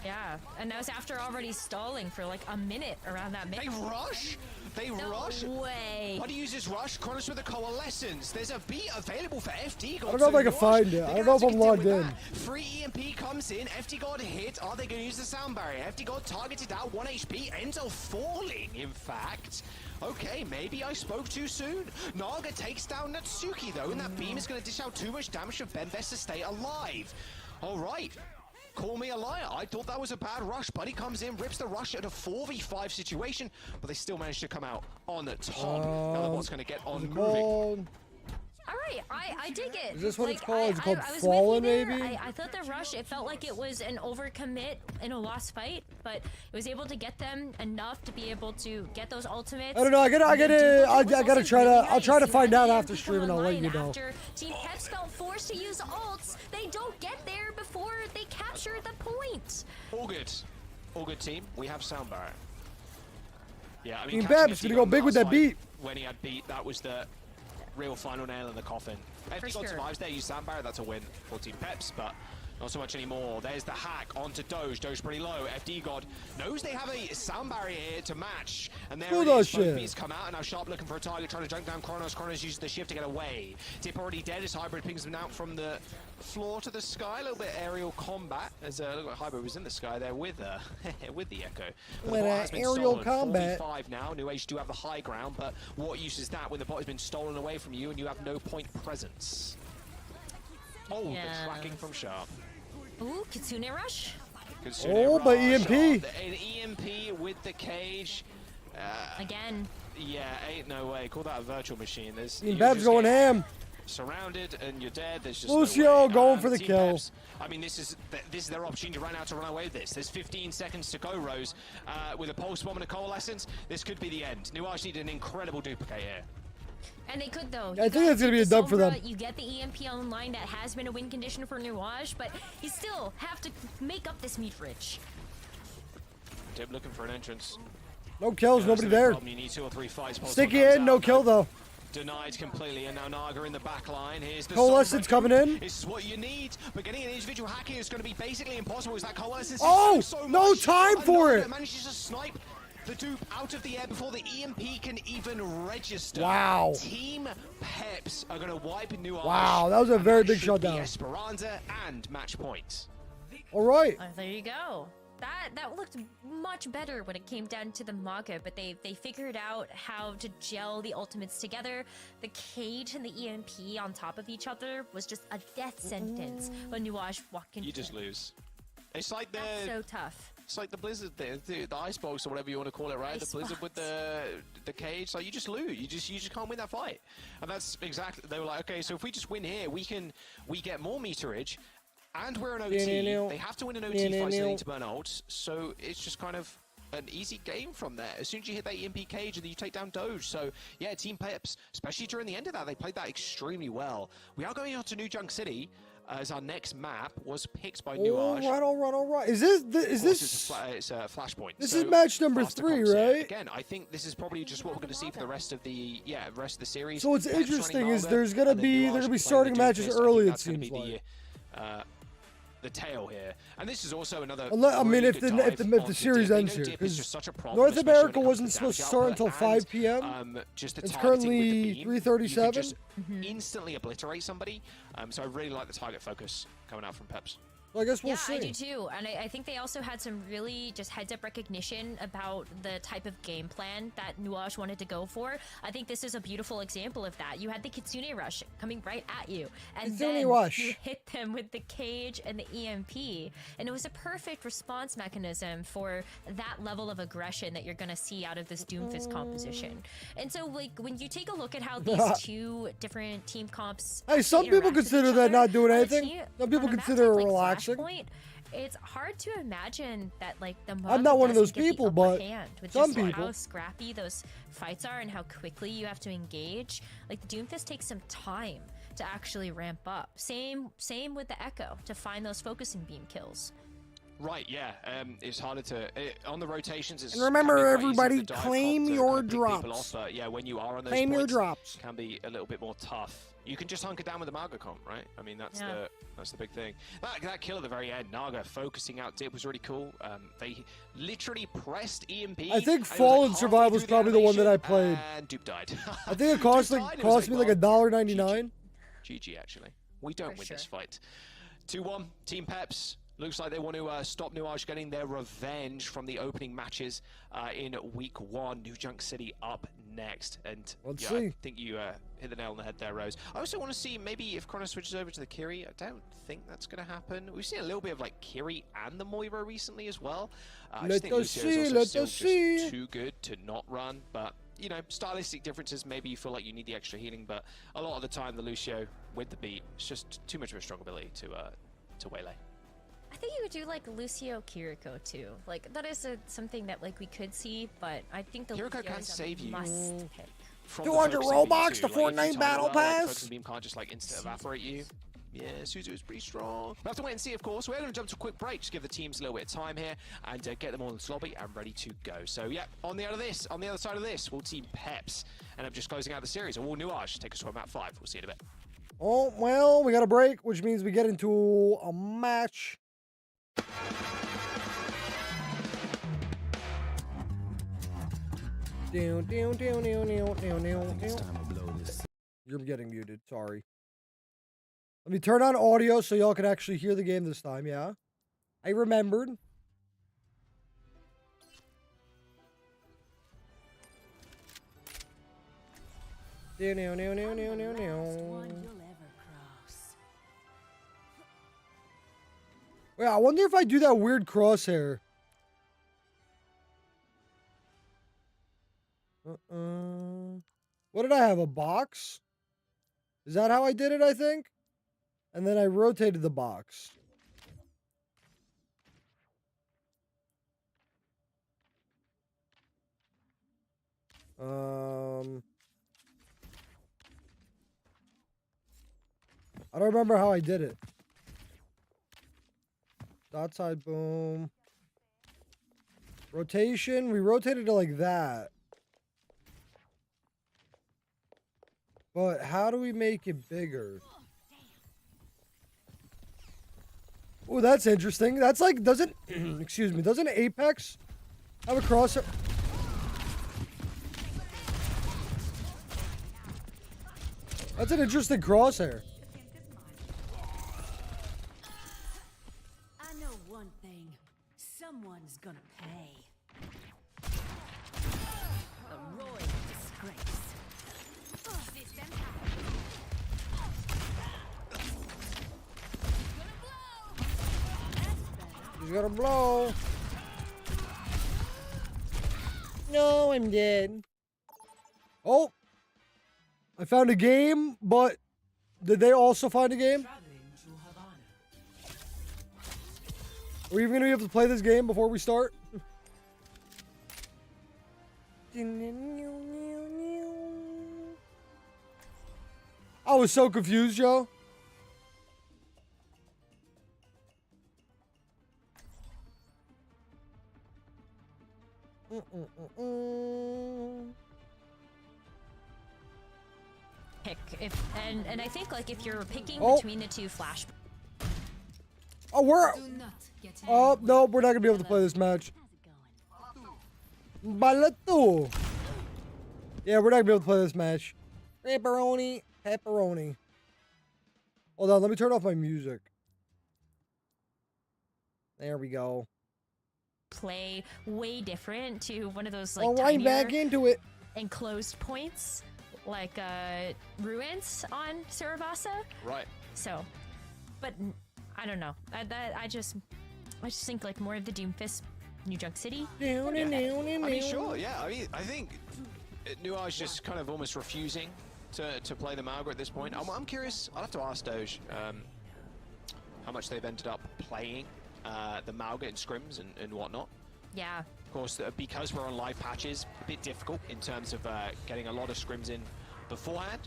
Yeah, and that was after already stalling for like a minute around that mid. They rush? They rush? No way. What do you use this rush? Chronos with the Coalescence. There's a beat available for FD God. I don't know if I can find it. I don't know if I'm logged in. Free EMP comes in. FD God hit. Are they going to use the sound barrier? FD God targeted out. 1 HP. Ends up falling, in fact. Okay, maybe I spoke too soon. Naga takes down Natsuki, though, and that beam is going to dish out too much damage for Benvest to stay alive. All right. Call me a liar. I thought that was a bad rush. Buddy comes in, rips the rush at a 4v5 situation, but they still managed to come out on the top. Now the bot's going to get on moving. All right, I dig it. Is this what like, it's called? It's called I was Fallen, with you maybe? there. I thought the rush, it felt like it was an overcommit in a lost fight, but it was able to get them enough to be able to get those ultimates. I don't know. I gotta try to. I'll try to find out after stream, and I'll let you know. After Team Peps felt forced to use ults, they don't get there before they capture the point. All good team. We have sound barrier. Yeah, I mean, Team Peps gonna go big with that beat. When he had beat, that was the real final nail in the coffin. FD God survives there, use sound barrier, that's a win for Team Peps, but not so much anymore. There's the hack onto Doge. Doge pretty low. FD God knows they have a sound barrier here to match. And there it is. Both beats come out, and now Sharp looking for a target, trying to jump down Chronos. Chronos uses the shift to get away. Tip already dead as Hybrid pings him out from the floor to the sky. A little bit aerial combat, as look like Hybrid was in the sky there with the Echo. With aerial combat. 4v5 now. New Age do have the high ground, but what use is that when the bot has been stolen away from you and you have no point presence? Oh, the tracking from Sharp. Ooh, Kitsune Rush. But EMP. An EMP with the cage. Again. Yeah, ain't no way. Call that a virtual machine. Team Peps going ham. Surrounded and you're dead. There's just Lucio no way. going for the kill. Peps, I mean, this is their opportunity right now to run away with this. There's 15 seconds to go, Rose. With a pulse bomb and a coalescence, this could be the end. Nuage need an incredible duplicate here. And they could, though. I think that's going to be a dub for them. You get the EMP online. That has been a win condition for Nuage, but you still have to make up this meat rich. Tip looking for an entrance. No kills, nobody there. You need 2 or 3 fights. Sticky in, no kill, though. Denied completely, and now Naga in the back line. Here's the Coalescence coming in. This is what you need, but getting an individual hack here is going to be basically impossible. Is that Coalescence? Oh, so no time for it. Manages to snipe the dupe out of the air before the EMP can even register. Wow. Team Peps are going to wipe Nuage. Wow, that was a very big shutdown. Esperanza and match point. All right. There you go. That looked much better when it came down to the Maga, but they figured out how to gel the ultimates together. The cage and the EMP on top of each other was just a death sentence when Nuage walked in. You just lose. It's like That's so tough. It's like the Blizzard, the icebox or whatever you want to call it, right? The Blizzard with the cage. Like you just lose. You just can't win that fight. And that's exactly. They were like, okay, so if we just win here, we get more meterage. And we're an OT. They have to win an OT fight so they need to burn ults. So it's just kind of an easy game from there. As soon as you hit that EMP cage and then you take down Doge. So yeah, Team Peps, especially during the end of that, they played that extremely well. We are going on to New Junk City as our next map was picked by Nuage. All right. Is this? It's a Flashpoint. This is match number 3, right? Again, I think this is probably just what we're going to see for the rest of the series. So what's interesting is they're gonna be starting matches early. It seems like. The tail here, and this is also another. I mean, if the series ends here, because North America wasn't supposed to start until 5 p.m. It's currently 3:37. Just instantly obliterate somebody. So I really like the target focus coming out from Peps. Well, I guess we'll see. I do too, and I think they also had some really just heads-up recognition about the type of game plan that Nuage wanted to go for. I think this is a beautiful example of that. You had the Kitsune Rush coming right at you, and then you hit them with the cage and the EMP, and it was a perfect response mechanism for that level of aggression that you're going to see out of this Doomfist composition. And so, like, when you take a look at how these two different team comps... Hey, some people consider that not doing anything. Some people consider it relaxing. boxing. Point, it's hard to imagine that like the I'm not one of those people, but with some just people. How scrappy those fights are and how quickly you have to engage. Like the Doomfist takes some time to actually ramp up. Same with the Echo to find those focusing beam kills. Right, yeah. It's harder to on the rotations. It's And remember, can be quite everybody, easy to dive claim hop to your kind of pick people drops. off, but yeah, when you are on those Claim your points, drops. can be a little bit more tough. You can just hunker down with the Naga comp, right? I mean, that's the big thing. That kill at the very end, Naga focusing out Dip was really cool. They literally pressed EMP. I think Fallen Survival was probably the one that I played. And Dupe died. I think it cost me like $1.99. GG, actually. We don't win this fight. 2-1, Team Peps. Looks like they want to stop Nuage getting their revenge from the opening matches in week 1. New Junk City up next. And Let's yeah, see. I think you hit the nail on the head there, Rose. I also want to see maybe if Chrono switches over to the Kiri. I don't think that's going to happen. We've seen a little bit of like Kiri and the Moira recently as well. I just think Lucio is also still just too good to not run. But, you know, stylistic differences, maybe you feel like you need the extra healing. But a lot of the time, the Lucio with the beat, it's just too much of a strong ability to waylay. I think you could do like Lucio Kiriko too. Like that is something that like we could see, but I think the Kiriko Lucio can is a save you. must pick. 200 Robux to Fortnite Battle Pass. Focusing beam can't just like instant evaporate you. Yeah, Suzu is pretty strong. We'll have to wait and see, of course. We're going to jump to a quick break, just give the teams a little bit of time here and get them all in the lobby and ready to go. So, yeah, on the other side of this, we'll Team Peps. And I'm just closing out the series. And we'll Nuage take us to map 5. We'll see you in a bit. Oh, well, we got a break, which means we get into a match. You're getting muted, sorry. Let me turn on audio so y'all can actually hear the game this time, yeah? I remembered. Wait, I wonder if I do that weird crosshair. What did I have? A box? Is that how I did it, I think? And then I rotated the box. I don't remember how I did it. Dot side boom. Rotation, we rotated it like that. But how do we make it bigger? Oh, that's interesting. That's like, doesn't, excuse me, doesn't Apex have a crosshair? That's an interesting crosshair. I know one thing. Someone's gonna pay. A royal disgrace. He's gonna blow. No, I'm dead. Oh. I found a game, but did they also find a game? Are we even gonna be able to play this game before we start? I was so confused, Joe. Pick and I think like if you're picking between the two flash. Oh, oh no, we're not gonna be able to play this match. Balato. Yeah, we're not gonna be able to play this match. Pepperoni, pepperoni. Hold on, let me turn off my music. There we go. Play way different to one of those like oh, I'm back into it. Enclosed points like ruins on Sarabasa. Right. So, but I don't know. I just think like more of the Doomfist, New Junk City. I mean, sure, yeah. I mean, I think Nuage just kind of almost refusing to play the Malga at this point. I'm curious. I'll have to ask Doge how much they've ended up playing the Mauga and scrims and whatnot. Yeah. Of course, because we're on live patches, a bit difficult in terms of getting a lot of scrims in beforehand.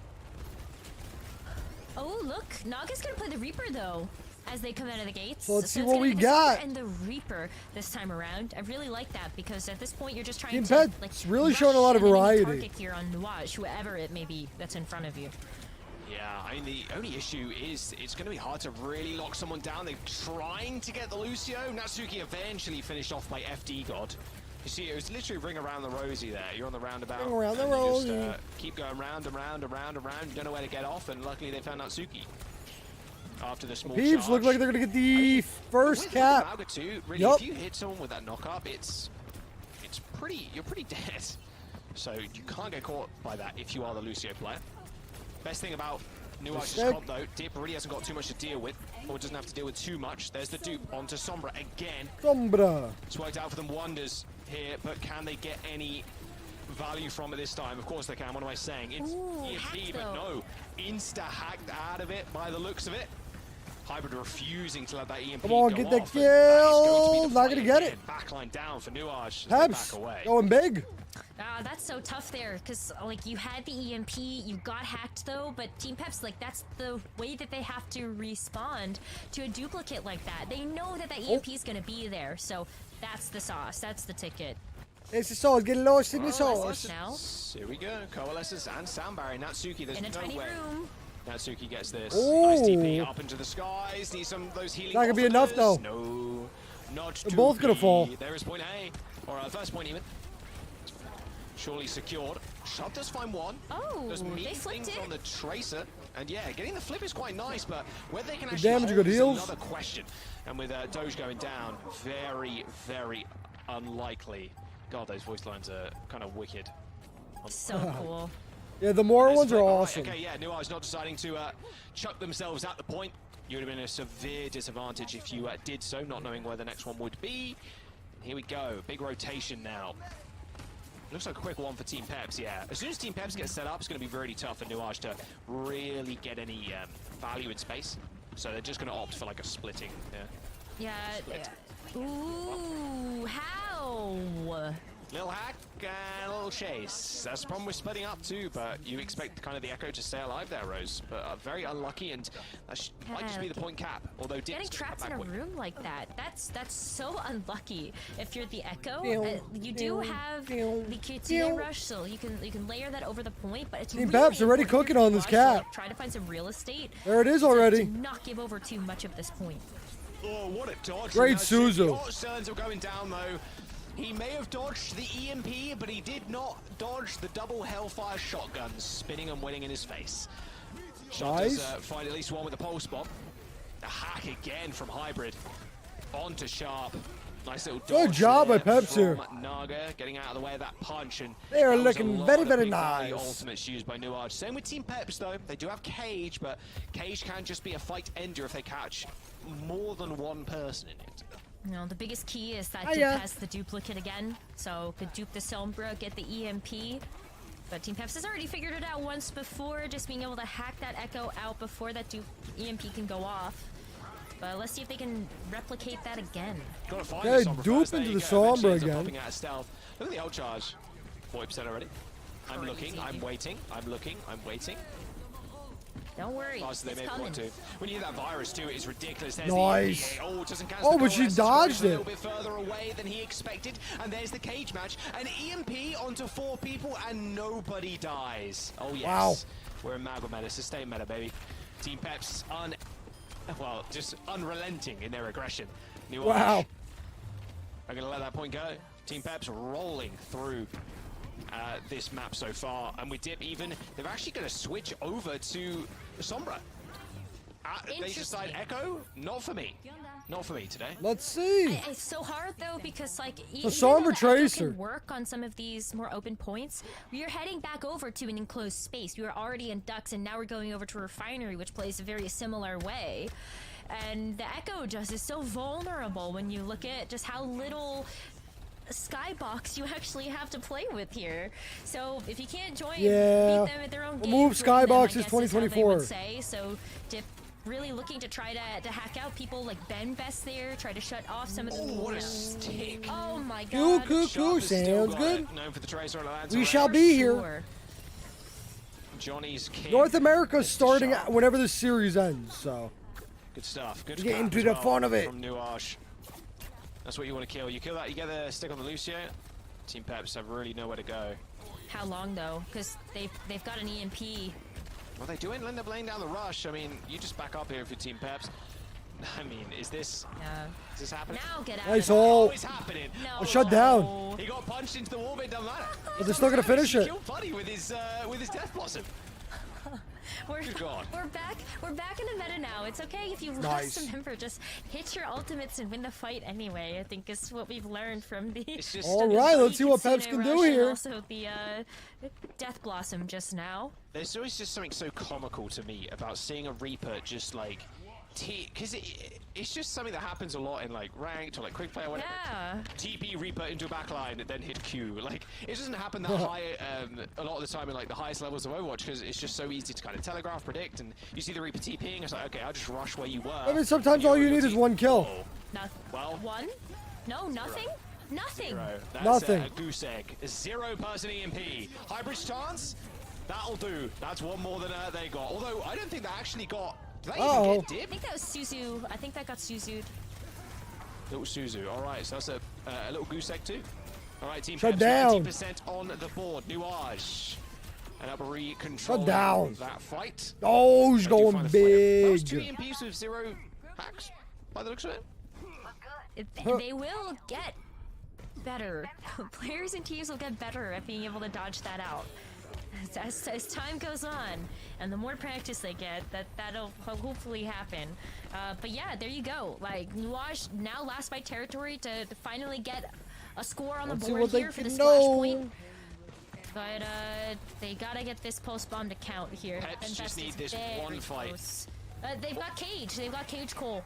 Oh, look. Naga's going to play the Reaper, though, as they come out of the gates. So let's see what we got. And the Reaper this time around. I really like that because at this point, you're just trying Team to Pet's really showing a lot of variety. Target here on Nuage, whoever it may be that's in front of you. Yeah, I mean, the only issue is it's going to be hard to really lock someone down. They're trying to get the Lucio. Natsuki eventually finished off by FD God. You see, it was literally ring around the rosy there. You're on the roundabout. Ring around the rosy. rosy. Keep going round and round and round and round. You don't know where to get off, and luckily they found Natsuki. After the small Peeps charge. look like they're going to get the first cap. Mauga too, really, Yep. if you hit someone with that knock-up, you're pretty dead. So you can't get caught by that if you are the Lucio player. Best thing about Nuage's comp though, Dip really hasn't got too much to deal with, or doesn't have to deal with too much. There's the dupe onto Sombra again. Sombra. It's worked out for them wonders here, but can they get any value from it this time? Of course they can. What am I saying? It's EMP, but no. Insta-hacked out of it by the looks of it. Hybrid refusing to let that EMP Come on, go get the off, kill. Not going to get it. Backline down for Nuage. Peps Back away. going big. That's so tough there, because, like, you had the EMP, you got hacked, though, but Team Peps, like, that's the way that they have to respond to a duplicate like that. They know that EMP is going to be there, so that's the sauce, that's the ticket. It's the sauce, get lost in the sauce. Now. Here we go, Coalescence and Sound Barrier. Natsuki, there's In a no tiny way. room. Natsuki gets this. Ooh. Nice TP up into the skies. Need some of those healing. Not gonna be enough, though. No, not They're both gonna fall. There is point A, or first point even. Surely secured. Shove does find one. Oh, There's they meat flipped things it. on the Tracer. And yeah, getting the flip is quite nice, but whether they can The actually damage hold good is heals. another question. And with Doge going down, very, very unlikely. God, those voice lines are kind of wicked. So cool. Yeah, the more ones are Right, awesome. okay, yeah, Nuage not deciding to chuck themselves at the point. You would have been a severe disadvantage if you did so, not knowing where the next one would be. Here we go, big rotation now. Looks like a quick one for Team Peps, yeah. As soon as Team Peps gets set up, it's going to be really tough for Nuage to really get any value in space. So they're just going to opt for like a splitting. Yeah. Split. Ooh, how? Little hack and a little chase. That's the problem with splitting up too, but you expect kind of the Echo to stay alive there, Rose. But very unlucky, and that might just be the point cap. Although getting trapped in a room like that's so unlucky. If you're the Echo, you do have the QTA rush, so you can layer that over the point. But it's Team really Peps already cooking on this cap. Try to find some real estate. There it is already. To not give over too much of this point. Oh, what a dodge! Great Suzu. Concerns are going down though. He may have dodged the EMP, but he did not dodge the double Hellfire shotguns spinning and winning in his face. Shot does find at least one with a pulse bomb. A hack again from Hybrid. On to Sharp. Nice little dodge. Good job by Peps here. Naga getting out of the way of that punch, and they are that was looking a lot very, of very big value nice. Ultimates used by Nuage. Same with Team Peps though. They do have Cage, but Cage can just be a fight ender if they catch more than one person in it. No, the biggest key is that Dupe has the duplicate again, so could dupe the Sombra, get the EMP. But Team Peps has already figured it out once before, just being able to hack that Echo out before that EMP can go off. But let's see if they can replicate that again. Gotta find Okay, the Sombra dupe first. There into you the go. Eventually Sombra ends up again. popping out of stealth. Look at the ult charge. 40% already. I'm looking, I'm waiting, I'm looking, I'm waiting. Don't worry, Faster it's they may coming. want to. When you get that virus too, it's ridiculous. There's Nice. the EMP. Oh, doesn't cancel Oh, the but she Coalescence, dodged a it. little bit further away than he expected. And there's the cage match. An EMP onto 4 people and nobody dies. Oh yes. Wow. We're in Mauga meta, sustain meta, baby. Team Peps just unrelenting in their aggression. Nuage Wow. I'm gonna let that point go. Team Peps rolling through this map so far, and with Dip even, they're actually going to switch over to Sombra. They decide Echo, not for me. Not for me today. Let's see. It's so hard though because like The Sombra Tracer can work on some of these more open points. We are heading back over to an enclosed space. We were already in Ducks, and now we're going over to a refinery, which plays a very similar way. And the Echo just is so vulnerable when you look at just how little skybox you actually have to play with here. So if you can't join, beat them at their own game. Move skybox is 2024. Say so. Dip really looking to try to hack out people like Ben Best there, try to shut off some of the... Oh, what a stick. Oh my Cool, god. cool, cool. Sounds good. Known for the Tracer We shall be here. Sure. Johnny's king. North America's starting whenever this series ends, so. Good stuff. Good Get clap into as the well fun of it. From Nuage. That's what you want to kill. You kill that, you get the stick on the Lucio. Team Peps have really nowhere to go. How long though? Because they've got an EMP. Well, they do end up laying down the rush. I mean, you just back up here if you're Team Peps. I mean, is this happening? Now get out. Nice of hole. Oh, it's happening. No. Shut down. He got punched into the wall, but it doesn't matter. But they're still gonna finish it. Killed Buddy with his Death Blossom. We're back in the meta now. It's okay if you lost a member. Just hit your ultimates and win the fight anyway. I think is what we've learned from the. All right, let's see what Peps can do here. Also the Death Blossom just now. There's always just something so comical to me about seeing a Reaper just like, because it's just something that happens a lot in like ranked or like quick play or whatever. Yeah. TP Reaper into a backline and then hit Q. Like it doesn't happen that high a lot of the time in like the highest levels of Overwatch because it's just so easy to kind of telegraph, predict, and you see the Reaper TPing. It's like okay, I'll just rush where you were. I mean, sometimes all you need is one kill. Well, one? No, nothing. Nothing. Zero. That's Nothing. A goose egg. 0% EMP. Hybrid stance. That'll do. That's one more than they got. Although I don't think they actually got. Did they even get dip? I think that was Suzu. I think that got Suzu'd. Little Suzu. All right, so that's a little goose egg too. All right, team. Shut down. 80% on the board. Nuage. And Uppery control that fight. Oh, he's going big. Those 2 EMPs with 0 hacks, by the looks of it. They will get better. Players and teams will get better at being able to dodge that out. As time goes on, and the more practice they get, that'll hopefully happen. But yeah, there you go. Like Nuage now last by territory to finally get a score on the board here for the splash point. But they gotta get this post bomb to count here. Peps just need this one fight. They've got Cage. They've got Cage Cole.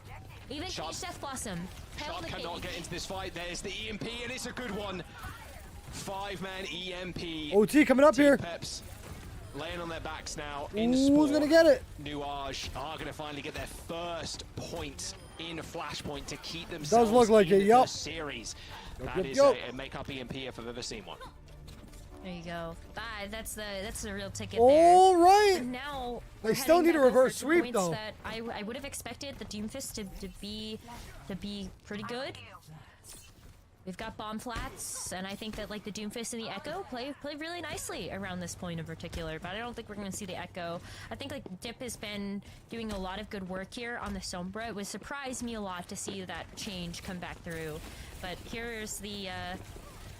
Even Cage Death Blossom. Sharp cannot get into this fight. There's the EMP, and it's a good one. 5-man EMP. OT coming up here. Peps laying on their backs now. Who's gonna get it? Nuage are gonna finally get their first point in Flashpoint to keep themselves Does look like it, in the series. That is a make-up EMP if I've ever seen one. There you go. That's the real ticket All there. right. And now they still need a reverse sweep though. That I would have expected the Doomfist to be pretty good. We've got bomb flats, and I think that like the Doomfist and the Echo play really nicely around this point in particular. But I don't think we're going to see the Echo. I think like Dip has been doing a lot of good work here on the Sombra. It would surprise me a lot to see that change come back through. But here's the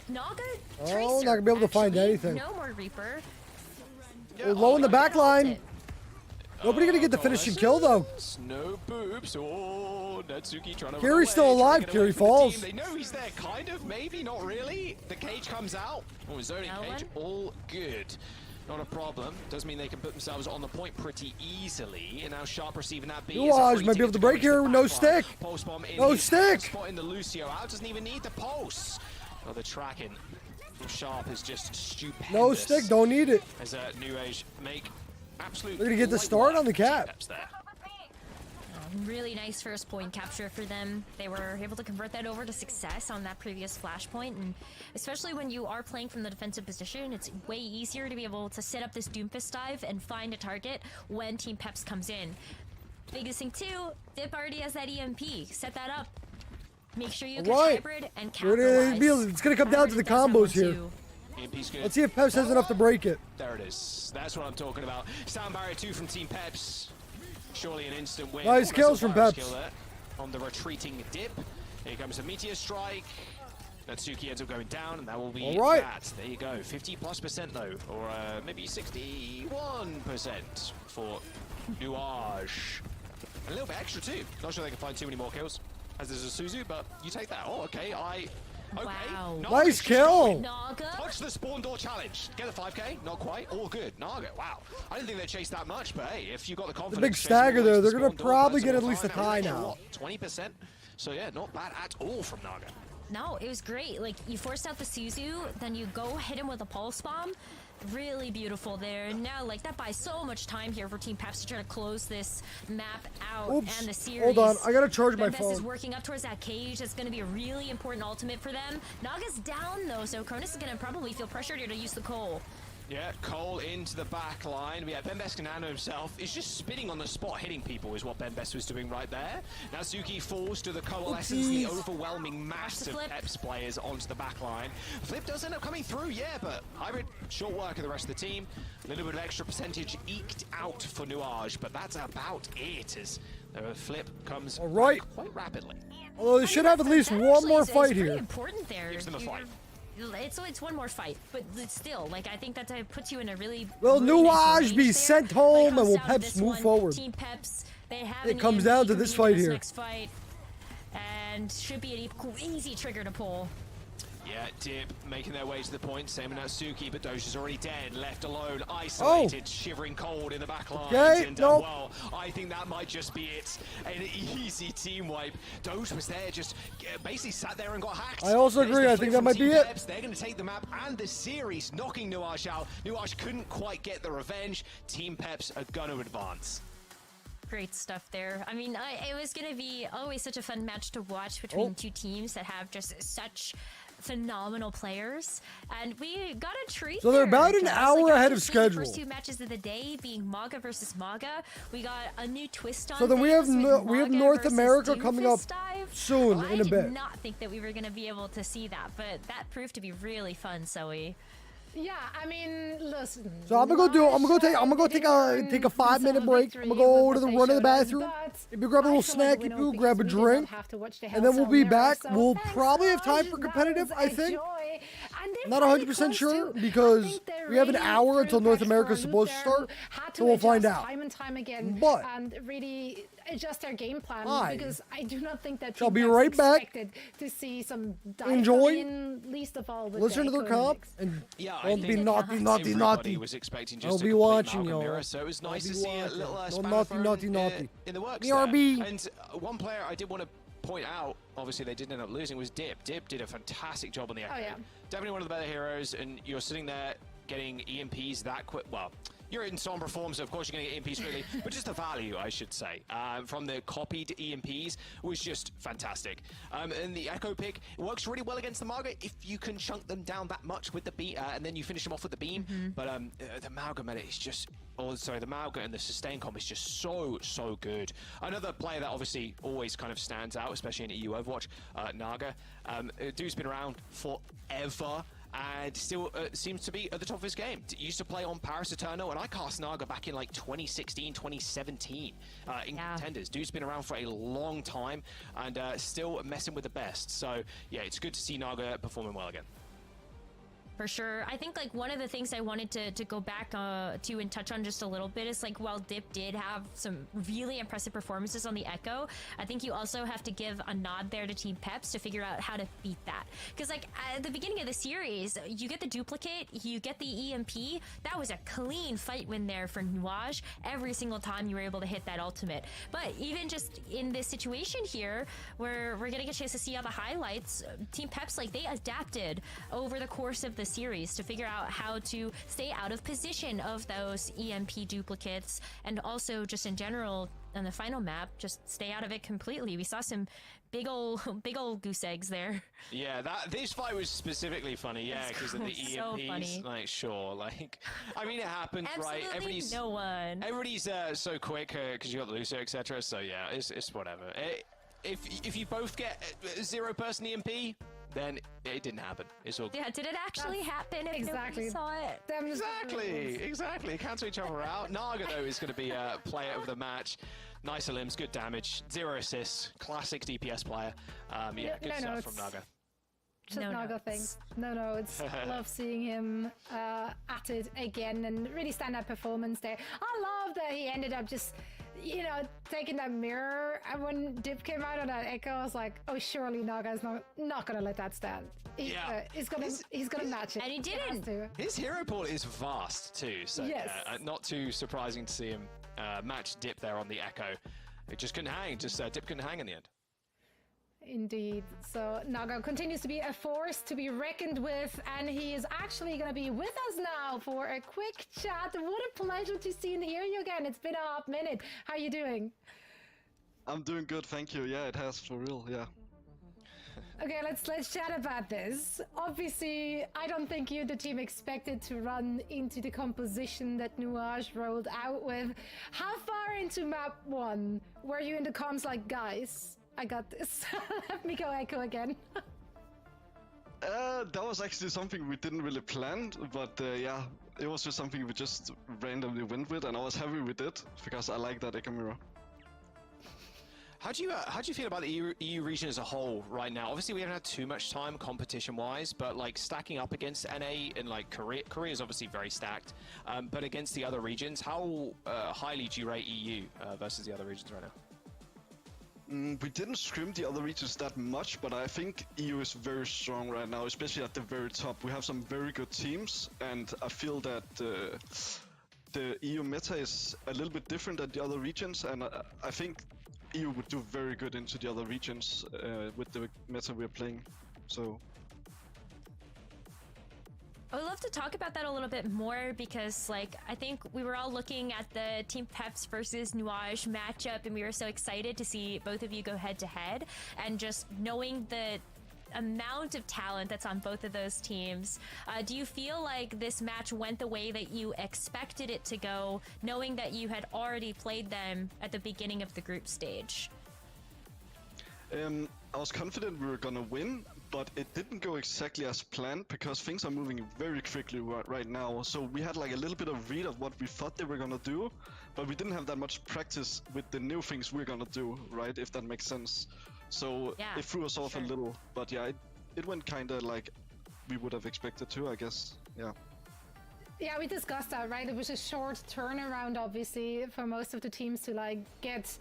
Naga Tracer. Oh, not gonna be able to find anything. No more Reaper. We're low in the back line. Nobody gonna get the finishing kill though. No boobs. Oh, Natsuki trying to. Gary's still alive. Gary falls. They know he's there, kind of, maybe, not really. The cage comes out. Oh, zoning cage, all good. Not a problem. Does mean they can put themselves on the point pretty easily. And now Sharp receiving that B. Nuage might be able to break here. No stick. Pulse bomb in no stick. Spot in the Lucio out. Doesn't even need the pulse. Oh, the tracking from Sharp is just stupendous. No stick. Don't need it. As a New Age make absolute. They're gonna get the start on the cap. Really nice first point capture for them. They were able to convert that over to success on that previous flashpoint, and especially when you are playing from the defensive position, it's way easier to be able to set up this Doomfist dive and find a target when Team Peps comes in. Biggest thing too, Dip already has that EMP. Set that up. Make sure you catch hybrid and capitalize. It's gonna come down to the combos here. Let's see if Peps has enough to break it. There it is. That's what I'm talking about. Sound barrier 2 from Team Peps. Surely an instant win. Nice kills from Peps. On the retreating Dip. Here comes a Meteor Strike. Natsuki ends up going down, and that will be that. There you go. 50+% though, or maybe 61% for Nuage. A little bit extra too. Not sure they can find too many more kills, as there's a Suzu, but you take that. Oh, okay. Wow. Nice kill. Naga. Touch the spawn door challenge. Get a 5k. Not quite. All good. Naga. Wow. I didn't think they'd chase that much, but hey, if you got the confidence. The big stagger there. They're gonna probably get at least a tie now. 20%. So yeah, not bad at all from Naga. No, it was great. Like you forced out the Suzu, then you go hit him with a pulse bomb. Really beautiful there. Now, like, that buys so much time here for Team Peps to try to close this map out and the series. Hold on, I gotta charge my phone. is working up towards that cage. That's going to be a really important ultimate for them. Naga's down, though, so Cronus is going to probably feel pressured here to use the Cole. Yeah, Cole into the back line. Yeah, Benbest Kanano himself is just spinning on the spot, hitting people is what Benbest was doing right there. Now Suki falls to the coalescence, the overwhelming mass of Peps players onto the back line. Flip does end up coming through, yeah, but Hybrid, short work of the rest of the team. A little bit of extra percentage eked out for Nuage, but that's about it as the Flip comes quite rapidly. Although they should have at least one more fight here. It's important there. Gives them a fight. It's one more fight, but still, like, I think that puts you in a really. Will Nuage be sent home, and will Peps move forward? Team Peps, they have. It comes down to this fight here. Next fight, and should be an easy trigger to pull. Yeah, Dip making their way to the point, same as Natsuki, but Doge is already dead, left alone, isolated, shivering cold in the back lines. Okay, and well, I think that might just be it. An easy team wipe. Doge was there, just basically sat there and got hacked. I also agree, I think that might be it. Peps. They're going to take the map and the series, knocking Nuage out. Nuage couldn't quite get the revenge. Team Peps are going to advance. Great stuff there. I mean, it was going to be always such a fun match to watch between two teams that have just such phenomenal players, and we got a treat. So they're about an hour ahead of schedule. The first two matches of the day being Maga versus Maga. We got a new twist on. So then we have North America coming up soon in a bit. I did not think that we were going to be able to see that, but that proved to be really fun, Zoe. Yeah, I mean, listen. So I'm gonna go take a 5-minute break. I'm gonna go to the run of the bathroom. Maybe grab a little snacky poo, grab a drink, and then we'll be back. We'll probably have time for competitive, I think. I'm not 100% sure because we have an hour until North America is supposed to start, so we'll find out. Time and time again, but and really adjust their game plan because I do not think that shall be right back. Expected to see some Enjoy, least of all with listen to their comp, and don't be naughty. Was expecting just I'll be watching you. So it was nice to see a little naughty in the works. BRB. And one player I did want to point out, obviously they did end up losing, was Dip. Dip did a fantastic job on the Echo. Oh, yeah. Definitely one of the better heroes, and you're sitting there getting EMPs that quick. Well, you're in Sombra form, so of course you're going to get EMPs quickly, but just the value, I should say, from the copied EMPs was just fantastic. And the Echo pick works really well against the Mauga if you can chunk them down that much with the beam, and then you finish them off with the beam. But the Mauga meta is just, the Mauga and the sustain comp is just so good. Another player that obviously always kind of stands out, especially in EU Overwatch, Naga. Dude's been around forever, and still seems to be at the top of his game. Used to play on Paris Eternal, and I cast Naga back in like 2016, 2017 in contenders. Dude's been around for a long time and still messing with the best. So yeah, it's good to see Naga performing well again. For sure. I think like one of the things I wanted to go back to and touch on just a little bit is like while Dip did have some really impressive performances on the Echo, I think you also have to give a nod there to Team Peps to figure out how to beat that. Because like at the beginning of the series, you get the duplicate, you get the EMP. That was a clean fight win there for Nuage every single time you were able to hit that ultimate. But even just in this situation here, where we're getting a chance to see all the highlights, Team Peps, like they adapted over the course of the series to figure out how to stay out of position of those EMP duplicates, and also just in general on the final map, just stay out of it completely. We saw some big old goose eggs there. Yeah, this fight was specifically funny, yeah, because of the EMPs. Funny. Like, sure, like, I mean, it happens, right? Everybody's so quick because you got the Lucio, etc. So yeah, it's whatever. If you both get 0-person EMP, then it didn't happen. It's all. Yeah, did it actually happen? If nobody saw it. Exactly. Cancel each other out. Naga though is going to be player of the match. Nicer limbs, good damage, 0 assists, classic DPS player. Yeah, good stuff from Naga. Just Naga things. No, it's love seeing him at it again and really stand-up performance there. I love that he ended up just, taking that mirror. And when Dip came out on that Echo, I was like, oh, surely Naga's not gonna let that stand. He's gonna match it. And he didn't. His hero pool is vast too, so not too surprising to see him match Dip there on the Echo. It just couldn't hang. Dip couldn't hang in the end. Indeed. So Naga continues to be a force to be reckoned with, and he is actually going to be with us now for a quick chat. What a pleasure to see and hear you again. It's been a hot minute. How are you doing? I'm doing good, thank you. Yeah, it has, for real, yeah. Okay, let's chat about this. Obviously, I don't think you, the team, expected to run into the composition that Nuage rolled out with. How far into map 1 were you in the comms like, guys, I got this? Let me go echo again. That was actually something we didn't really plan, but yeah, it was just something we just randomly went with, and I was happy with it because I like that echo mirror. How do you feel about the EU region as a whole right now? Obviously, we haven't had too much time competition-wise, but like stacking up against NA and like Korea is obviously very stacked. But against the other regions, how highly do you rate EU versus the other regions right now? We didn't scrim the other regions that much, but I think EU is very strong right now, especially at the very top. We have some very good teams, and I feel that the EU meta is a little bit different than the other regions, and I think EU would do very good into the other regions with the meta we're playing. So I would love to talk about that a little bit more because, like, I think we were all looking at the Team Peps versus Nuage matchup, and we were so excited to see both of you go head-to-head, and just knowing the amount of talent that's on both of those teams. Do you feel like this match went the way that you expected it to go, knowing that you had already played them at the beginning of the group stage? I was confident we were gonna win, but it didn't go exactly as planned because things are moving very quickly right now. So we had like a little bit of read of what we thought they were gonna do, but we didn't have that much practice with the new things we're gonna do, right? If that makes sense. So yeah, it threw us off a little, but yeah, it went kind of like we would have expected to, I guess. Yeah. Yeah, we discussed that, right? It was a short turnaround, obviously, for most of the teams to like get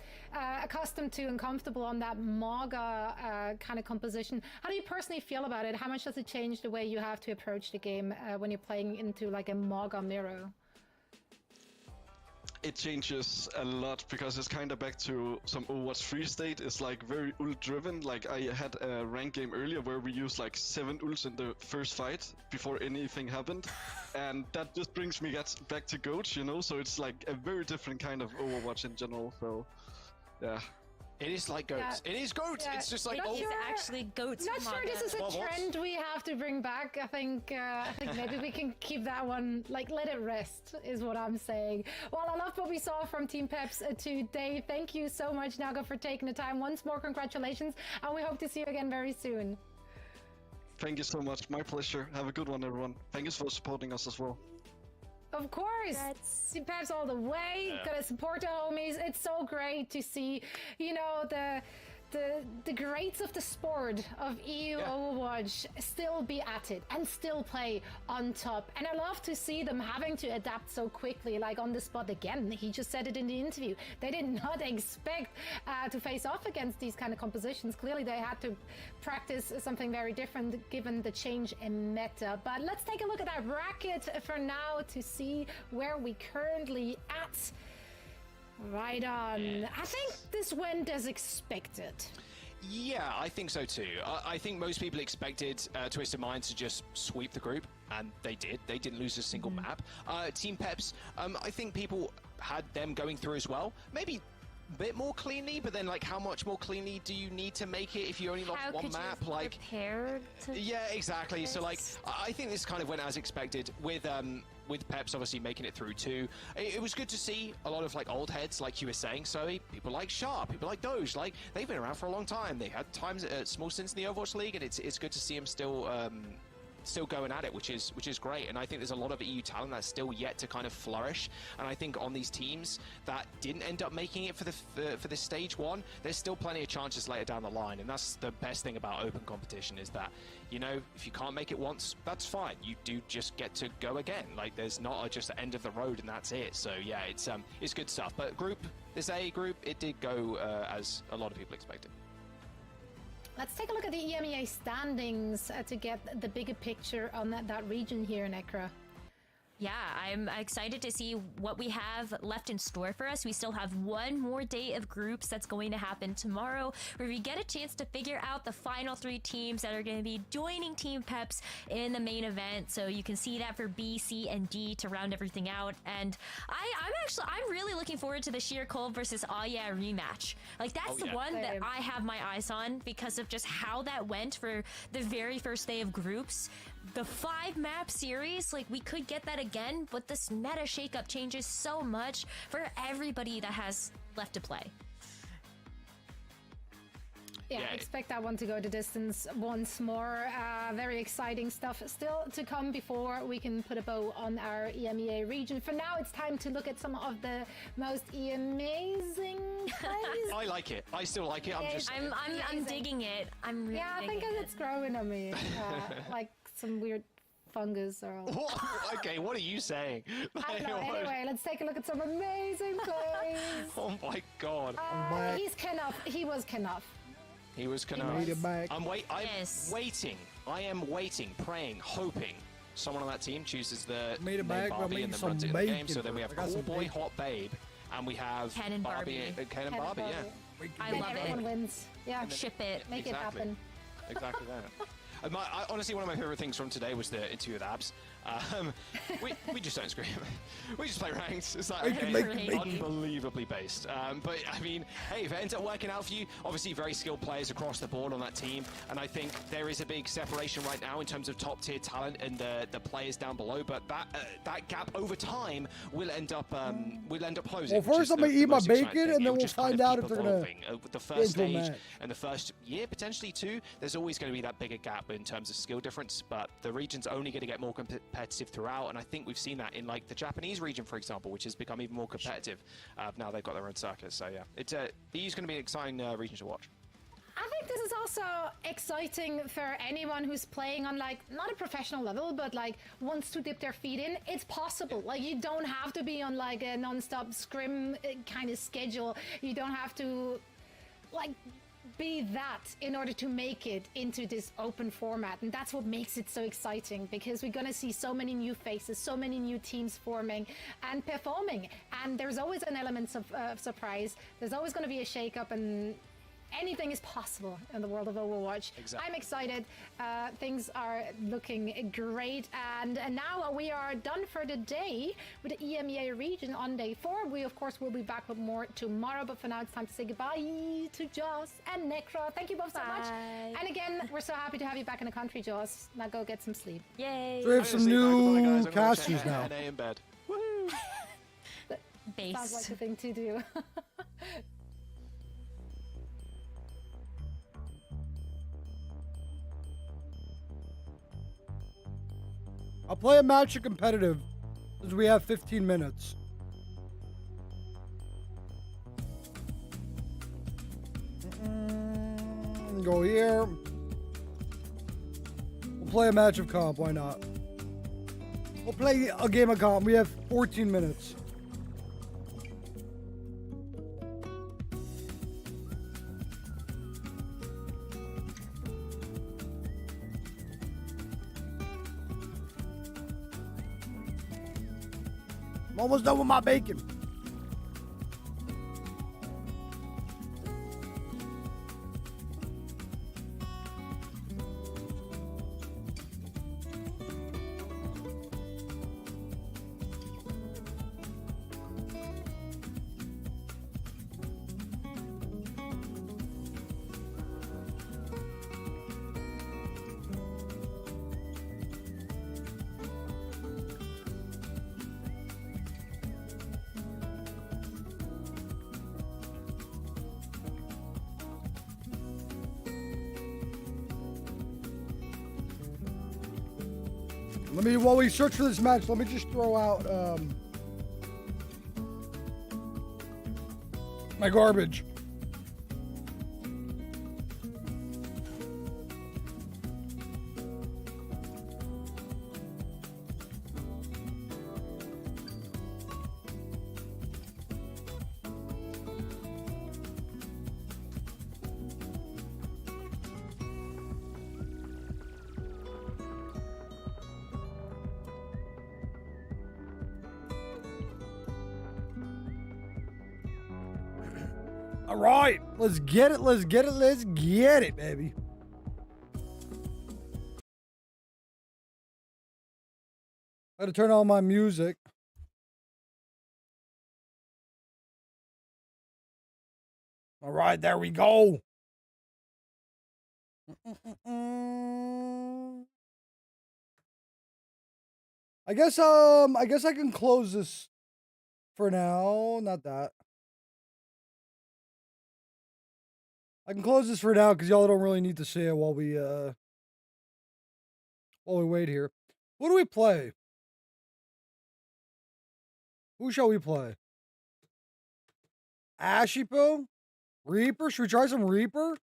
accustomed to and comfortable on that Mauga kind of composition. How do you personally feel about it? How much does it change the way you have to approach the game when you're playing into like a Mauga mirror? It changes a lot because it's kind of back to some Overwatch 3 state. It's like very ult driven. Like I had a rank game earlier where we used like 7 ults in the first fight before anything happened. And that just brings me back to GOAT, you know? So it's like a very different kind of Overwatch in general, so yeah. It is like GOAT. Yeah. It is GOAT. Yeah. It's just like it's actually GOAT. Not sure this is a trend we have to bring back. I think maybe we can keep that one, like, let it rest, is what I'm saying. Well, I love what we saw from Team Peps today. Thank you so much, Naga, for taking the time. Once more, congratulations, and we hope to see you again very soon. Thank you so much. My pleasure. Have a good one, everyone. Thank you for supporting us as well. Of course, Team Peps all the way. Yeah. Gotta support the homies. It's so great to see, you know, the greats of the sport of EU Overwatch still be at it and still play on top. And I love to see them having to adapt so quickly, like on the spot again. He just said it in the interview. They did not expect to face off against these kind of compositions. Clearly, they had to practice something very different given the change in meta. But let's take a look at that bracket for now to see where we currently at. Right on. Yes. I think this went as expected. Yeah, I think so too. I think most people expected Twisted Minds to just sweep the group, and they did. They didn't lose a single map. Team Peps, I think people had them going through as well. Maybe a bit more cleanly, but then like how much more cleanly do you need to make it if you only lost one map? Like prepared to yeah, exactly. So like I think this kind of went as expected with Peps obviously making it through too. It was good to see a lot of like old heads, like you were saying, Zoe, people like Sharp, people like Doge, like they've been around for a long time. They had times small stints in the Overwatch League, and it's good to see them still going at it, which is great. And I think there's a lot of EU talent that's still yet to kind of flourish. And I think on these teams that didn't end up making it for this stage one, there's still plenty of chances later down the line. And that's the best thing about open competition, is that, you know, if you can't make it once, that's fine. You do just get to go again. Like there's not just the end of the road and that's it. So yeah, it's good stuff. But this A group, it did go as a lot of people expected. Let's take a look at the EMEA standings to get the bigger picture on that region here, Nekra. Yeah, I'm excited to see what we have left in store for us. We still have one more day of groups that's going to happen tomorrow, where we get a chance to figure out the final 3 teams that are going to be joining Team Peps in the main event. So you can see that for B, C, and D to round everything out. And I'm really looking forward to the Sheer Cold versus Oh Yeah rematch. Like, that's the one that I have my eyes on because of just how that went for the very first day of groups. The 5-map series, like, we could get that again, but this meta shakeup changes so much for everybody that has left to play. Yeah, expect that one to go the distance once more. Very exciting stuff still to come before we can put a bow on our EMEA region. For now, it's time to look at some of the most amazing plays. I like it. I still like it. I'm digging it. I'm really I think it's growing on me. Like some weird fungus or all. Okay, what are you saying? I don't know. Anyway, let's take a look at some amazing plays. Oh my god. He's Kenough. He was Kenough. He was Kenough. I'm waiting. I am waiting, praying, hoping someone on that team chooses the name Barbie and then runs it in the game. So then we have Cool Boy, Hot Babe, and we have Ken and Barbie. Ken and Barbie, yeah. I love it. Everyone wins. Yeah. Ship it. Make it happen. Exactly that. Honestly, one of my favorite things from today was the interview with Abs. We just don't scream. We just play ranked. It's like, unbelievably based. But I mean, hey, if it ends up working out for you, obviously very skilled players across the board on that team, and I think there is a big separation right now in terms of top tier talent and the players down below. But that gap over time will end up closing. Well, first I'm gonna eat my bacon, and then we'll find out if they're gonna. The first stage and the first year, potentially 2, there's always going to be that bigger gap in terms of skill difference. But the region's only going to get more competitive throughout, and I think we've seen that in like the Japanese region, for example, which has become even more competitive. Now they've got their own circuit, so yeah, it's EU's going to be an exciting region to watch. I think this is also exciting for anyone who's playing on like not a professional level, but like wants to dip their feet in. It's possible. Like, you don't have to be on like a non-stop scrim kind of schedule. You don't have to like be that in order to make it into this open format, and that's what makes it so exciting, because we're gonna see so many new faces, so many new teams forming and performing, and there's always an element of surprise. There's always going to be a shake-up, and anything is possible in the world of Overwatch. Exactly. I'm excited. Things are looking great. And now we are done for the day with the EMEA region on day 4. We, of course, will be back with more tomorrow. But for now, it's time to say goodbye to Joss and Necra. Thank you both so much. And again, we're so happy to have you back in the country, Joss. Now go get some sleep. Yay. So we have some new casters now. In bed. Woohoo! Base. Sounds like the thing to do. I'll play a match of competitive, since we have 15 minutes. Go here. We'll play a match of comp, why not? We'll play a game of comp. We have 14 minutes. I'm almost done with my bacon. While we search for this match, let me just throw out my garbage. All right, let's get it, let's get it, let's get it, baby. I had to turn on my music. All right, there we go. I guess I can close this for now. Not that. I can close this for now because y'all don't really need to see it while we wait here. Who do we play? Who shall we play? Ashipo? Reaper? Should we try some Reaper?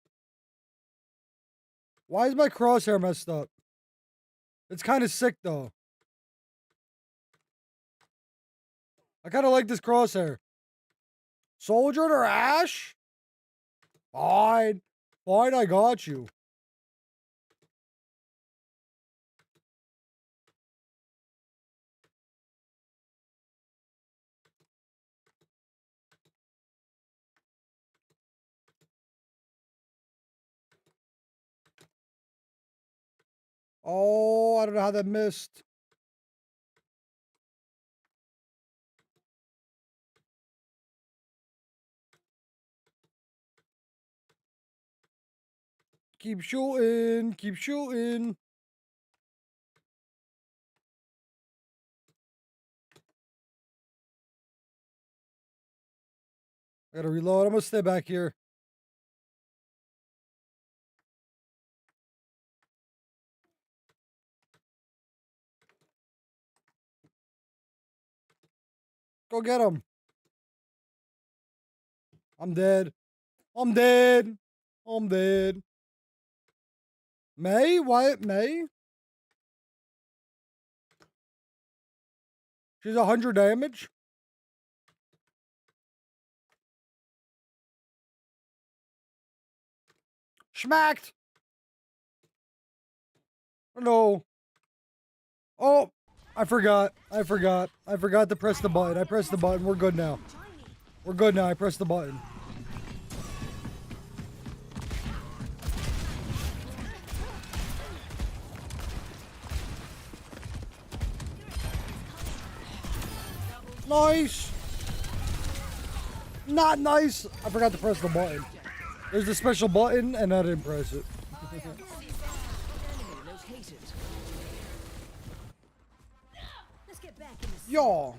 Why is my crosshair messed up? It's kind of sick though. I kind of like this crosshair. Soldier or Ash? Fine. Fine, I got you. Oh, I don't know how that missed. Keep shooting. Keep shooting. I gotta reload. I'm gonna stay back here. Go get him. I'm dead. I'm dead. I'm dead. May? Why May? She's 100 damage. Schmacked. No. Oh, I forgot. I forgot to press the button. I pressed the button. We're good now. We're good now. I pressed the button. Nice. Not nice. I forgot to press the button. There's a special button and I didn't press it. Yo.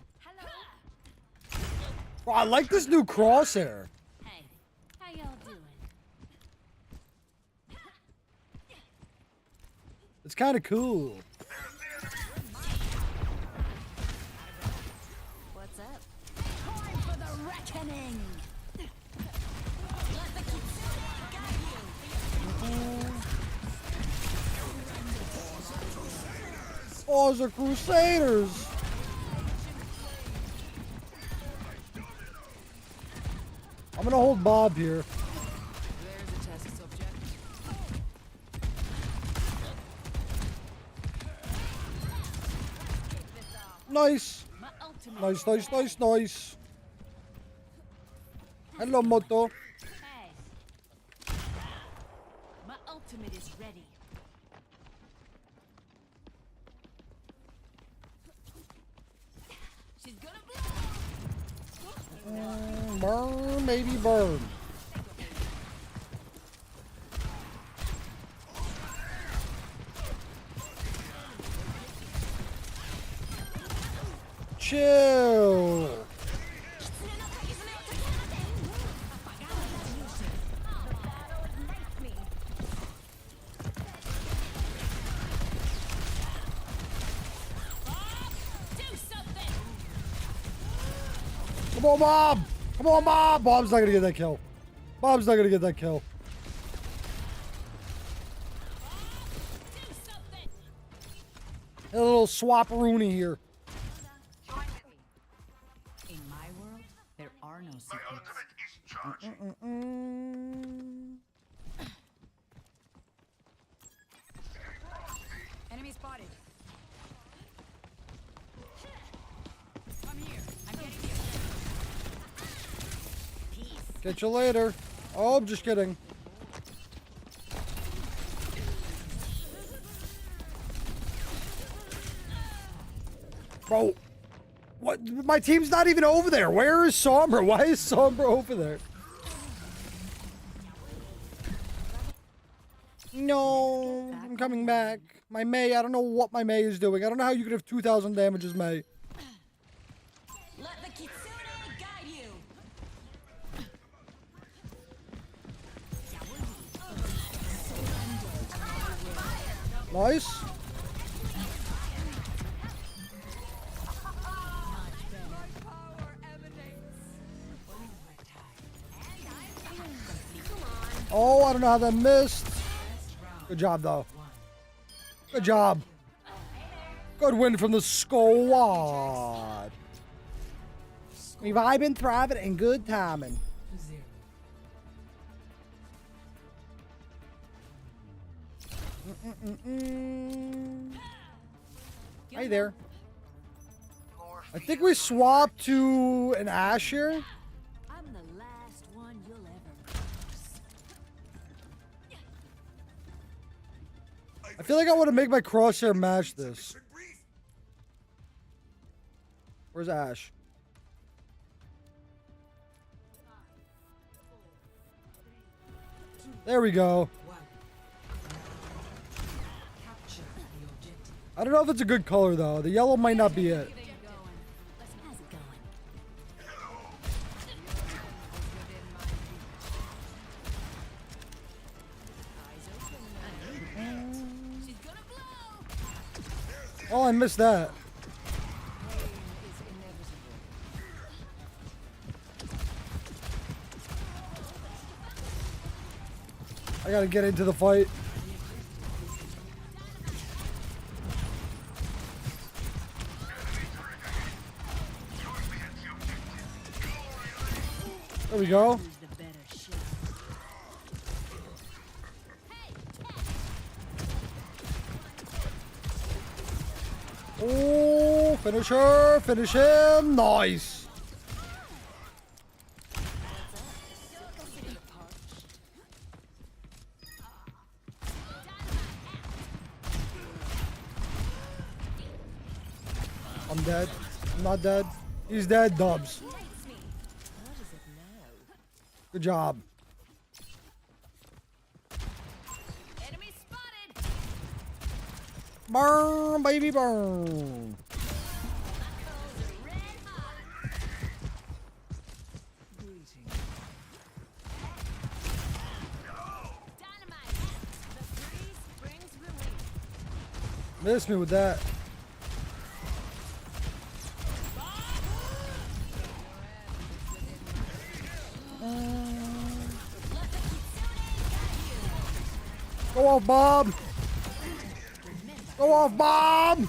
Bro, I like this new crosshair. Hey, how y'all doing? It's kind of cool. What's up? Time for the reckoning. Oh, the Crusaders. I'm gonna hold Bob here. There's a test subject. Nice. Nice, nice, nice, nice. Hello, Moto. Hey. My ultimate is ready. She's gonna Burn, baby, burn. Chill. Come on, Bob! Come on, Bob! Bob's not gonna get that kill. Bob's not gonna get that kill. A little swap-a-rooney here. In my world, there are no secrets. My ultimate is charging. Enemy spotted. I'm here. I'm getting you. Catch you later. Oh, I'm just kidding. Bro, what? My team's not even over there. Where is Sombra? Why is Sombra over there? No, I'm coming back. My Mei, I don't know what my Mei is doing. I don't know how you could have 2,000 damage as Mei. Let the Kitsune guide you. Nice. Oh, I don't know how that missed. Good job, though. Good job. Good win from the squad. We vibing, thriving, and good timing. Hi there. I think we swapped to an Ashe here. I'm the last one you'll ever cross. I feel like I want to make my crosshair match this. Where's Ashe? There we go. I don't know if it's a good color though. The yellow might not be it. Oh, I missed that. I gotta get into the fight. There we go. Oh, finish her, finish him. Nice. I'm dead. I'm not dead. He's dead, Dubs. Good job. Enemy spotted. Burn, baby, burn. Miss me with that. Go off, Bob! Go off, Bob!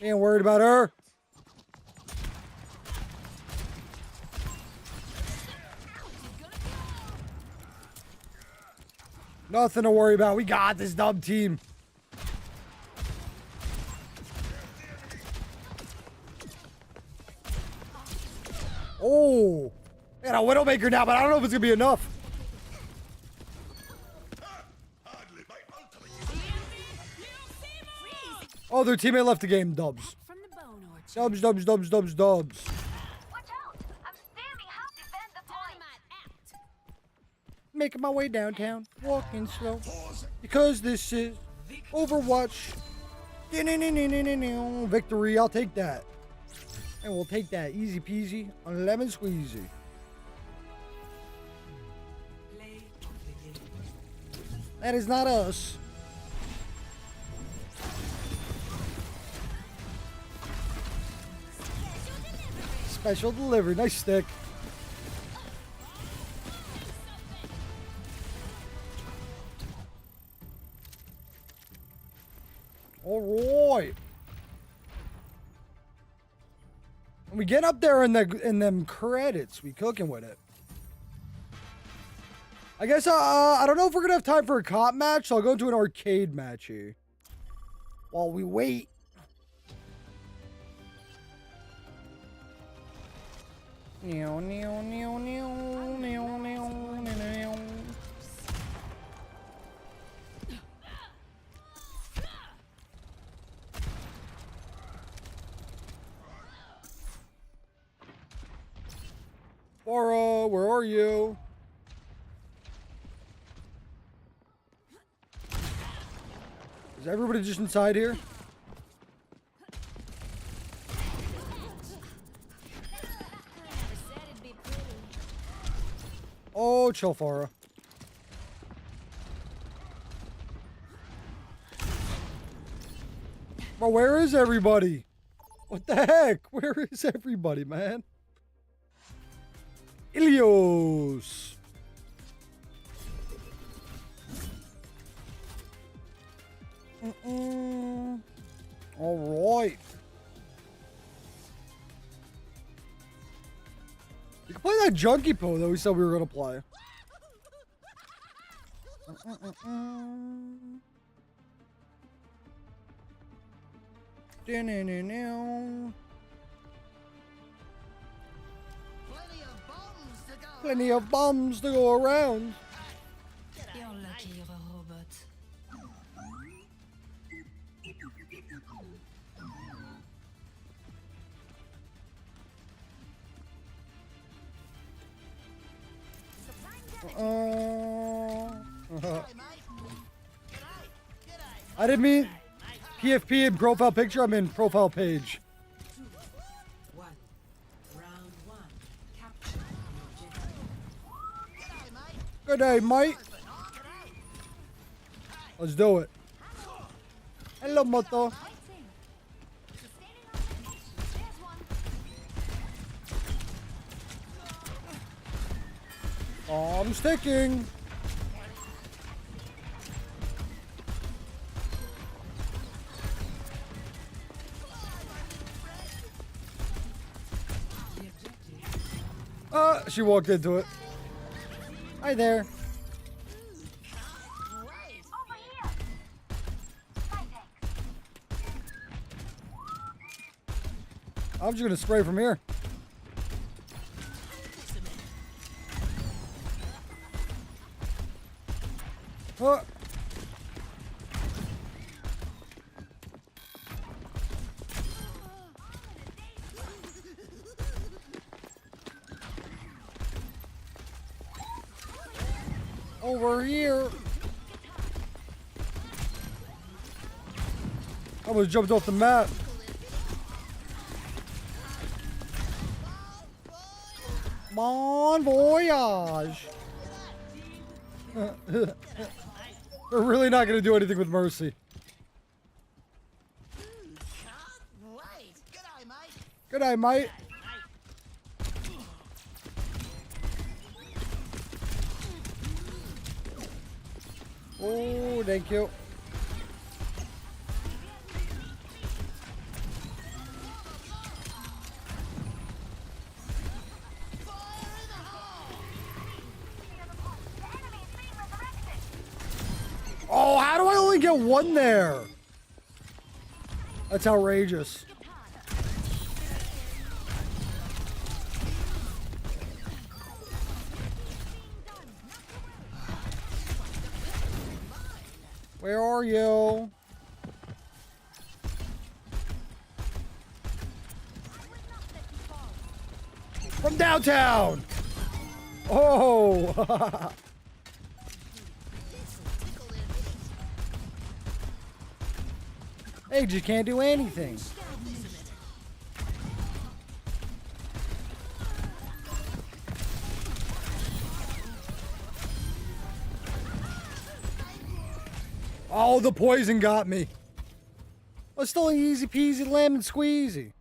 Ain't worried about her. Nothing to worry about. We got this dumb team. Oh, man, a Widowmaker now, but I don't know if it's gonna be enough. Oh, their teammate left the game. Dubs. Dubs, dubs, dubs, dubs, dubs. Watch out! I'm standing. How defend the point? Making my way downtown, walking slow, because this is Overwatch. Victory, I'll take that. And we'll take that easy peasy on lemon squeezy. That is not us. Special delivery, nice stick. All right. When we get up there in them credits, we cooking with it. I guess I don't know if we're gonna have time for a comp match, so I'll go into an arcade match here while we wait. Laura, where are you? Is everybody just inside here? Oh, chill, Farah. Bro, where is everybody? What the heck? Where is everybody, man? Ilios. All right. You can play that Junkie Po that we said we were gonna play. Plenty of bombs to go around. You're lucky you're a robot. I didn't mean PFP in profile picture. I'm in profile page. Good day, mate. Let's do it. Hello, Moto. Oh, I'm sticking. She walked into it. Hi there. I'm just gonna spray from here. Over here. I almost jumped off the map. Bon voyage. We're really not going to do anything with Mercy. Good eye, mate. Oh, thank you. Oh, how do I only get one there? That's outrageous. Where are you? From downtown! Oh! Hey, you can't do anything. Oh, the poison got me. Well, it's still an easy peasy lemon squeezy.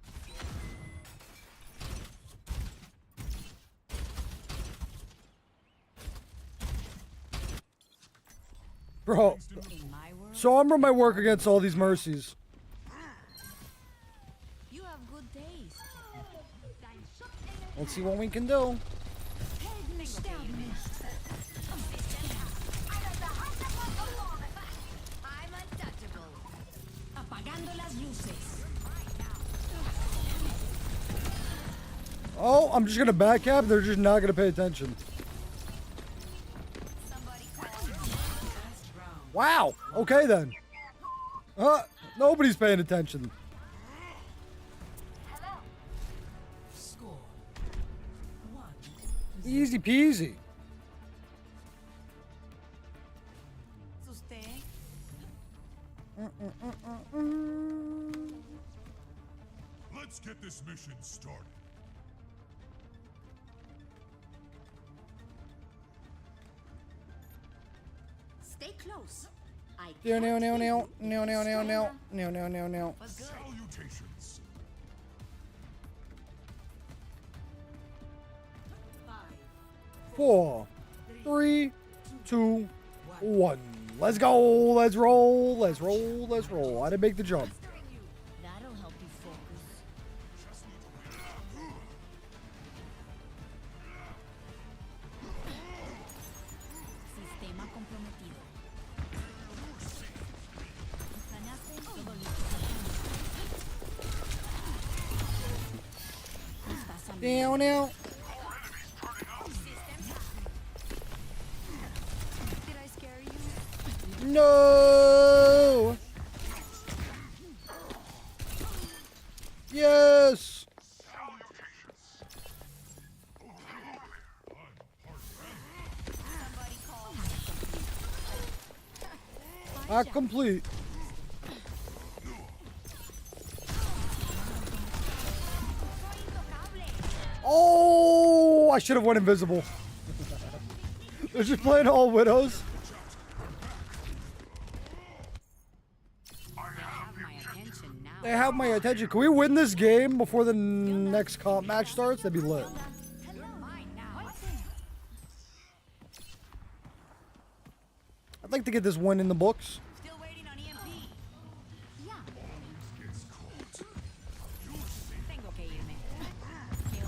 Bro, so I'm running my work against all these mercies. You have good taste. Let's see what we can do. Oh, I'm just gonna backcap. They're just not gonna pay attention. Wow. Okay then. Nobody's paying attention. Easy peasy. Let's get this mission started. Stay close. No. Salutations. 4, 3, 2, 1. Let's go. Let's roll. Let's roll. Let's roll. I didn't make the jump. That'll help you focus. Sistema comprometido. Ganaste todo listo. Now. No! Yes! Not complete. Oh! I should have went invisible. They're just playing all widows. They have my attention. Can we win this game before the next comp match starts? That'd be lit. I'd like to get this win in the books. Still waiting on EMP. Yeah. Tengo que irme. ¿Qué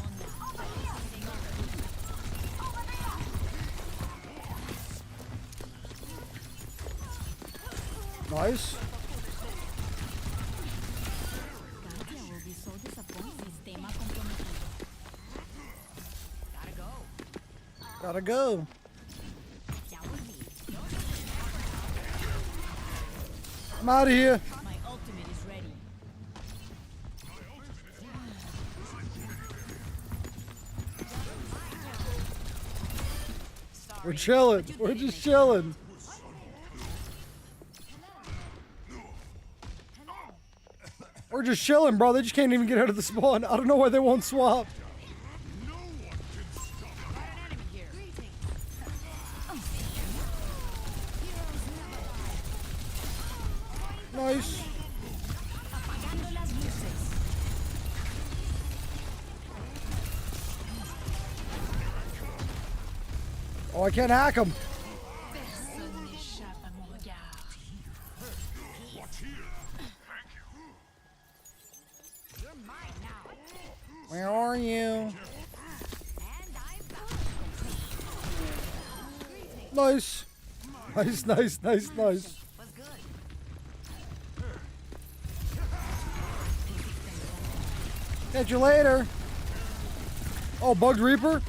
onda? Nice. Gotta go. I'm out of here. My ultimate is ready. We're chilling. We're just chilling. We're just chilling, bro. They just can't even get out of the spawn. I don't know why they won't swap. Nice. Oh, I can't hack him. Where are you? Nice. Nice. Catch you later. Oh, Bugged Reaper.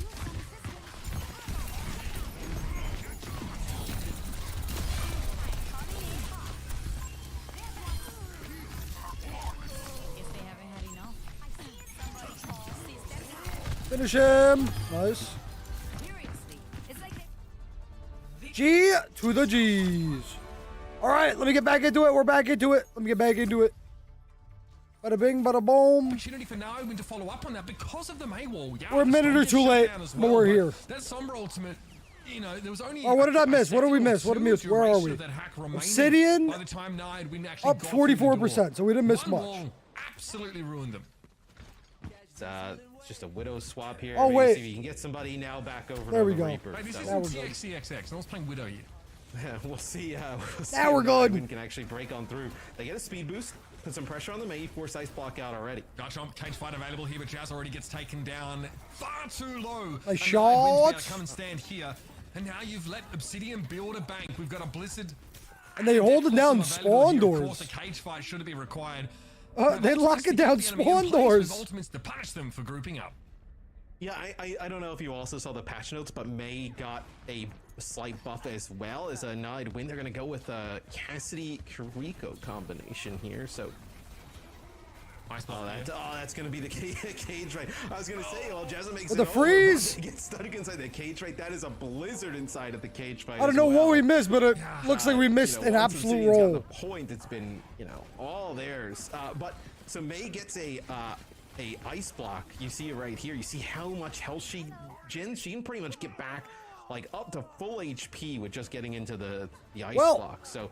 Finish him. Nice. G to the G's. All right, let me get back into it. We're back into it. Let me get back into it. Bada bing, bada boom. Opportunity for Naomi to follow up on that because of the Maywall. We're a minute or two late, but we're here. That Sombra ultimate, you know, there was only. Oh, what did I miss? What did we miss? What did we miss? Where are we? Obsidian up 44%, so we didn't miss much. Absolutely ruined them. It's just a Widow swap here. Oh, wait. See if you can get somebody now back over there to we the go. Reaper. Right, this isn't TXCXX. No one's playing Widow yet. We'll see. Now we're good. We can actually break on through. They get a speed boost. Put some pressure on the May. Force Ice block out already. Garchomp, cage fight available here, but Jazz already gets taken down far too low. Nice shot. Come and stand here. And now you've let Obsidian build a bank. We've got a Blizzard. And they hold it down spawn Of doors. course, a cage fight should be required. They lock it down spawn doors. Ultimates to punish them for grouping up. Yeah, I don't know if you also saw the patch notes, but May got a slight buff as well as a Nide win. They're going to go with a Cassidy Kiriko combination here, so... that's going to be the cage right. I was going to say, well, Jazza makes the freeze. Gets stuck inside the cage right. That is a blizzard inside of the cage fight. I don't know what we missed, but it looks like we missed an absolute roll. The point, it's been, all theirs. But so May gets a ice block. You see it right here. You see how much health she can pretty much get back like up to full HP with just getting into the ice block. So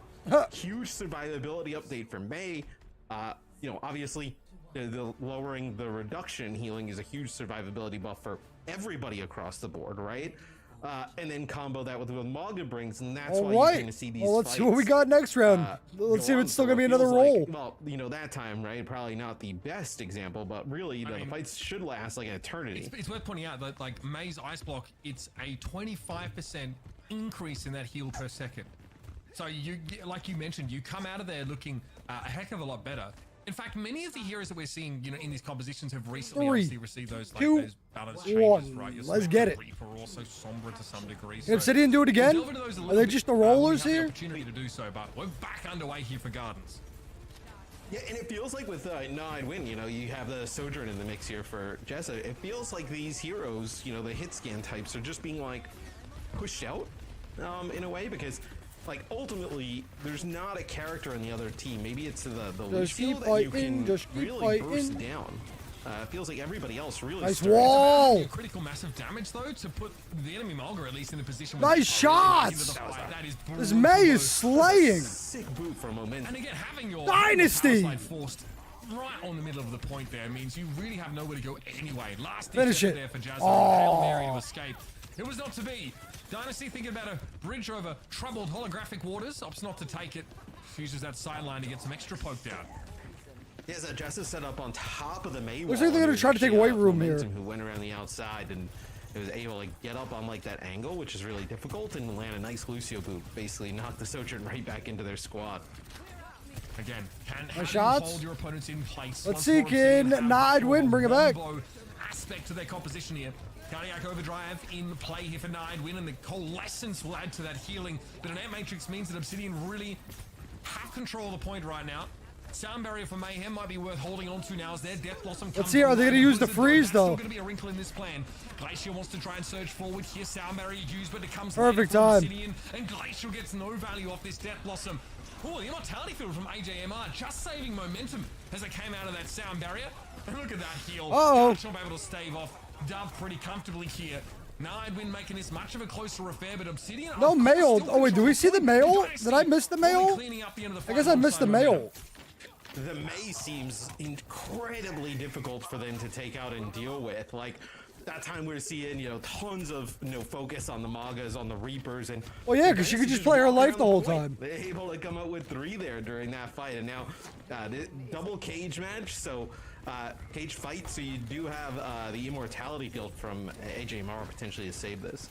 huge survivability update for May. Obviously the lowering the reduction healing is a huge survivability buff for everybody across the board, right? And then combo that with what Maga brings, and that's why you're going to see these let's see what we got next round. Let's see if it's still going to be another roll. That time, right? Probably not the best example, but really, the fights should last like an eternity. It's worth pointing out that, like, May's ice block, it's a 25% increase in that heal per second. So, like you mentioned, you come out of there looking a heck of a lot better. In fact, many of the heroes that we're seeing, in these compositions have recently obviously received those, those balance changes, right? Let's get it. Reaper also Sombra to some degree. Can Obsidian do it again? Are they just the rollers here? Opportunity to do so, but we're back underway here for Gardens. Yeah, and it feels like with Nide win, you have the Sojourn in the mix here for Jessa. It feels like these heroes, the hit scan types are just being like pushed out in a way, because like ultimately there's not a character on the other team. Maybe it's the Lucio that you can really burst down. It feels like everybody else really nice wall. Critical massive damage though to put the enemy Mulga at least in the position. Nice shots. This May is slaying. Sick boot for a moment. And again, having your Dynasty forced right on the middle of the point there means you really have nowhere to go anyway. Last finish it. There for Jazz. Hail Mary to escape. It was not to be. Dynasty thinking about a bridge over troubled holographic waters. Opts not to take it. Fuses that sideline to get some extra poked out. Yeah, so Jess is set up on top of the May wall. Looks like they're going to try to take away room here. Who went around the outside and was able to get up on like that angle, which is really difficult, and land a nice Lucio boot. Basically knock the Sojourn right back into their squad. Again, can shots. Hold your opponents in place. Let's see, can Nide win? Bring it back. Aspect to their composition here. Cardiac Overdrive in play here for Nide win, and the Coalescence will add to that healing. But an Ant Matrix means that Obsidian really have control of the point right now. Sound Barrier for Mayhem might be worth holding on to now as their Death Blossom comes. Let's see, are they going to use the freeze though? There's going to be a wrinkle in this plan. Glacier wants to try and surge forward here. Sound Barrier used, but it comes perfect time. Obsidian, and Glacier gets no value off this Death Blossom. Oh, the Immortality Field from AJMR just saving momentum as they came out of that Sound Barrier. And look at that heal. Not able to stave off Dove pretty comfortably here. Nide win making this much of a closer affair, but Obsidian... No mail. Oh wait, do we see the mail? Did I miss the mail? I guess I missed the mail. The May seems incredibly difficult for them to take out and deal with. Like, that time we're seeing, tons of, focus on the Magas, on the Reapers, and... Well, yeah, because she could just play her life the whole time. They're able to come out with 3 there during that fight, and now, double cage match, so... cage fight, so you do have the Immortality Field from AJMR potentially to save this.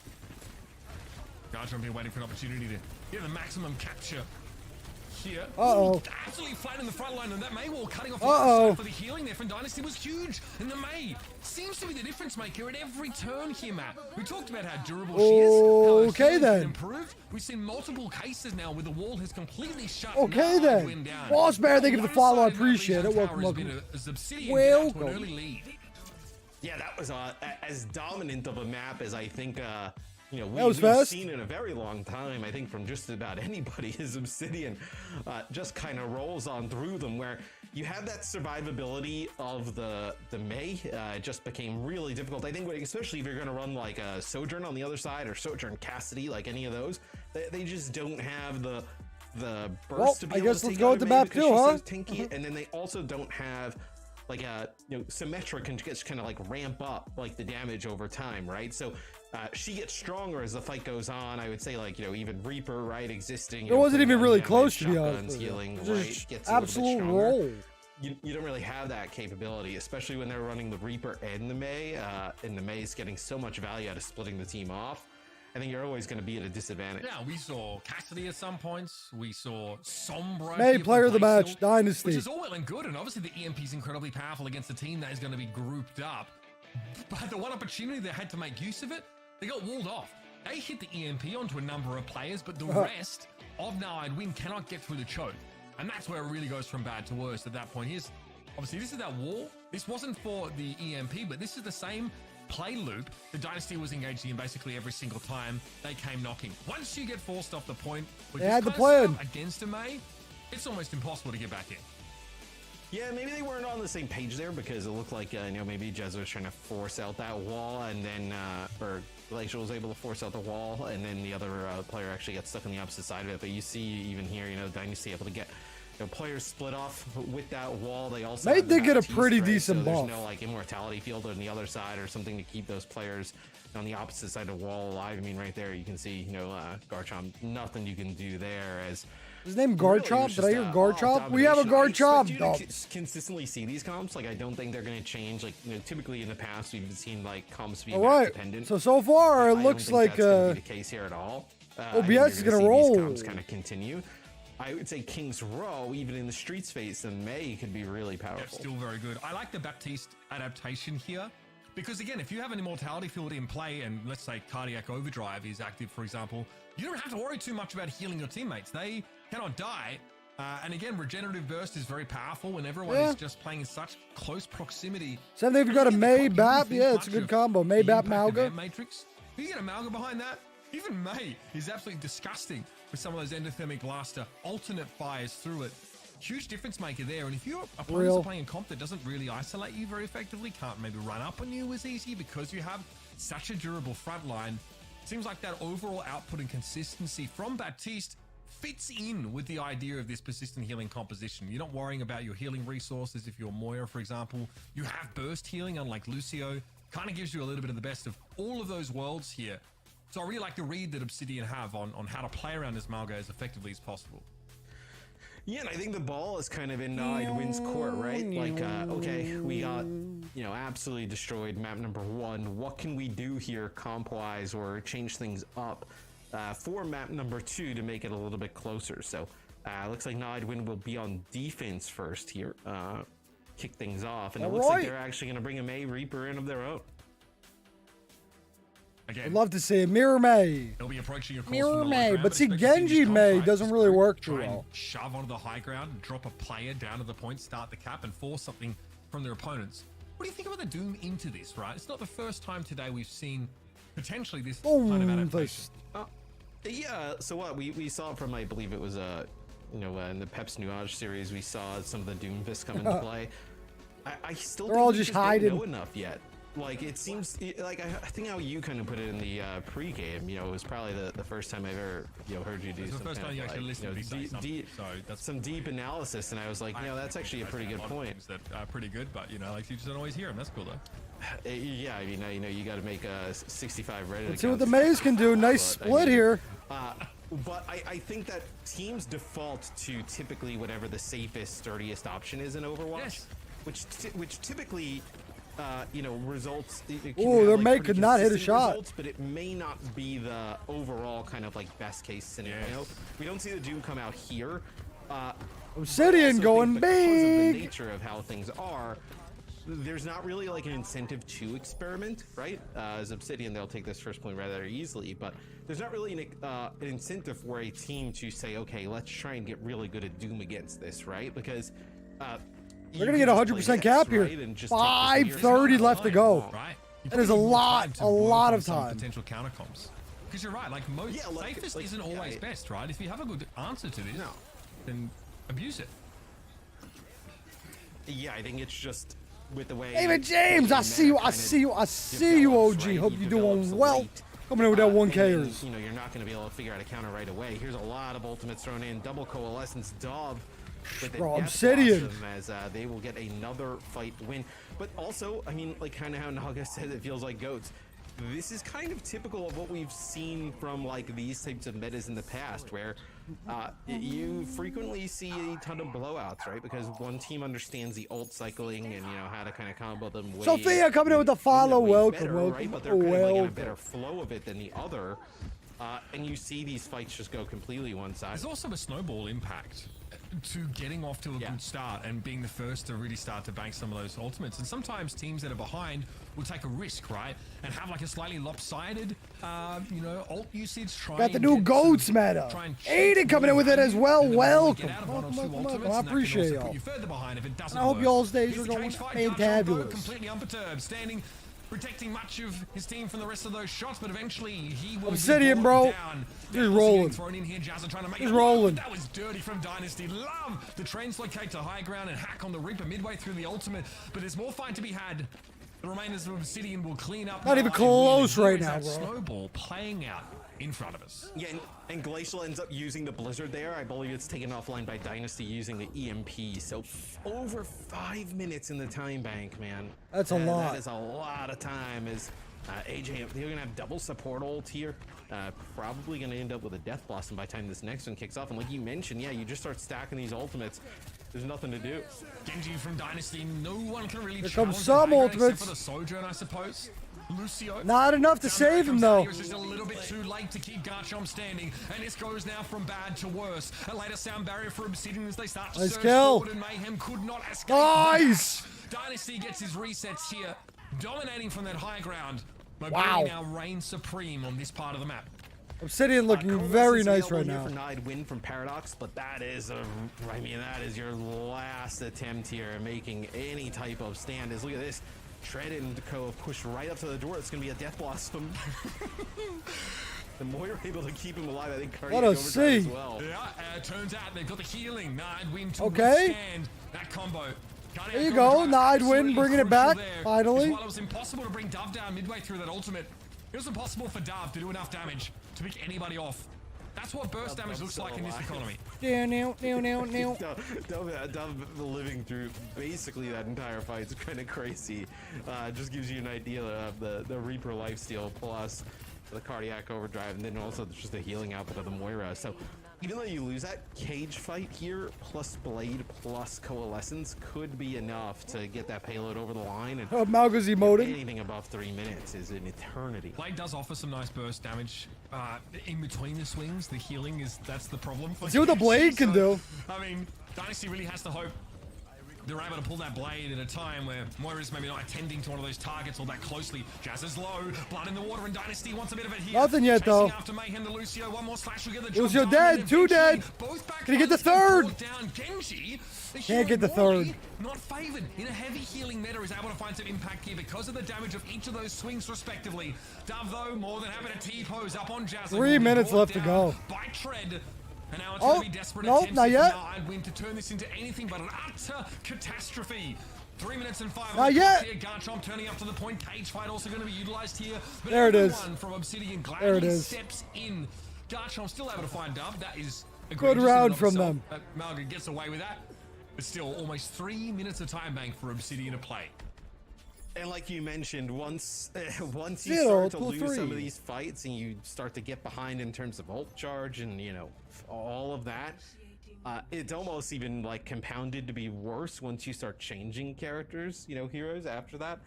Gardner been waiting for an opportunity to get the maximum capture here. Absolutely flat in the front line, and that May wall cutting off the side for the healing there from Dynasty was huge. And the May seems to be the difference maker at every turn here, Matt. We talked about how durable she is. Okay then. Improved. We've seen multiple cases now where the wall has completely shut. Okay then. Boss Bear, thank you for the follow. I appreciate it. Welcome. Yeah, that was as dominant of a map as I think we've seen in a very long time. I think from just about anybody is Obsidian just kind of rolls on through them, where you have that survivability of the May. It just became really difficult. I think especially if you're going to run like a Sojourn on the other side or Sojourn Cassidy, like any of those, they just don't have the burst to be able to take out the map too, huh? Tinky, and then they also don't have like a Symmetra can just kind of like ramp up like the damage over time, right? So she gets stronger as the fight goes on. I would say like even Reaper, right, existing. It wasn't even really close to be honest. Healing, right, gets absolute roll. You don't really have that capability, especially when they're running the Reaper and the May is getting so much value out of splitting the team off. I think you're always going to be at a disadvantage. Yeah, we saw Cassidy at some points. We saw Sombra. Made player of the match, Dynasty. Which is all well and good, and obviously the EMP is incredibly powerful against a team that is going to be grouped up. But the one opportunity they had to make use of it, they got walled off. They hit the EMP onto a number of players, but the rest of Now I'd Win cannot get through the choke. And that's where it really goes from bad to worse at that point. Obviously, this is that wall. This wasn't for the EMP, but this is the same play loop the Dynasty was engaging in basically every single time they came knocking. Once you get forced off the point, they had the plan against EMEA, it's almost impossible to get back in. Yeah, maybe they weren't on the same page there because it looked like maybe Jezza was trying to force out that wall, and then or Glacial was able to force out the wall, and then the other player actually got stuck on the opposite side of it. But you see even here, Dynasty able to get players split off with that wall. They also did get a pretty decent buff. There's no immortality field on the other side or something to keep those players on the opposite side of the wall alive. I mean, right there you can see Garchomp. Nothing you can do there. As his name Garchomp? Did I hear Garchomp? We have a Garchomp. Consistently see these comps. I don't think they're going to change. Typically in the past we've seen comps be dependent. So far it looks like that's gonna be the case here at all. OBS is going to roll. These comps kind of continue. I would say King's Row, even in the street space in May, could be really powerful. Yeah, still very good. I like the Baptiste adaptation here because, again, if you have an immortality field in play and let's say Cardiac Overdrive is active, for example, you don't have to worry too much about healing your teammates. They cannot die. And again, Regenerative Burst is very powerful when everyone is just playing in such close proximity. So they've got a May Bap. Yeah, it's a good combo. May Bap Mauga. Matrix. You get a Mauga behind that. Even May is absolutely disgusting with some of those endothermic blaster alternate fires through it. Huge difference maker there. And if your opponents are playing a comp that doesn't really isolate you very effectively, can't maybe run up on you as easy because you have such a durable front line, seems like that overall output and consistency from Baptiste fits in with the idea of this persistent healing composition. You're not worrying about your healing resources. If you're Moira, for example, you have burst healing, unlike Lucio. Kind of gives you a little bit of the best of all of those worlds here. So I really like the read that Obsidian have on how to play around this Malga as effectively as possible. Yeah, and I think the ball is kind of in Idwin's court, right? Okay, we got, absolutely destroyed map number 1. What can we do here comp-wise or change things up for map number 2 to make it a little bit closer? So looks like Idwin will be on defense first here, kick things off. And it looks like they're actually going to bring a May Reaper in of their own. Again, I'd love to see a Mirror May. He'll be approaching Mirror May, but see, Genji May doesn't really work too well. Shove onto the high ground, drop a player down to the point, start the cap, and force something from their opponents. What do you think about the Doom into this, right? It's not the first time today we've seen potentially this kind of adaptation. Yeah, so what? We saw it from, I believe it was, in the Pep's Nuage series, we saw some of the Doom fists come into play. I still They're all just hiding. Don't know enough yet. It seems like I think how you kind of put it in the pre-game. It was probably the first time I've ever heard you do some kind of some deep analysis, and I was like, that's actually a pretty good point. That are pretty good, but you just don't always hear them. That's cool though. Yeah, I mean, you got to make a 65 Reddit. Let's see what the Maze can do. Nice split here. But I think that teams default to typically whatever the safest, sturdiest option is in Overwatch, which typically. Results. Oh, their May could not hit a shot. Results, but it may not be the overall kind of best case scenario. Yes. We don't see the Doom come out here. Obsidian going big. Because of the nature of how things are, there's not really an incentive to experiment, right? As Obsidian, they'll take this first point rather easily, but there's not really an incentive for a team to say, okay, let's try and get really good at Doom against this, right? Because we're going to get 100% cap here. 5:30 left to go. That is a lot of time. Potential counter comps. Because you're right, safest isn't always best, right? If you have a good answer to this, then abuse it. Yeah, I think it's just with the way. David James, I see you, OG. Hope you're doing well. Coming in with that 1Kers. You're not going to be able to figure out a counter right away. Here's a lot of ultimates thrown in. Double Coalescence Dove. Bro, Obsidian. As they will get another fight win. But also, I mean, kind of how Naga said, it feels like goats. this is kind of typical of what we've seen from like these types of metas in the past, where you frequently see a ton of blowouts, right? Because one team understands the ult cycling and how to kind of combo them. Sophia coming in with the follow. Welcome, better, welcome, right? But they're kind of like in a better flow of it than the other, and you see these fights just go completely one side. There's also a snowball impact to getting off to a good start and being the first to really start to bank some of those ultimates. And sometimes teams that are behind will take a risk, right? And have like a slightly lopsided, ult usage. Got the new goats meta. Aiden coming in with it as well. Welcome. Welcome. I appreciate y'all. I hope y'all's days are going fantabulous. Completely unperturbed, standing, protecting much of his team from the rest of those shots, but eventually he will Obsidian, bro. He's rolling. He's rolling. That was dirty from Dynasty. Love the translocate to high ground and hack on the Reaper midway through the ultimate, but there's more fight to be had. The remainers of Obsidian will clean up. Not even close right now, bro. Snowball playing out in front of us. Yeah, and Glacial ends up using the Blizzard there. I believe it's taken offline by Dynasty using the EMP. So over 5 minutes in the time bank, man. That's a lot. That is a lot of time. As AJ, they're gonna have double support ult here. Probably gonna end up with a Death Blossom by the time this next one kicks off. And like you mentioned, yeah, you just start stacking these ultimates. There's nothing to do. Genji from Dynasty, no one can really challenge. Here comes some ultimates. For the Sojourn, I suppose. Lucio. Not enough to save him though. It was just a little bit too late to keep Garchomp standing, and this goes now from bad to worse. A later sound barrier for Obsidian as they start to surge forward, and Mayhem could not escape. Nice. Dynasty gets his resets here, dominating from that high ground. Mobility now reigns supreme on this part of the map. Obsidian looking very nice right now. For Nide win from Paradox, but that is that is your last attempt here making any type of stand. Is look at this. Tread and Co push right up to the door. It's gonna be a Death Blossom. The more you're able to keep him alive, I think Cardiac Overdrive as well. Yeah, turns out they've got the healing. Nidewin to withstand that combo. There you go, Nidewin bringing it back, finally. While it was impossible to bring Dove down midway through that ultimate, it was impossible for Dove to do enough damage to pick anybody off. That's what burst damage looks like in this economy. Dove living through basically that entire fight is kind of crazy. Just gives you an idea of the Reaper lifesteal plus the Cardiac Overdrive, and then also just the healing output of the Moira. So even though you lose that cage fight here, plus Blade, plus Coalescence could be enough to get that payload over the line. And Malga's emoting. Anything above 3 minutes is an eternity. Blade does offer some nice burst damage in between the swings. The healing that's the problem. See what the Blade can do. I mean, Dynasty really has to hope they're able to pull that Blade at a time where Moira's maybe not attending to one of those targets all that closely. Jazz is low, blood in the water, and Dynasty wants a bit of it here. Nothing yet, though. After Mayhem, the Lucio, one more slash will get the job Lucio done, dead, 2 dead. Can he get the third? Down. Genji, can't get the third. Not favored in a heavy healing meta, is able to find some impact here because of the damage of each of those swings respectively. Dove, though, more than happy to T-pose up on Jazz. 3 minutes left to go. By Tread. And now it's going to be desperate nope, not yet. Win to turn this into anything but an utter catastrophe. 3 minutes and 5. Not yet. Here, Garchomp turning up to the point. Cage fight also going to be utilized here. But there it is. From Obsidian there it is. Steps in. Garchomp still able to find Dove. That is a good round from them. Malga gets away with that. But still, almost 3 minutes of time bank for Obsidian to play. And like you mentioned, once you start to lose some of these fights and you start to get behind in terms of ult charge and all of that, it's almost even like compounded to be worse once you start changing characters, heroes after that.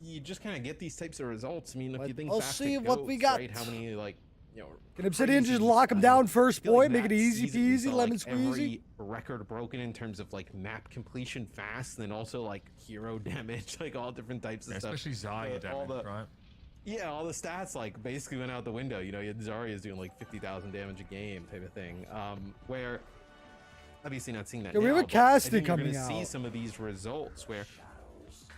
You just kind of get these types of results. I mean, if you think back to what we got. Right, how many can Obsidian just lock him down first point, make it easy peasy, lemon squeezy? Every record broken in terms of like map completion fast, and then also like hero damage, like all different types of stuff. Especially Zarya damage, right? Yeah, all the stats like basically went out the window. You had Zarya's doing like 50,000 damage a game type of thing. Where obviously not seeing that. Yeah, we have a casting coming out. See some of these results where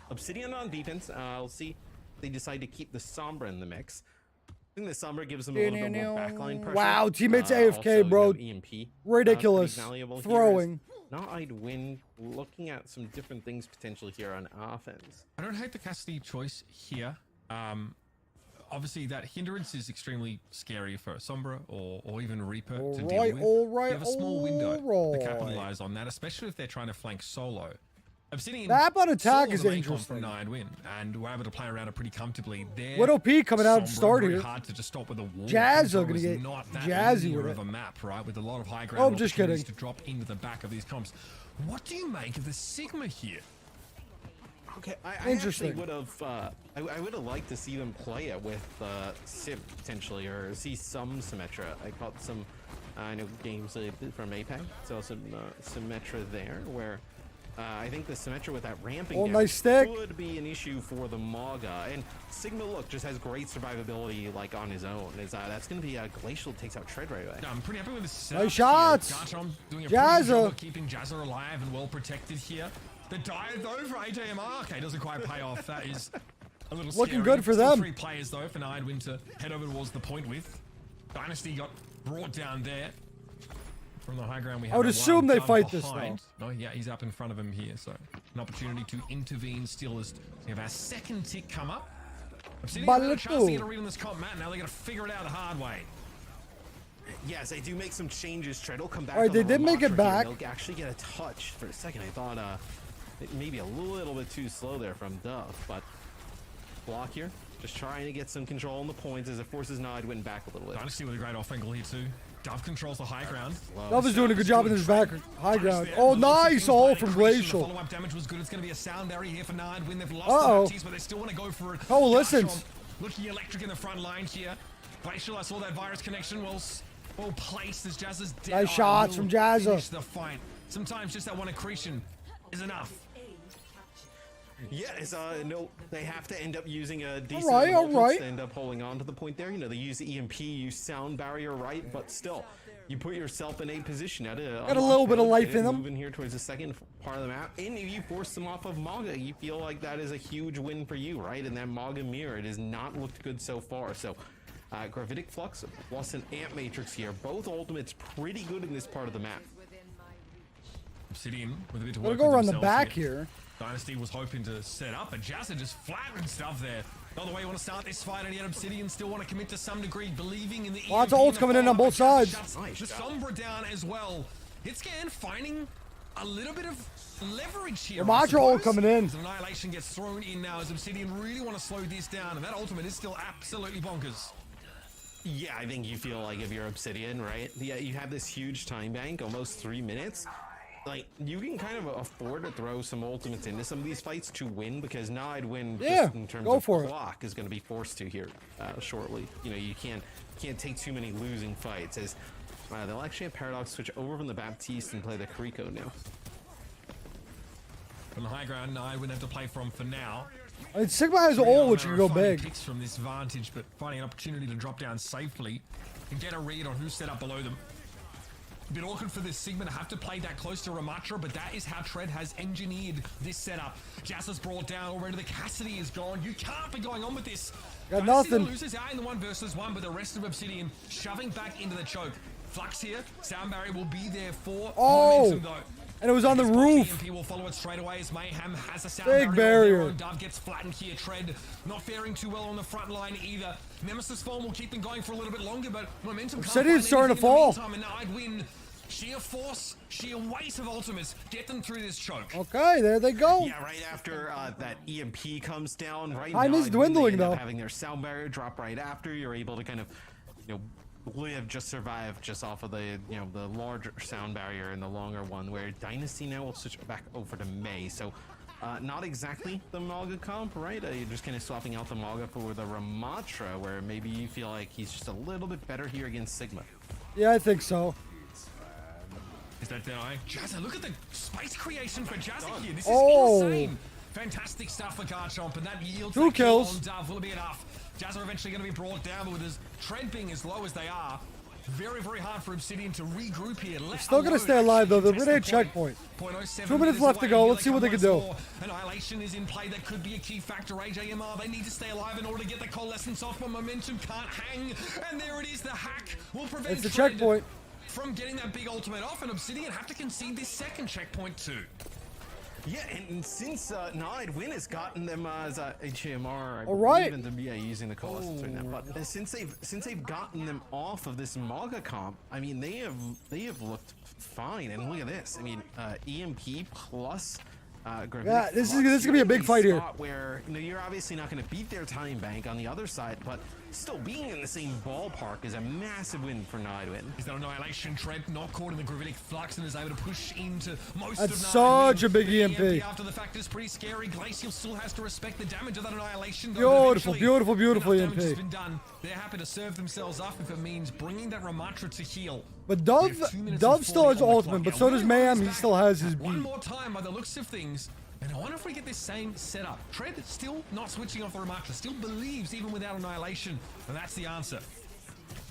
Obsidian on defense. I'll see they decide to keep the Sombra in the mix. I think the Sombra gives them a little bit more backline pressure. Wow, teammates AFK, also, bro. EMP. Ridiculous. Throwing. Now I'd win looking at some different things potentially here on offense. I don't hate the Cassidy choice here. Obviously, that hindrance is extremely scary for Sombra or even Reaper to deal with. All right, you have a small window to capitalize on that, especially if they're trying to flank solo. Obsidian Map on attack saw is the main interesting. From 9-win and were able to play around it pretty comfortably. Widow P coming out to start very here. hard to just stop with a wall. Jazz are Control gonna is get not that jazzy linear with of it. a map, right? With a lot of high Oh, ground I'm just kidding. to drop into the back of these comps. What do you make of the Sigma here? Okay, I actually would have. I would have liked to see them play it with Sim potentially, or see some Symmetra. I caught some. I know games from Apex, so some Symmetra there, where I think the Symmetra with that ramping nice stick. would be an issue for the Maga. And Sigma, look, just has great survivability like on his own. That's going to be Glacial takes out Tread right away. I'm pretty happy with the setup. Nice shots. Garchomp doing a Jazza. pretty good job of keeping Jazza alive and well protected here. The dive though for AJMR, okay, doesn't quite pay off. That is a little Looking scary. good for Still them. 3 players though for Nidewin to head over towards the point with. Dynasty got brought down there. From the high ground, we have I would a assume they wild fight gun this, behind. No, yeah, he's up in front of him here, so an opportunity to intervene still as we have our second tick come up. Obsidian have a chance to get a read on this comp, Matt. Now they're going to figure it out the hard way. Yes, they do make some changes. Tread will come back. All right, on they the did make it Ramattra back. here. They'll actually get a touch for a second. I thought maybe a little bit too slow there from Duff, but block here. Just trying to get some control on the points as it forces Nidewin back a little bit. Dynasty with a great off angle here too. Dove controls the high ground. Dove is doing a good job in his back high ground. Oh, nice all from Glacial. Follow-up damage was good. It's going to be a sound barrier here for Nidewin. They've lost the but they still want to go for it. Coalescence. Looking electric in the front line here. Glacial, I saw that virus connection. Well placed as Jazz is dead. Nice shots from Jazza. Finish the fight. Sometimes just that one accretion is enough. Yeah, no, they have to end up using a decent all right. to end up holding on to the point there. You know, they use EMP, use sound barrier, right? But still, you put yourself in a position at got a little bit of life in them. Moving here towards the second part of the map, and if you force them off of Maga, you feel like that is a huge win for you, right? And that Maga mirror, it has not looked good so far. So, Gravitic Flux plus an Amp Matrix here. Both ultimates pretty good in this part of the map. Obsidian with a bit to We'll work go with around the themselves back here. Dynasty was hoping to set up, but Jazza just flattened stuff there. Not the way you want to start this fight, and yet Obsidian still want to commit to some degree, believing in the Lots of ults coming in on both sides. The Sombra down as well. Hitscan finding a little bit of leverage here. Ramattra ult coming in. Annihilation gets thrown in now as Obsidian really want to slow this down, and that ultimate is still absolutely bonkers. Yeah, I think you feel like if you're Obsidian, right? Yeah, you have this huge time bank, almost 3 minutes. Like, you can kind of afford to throw some ultimates into some of these fights to win, because now I'd win just in terms of clock is going to be forced to here shortly. You know, you can't take too many losing fights, as they'll actually have Paradox switch over from the Baptiste and play the Kariko now. From the high ground, I wouldn't have to play from for now. I mean, Sigma has ult, which can go big. Picks from this vantage, but finding an opportunity to drop down safely and get a read on who's set up below them. A bit awkward for this Sigma to have to play that close to Ramattra, but that is how Tread has engineered this setup. Jazza's brought down already. The Cassidy is gone. You can't be going on with this. Got nothing. The losers out in the 1v1, but the rest of Obsidian shoving back into the choke. Flux here. Sound barrier will be there for momentum, though. And it was on the roof. EMP will follow it straight away as Mayhem has a sound big barrier. Dove gets flattened here. Tread not faring too well on the front line either. Nemesis form will keep them going for a little bit longer, but momentum Obsidian's starting to fall. And I'd win. Sheer force, sheer weight of ultimates get them through this choke. Okay, there they go. Yeah, right after that EMP comes down, right Time now, is dwindling, they end up though. having their sound barrier drop right after. You're able to kind of, live, just survive just off of the, the larger sound barrier and the longer one, where Dynasty now will switch back over to May. So, not exactly the Maga comp, right? You're just kind of swapping out the Maga for the Ramattra, where maybe you feel like he's just a little bit better here against Sigma. Yeah, I think so. Is that deny? Jazza, look at the space creation for Jazza here. This is insane. Fantastic stuff for Garchomp, and that yields 2 kills. On Dove. Will it be enough? Jazza eventually going to be brought down, but with his Tread being as low as they are, very, very hard for Obsidian to regroup here. They're still going to stay alive, though. They're really a checkpoint. 2 minutes left to go. Let's see what they can do. Annihilation is in play. That could be a key factor. AJMR, they need to stay alive in order to get the coalescence off, but momentum can't hang. And there it is. The hack will prevent It's the Tread checkpoint. from getting that big ultimate off, and Obsidian have to concede this second checkpoint too. Yeah, and since Nidewin has gotten them as HMR, using the coalescence right now. But since they've gotten them off of this Maga comp, I mean they have looked fine. And look at this. I mean EMP plus Yeah, this is gonna be a big fight here. Where you're obviously not going to beat their time bank on the other side, but still being in the same ballpark is a massive win for Nidewin. Is that Annihilation? Tread not caught in the gravitic flux and is able to push into most That's of such a big EMP. After the fact is pretty scary. Glacial still has to respect the damage of that Annihilation. Beautiful, beautiful, beautiful EMP. EMP. Has been done. They're happy to serve themselves up if it means bringing that Ramatra to heal. But Dove still has ultimate, but so does Mayhem. He still has his One beat. more time by the looks of things. And I wonder if we get this same setup. Tread still not switching off the Ramatra, still believes even without Annihilation, and that's the answer.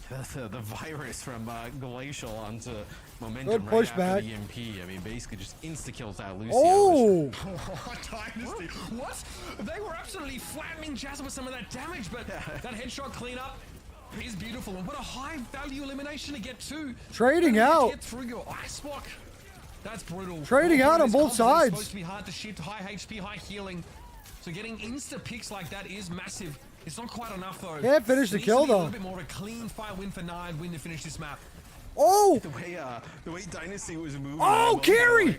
The virus from Glacial onto Momentum Good right pushback. after the EMP. I mean, basically just insta-kills that Lucio. Oh! Dynasty. What? They were absolutely flattening Jazza with some of that damage, but that headshot cleanup is beautiful. And what a high-value elimination to get to. Trading out. Get through your ice block. That's brutal. Trading out on both sides. Supposed to be hard to shift, high HP, high healing. So getting insta picks like that is massive. It's not quite enough though. Can't finish the kill A though. little bit more of a clean fire win for Nide to finish this map. Oh! The way Dynasty was moving. Oh, Carrie!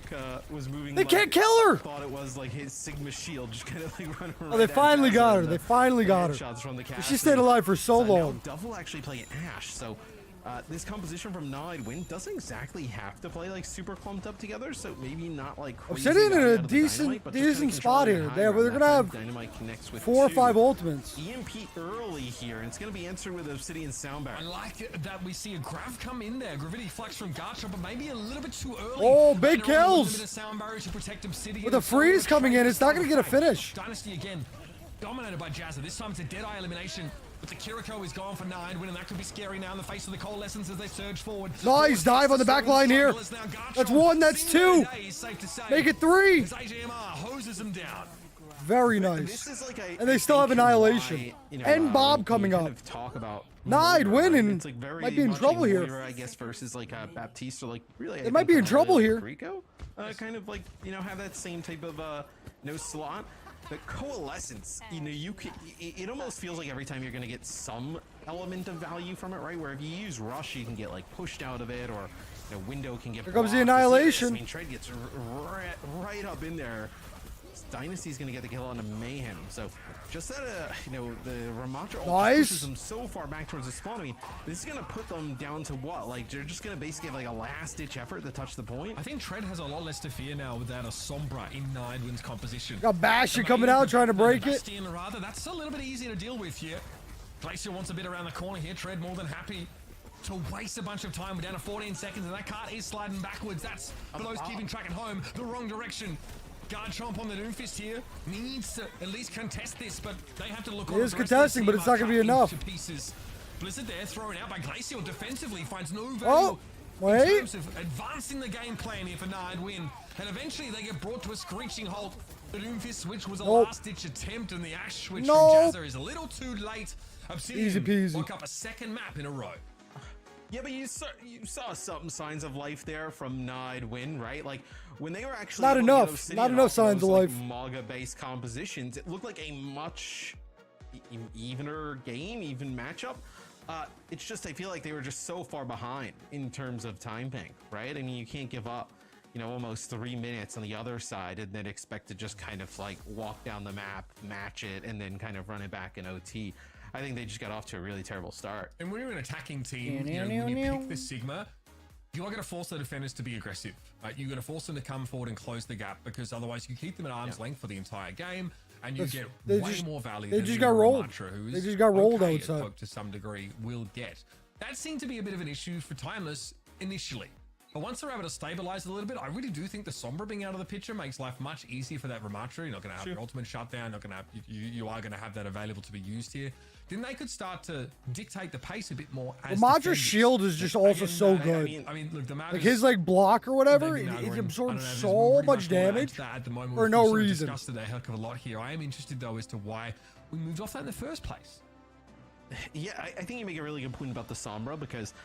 Was moving. They can't kill her. Thought it was like his Sigma shield, just kind of like running around. Oh, they finally got her. They finally got her. Shots from the She stayed alive for so long. Duff will actually play Ash, so this composition from Nidewin doesn't exactly have to play like super clumped up together, so maybe not like crazy. Sitting in a decent spot here. They're gonna have 4 or 5 ultimates. EMP early here, and it's gonna be answered with Obsidian Soundbar. I like it that we see a Grav come in there. Gravity Flux from Garchomp, but maybe a little bit too early. Oh, big kills! With the freeze coming in, it's not gonna get a finish. Dynasty again, dominated by Jazza. This time it's a Deadeye elimination. But the Kiriko is gone for Nidewin, and that could be scary now in the face of the Coalescence as they surge forward. Nice dive on the back line here. That's 1, that's 2. Make it 3. AJMR hoses him down. Very nice. And they still have Annihilation. And Bob coming up. Nide winning. Might be in trouble here. I guess versus like Baptiste or like really. They might be in trouble here. Rico, kind of like have that same type of no slot. The Coalescence, it almost feels like every time you're gonna get some element of value from it, right? Where if you use Rush, you can get like pushed out of it, or Window can get. Here comes the Annihilation. I mean, Trade gets right up in there. Dynasty's gonna get the kill on a Mayhem. So just that, the Ramatra pushes them so far back towards the spawn. I mean, this is gonna put them down to what? Like they're just gonna basically have like a last-ditch effort to touch the point. I think Tread has a lot less to fear now without a Sombra in Nidewin's composition. Got Bastion coming out trying to break it. Rather, that's a little bit easier to deal with here. Glacier wants a bit around the corner here. Tread more than happy to waste a bunch of time. We're down to 14 seconds, and that cart is sliding backwards. That's for those keeping track at home. The wrong direction. Garchomp on the Doomfist here needs to at least contest this, but they have to look on. It is contesting, but it's not going to be enough. Blizzard there thrown out by Glacial defensively finds no value in terms of advancing the game plan here for Nidewin, and eventually they get brought to a screeching halt. The Doomfist switch was a last-ditch attempt, and the Ash switch from Jazza is a little too late. Obsidian easy peasy. Woke up a second map in a row. Yeah, but you saw some signs of life there from Nidewin, right? Like when they were actually not enough signs of life. Maga-based compositions, it looked like a much evener game, even matchup. It's just I feel like they were just so far behind in terms of time bank, right? I mean, you can't give up, almost 3 minutes on the other side and then expect to just kind of like walk down the map, match it, and then kind of run it back in OT. I think they just got off to a really terrible start. And when you're an attacking team, when you pick the Sigma, you are going to force the defenders to be aggressive. Right? You're going to force them to come forward and close the gap, because otherwise you keep them at arm's length for the entire game, and you get way more value than just got rolled. They just got rolled outside. To some degree will get. That seemed to be a bit of an issue for Timeless initially. But once they're able to stabilize a little bit, I really do think the Sombra being out of the picture makes life much easier for that Ramatra. You're not going to have your ultimate shutdown. Not going to have, you are going to have that available to be used here. Then they could start to dictate the pace a bit more. Ramatra's shield is just also so good. I mean, look, the map like his block or whatever, it absorbs so much damage at the moment, for no reason. Discussed it a heck of a lot here. I am interested though as to why we moved off that in the first place. Yeah, I think you make a really good point about the Sombra, because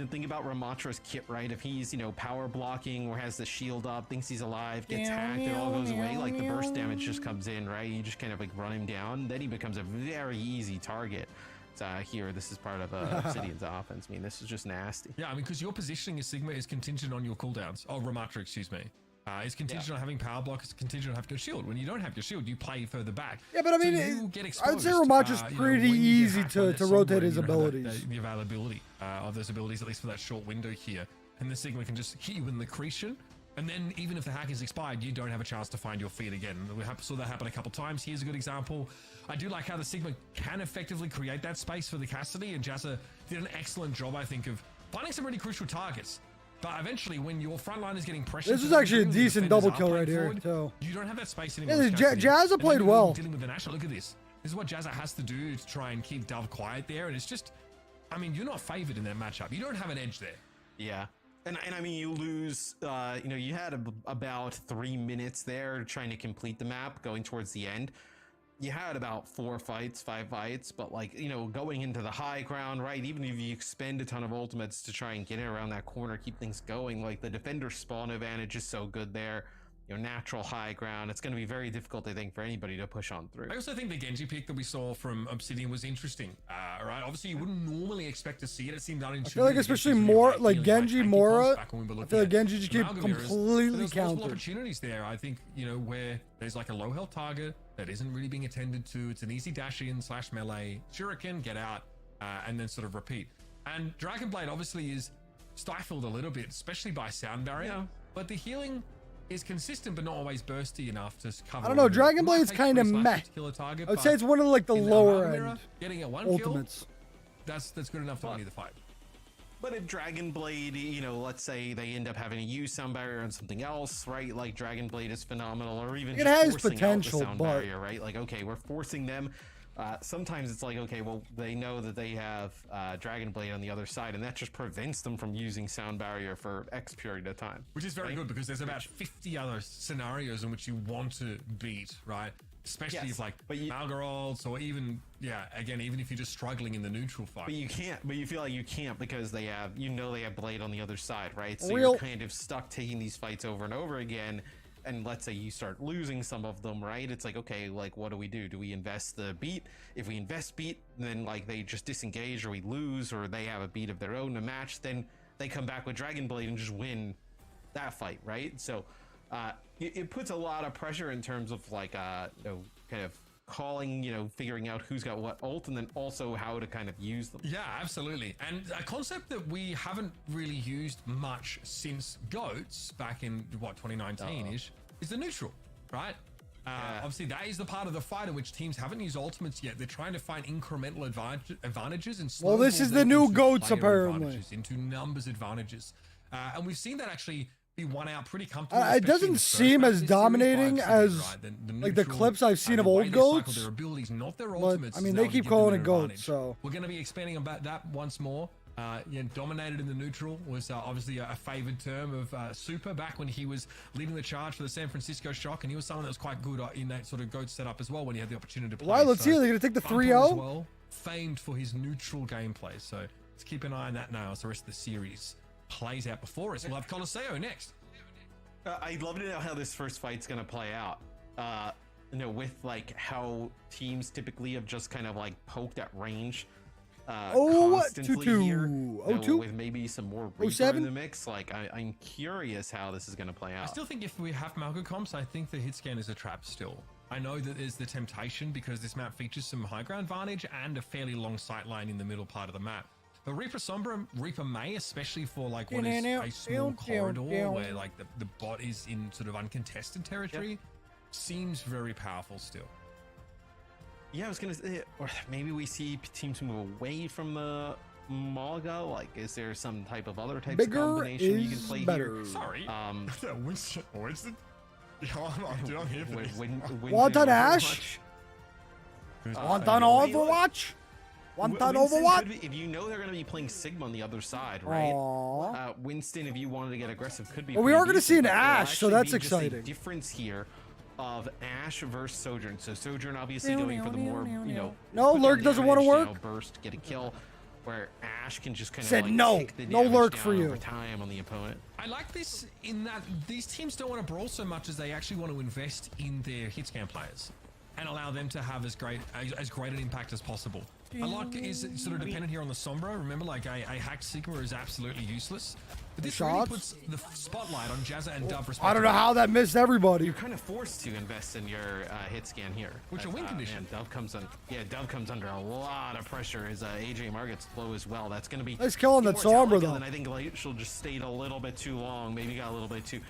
think about Ramatra's kit, right? If he's, power blocking or has the shield up, thinks he's alive, gets hacked, it all goes away. Like the burst damage just comes in, right? You just kind of like run him down. Then he becomes a very easy target. Here, this is part of Obsidian's offense. I mean, this is just nasty. Yeah, I mean, because your positioning as Sigma is contingent on your cooldowns. Oh, Ramatra, excuse me. It's contingent on having power block. It's contingent on having your shield. When you don't have your shield, you play further back. Yeah, but I mean, I'd say Ramach is pretty easy to rotate his abilities. The availability of those abilities, at least for that short window here. And the Sigma can just hit you in the accretion. And then even if the hack is expired, you don't have a chance to find your feet again. We saw that happen a couple times. Here's a good example. I do like how the Sigma can effectively create that space for the Cassidy, and Jazza did an excellent job, I think, of finding some really crucial targets. But eventually, when your front line is getting pressured, this is actually a decent double kill right here. So you don't have that space anymore. Yeah, Jazza played well. Dealing with the Nash, look at this. This is what Jazza has to do to try and keep Dove quiet there, and it's just, I mean, you're not favored in that matchup. You don't have an edge there. Yeah. And I mean, you lose, you know, you had about 3 minutes there trying to complete the map going towards the end. You had about 4 fights, 5 fights, but like, you know, going into the high ground, right? Even if you expend a ton of ultimates to try and get it around that corner, keep things going, like the defender spawn advantage is so good there. You know, natural high ground. It's going to be very difficult, I think, for anybody to push on through. I also think the Genji pick that we saw from Obsidian was interesting. Right? Obviously, you wouldn't normally expect to see it. It seemed unintuitive. I feel like especially more like Genji, Mora. I feel like Genji just get completely countered. Opportunities there, I think, you know, where there's like a low health target that isn't really being attended to. It's an easy dash in / melee shuriken, get out, and then sort of repeat. And Dragonblade obviously is stifled a little bit, especially by sound barrier. Yeah. But the healing is consistent but not always bursty enough to cover. I don't know. Dragonblade's kind of meh. I would say it's one of like the lower end getting a one ultimates. Kill, that's good enough to win the fight. But if Dragonblade, you know, let's say they end up having to use sound barrier on something else, right? Like Dragonblade is phenomenal, or even it just has forcing potential, out the sound but barrier, right? Like, okay, we're forcing them. Sometimes it's like, okay, well, they know that they have Dragonblade on the other side, and that just prevents them from using sound barrier for X period of time. Which is very good, because there's about 50 other scenarios in which you want to beat, right? Especially if like Malgarolds, or even, again, even if you're just struggling in the neutral fight. But you can't, but you feel like you can't because they have, you know, they have Blade on the other side, right? So you're kind of stuck taking these fights over and over again. And let's say you start losing some of them, right? It's like, okay, like, what do? Do we invest the beat? If we invest beat, then like they just disengage, or we lose, or they have a beat of their own to match, then they come back with Dragonblade and just win that fight, right? So it puts a lot of pressure in terms of like, you know, kind of calling, you know, figuring out who's got what ult, and then also how to kind of use them. Yeah, absolutely. And a concept that we haven't really used much since GOATS back in, what, 2019-ish, is the neutral, right? Obviously, that is the part of the fight in which teams haven't used ultimates yet. They're trying to find incremental advantages and well, this is the new GOATS, apparently. Into numbers advantages. And we've seen that actually be won out pretty comfortably. It doesn't seem as dominating as like the clips I've seen of old GOATs. Their abilities, not their but, ultimates. I mean, they keep calling it GOATs, so we're going to be expanding about that once more. Dominated in the neutral was obviously a favored term of Super back when he was leading the charge for the San Francisco Shock, and he was someone that was quite good in that sort of GOAT setup as well when he had the opportunity to play. Right, let's see. They're going to take the 3-0. Well, famed for his neutral gameplay, so let's keep an eye on that now as the rest of the series plays out before us. We'll have Colosseo next. I'd love to know how this first fight's gonna play out. You know, with like how teams typically have just kind of like poked at range. Constantly here, you know, with maybe some more Reaper in the mix. Like, I'm curious how this is gonna play out. I still think if we have Malgo comps, I think the hit scan is a trap still. I know that there's the temptation because this map features some high ground advantage and a fairly long sight line in the middle part of the map. But Reaper Sombra, Reaper May, especially for like what is a small corridor where like the bot is in sort of uncontested territory, seems very powerful still. Yeah, I was gonna say, or maybe we see teams move away from the Malga. Like, is there some type of other type of combination you can play here? Sorry. Winston. Dude, I'm here for this. Want an Ash? Want an Overwatch? Want that Overwatch? If you know they're going to be playing Sigma on the other side, right? Winston, if you wanted to get aggressive, could be. Well, we are going to see an Ash, so that's exciting. A difference here of Ash versus Sojourn. So Sojourn obviously going for the more, you know. No, Lurk doesn't want to work. You know, burst, get a kill. Where Ash can just kind of said like no, take the no Lurk for you. Over time on the opponent. I like this in that these teams don't want to brawl so much as they actually want to invest in their hit scan players. and allow them to have as great an impact as possible. A lot is sort of dependent here on the Sombra. Remember, like a hacked Sigma is absolutely useless. But this really puts the spotlight on Jazza and Dove respectively. I don't know how that missed everybody. You're kind of forced to invest in your hit scan here. Which a win condition. Dove comes under a lot of pressure as AJMR gets low as well. That's going to be nice kill on that Sombra though. And I think Glacial just stayed a little bit too long. Maybe got a little bit too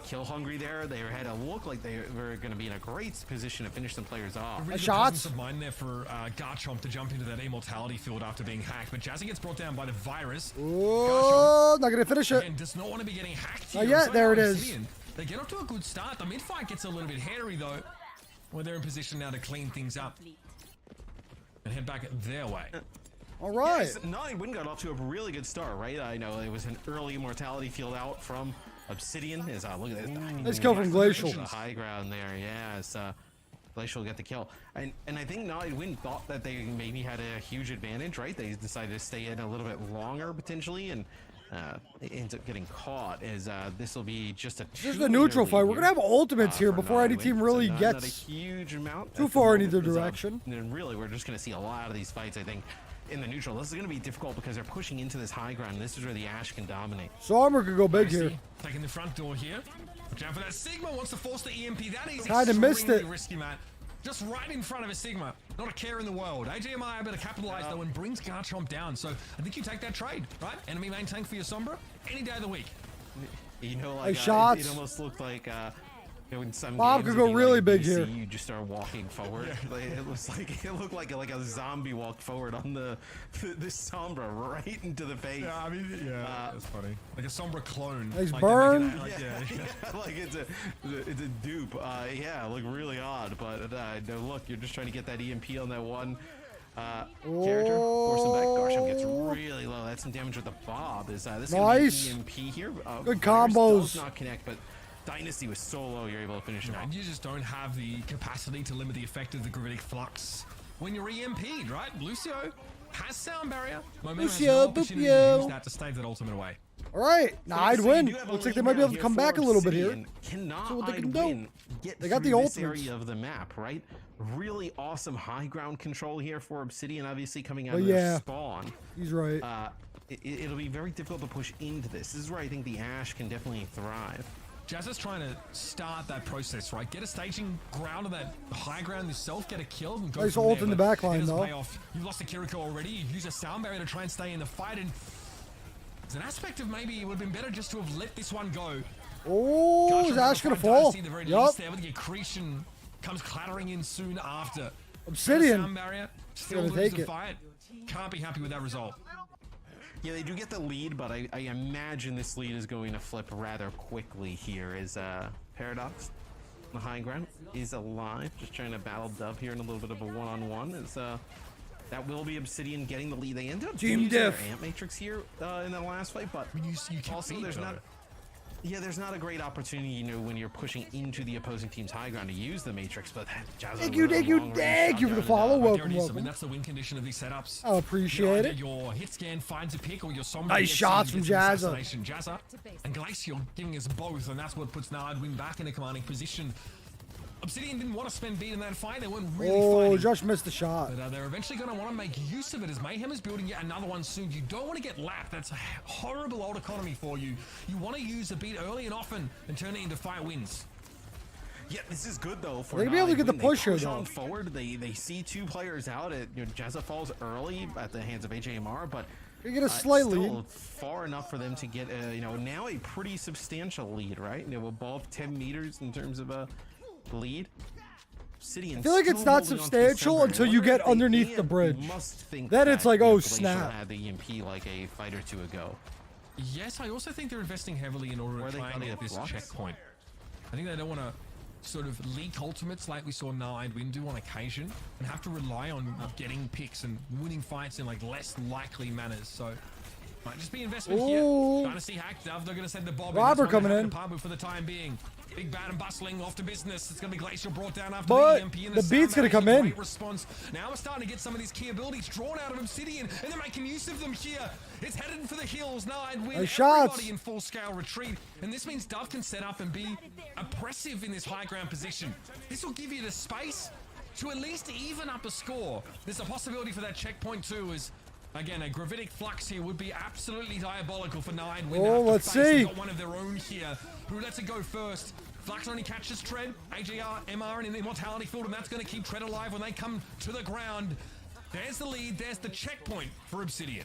kill hungry there. They had to look like they were going to be in a great position to finish some players off. Really shots of mine there for Garchomp to jump into that immortality field after being hacked, but Jazzy gets brought down by the virus. Oh, not gonna finish it. Again, does not want to be getting hacked here. Not yet. There it is. They get off to a good start. The mid fight gets a little bit hairy though, where they're in position now to clean things up and head back their way. All right. Yes, Nine Win got off to a really good start, right? I know it was an early immortality field out from Obsidian. Is look at this. Nice kill from Glacial. The high ground there, yeah. Glacial got the kill, and I think Nine Win thought that they maybe had a huge advantage, right? They decided to stay in a little bit longer potentially, and it ends up getting caught. As this will be just a neutral fight. We're gonna have ultimates here before any team really not gets a huge amount too far in either direction. And really, we're just gonna see a lot of these fights, I think. In the neutral, this is going to be difficult because they're pushing into this high ground. This is where the Ashe can dominate. Sombra could go big here. Taking the front door here. Down for that Sigma, wants to force the EMP. That is kind of missed it. Risky, Matt. Just right in front of a Sigma. Not a care in the world. AJMI able to capitalize though and brings Garchomp down. So I think you take that trade, right? Enemy main tank for your Sombra any day of the week. You know, like shots. It almost looked like in some Bob games, could go really big DC, here. You just start walking forward. Like, it looked like a zombie walked forward on this Sombra right into the face. Yeah, I mean, that's funny. Like a Sombra clone. Nice like burn. Like it's a dupe. Yeah, look really odd. But no, look, you're just trying to get that EMP on that one character. Force him back. Garchomp gets really low. That's some damage with the Bob. Is this nice EMP here? Good combos. Does not connect, but Dynasty was so low, you're able to finish him off. And you just don't have the capacity to limit the effect of the gravitic flux when you're EMP'd, right? Lucio has sound barrier. Lucio, use that to stave that ultimate away. All right, now I'd win. Looks like they might be able to come back a little bit here. Cannot see what they can do. They got the ultimate area of the map, right? Really awesome high ground control here for Obsidian, obviously coming out of their spawn. He's right. It'll be very difficult to push into this. This is where I think the Ashe can definitely thrive. Jazza's trying to start that process, right? Get a staging ground of that high ground yourself, get a kill, and go nice from ult there, in the back line, though. You've lost the Kiriko already. You use a sound barrier to try and stay in the fight, and there's an aspect of maybe it would have been better just to have let this one go. Oh, is Ashe gonna fall? Yup. There, but the accretion comes clattering in soon after. Obsidian. Sound barrier, still lose the fight. Can't be happy with that result. Yeah, they do get the lead, but I imagine this lead is going to flip rather quickly here. Is Paradox, the high ground, is alive. Just trying to battle Dove here in a little bit of a one-on-one. That will be Obsidian getting the lead. They end up Team using their Diff Amp Matrix here in the last fight, but you also there's not. Yeah, there's not a great opportunity, you know, when you're pushing into the opposing team's high ground to use the Matrix, but thank you for the follow. Welcome. That's the win condition of these setups. I appreciate it. Your hit scan finds a pick, or your Sombra nice shots from Jazza. Jazza and Glacial giving us both, and that's what puts Nard Win back in a commanding position. Obsidian didn't want to spend beat in that fight. They weren't really fighting. Josh missed the shot. But they're eventually going to want to make use of it as Mayhem is building yet another one soon. You don't want to get lapped. That's a horrible old economy for you. You want to use the beat early and often and turn it into fight wins. Yeah, this is good though. For they're gonna be able to get the push here though. Forward, they see two players out. Jazza falls early at the hands of AJMR, but you get a slight lead. Far enough for them to get now a pretty substantial lead, right? Above 10 meters in terms of a lead. I feel like it's not substantial until you get underneath the bridge. Then it's like, oh snap. Had the EMP like a fight or two ago. Yes, I also think they're investing heavily in order to try and get this checkpoint. I think they don't want to sort of leak ultimates like we saw Nide Win do on occasion and have to rely on getting picks and winning fights in like less likely manners. So might just be investment here. Trying to see hacked Dove. They're going to send the Bob. Robber coming in. For the time being. Big bad and bustling off to business. It's going to be Glacial brought down after but the EMP. And the beat's going to come in. Response. Now we're starting to get some of these key abilities drawn out of Obsidian, and they're making use of them here. It's headed for the hills. Nide Win. Everybody in full scale retreat, and this means Dove can set up and be oppressive in this high ground position. This will give you the space to at least even up a score. There's a possibility for that checkpoint too. As again, a gravitic flux here would be absolutely diabolical for Nine. Oh, let's see. Got one of their own here who lets it go first. Flux only catches Tread, AJR, MR, and in the Immortality Field, and that's going to keep Tread alive when they come to the ground. There's the lead. There's the checkpoint for Obsidian.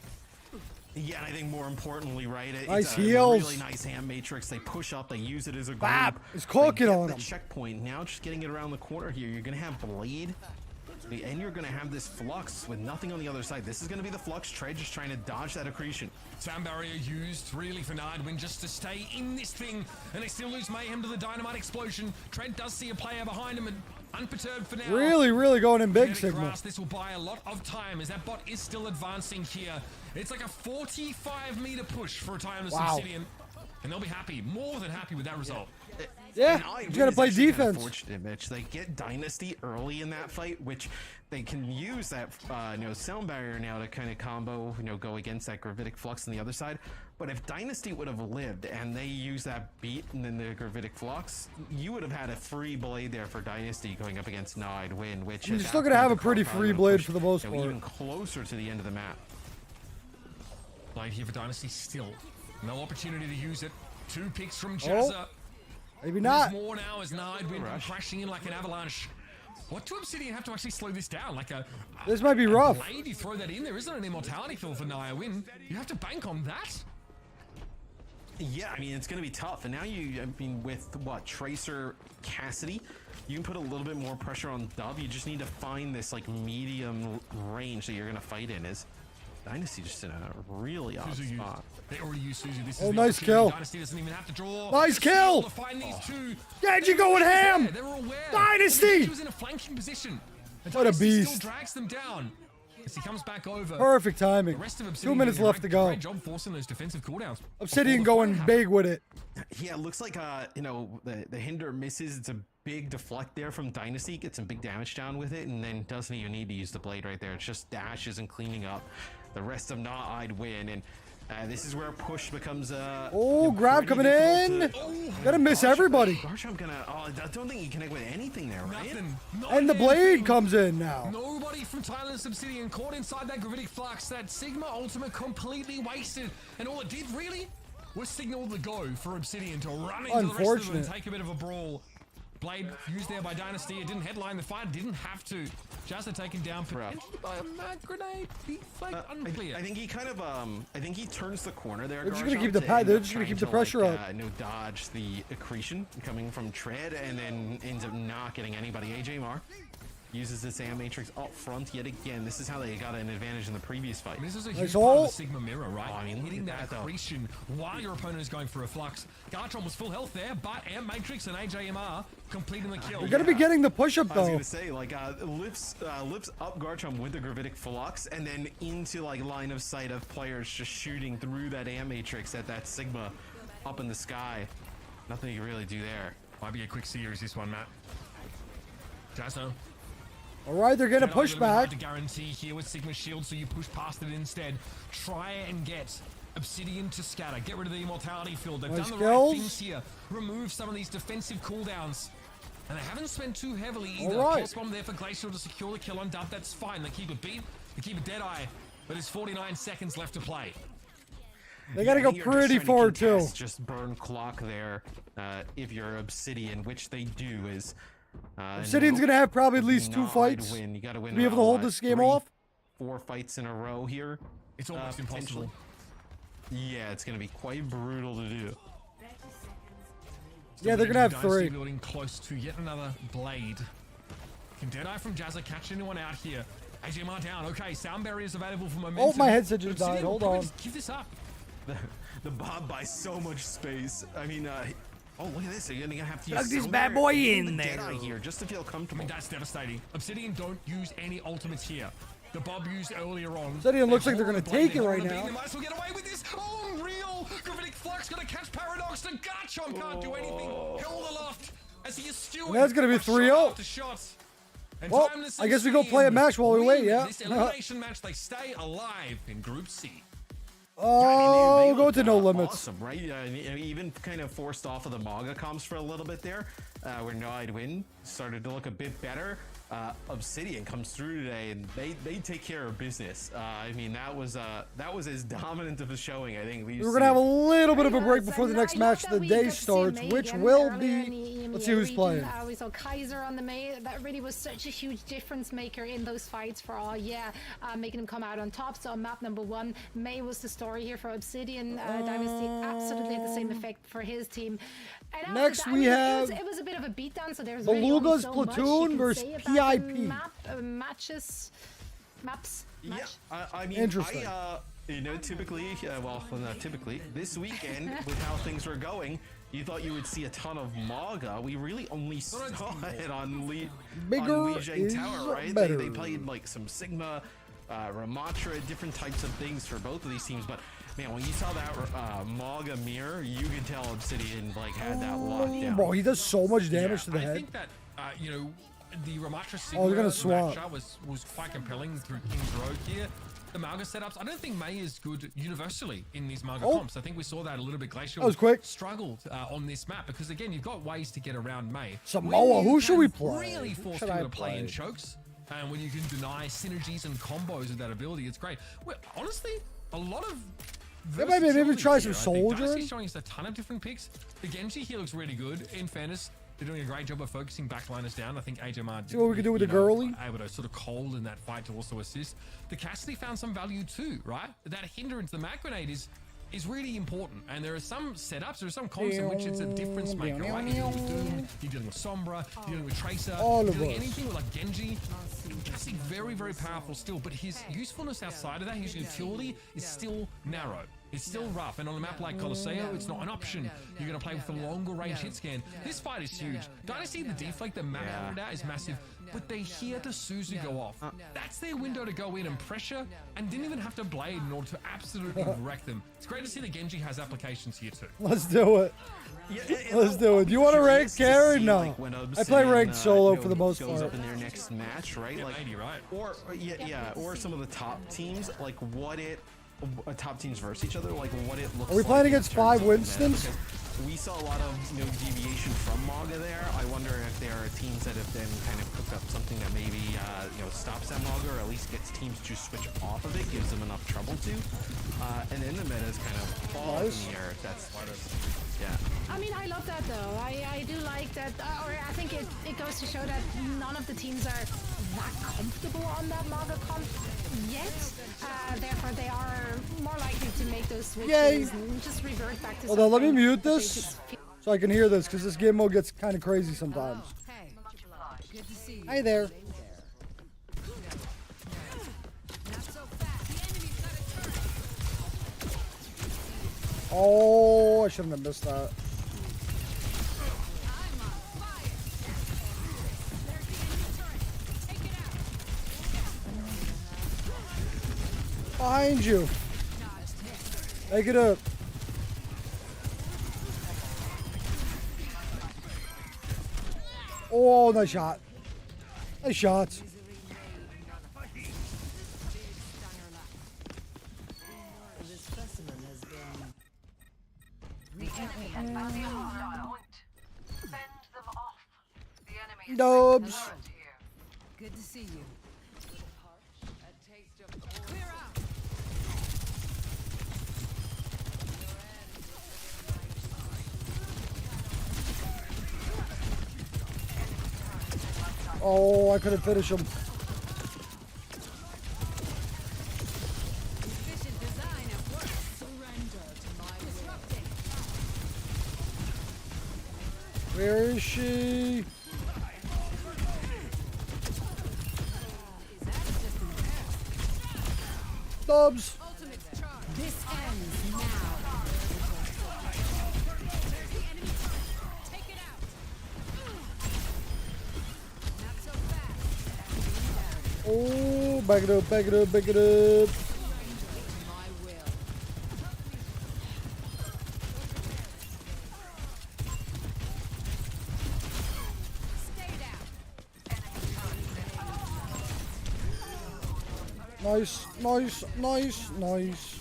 Yeah, and I think more importantly, right? Nice it's heals. A really nice hand matrix. They push up. They use it as a Bap group. is cooking They get on the him. checkpoint. Now just getting it around the corner here. You're going to have Blade. And you're going to have this Flux with nothing on the other side. This is going to be the Flux trade, just trying to dodge that accretion. Sound barrier used really for Nardwin just to stay in this thing, and they still lose Mayhem to the dynamite explosion. Trent does see a player behind him, and unperturbed for now. Really going in big, Sigma. This will buy a lot of time as that bot is still advancing here. It's like a 45-meter push for a timeless Obsidian, and they'll be happy, more than happy with that result. Yeah, he's got to play defense. Unfortunate, Mitch. They get Dynasty early in that fight, which they can use that sound barrier now to kind of combo, go against that gravitic flux on the other side. But if Dynasty would have lived and they use that beat and then the gravitic flux, you would have had a free blade there for Dynasty going up against Nide Win, which you're still gonna have a pretty free blade for the most part. Even closer to the end of the map. Blade here for Dynasty still. No opportunity to use it. 2 picks from Jazza. Maybe not. There's more now as Nardwin crashing in like an avalanche. What do Obsidian have to actually slow this down? Like this might be rough. Blade, you throw that in, there isn't an immortality fill for Nardwin. You have to bank on that. Yeah, I mean, it's going to be tough. And now with what, Tracer, Cassidy, you can put a little bit more pressure on Dub. You just need to find this like medium range that you're going to fight in. Is Dynasty just in a really odd spot. They already used Suzu. This is nice kill. Dynasty doesn't even have to draw. Nice kill. To find these two. Genji going ham. They're aware. Dynasty. He was in a flanking position. What a beast. Still drags them down as he comes back over. Perfect timing. The rest of 2 minutes left to go. Great job forcing those defensive cooldowns. Obsidian going big with it. Yeah, it looks like the Hinder misses. It's a big deflect there from Dynasty. Gets some big damage down with it, and then doesn't even need to use the blade right there. It's just dashes and cleaning up. The rest of Na'Id win, and this is where push becomes grab coming in. Gotta miss everybody. Garchomp I don't think he connect with anything there, right? And the blade comes in now. Nobody from Thailand's Obsidian caught inside that gravitic flux. That Sigma ultimate completely wasted, and all it did really was signal the go for Obsidian to run into the rest of them and take a bit of a brawl. Blade used there by Dynasty. It didn't headline the fight. Didn't have to. Jazza taken down potentially by a mad grenade. Unclear. I think he kind of I think he turns the corner there. They're just gonna keep the pressure up. Dodge the accretion coming from Tread, and then ends up not getting anybody. AJ Mar uses this AM Matrix up front yet again. This is how they got an advantage in the previous fight. This is a huge part of the Sigma mirror, right? Oh, I mean, hitting that accretion while your opponent is going for a flux. Garchomp was full health there, but AM Matrix and AJMR completing the kill. You're gonna be getting the push up though. I was gonna say, lifts up Garchomp with the gravitic flux, and then into line of sight of players just shooting through that AM Matrix at that Sigma up in the sky. Nothing you can really do there. Might be a quick series this one, Matt. Jazzo. All right, they're gonna push back. To guarantee here with Sigma Shield, so you push past it instead. Try and get Obsidian to scatter. Get rid of the Immortality Field. They've done the right things here. Remove some of these defensive cooldowns. And they haven't spent too heavily either. Pulse Bomb there for Glacial to secure the kill on Dub. That's fine. They keep it beat. They keep it Deadeye. But there's 49 seconds left to play. They gotta go pretty forward too. Just burn clock there if you're Obsidian, which they do is... Obsidian's gonna have probably at least 2 fights You gotta win to be able to hold this game off. 4 fights in a row here. It's almost impossible. Yeah, it's gonna be quite brutal to do. Yeah, they're gonna have 3. Building close to yet another blade. Can Deadeye from Jazza catch anyone out here? AJMR down. Okay, sound barriers available for momentum. Oh, my headset just died. Hold on. Give this up. The Bob buys so much space. I mean, oh, look at this. You're gonna have to plug use this bad boy in there. Deadeye here just to feel comfortable. I mean, that's devastating. Obsidian don't use any ultimates here. The Bob used earlier on. Obsidian looks like they're gonna take it right now. They might as well get away with this. Oh, real gravitic flux gonna catch Paradox. The Garchomp can't do anything. Held aloft as he is stewing. That's gonna be 3-0. Well, I guess we go play a match while we wait. Yeah. This elimination match, they stay alive in Group C. Oh, we'll go to no limits. Awesome, right? Even kind of forced off of the Maga comps for a little bit there, where Na'Id Win started to look a bit better. Obsidian comes through today, and they take care of business. I mean, that was as dominant of a showing I think we've We're gonna have a little bit of a break before the next match of the day starts, which will be. Let's see who's playing. We saw Kaiser on the May. That really was such a huge difference maker in those fights for all. Yeah, making him come out on top. So on map number 1, May was the story here for Obsidian. Dynasty absolutely had the same effect for his team. And next we have it was a bit of a beatdown. So there's Beluga's so Platoon versus PIP. Maps. Yeah, I mean, Interesting. You know, typically, well, not typically, this weekend with how things were going, you thought you would see a ton of Maga. We really only saw it on Lijiang Tower, right? They played like some Sigma, Ramatra, different types of things for both of these teams, but man, when you saw that Maga mirror, you could tell Obsidian like had that locked down. Bro, he does so much damage to the head. I think that you know, the Ramatra they're gonna swap. matchup was quite compelling through King's Road here. The Maga setups, I don't think May is good universally in these Maga comps. I think we saw that a little bit. Glacial struggled on this map because again, you've got ways to get around May. Samoa, who should we play? Really force you to play in chokes, and when you can deny synergies and combos of that ability, it's great. Well, honestly, a lot of maybe try some here. Soldier. Dynasty showing us a ton of different picks. The Genji here looks really good. In fairness, they're doing a great job of focusing backliners down. I think HMR See what we can do with the girly. Able to sort of cold in that fight to also assist. The Cassidy found some value too, right? That hindrance, the mag grenade is really important. And there are some setups, there are some comps in which it's a difference maker, right? You're dealing with Doom, you're dealing with Sombra, you're dealing with Tracer, you're doing anything with like Genji. Cassidy very, very powerful still, but his usefulness outside of that, his utility is still narrow. It's still rough, and on a map like Colosseo, it's not an option. You're going to play with the longer range hit scan. This fight is huge. Dynasty, the deflect, the map out is massive, but they hear the Suzu go off. That's their window to go in and pressure, and didn't even have to blade in order to absolutely wreck them. It's great to see that Genji has applications here too. Let's do it. Let's do it. Do you want to rank Karen? No. I play ranked solo for the most part. Goes up in their next match, right? Yeah, like, maybe, right? Or some of the top teams, like top teams versus each other, like what it looks like. Are we playing against 5 Winstons? We saw a lot of deviation from Maga there. I wonder if there are teams that have then kind of cooked up something that maybe stops that Maga, or at least gets teams to switch off of it, gives them enough trouble to. And then the meta is kind of fall in the air. That's I mean, I love that though. I do like that, or I think it goes to show that none of the teams are that comfortable on that Maga comp yet. Therefore, they are more likely to make those switches and just revert back to. Hold on, let me mute this so I can hear this because this game mode gets kind of crazy sometimes. Hey, good to see you. Hi there. Not so fast. The enemy's got a turret. Oh, I shouldn't have missed that. I'm on fire. There's the enemy turret. Take it out. Behind you. Take it up. Oh, nice shot. Nice shots. This specimen has been. Dubs. Good to see you. Clear out. Oh, I couldn't finish him. Efficient design at work. Surrender to my disrupting. Where is she? Dubs. This ends now. Take it out. Not so fast. Oh, back it up, back it up, back it up. My will. Stay down. Nice, nice, nice, nice.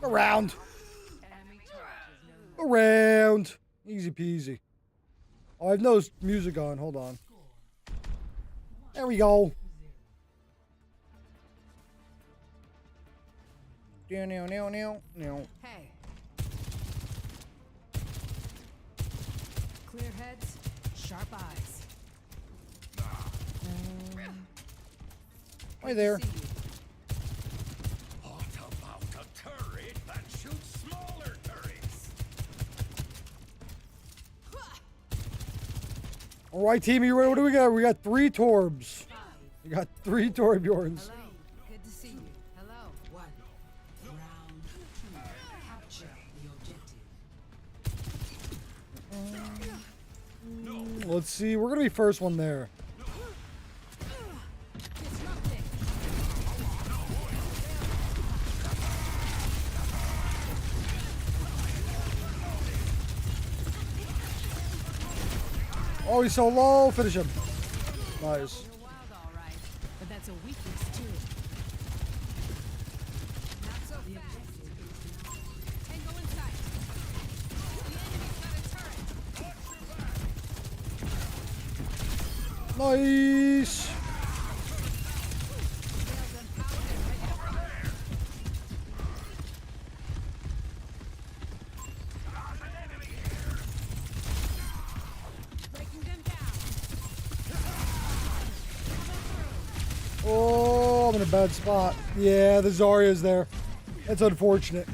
Around. Around. Easy peasy. Oh, I have no music on. Hold on. There we go. Hey. Clear heads, sharp eyes. Hi there. What about a turret that shoots smaller turrets? All right, team, you ready? What do we got? We got 3 Torbs. We got 3 Torbjorns. Hello. Good to see you. Hello. 1. Round 2. Capture the objective. Let's see. We're gonna be first one there. Oh, he's so low. Finish him. Nice. You're wild, all right, but that's a weakness too. Not so fast. Tango inside. The enemy's got a turret. Nice. Oh, I'm in a bad spot. Yeah, the Zarya's there. That's unfortunate.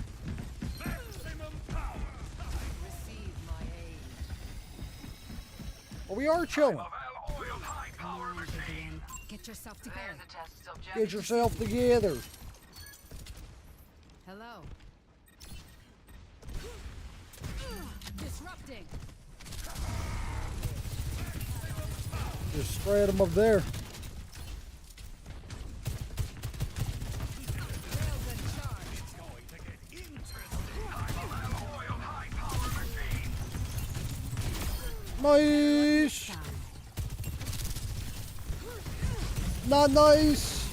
Well, we are chilling. Get yourself together. Get yourself together. Hello. Disrupting. Just spread them up there. Nice. Not nice.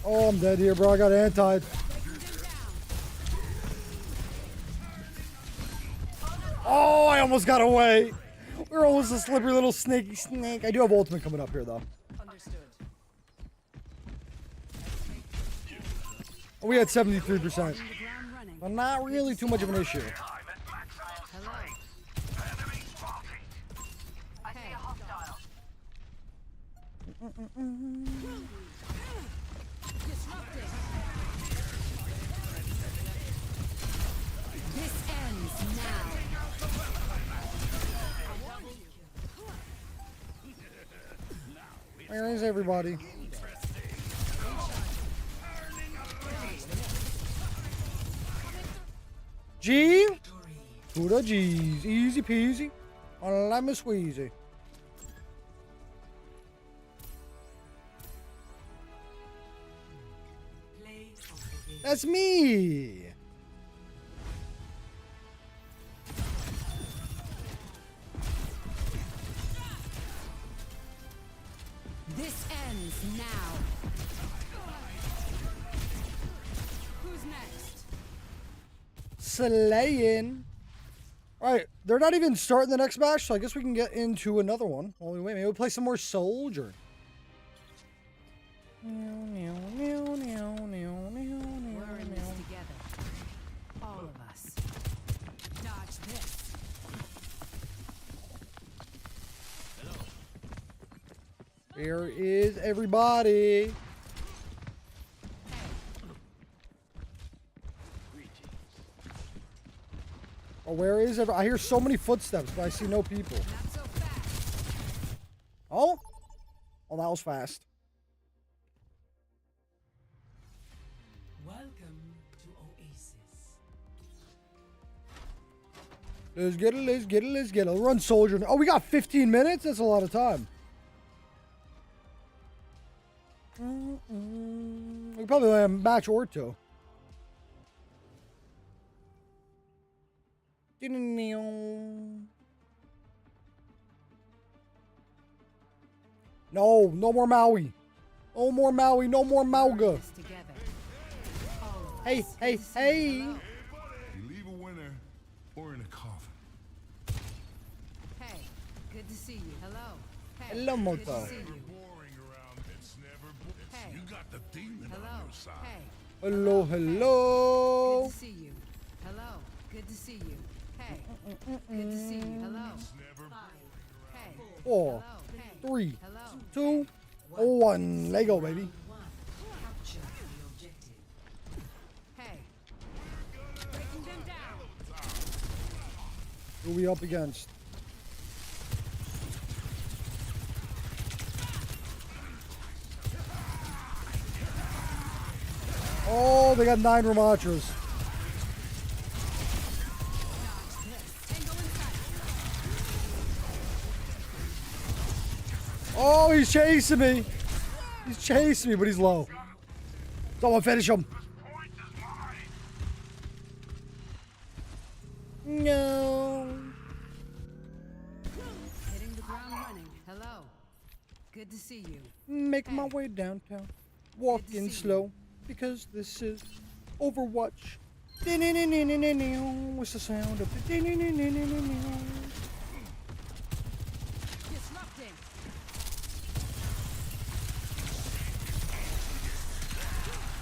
Oh, I'm dead here, bro. I got antied. Oh, I almost got away. We're almost a slippery little snaky snake. I do have ultimate coming up here, though. We had 73%. Well, not really too much of an issue. This ends now. Where is everybody? G? Who the G's? Easy peasy. On lemon squeezy. That's me. This ends now. Who's next? Slaying. Alright, they're not even starting the next match, so I guess we can get into another one. While we wait, maybe we'll play some more Soldier. We're in this together. All of us. Dodge this. Where is everybody? Oh, where is everybody? I hear so many footsteps, but I see no people. Not so fast. Oh? Oh, that was fast. Welcome to Oasis. Let's get it, let's get it, let's get it. I'll run Soldier. Oh, we got 15 minutes? That's a lot of time. We probably have a match or two. No, no more Maui. No more Maui, no more Mauga. Hey, hey, hey. You leave a winner or in a coffin. Hey, good to see you. Hello. Hey, Hello, Moto. good to see you. Hey. You got the demon on your side. Hey. Hello, hello. Good to see you. Hello. Good to see you. Hey. Good to see you. Hello. Hey. 4, 3, 2, 1. Lego, baby. Hey. Breaking them down. Who are we up against? Oh, they got 9 Ramachas. Oh, he's chasing me. He's chasing me, but he's low. Someone finish him. No. Hitting the ground running. Hello. Good to see you. Make my way downtown. Walking slow. Because this is Overwatch. What's the sound of the Disrupting.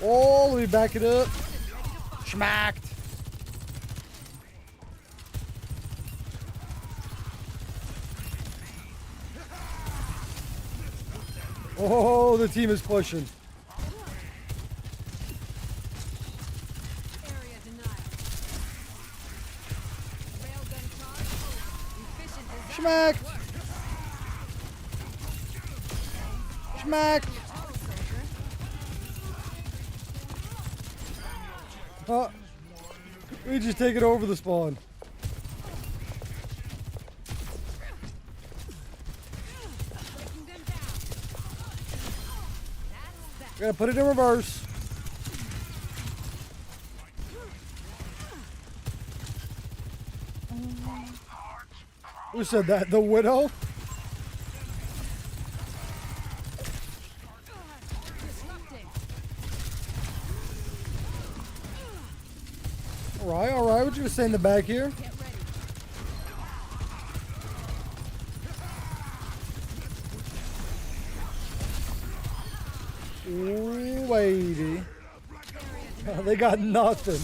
Oh, let me back it up. Schmacked. Oh, the team is pushing. Area denied. Railgun charge. Efficient design. Schmacked. Schmacked. We just take it over the spawn. Gotta put it in reverse. Who said that? The widow? All right. What you gonna say in the back here? Ooh, lady. They got nothing.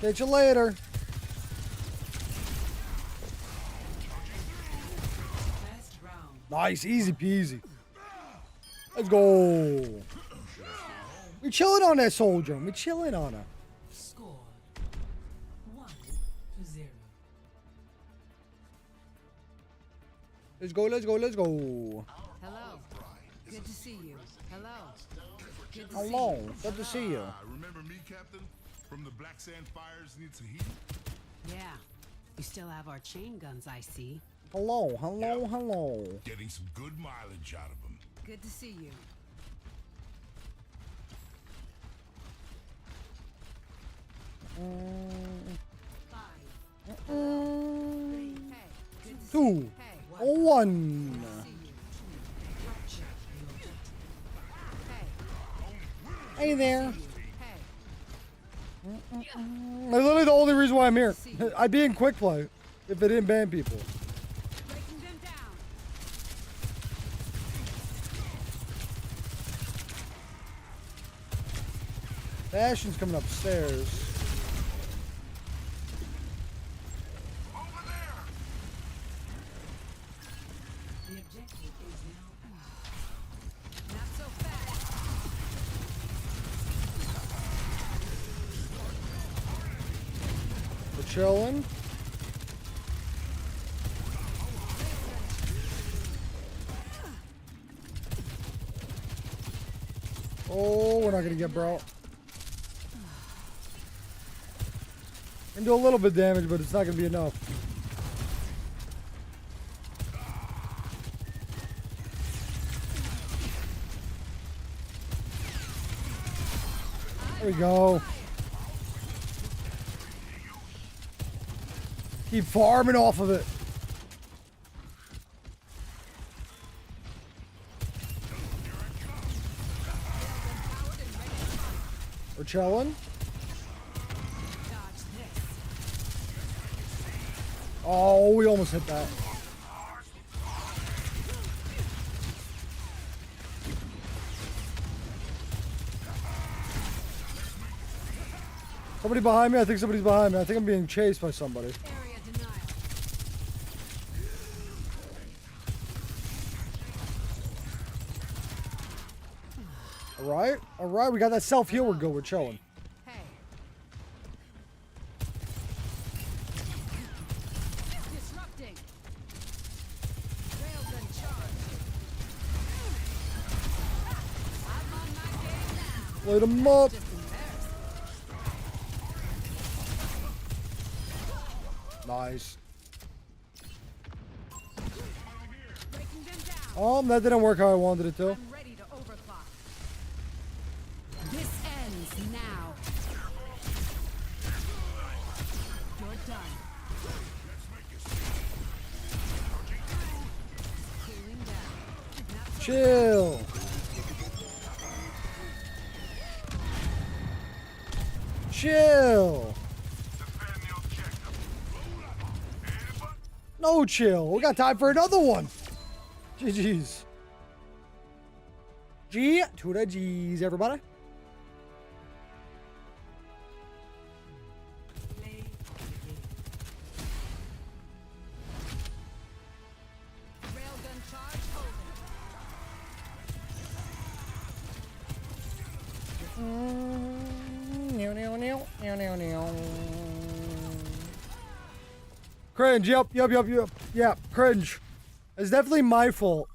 Catch you later. Nice, easy peasy. Let's go. We're chilling on that soldier. We're chilling on her. Score 1-0. Let's go. Hello. Good to see you. Hello. Good to Hello. see you. Good to see you. Remember me, Captain? From the Black Sand Fires near Tahiti? Yeah. You still have our chain guns, I see. Hello. Getting some good mileage out of them. Good to see you. Two. 1. Hey there. Literally the only reason why I'm here. I'd be in quick play if they didn't ban people. Bastion's coming upstairs. The objective is now. Not so fast. We're chilling. Oh, we're not gonna get brought. Can do a little bit of damage, but it's not gonna be enough. There we go. Keep farming off of it. We're chilling. Oh, we almost hit that. Somebody behind me? I think somebody's behind me. I think I'm being chased by somebody. Alright, alright, we got that self-heal, we're good, we're chilling. Hey. Disrupting. Railgun charge. I'm on my game now. Light him up. Nice. Oh, that didn't work how I wanted it to. I'm ready to overclock. This ends now. You're done. Cooling down. Chill. Chill. No chill. We got time for another one. GG's. G to the G's, everybody. Railgun charge Cringe, yep, cringe. It's definitely my fault.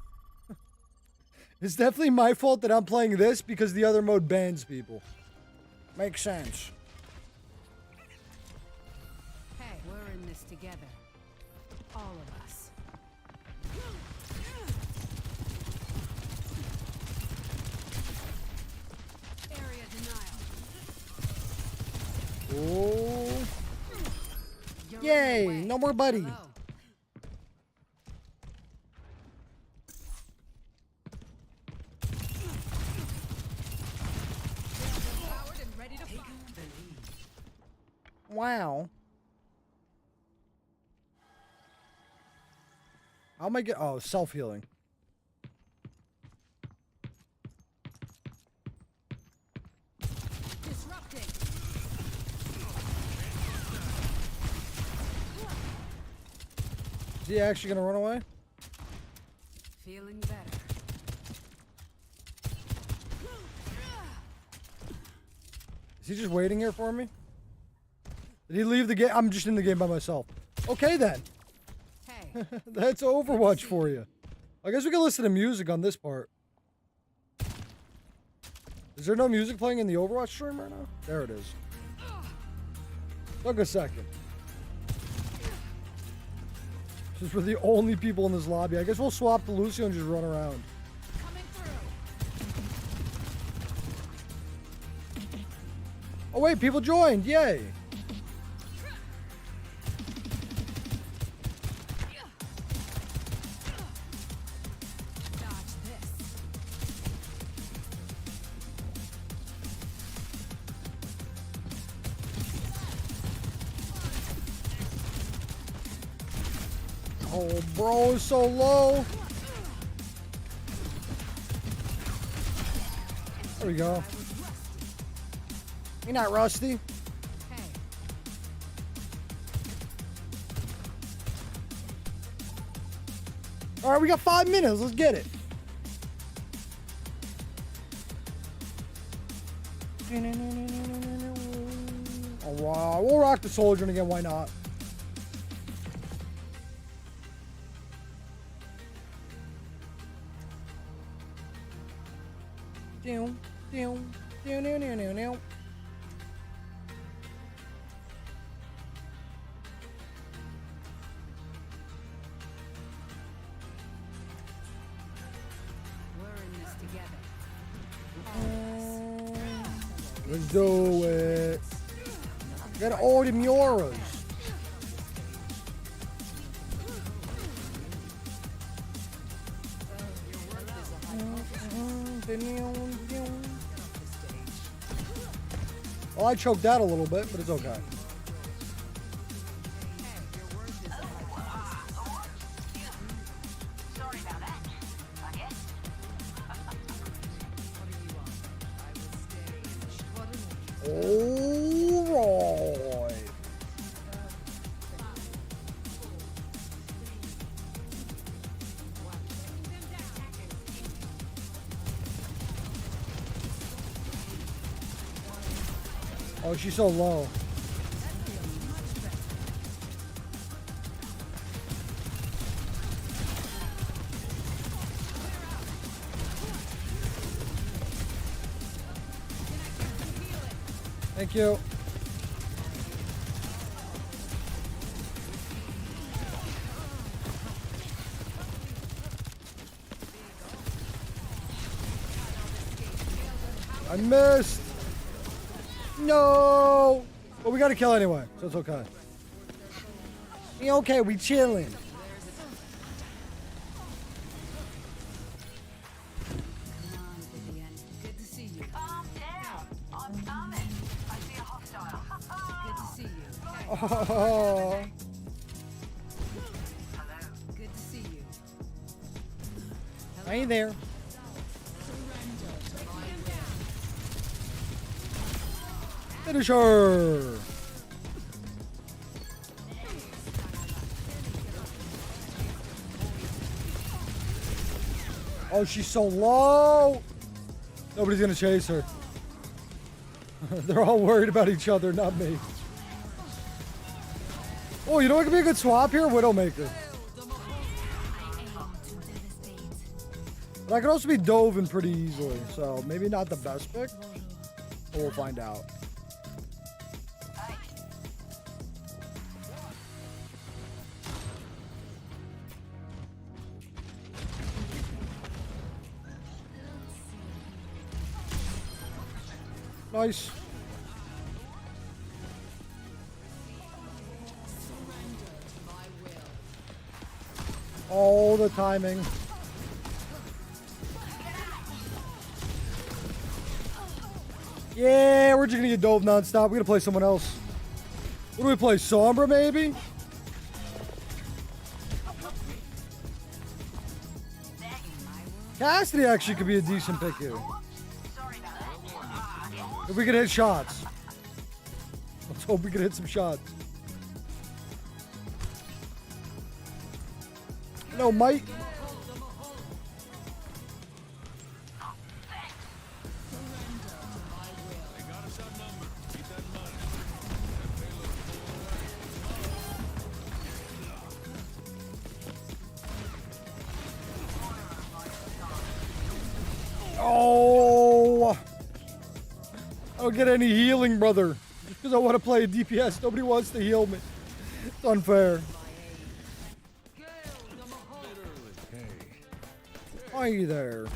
It's definitely my fault that I'm playing this because the other mode bans people. Makes sense. Hey, we're in this together. All of us. Area denial. Oh. Yay, no more buddy. Hello. Wow. How am I get? Oh, self-healing. Disrupting. Is he actually gonna run away? Feeling better. Is he just waiting here for me? Did he leave the game? I'm just in the game by myself. Okay then. Hey. That's Overwatch for you. I guess we can listen to music on this part. Is there no music playing in the Overwatch stream right now? There it is. Took a second. Since we're the only people in this lobby, I guess we'll swap to Lucio and just run around. Coming through. Oh wait, people joined! Yay! Oh, bro is so low. There we go. You're not rusty. Hey. All right, we got 5 minutes. Let's get it. Oh, wow. We'll rock the soldier again. Why not? do it. Get all the Mioras. Well, I choked out a little bit, but it's okay. All right. Oh, she's so low. Thank you. I missed. No. But we got to kill anyway, so it's okay. We okay. We chilling. Oh. Good to see you. Are you there? Finish her. Oh, she's so low. Nobody's gonna chase her. They're all worried about each other, not me. Oh, you know what could be a good swap here? Widowmaker. But I could also be Dovin pretty easily, so maybe not the best pick, but we'll find out. Nice. All the timing. Yeah, we're just gonna get dove nonstop. We're gonna play someone else. What do we play? Sombra, maybe? Cassidy actually could be a decent pick here. If we could hit shots. Let's hope we can hit some shots. No, mate. Oh, I don't get any healing, brother. Just because I want to play a DPS, nobody wants to heal me. It's unfair. Are you there?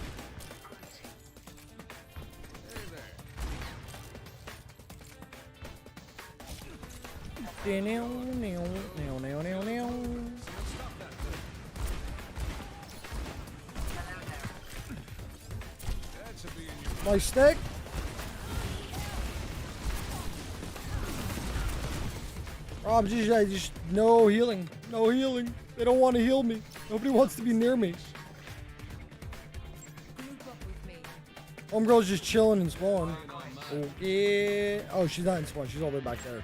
My stick. Rob, just no healing. No healing. They don't want to heal me. Nobody wants to be near me. Homegirl's just chilling in spawn. Oh, yeah. Oh, she's not in spawn. She's all the way back there.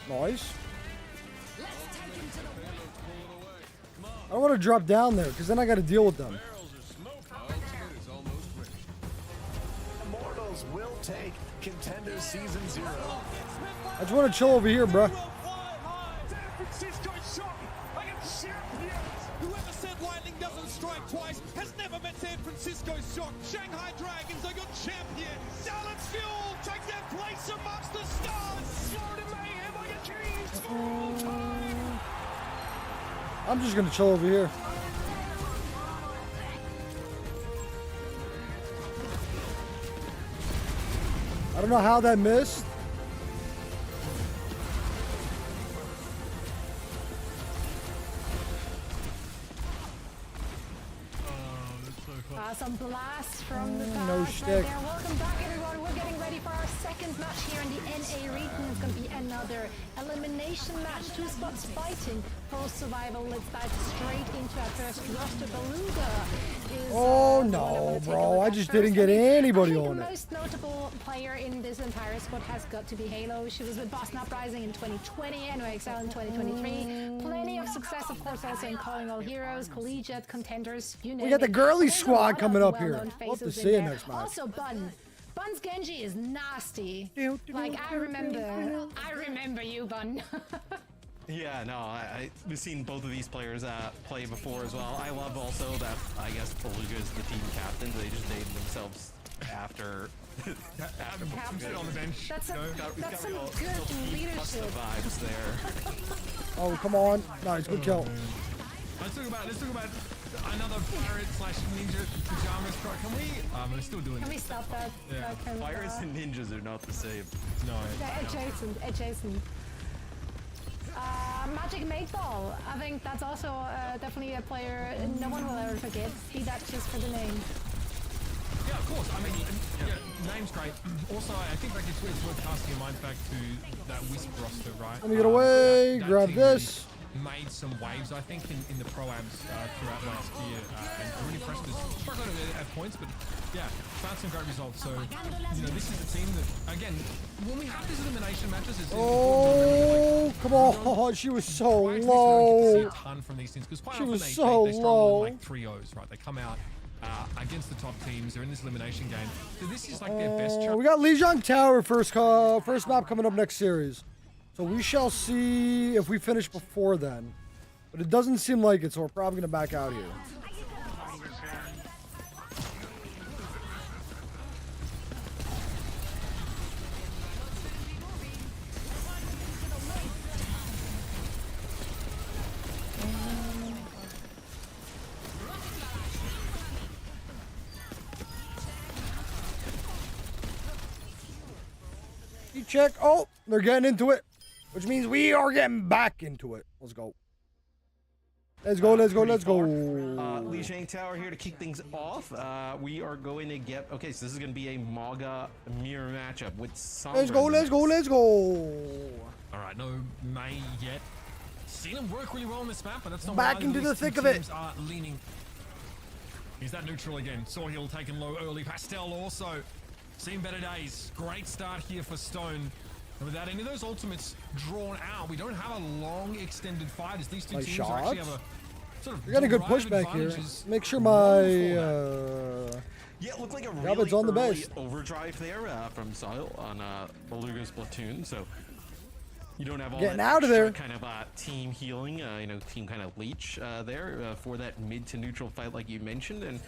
Nice. I don't want to drop down there because then I got to deal with them. Immortals will take Contender Season 0. I just want to chill over here, bro. Whoever said lightning doesn't strike twice has never met San Francisco shock. Shanghai Dragons are your champions. Dallas Fuel take their place amongst the stars. Florida Mayhem are your kings for all time. I'm just gonna chill over here. I don't know how that missed. Some blasts from the back. No shtick. Welcome back, everyone. We're getting ready for our second match here in the NA region. It's going to be another elimination match. 2 spots fighting for survival. Let's dive straight into our first roster. Beluga is... Oh no, bro. I just didn't get anybody on The it. most notable player in this entire squad has got to be Halo. She was with Boston Uprising in 2020, NOXL in 2023. Plenty of success, of course, also in Calling All Heroes, Collegiate, Contenders, you know. We got the girly squad coming up here. Hope to see you next match. Also, Bun's Genji is nasty. Like, I remember you, Bun. Yeah, no, I've seen both of these players play before as well. I love also that, I guess, Beluga is the team captain. They just named themselves after Sit on the bench. That's some good leadership. Vibes there. Oh, come on. Nice, good kill. Let's talk about another pirate slash ninja pajamas. Can we? We're still doing it. Can we stop that? Yeah. Pirates and ninjas are not the same. No. They're adjacent. Magic 8-Ball. I think that's also definitely a player no one will ever forget. See that just for the name. Yeah, of course. I mean, name's great. Also, I think like it's worth casting your mind back to that Wisp roster, right? Let me get away. That Grab team this. Made some waves, I think, in the pro-abs throughout last year. And really impressed us. Struggling at points, but yeah, found some great results. So, you know, this is a team that, again, when we have these elimination matches, it's Oh, come on. She was so low. a ton from these teams because quite She often was they so struggle low. in like 3-0s, right? They come out against the top teams. They're in this elimination game. So this is like their best chance. We got Lijiang Tower first map coming up next series. So we shall see if we finish before then. But it doesn't seem like it, so we're probably going to back out here. You check. Oh, they're getting into it. Which means we are getting back into it. Let's go. Let's go, let's go, let's go. Lijiang Tower here to kick things off. We are going to get... Okay, so this is going to be a Maga mirror matchup with Sombra. Let's go, let's go, let's go. All right, no May yet. Seen him work really well on this map, but that's not back into the thick of it. Are leaning. He's that neutral again. Sawhill taken low early. Pastel also seen better days. Great start here for Stone. And without any of those ultimates drawn out, we don't have a long extended fight as these two teams actually have a sort of... We got a good pushback here. Make sure my... Yeah, it looked like a really on the early base. overdrive there from Sahil on Beluga's platoon, so you don't have all Getting that out of there. kind of team healing, you know, team kind of leech there for that mid to neutral fight like you mentioned, and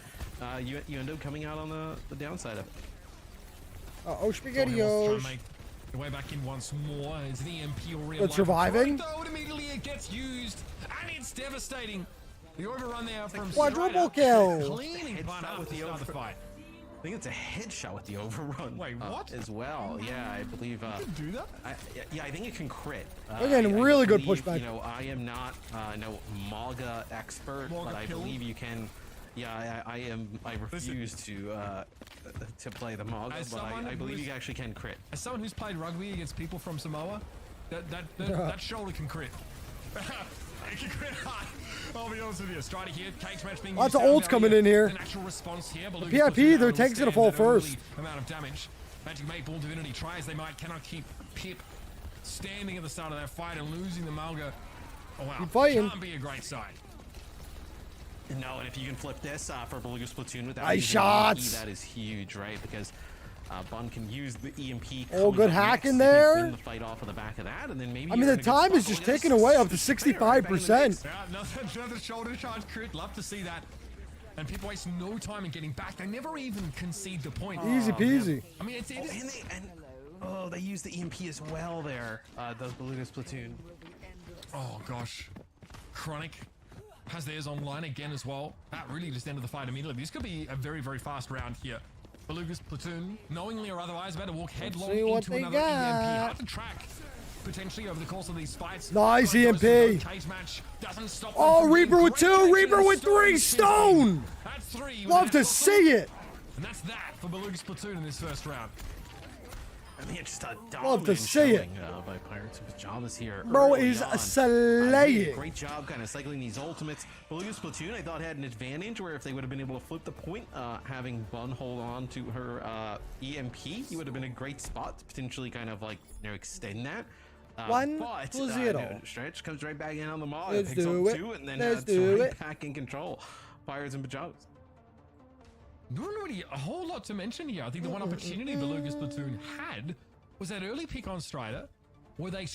you end up coming out on the downside of it. Oh, SpaghettiOs. The way back in once more is the EMP. But surviving. Though immediately it gets used, and it's devastating. The overrun there from quadruple kill. Cleaning part out with the fight. I think it's a headshot with the overrun. Wait, what? As well, yeah, I believe. You can do that? Yeah, I think it can crit. Again, really good believe, pushback. You know, I am not no Maga expert, but I believe you can. Yeah, I refuse to play the Maga, but I believe you actually can crit. As someone who's played rugby against people from Samoa, that shoulder can crit. It can crit hard. I'll be honest with you. Strider here, Cake's match being lots of ults coming in here. The natural response here. The PIP, their tank's gonna fall first. Amount of damage. Magic 8-Ball Divinity try as they might, cannot keep Pip standing at the start of that fight and losing the Malga. Oh wow, keep fighting. Can't be a great side. No, and if you can flip this for Beluga's platoon without nice shots, that is huge, right? Because Bun can use the EMP. Oh, good hack in there. Bring the fight off of the back of that, and then maybe. I mean, the time is just taken away up to 65%. Yeah, another shoulder charge crit. Love to see that. And people waste no time in getting back. They never even concede the point. Easy peasy. I mean, they use the EMP as well there. Does Beluga's platoon? Oh gosh, Chronic. has theirs online again as well. That really just ended the fight immediately. This could be a very, very fast round here. Beluga's platoon, knowingly or otherwise, about to walk headlong into another EMP. Hard to track potentially over the course of these fights. Nice EMP. Cage match doesn't stop. Oh, Reaper with 2, Reaper with 3, Stone! That's 3. Love to see it. And that's that for Beluga's platoon in this first round. I mean, it's just a Love to see it. By Pirates in Pajamas here. Bro is slaying. Great job kind of cycling these ultimates. Beluga's platoon, I thought, had an advantage where if they would have been able to flip the point, having Bun hold on to her EMP, he would have been a great spot to potentially kind of like, you know, extend that. But Stretch comes right back in on the maul. Let's picks do up it. 2 and then Let's it's do right it. back in control. Pirates in Pajamas. Not really a whole lot to mention here. I think the one opportunity Beluga's platoon had was that early pick on Strider, where they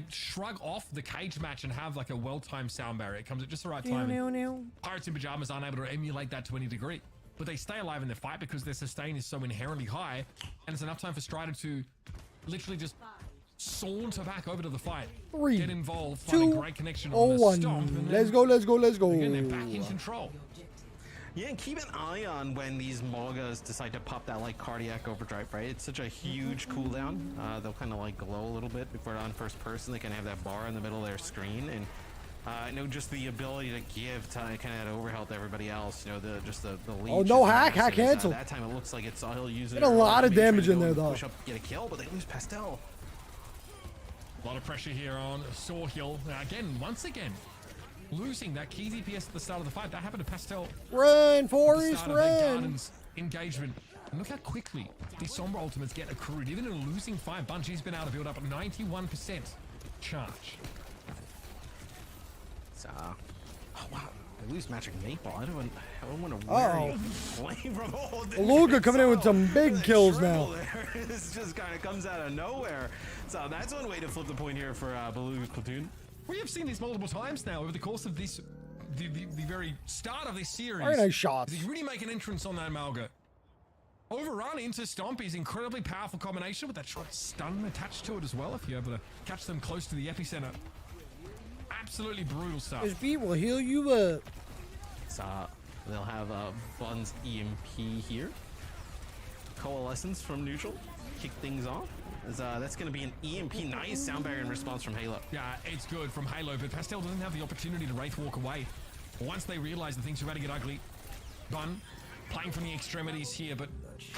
shrug off the cage match and have like a well-timed sound barrier. It comes at just the right time. Pirates in Pajamas aren't able to emulate that to any degree, but they stay alive in their fight because their sustain is so inherently high, and it's enough time for Strider to literally just saunter back over to the fight, 3, get involved, find a great connection on the 1. stomp, and then, Let's go, let's go, let's go. again, they're back in control. Yeah, and keep an eye on when these Morgas decide to pop that like cardiac overdrive, right? It's such a huge cooldown. They'll kind of like glow a little bit before they're on first person. They kind of have that bar in the middle of their screen, and you know, just the ability to give kind of that overhealth to everybody else. You know, the leech. Oh no, hack cancel. That time it looks like it's he'll use it. Get a lot of damage in there though. Push up, get a kill, but they lose Pastel. A lot of pressure here on Sawhill. Again, once again, losing that key DPS at the start of the fight. That happened to Pastel. Run, Forrest, run! Garden's engagement. And look how quickly these Sombra ultimates get accrued. Even in a losing fight, Bungie's been able to build up a 91% charge. So, oh wow, they lose Magic Maple. I don't want to worry. Flame from all this. Beluga coming in with some big kills now. This just kind of comes out of nowhere. So that's one way to flip the point here for Beluga's platoon. We have seen this multiple times now over the course of this, the very start of this series. Very nice shots. They really make an entrance on that Malga. Overrun into Stomp is incredibly powerful combination with that short stun attached to it as well if you're able to catch them close to the epicenter. Absolutely brutal stuff. This beat will heal you up. So they'll have Bun's EMP here. Coalescence from neutral. Kick things off. That's going to be an EMP. Nice sound barrier in response from Halo. Yeah, it's good from Halo, but Pastel doesn't have the opportunity to Wraith walk away. Once they realize that things are about to get ugly, Bun playing from the extremities here, but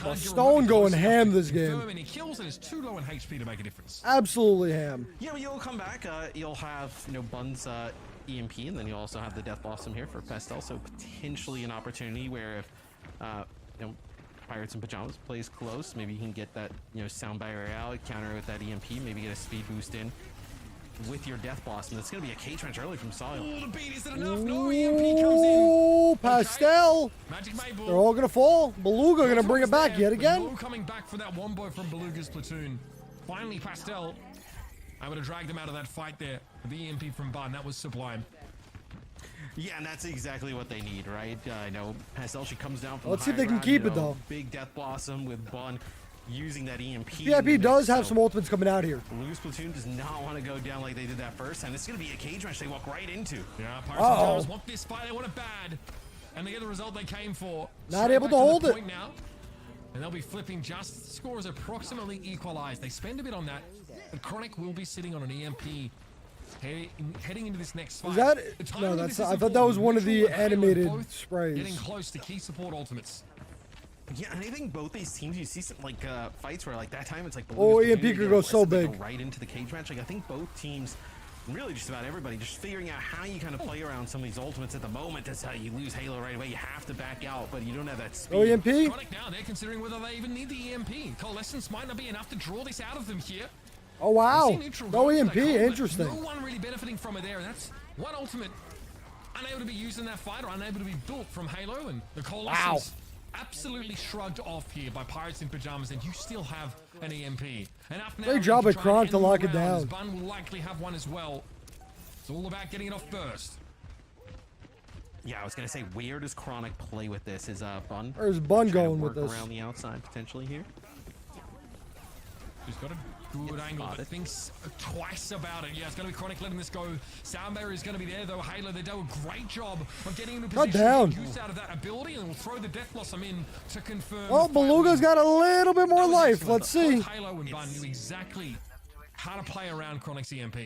well, Stone going ham this game. And he kills and is too low in HP to make a difference. Absolutely ham. Yeah, but you'll come back. You'll have Bun's EMP, and then you'll also have the Death Blossom here for Pastel. So potentially an opportunity where if Pirates in Pajamas plays close, maybe you can get that sound barrier out, counter with that EMP, maybe get a speed boost in with your Death Blossom. That's going to be a K-Trench early from Soil. Oh, the beat, is it enough? No, EMP comes in. Oh, Pastel. Magic Maple. They're all going to fall. Beluga going to bring it back yet again. Beluga coming back for that wombo from Beluga's platoon. Finally, Pastel able to drag them out of that fight there. The EMP from Bun, that was sublime. Yeah, and that's exactly what they need, right? I know Pastel, she comes down from Let's see if they can keep it, though. Big Death Blossom with Bun using that EMP. VIP does have some ultimates coming out here. Beluga's platoon does not want to go down like they did that first time. It's going to be a cage match they walk right into. Yeah, Pirates want this fight. They want it bad. And they get the result they came for. Not able to hold it. Now. And they'll be flipping just. The score is approximately equalized. They spend a bit on that. But Chronic will be sitting on an EMP. Heading into this next fight. Is that? No, that's. I thought that was one of the animated sprays. Getting close to key support ultimates. Yeah, and I think both these teams, you see some fights where that time it's like EMP could go so big. Right into the cage match. I think both teams, really just about everybody, just figuring out how you kind of play around some of these ultimates at the moment. That's how you lose Halo right away. You have to back out, but you don't have that speed. EMP. Chronic now, they're considering whether they even need the EMP. Coalescence might not be enough to draw this out of them here. Oh wow! No EMP, interesting. No one really benefiting from it there. That's one ultimate unable to be used in that fight or unable to be built from Halo, and the Coalescence absolutely shrugged off here by Pirates in Pajamas, and you still have an EMP. Enough now. Great job at Kronk to lock it down. Bun will likely have one as well. It's all about getting it off first. Yeah, I was gonna say, where does Chronic play with this? Is Bun? Where's Bun going with this? Around the outside potentially here. He's got to Good angle, but thinks twice about it. Yeah, it's going to be Chronic letting this go. Sound barrier is going to be there, though. Halo, they do a great job of getting into position to get use out of that ability, and will throw the Death Blossom in to confirm. Well, Beluga's got a little bit more life. Let's see. Halo and Bun knew exactly how to play around Chronic's EMP.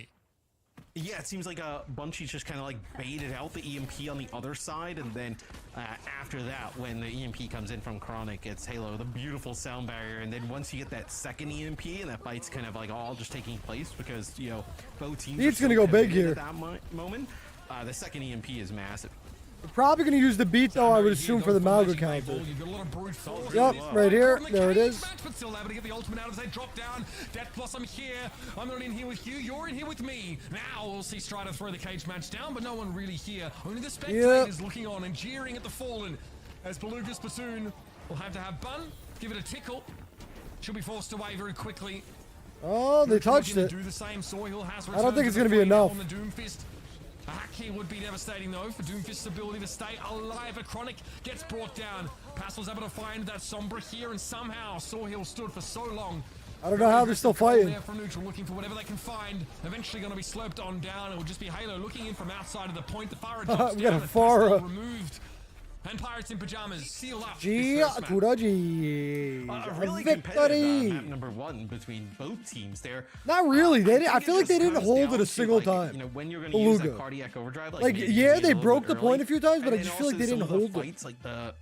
Yeah, it seems like Bunchy's just kind of like baited out the EMP on the other side, and then after that, when the EMP comes in from Chronic, it's Halo, the beautiful sound barrier, and then once you get that second EMP, and that fight's kind of like all just taking place because, you know, both teams He's going to go big here. At that moment, the second EMP is massive. We're probably going to use the beat, though, I would assume, for the Mauga counter. Yep, right here. There it is. But still able to get the ultimate out as they drop down. Death Blossom here. I'm not in here with you. You're in here with me. Now we'll see Strider throw the cage match down, but no one really here. Only the spectators looking on and jeering at the Fallen. As Beluga Spassoon will have to have Bun. Give it a tickle. She'll be forced away very quickly. Oh, they touched it. Do the same. Soil has I don't think it's going to be enough. On the Doomfist. A hack here would be devastating, though, for Doomfist's ability to stay alive. A Chronic gets brought down. Pastel's able to find that Sombra here, and somehow Sawhill stood for so long. I don't know how they're still fighting. There from neutral, looking for whatever they can find. Eventually going to be slurped on down. It will just be Halo looking in from outside of the point. The Pharah drops We got down. a Pharah. Removed. And Pirates in Pajamas seal up. Really competitive map number one between both teams there. Not really. They didn't, I feel like they didn't hold it a single time. You know, when you're going to use that cardiac overdrive, like yeah, they broke the point a few times, but I just feel like they didn't hold fights, like the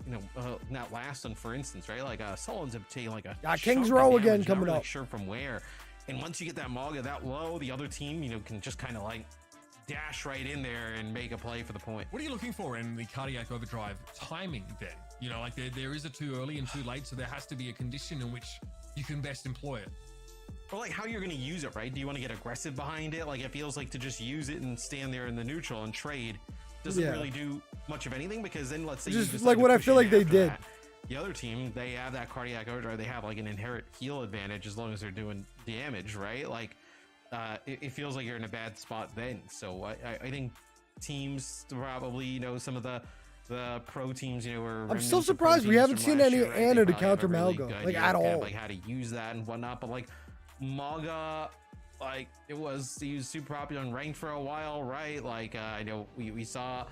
that last one, for instance, right? Like Solon's up taking like a King's Row again coming really up. Sure from where, and once you get that Mauga that low, the other team can just kind of like dash right in there and make a play for the point. What are you looking for in the cardiac overdrive timing then? You know, like there is a too early and too late, so there has to be a condition in which you can best employ it. Or like how you're going to use it, right? Do you want to get aggressive behind it? Like it feels like to just use it and stand there in the neutral and trade doesn't really do much of anything, because then let's say just like what I feel like they did. The other team, they have that cardiac overdrive. They have like an inherent heal advantage as long as they're doing damage, right? Like it feels like you're in a bad spot then. So I think teams probably, some of the pro teams, were. I'm still surprised we haven't seen any Ana to counter Mauga, like at all. Like how to use that and whatnot, but like Mauga, like he was super popular and ranked for a while, right? Like I know we saw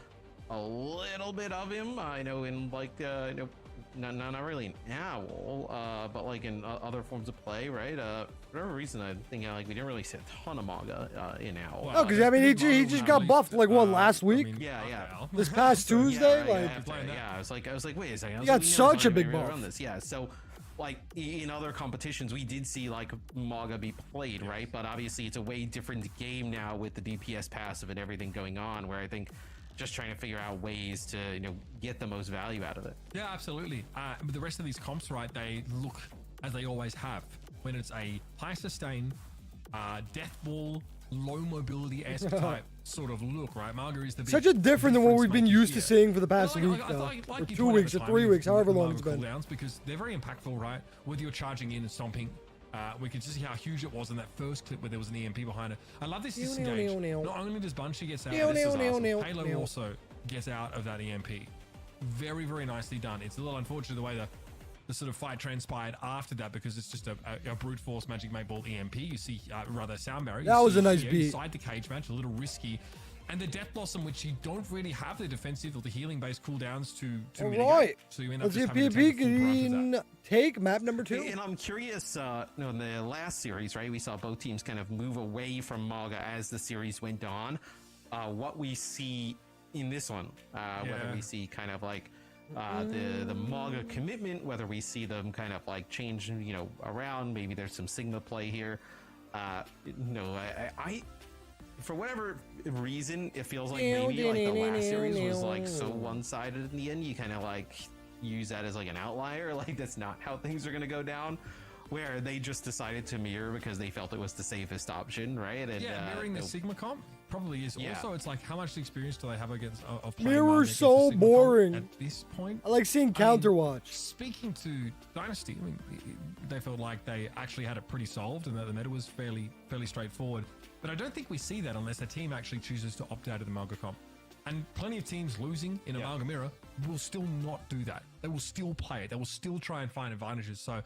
a little bit of him. I know in like not really an owl, but like in other forms of play, right? For whatever reason, I think like we didn't really see a ton of Mauga in owl. No, because I mean he just got buffed like what, last week? Yeah. This past Tuesday, I was like, wait a second. He got such a big buff. Yeah, so like in other competitions, we did see like Mauga be played, right? But obviously, it's a way different game now with the DPS passive and everything going on, where I think just trying to figure out ways to get the most value out of it. Yeah, absolutely. But the rest of these comps, right, they look as they always have, when it's a high sustain, death ball, low mobility-esque type sort of look, right? Mauga is the such a different than what we've been used to seeing for the past week, or 2 weeks, or 3 weeks, however long it's been. Because they're very impactful, right? Whether you're charging in and stomping, we could just see how huge it was in that first clip where there was an EMP behind it. I love this disengage. Not only does Bunchy get out of this, Halo also gets out of that EMP. Very, very nicely done. It's a little unfortunate the way the sort of fight transpired after that, because it's just a brute force Magic 8 Ball EMP. You see, rather sound barrier. That was a nice beat. Inside the cage match, a little risky. And the Death Blossom, which you don't really have the defensive or the healing-based cooldowns to mitigate. Right. So you end up Let's see just having to take the full brunt of that. Take map number 2. And I'm curious, in the last series, right, we saw both teams kind of move away from Mauga as the series went on. What we see in this one, whether we see kind of like the Mauga commitment, whether we see them kind of like change, around, maybe there's some Sigma play here. I for whatever reason, it feels like maybe like the last series was like so one-sided in the end. You kind of like use that as like an outlier, like that's not how things are going to go down, where they just decided to mirror because they felt it was the safest option, right? And mirroring the Sigma comp probably is. Also, it's like, how much experience do they have against of Mirror so boring at this point? I like seeing Counterwatch. Speaking to Dynasty, I mean, they felt like they actually had it pretty solved and that the meta was fairly straightforward. But I don't think we see that unless a team actually chooses to opt out of the Mauga comp. And plenty of teams losing in a Mauga mirror will still not do that. They will still play it. They will still try and find advantages. So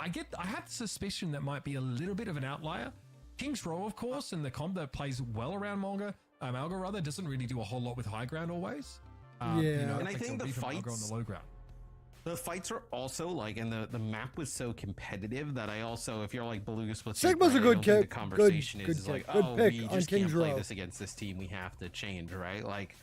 I have the suspicion that might be a little bit of an outlier. King's Row, of course, and the comp that plays well around Malga rather, doesn't really do a whole lot with high ground always. And I think the fights on the low ground. The fights are also like, and the map was so competitive that I also, if you're like Beluga Splatoon, Sigma's a good kick. The conversation good is like, good oh, pick we on just King's can't play Row. this against this team. We have to change, right? Like,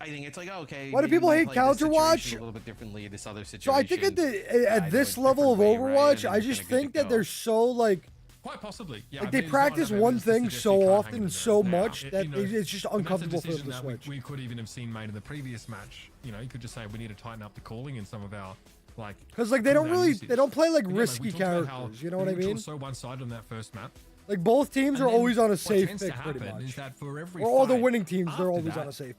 I think it's like, oh, okay. Why do maybe people we hate play this Counterwatch? situation a little bit differently. This other situation. So I think at this level of Overwatch, I just think that they're so like. Quite possibly, yeah. Like they practice one thing so often and so much that it's just uncomfortable for them to switch. We could even have seen made in the previous match. You know, you could just say we need to tighten up the calling in some of our like. Because like they don't play like risky characters. You know what I mean? So one-sided on that first map. Like both teams are always on a safe pick, pretty much. Is that for every or all the winning teams, they're always on a safe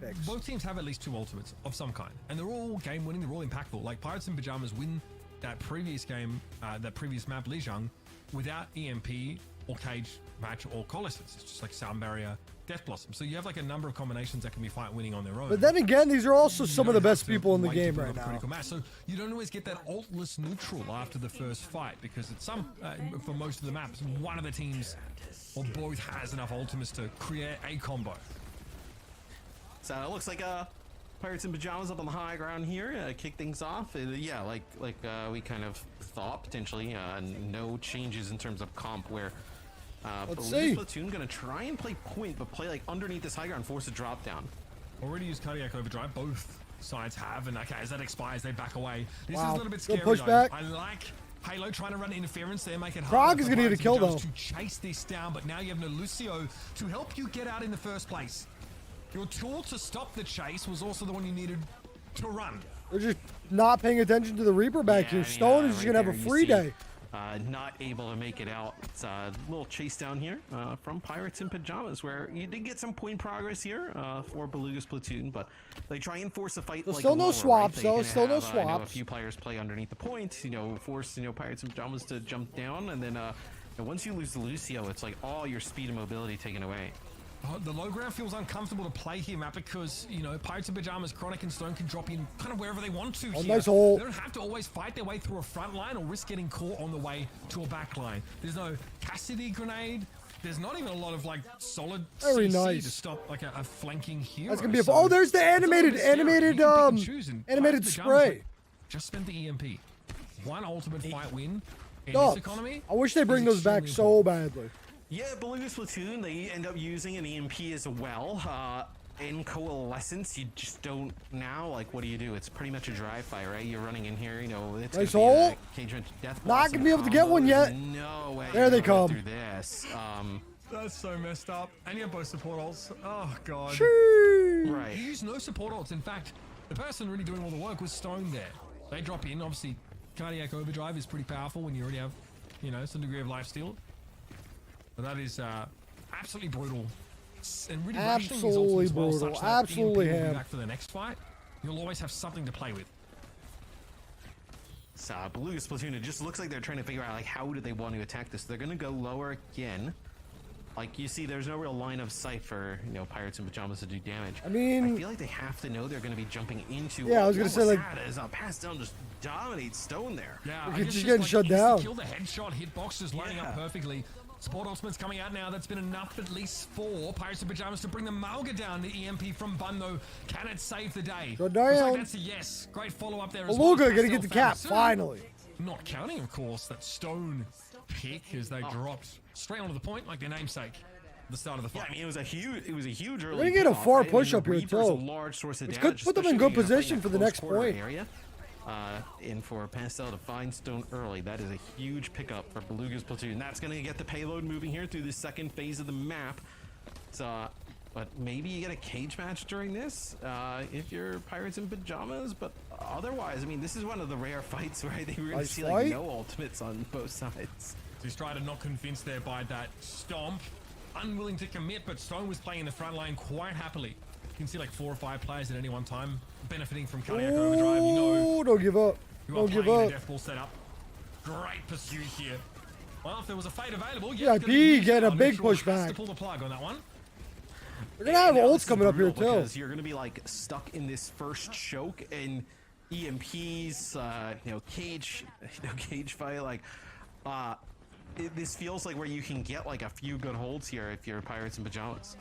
picks. Both teams have at least 2 ultimates of some kind, and they're all game-winning. They're all impactful. Like Pirates in Pajamas win that previous game, that previous map, Lijiang, without EMP or cage match or colossus. It's just like Sound Barrier, Death Blossom. So you have like a number of combinations that can be fight winning on their own. But then again, these are also some of the best people in the game right now. So you don't always get that altless neutral after the first fight because it's for most of the maps, one of the teams or both has enough ultimates to create a combo. So it looks like Pirates in Pajamas up on the high ground here, kick things off. Yeah, like we kind of thought potentially, no changes in terms of comp where Let's see. Splatoon gonna try and play point, but play like underneath this high ground, force a drop down. Already used Cardiac Overdrive, both sides have, and okay, as that expires, they back away. This is Wow. a little bit scary. Good pushback. I like Halo trying to run interference there, make it hard. Prague is gonna get a kill though. To chase this down, but now you have no Lucio to help you get out in the first place. Your tool to stop the chase was also the one you needed to run. They're just not paying attention to the Reaper back here. Stone is just gonna have a free day. Not able to make it out. It's a little chase down here from Pirates in Pajamas, where you did get some point progress here for Beluga Splatoon, but they try and force a fight. There's like still no lower, swaps, right? though. Still no a swaps. few players play underneath the point, force Pirates in Pajamas to jump down, and then once you lose the Lucio, it's like all your speed and mobility taken away. The low ground feels uncomfortable to play here, Matt, because, Pirates in Pajamas, Chronic, and Stone can drop in kind of wherever they want to here. Nice hole. They don't have to always fight their way through a front line or risk getting caught on the way to a back line. There's no Cassidy grenade. There's not even a lot of, solid Very CC nice. to stop, a flanking hero. That's gonna be oh, there's the animated spray. Just spent the EMP. One ultimate fight win in Oh, this economy. I wish they bring those back so badly. Yeah, Beluga Splatoon, they end up using an EMP as well. In Coalescence, you just don't now. Like, what do you do? It's pretty much a drive fire, right? You're running in here, it's nice gonna hole. Be a cage death. Not gonna be able to get one yet. No way. There they come. Through this. That's so messed up. And you have both support ults. Oh, God. Right. You use no support ults. In fact, the person really doing all the work was Stone there. They drop in. Obviously, Cardiac Overdrive is pretty powerful when you already have, some degree of lifesteal. But that is absolutely brutal. And really absolutely as well, brutal. Such that Absolutely EMP will be ham. back for the next fight. You'll always have something to play with. So Beluga Splatoon, it just looks like they're trying to figure out how do they want to attack this. They're going to go lower again. Like you see, there's no real line of sight for Pirates in Pajamas to do damage. I mean, I feel like they have to know they're going to be jumping into. Yeah, I was going to say as pass down just dominates Stone there. Yeah, you're just getting shut down. Kill the headshot, hitbox is lining up perfectly. Support ultimate's coming out now. That's been enough, at least for Pirates in Pajamas to bring the Malga down. The EMP from Bun, though, can it save the day? Go down. Like that's a yes. Great follow-up there as Beluga well. gonna get the cap, finally. Not counting, of course, that Stone pick as they dropped straight onto the point like their namesake at the start of the fight. Yeah, I mean, it was a huge early. They're gonna get a far kickoff, push right? up here, Reaper's too. a large source of It's damage, good. Put them in good especially, position for the close next quarter point. Area. In for Pastel to find Stone early. That is a huge pickup for Beluga's Platoon. That's going to get the payload moving here through the second phase of the map. So, but maybe you get a cage match during this if you're Pirates in Pajamas. But otherwise, I mean, this is one of the rare fights where I think we're going to see no ultimates on both sides. He's trying to not convince there by that stomp. Unwilling to commit, but Stone was playing in the front line quite happily. You can see 4 or 5 players at any one time benefiting from Cardiac Overdrive. Don't give up. Don't give up. Death ball setup. Great pursuit here. Well, if there was a fade available, yeah, B getting a big pushback. To pull the plug on that one. They're gonna have ults coming up here too. Because you're gonna be stuck in this first choke, and EMPs, cage fight, like, this feels like where you can get like a few good holds here if you're Pirates in Pajamas.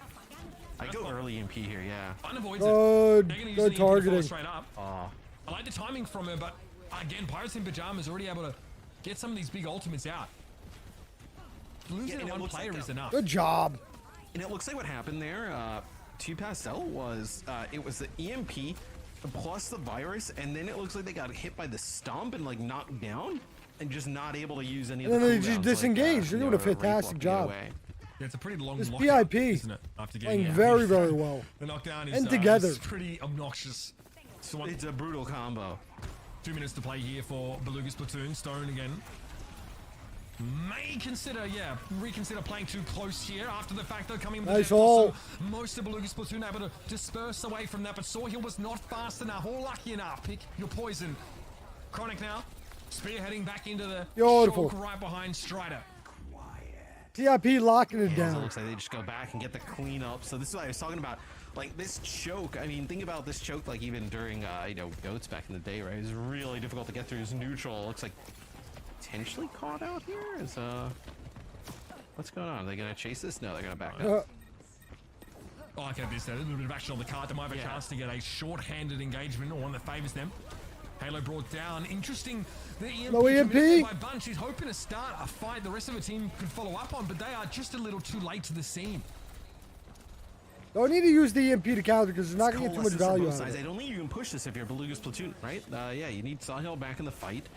I go early EMP here, yeah. Unavoids it. Good targeting. Straight up. I like the timing from her, but again, Pirates in Pajamas already able to get some of these big ultimates out. Losing one player is enough. Good job. And it looks like what happened there to Pastel was it was the EMP plus the virus, and then it looks like they got hit by the stomp and like knocked down and just not able to use any of the And then they just disengaged. They're doing a fantastic job. Yeah, it's a pretty long This lockout, PIP isn't it? After getting playing very, very well. The knockdown is and together. is pretty obnoxious. So it's a brutal combo. 2 minutes to play here for Beluga's platoon. Stone again. May reconsider playing too close here after the fact they're coming with nice the hole. Most of Beluga's platoon able to disperse away from that, but Sawhill was not fast enough or lucky enough. Pick your poison. Chronic now, spearheading back into the choke right behind Strider. TIP locking it down. So it looks like they just go back and get the cleanup. So this is what I was talking about. Like this choke, I mean, think about this choke like even during, GOATS back in the day, right? It was really difficult to get through. His neutral. It looks like potentially caught out here. Is what's going on? Are they gonna chase this? No, they're gonna back up. I like this. A little bit of action on the card. They might have a chance to get a short-handed engagement or one that favors them. Halo brought down. Interesting. The EMP by Bunch is hoping to start a fight the rest of the team could follow up on, but they are just a little too late to the scene. Don't need to use the EMP to counter because it's not going to get too much value out of it. I don't think you can push this if you're Beluga's platoon, right? Yeah, you need Sawhill back in the fight.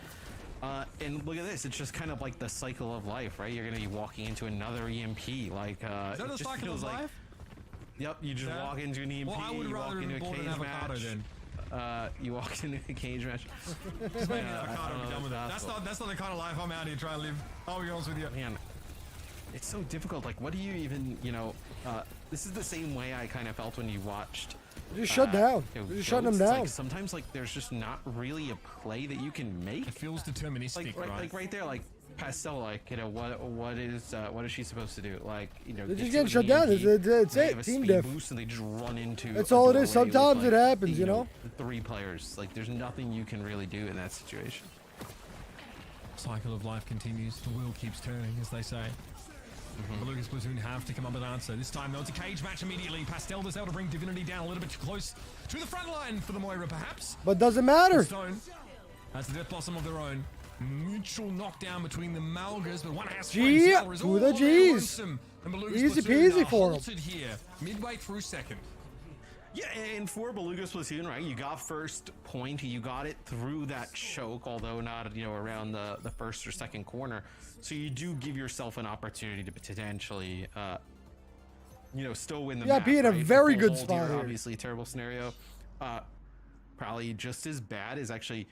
And look at this. It's just kind of like the cycle of life, right? You're going to be walking into another EMP. Like, is that the cycle of life? Yep, you just walk into an EMP, you walk into a cage match. You walk into a cage match. Just maybe avocado, be done with it. That's not the kind of life I'm out here trying to live. I'll be honest with you. Man, it's so difficult. Like, what do you even, this is the same way I kind of felt when you watched. Just shut down. Just shutting them down. Like, sometimes, like, there's just not really a play that you can make. It feels deterministic, right? Like right there, like Pastel, like, what is she supposed to do? Like, they're just getting shut down. It's it. Team diff. Boost and they just run into. That's all it is. Sometimes it happens, 3 players. Like, there's nothing you can really do in that situation. Cycle of life continues. The wheel keeps turning, as they say. Beluga's platoon have to come up with an answer. This time, though, it's a cage match immediately. Pastel does able to bring Divinity down a little bit too close to the front line for the Moira, perhaps. But doesn't matter. Stone has the Death Blossom of their own. Mutual knockdown between the Malgas, but one has G to the G's. Easy peasy for him. Here, midway through second. Yeah, and for Beluga's platoon, right, you got first point. You got it through that choke, although not, around the first or second corner. So you do give yourself an opportunity to potentially, still win the map. Yeah, be in a very good spot here. Obviously, a terrible scenario. Probably just as bad as actually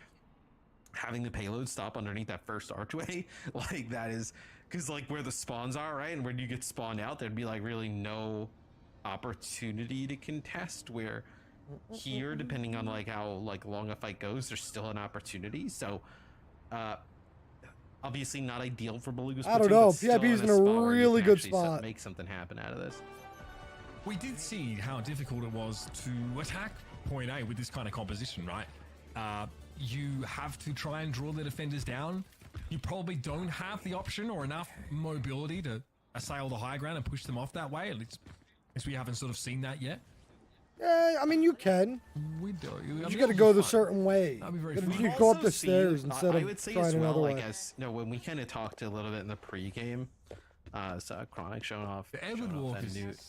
having the payload stop underneath that first archway. Like, that is, because, like, where the spawns are, right, and when you get spawned out, there'd be, like, really no opportunity to contest, where here, depending on like how long a fight goes, there's still an opportunity. So obviously not ideal for Beluga's I don't know. PIP is in a really good spot. Make something happen out of this. We did see how difficult it was to attack point A with this kind of composition, right? You have to try and draw the defenders down. You probably don't have the option or enough mobility to assail the high ground and push them off that way. At least we haven't sort of seen that yet. Yeah, I mean, you can. We do. You got to go the certain way. You can go up the stairs instead of trying another way. I guess, when we kind of talked a little bit in the pre-game, so Chronic showing off the Edward Walk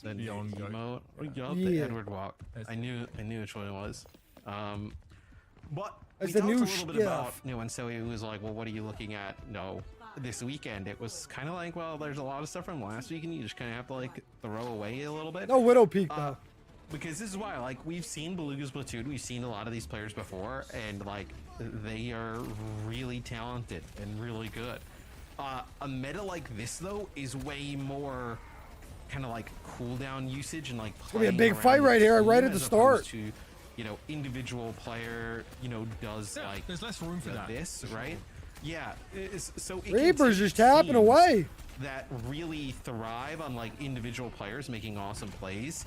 the new emote. The Edward Walk. I knew which one it was. But it's we the talked new a little bit about, and so he was like, well, what are you looking at? This weekend. It was kind of like, well, there's a lot of stuff from last week, and you just kind of have to like throw away a little bit. No Widow Peak though. Because this is why, like, we've seen Beluga's platoon, we've seen a lot of these players before, and like they are really talented and really good. A meta like this though is way more kind of like cooldown usage and like it's gonna be a big fight right here, right at the start. To, individual player, does like there's less room for that. This, right? Yeah. So Reaper's just tapping away. That really thrive on like individual players making awesome plays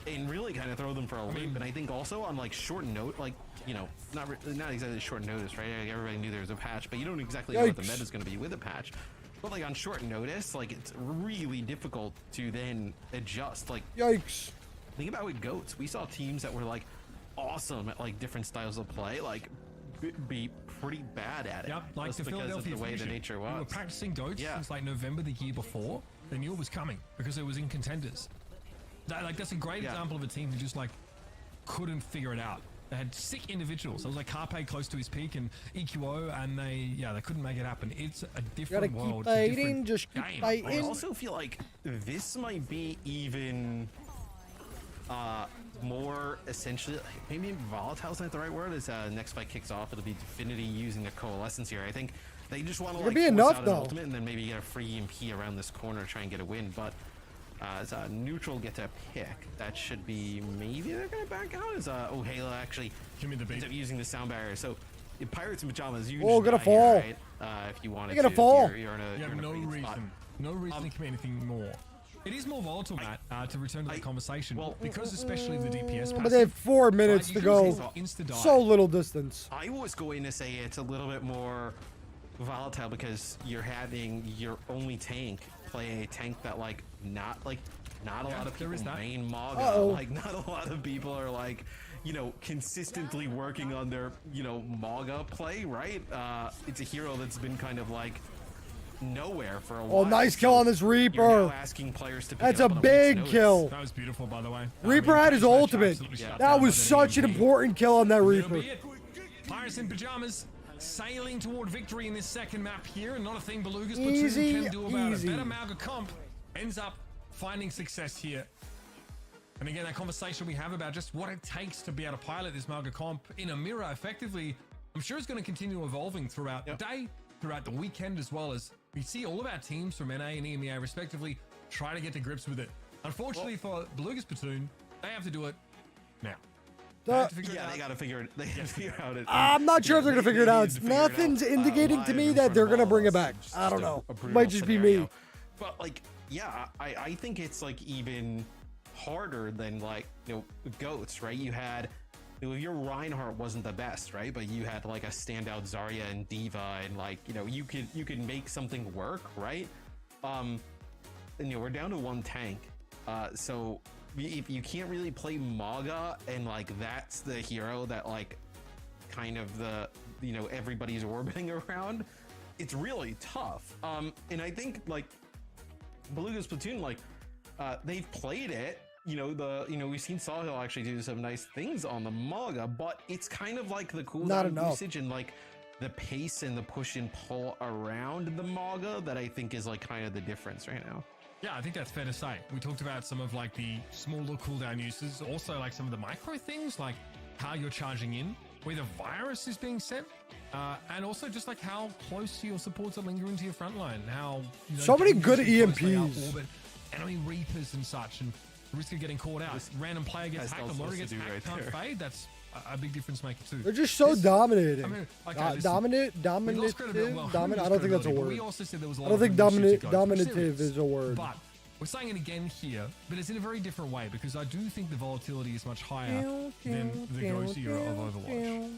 and really kind of throw them for a loop. And I think also on like short note, like, you know, not exactly short notice, right? Like, everybody knew there was a patch, but you don't exactly know what the meta is going to be with a patch. But like on short notice, like it's really difficult to then adjust. Like, yikes. Think about with GOATs. We saw teams that were like awesome at like different styles of play, like be pretty bad at it. Yep, like just the because Philadelphia of the way the nature was. We were practicing GOATs since like November the year before. They knew it was coming because it was in contenders. That's a great example of a team who just like couldn't figure it out. They had sick individuals. It was like Carpe close to his peak and EQO, and they couldn't make it happen. It's a different world. Keep fighting, just keep fighting. I also feel like this might be even more essentially, maybe volatile is not the right word. As next fight kicks off, it'll be Divinity using a coalescence here. I think they just want to like force out an ultimate and then maybe get a free EMP around this corner, try and get a win. But as neutral gets a pick, that should be maybe they're gonna back out. As Halo actually ends up using the sound barrier. So in Pirates and Pajamas, you gonna fall. Here, right? If you wanted you're gonna to, fall. You're in a, you have no reason, no reason to commit anything more. It is more volatile, Matt, to return to the conversation, because especially the DPS passive, but they have 4 minutes to go. So little distance. I was going to say it's a little bit more volatile because you're having your only tank play a tank that like not a lot of people main Maga. Like not a lot of people are like, you know, consistently working on their, you know, Maga play, right? It's a hero that's been kind of like nowhere for a while. Oh, nice kill on this Reaper. You're now asking players to pick That's it up a on big kill. That was beautiful, by the way. Reaper had his ultimate. That was such an important kill on that Reaper. Pirates in Pajamas sailing toward victory in this second map here, and not a thing Beluga's platoon can do about it. Better Mauga comp ends up finding success here. And again, that conversation we have about just what it takes to be able to pilot this Mauga comp in a mirror effectively, I'm sure it's going to continue evolving throughout the day, throughout the weekend, as well as we see all of our teams from NA and EMEA respectively try to get to grips with it. Unfortunately for Beluga's platoon, they have to do it now. They gotta figure it out. I'm not sure if they're gonna figure it out. Nothing's indicating to me that they're gonna bring it back. I don't know. Might just be me. But like, yeah, I think it's like even harder than like, you know, GOATs, right? You had, you know, your Reinhardt wasn't the best, right? But you had like a standout Zarya and Diva, and like, you know, you could make something work, right? And you know, we're down to 1 tank, so if you can't really play Maga and like that's the hero that like kind of the, you know, everybody's orbiting around, it's really tough. And I think like Beluga's platoon, like they've played it, you know, we've seen Sawhill actually do some nice things on the Maga, but it's kind of like the cooldown usage and like the pace and the push and pull around the Maga that I think is like kind of the difference right now. Yeah, I think that's fair to say. We talked about some of like the smaller cooldown uses, also like some of the micro things, like how you're charging in, where the virus is being sent, and also just like how close your supports are lingering to your front line, how, you know, so many good EMPs, enemy Reapers and such, and the risk of getting caught out. Random player gets hacked, a loader gets hacked, can't fade. That's a big difference maker too. They're just so dominating. I mean, dominative. I don't think that's a word. We also said there was a lot I don't think dominative is a word. But we're saying it again here, but it's in a very different way because I do think the volatility is much higher than the Ghost era of Overwatch.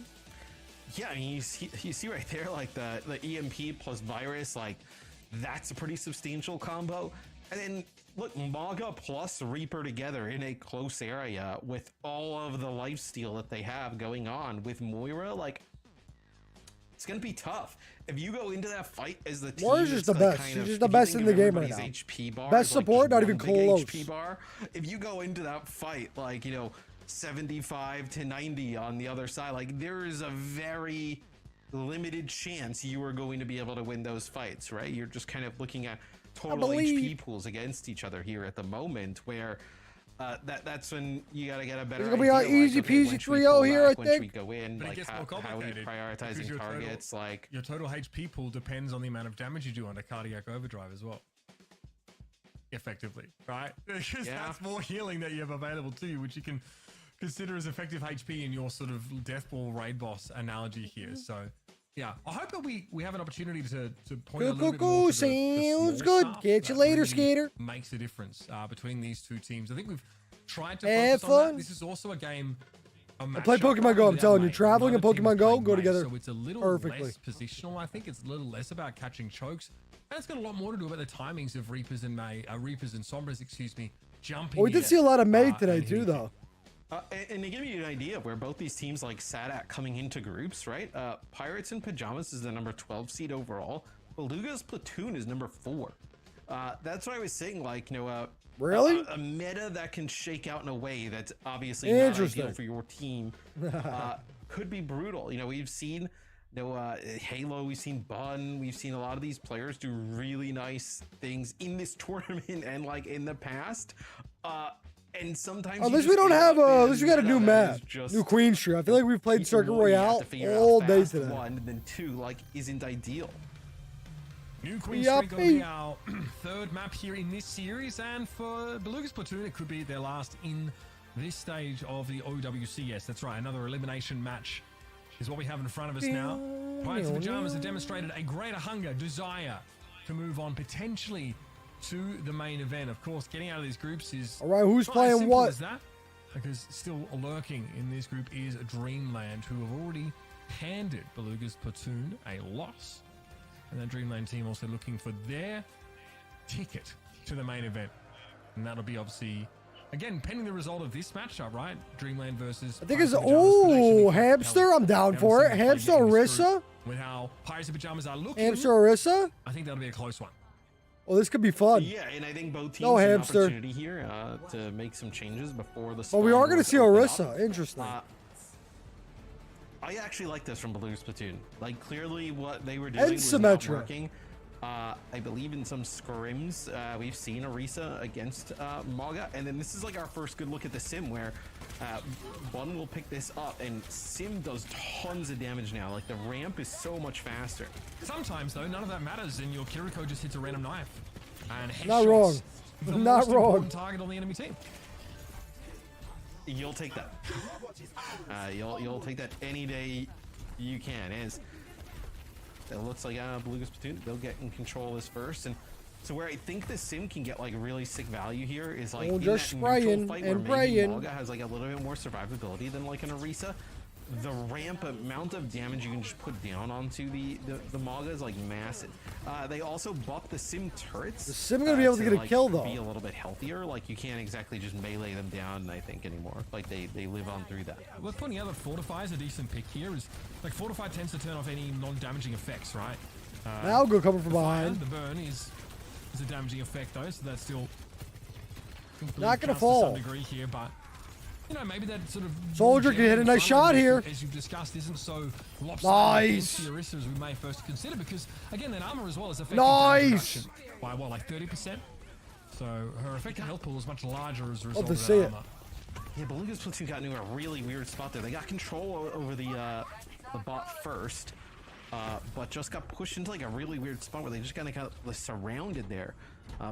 Yeah, I mean, you see right there, like the EMP plus virus, like that's a pretty substantial combo. And then look, Maga plus Reaper together in a close area with all of the lifesteal that they have going on with Moira, like it's gonna be tough. If you go into that fight as the team, Moira's just the best. She's just the best in the game right now. HP bar best support, not even close. HP bar. If you go into that fight, like, you know, 75 to 90 on the other side, like there is a very limited chance you are going to be able to win those fights, right? You're just kind of looking at total HP pools against each other here at the moment, where that's when you got to get a better. It's gonna be our easy peasy 3-0 here, I think. Once we go in, like how we prioritizing targets, like your total HP pool depends on the amount of damage you do under cardiac overdrive as well. Effectively, right? Because that's more healing that you have available to you, which you can consider as effective HP in your sort of death ball raid boss analogy here. So. Yeah, I hope that we have an opportunity to point a little bit more to the sounds good. Catch you later, really skater. Makes a difference between these two teams. I think we've tried to focus on that. This is also a game. I play Pokemon Go. I'm telling you, traveling and Pokemon Go go together so it's a little perfectly. less positional. I think it's a little less about catching chokes, and it's got a lot more to do about the timings of Reapers and Sombras, excuse me, jumping. Well, we did see a lot of May today too, though. And to give you an idea of where both these teams like sat at coming into groups, right? Pirates in Pajamas is the number 12 seed overall. Beluga's Platoon is number 4. That's what I was saying, like, you know, really? A meta that can shake out in a way that's obviously not ideal for your team could be brutal. You know, we've seen Halo, we've seen Bun, we've seen a lot of these players do really nice things in this tournament and like in the past. And sometimes at least we don't have at least we got a new map, new Queen Street. I feel like we've played Circuit Royale all day today. One and then 2 like isn't ideal. New Queen Street going to be our third map here in this series, and for Beluga's Platoon, it could be their last in this stage of the OWCS. That's right, another elimination match is what we have in front of us now. Pirates in Pajamas have demonstrated a greater hunger, desire to move on potentially to the main event. Of course, getting out of these groups is all right. Who's playing what? As that, because still lurking in this group is Dreamland, who have already handed Beluga's Platoon a loss. And that Dreamland team also looking for their ticket to the main event. And that'll be obviously, again, pending the result of this matchup, right? Dreamland versus... I think it's... Oh, Hamster. I'm down for it. Hamster Orisa? With how Pirates in Pajamas are looking... Hamster Orisa? I think that'll be a close one. Oh, this could be fun. Yeah, and I think both teams have an opportunity here to make some changes before the... Well, we are going to see Orisa. Interesting. I actually like this from Beluga's Platoon. Like, clearly what they were doing was not working. I believe in some scrims, we've seen Orisa against Maga, and then this is like our first good look at the Sim, where Bun will pick this up, and Sim does tons of damage now. Like, the ramp is so much faster. Sometimes, though, none of that matters, and your Kiriko just hits a random knife. And not wrong. Not wrong. Target on the enemy team. You'll take that. You'll take that any day you can. As it looks like Beluga's Platoon, they'll get in control of this first, and so where I think the Sim can get like really sick value here is like in just that spraying fight and where maybe praying. Maga has like a little bit more survivability than like an Orisa. The ramp amount of damage you can just put down onto the Maga is like massive. They also buffed the Sim turrets. The Sim gonna be able to get a kill though. Be a little bit healthier. Like you can't exactly just melee them down, I think, anymore. Like they live on through that. Well, putting out Fortify is a decent pick here. Is like Fortify tends to turn off any non-damaging effects, right? Now go coming from behind. The burn is a damaging effect though, so that's still not gonna fall. To some degree here, but you know, maybe that sort of Soldier can hit a nice shot here. As you've discussed, isn't so lopsided nice as we may first consider, because again, that armor as well is effective nice by what, like 30%. So her effective health pool is much larger as a result of that armor. Yeah, Beluga's Platoon got into a really weird spot there. They got control over the bot first, but just got pushed into like a really weird spot where they just kind of got surrounded there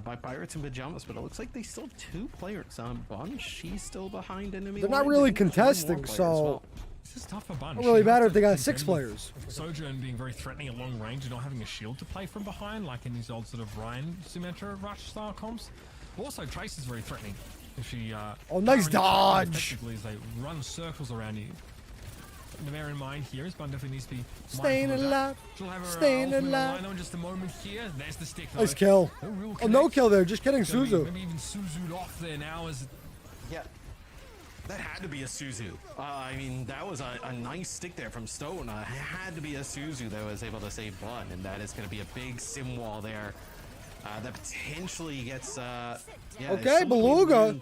by Pirates in Pajamas. But it looks like they still have 2 players. Bun, she's still behind enemy. They're not really contesting, so this is tough for Bun. It doesn't really matter if they got 6 players. Sojourn being very threatening at long range and not having a shield to play from behind, like in these old sort of Ryan Symmetra Rush style comps. Also, Trace is very threatening. If she oh, nice dodge! As they run circles around you. To bear in mind here is Bun definitely needs to be staying alive. Staying alive. In just a moment here. There's the stick. Nice kill. Oh, no kill there. Just kidding, Suzu. Maybe even Suzu'd off there now as. Yeah. That had to be a Suzu. I mean, that was a nice stick there from Stone. It had to be a Suzu that was able to save Bun, and that is going to be a big sim wall there. That potentially gets okay, Beluga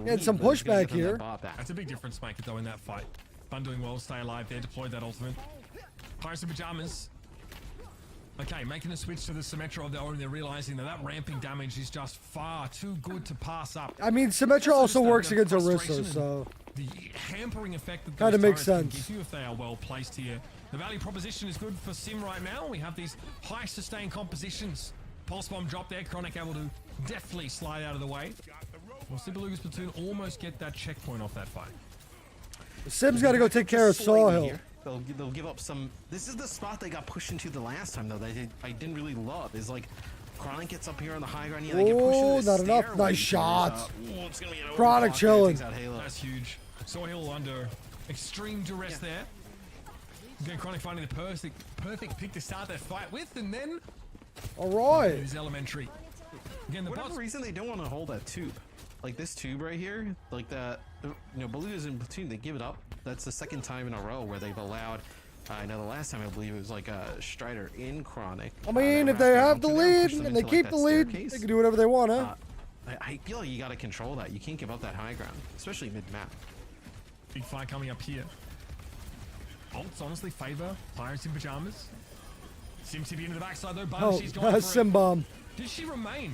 had some pushback here. That's a big difference maker though in that fight. Bun doing well, stay alive there, deployed that ultimate. Pirates in Pajamas. Okay, making a switch to the Symmetra of their own. They're realizing that ramping damage is just far too good to pass up. I mean, Symmetra also works against Orisa, so the hampering effect that kind of makes sense. Give you if they are well placed here. The value proposition is good for Sim right now. We have these high sustained compositions. Pulse bomb drop there, Chronic able to deftly slide out of the way. We'll see Beluga's Platoon almost get that checkpoint off that fight. The Sim's got to go take care of Sawhill. They'll give up some. This is the spot they got pushed into the last time though that I didn't really love. Is like Chronic gets up here on the high ground. Yeah, they get pushed into the not enough. stairway. Nice shots. It's gonna be an Chronic overclock. chilling. Takes out Halo. That's huge. Soil under extreme duress there. Again, Chronic finding the perfect pick to start that fight with, and then all right. Use elementary. Again, the whatever reason they don't want to hold that tube, like this tube right here, like that. You know, Beluga's in platoon. They give it up. That's the second time in a row where they've allowed. I know the last time I believe it was like a Strider in Chronic. I mean, if they have the lead and they keep the lead, they can do whatever they want, huh? I feel like you got to control that. You can't give up that high ground, especially mid-map. Big fight coming up here. Ults honestly favor Pirates in Pajamas. SimCB into the backside though, but she's going for Sim bomb. Did she remain?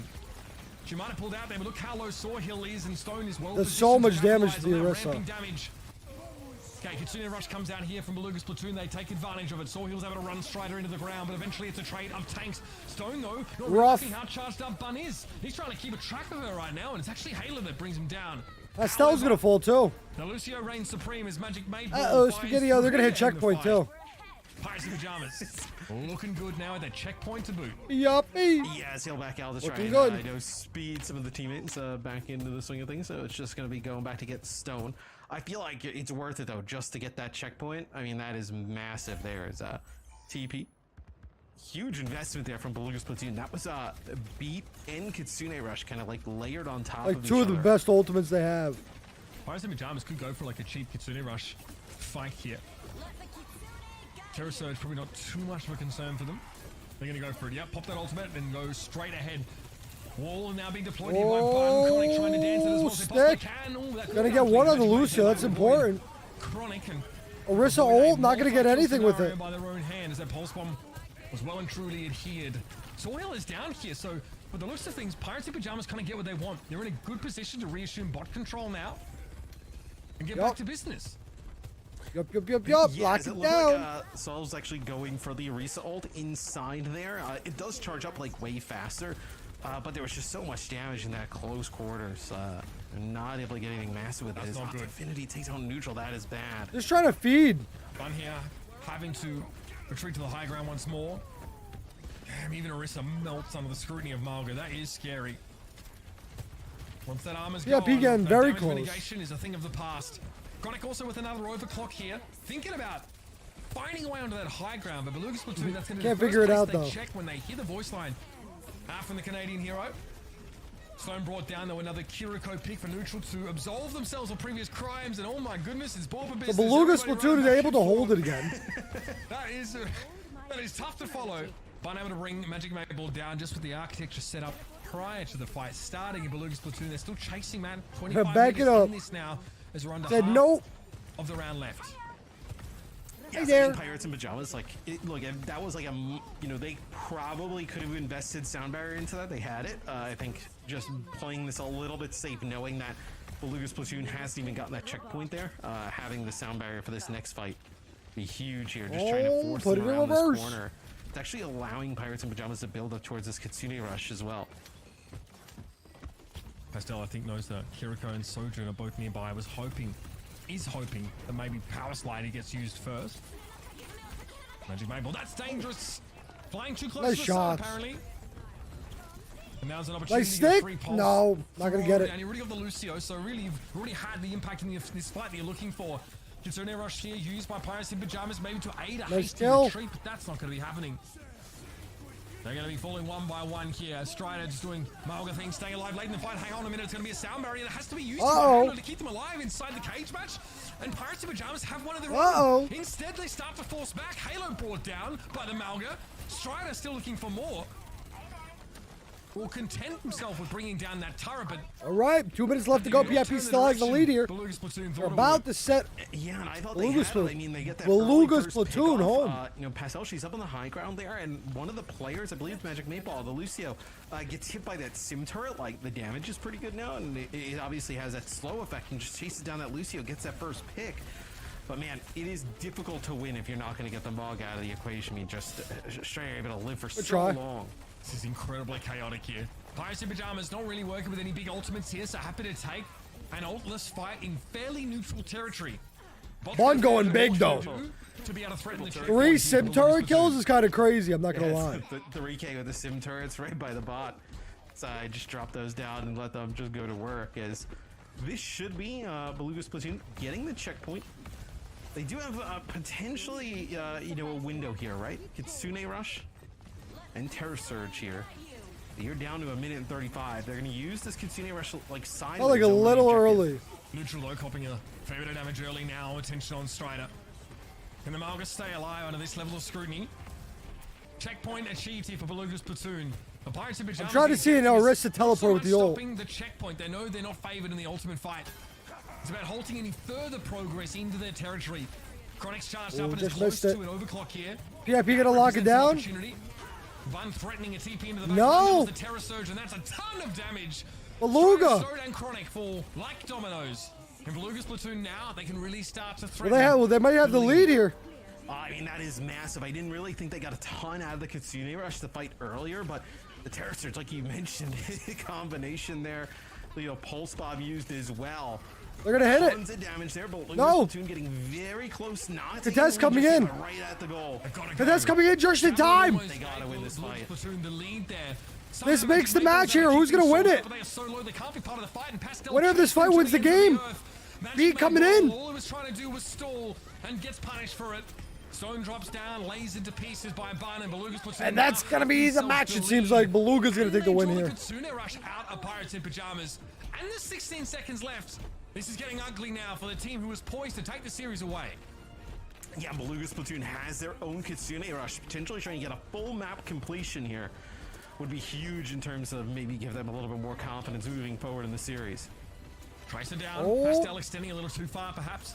She might have pulled out there, but look how low Sawhill is, and Stone is well. There's so much damage to the Orisa. Okay, Kitsune Rush comes down here from Beluga's platoon. They take advantage of it. Sawhill's able to run Strider into the ground, but eventually it's a trade of tanks. Stone, though, not realizing how charged up Bun is. He's trying to keep a track of her right now, and it's actually Halo that brings him down. Estelle's gonna fall too. Now Lucio reigns supreme as Magic Maid. Spaghetti-O, they're gonna hit checkpoint too. Pirates in Pajamas. Looking good now at that checkpoint to boot. Yuppie. Yeah, he'll back out to try Looking and good. I know speed some of the teammates back into the swing of things, so it's just going to be going back to get Stone. I feel like it's worth it though, just to get that checkpoint. I mean, that is massive. There is TP. Huge investment there from Beluga's platoon. That was Beat and Kitsune Rush kind of like layered on top of each other. Like two of the best ultimates they have. Pirates in Pajamas could go for like a cheap Kitsune Rush fight here. Terror Surge probably not too much of a concern for them. They're going to go for it. Yep, pop that ultimate and go straight ahead. Wall now being deployed here by Bun. Chronic trying to dance it as well as they possibly can. Ooh, gonna get one on the Lucio, that's important. Chronic and Orisa ult, not gonna get anything with it. By their own hand as that pulse bomb was well and truly adhered. Soil is down here, so with the looks of things, Pirates in Pajamas kind of get what they want. They're in a good position to reassume bot control now and get back to business. Yup. Yeah, Lock it down. Like, Sol's actually going for the Orisa ult inside there. It does charge up like way faster, but there was just so much damage in that close quarters. Not able to get anything massive with it. His Affinity takes out neutral. That is bad. Just trying to feed. Bun here having to retreat to the high ground once more. Damn, even Orisa melts under the scrutiny of Malga. That is scary. Once that armor's gone, he getting very close. Mitigation is a thing of the past. Chronic also with another overclock here, thinking about finding a way onto that high ground, but Beluga's platoon, that's going to be the first place they check when they hear the voice line from the Canadian hero. Stone brought down, though, another Kiriko pick for neutral to absolve themselves of previous crimes, and oh my goodness, it's ball for business. The Beluga's platoon is able to hold it again. that is tough to follow. Bun able to bring Magic Maid ball down just with the architecture set up prior to the fight starting. In Beluga's platoon, they're still chasing, man. 25 Back it up. in this now. As we're under Said half nope. of the round left. Yeah, there. Pirates in Pajamas, like, look, if that was like a, you know, they probably could have invested sound barrier into that. They had it. I think just playing this a little bit safe, knowing that Beluga's platoon hasn't even gotten that checkpoint there, having the sound barrier for this next fight be huge here. Just trying to force them around this corner. It's actually allowing Pirates in Pajamas to build up towards this Kitsune Rush as well. Pastel, I think, knows that Kiriko and Sojourn are both nearby. Is hoping that maybe Power Slider gets used first. Magic Maple, that's dangerous! Flying too close to the sun, apparently. And now's an opportunity to get free pulse. No, not gonna get it. And you already got the Lucio, so really you've already had the impact in this fight that you're looking for. Kitsune Rush here used by Pirates in Pajamas, maybe to aid a hasty retreat, but that's not going to be happening. They're going to be falling one by one here. Strider just doing Malga things, staying alive late in the fight. Hang on a minute, it's going to be a sound barrier that has to be used to keep them alive inside the cage match. And Pirates in Pajamas have one of their own. Instead, they start to force back. Halo brought down by the Malga. Strider still looking for more. Will content himself with bringing down that turret, but... All right, 2 minutes left to go. PIP still has the lead here. They're about to set and I thought they had it. I mean, they get that Beluga's platoon home. You know, Pastel, she's up on the high ground there, and one of the players, I believe it's Magic Maple, the Lucio, gets hit by that sim turret. Like, the damage is pretty good now, and it obviously has that slow effect and just chases down that Lucio, gets that first pick. But man, it is difficult to win if you're not going to get the Mog out of the equation. I mean, just able to live for so long. This is incredibly chaotic here. Pirates in Pajamas not really working with any big ultimates here, so happy to take an ultless fight in fairly neutral territory. Bun going big though. To be able to threaten the 3 sim turret kills is kind of crazy. I'm not gonna lie. The 3K with the sim turrets right by the bot. So I just drop those down and let them just go to work. As this should be Beluga Splatoon getting the checkpoint. They do have potentially you know, a window here, right? Kitsune Rush and Terror Surge here. You're down to 1 minute and 35. They're gonna use this Kitsune Rush like sideways. Oh, like a little early. Neutral low copping a fair bit of damage early now. Attention on Strider. Can the Malga stay alive under this level of scrutiny? Checkpoint achieved here for Beluga's platoon. The Pirates I'm trying to see an Orisa teleport with the ult. Stopping the checkpoint. They know they're not favored in the ultimate fight. It's about halting any further progress into their territory. Chronic's charged up and is close to an overclock here. PIP gonna lock it down? Bun threatening a TP into the back. No! The Terror Surge, and that's a ton of damage. Beluga! Surge and Chronic fall like dominoes. In Beluga's platoon now, they can really start to threaten. Well, they might have the lead here. I mean, that is massive. I didn't really think they got a ton out of the Kitsune Rush to fight earlier, but the Terror Surge, like you mentioned, combination there. You know, Pulse Bomb used as well. They're gonna hit it. Tons of damage there, but no. Platoon getting very close. Not Kates coming in. Right at the goal. Kates coming in just in time. They gotta win this fight. This makes the match here. Who's gonna win it? Winner of this fight wins the game. B coming in. All he was trying to do was stall and gets punished for it. Stone drops down, lays into pieces by Bun and Beluga's platoon. And that's gonna be the match. It seems like Beluga's gonna take the win here. Kitsune Rush out of Pirates in Pajamas. And there's 16 seconds left. This is getting ugly now for the team who was poised to take the series away. Yeah, Beluga's platoon has their own Kitsune Rush. Potentially trying to get a full map completion here would be huge in terms of maybe give them a little bit more confidence moving forward in the series. Tracer down, Pastel extending a little too far perhaps.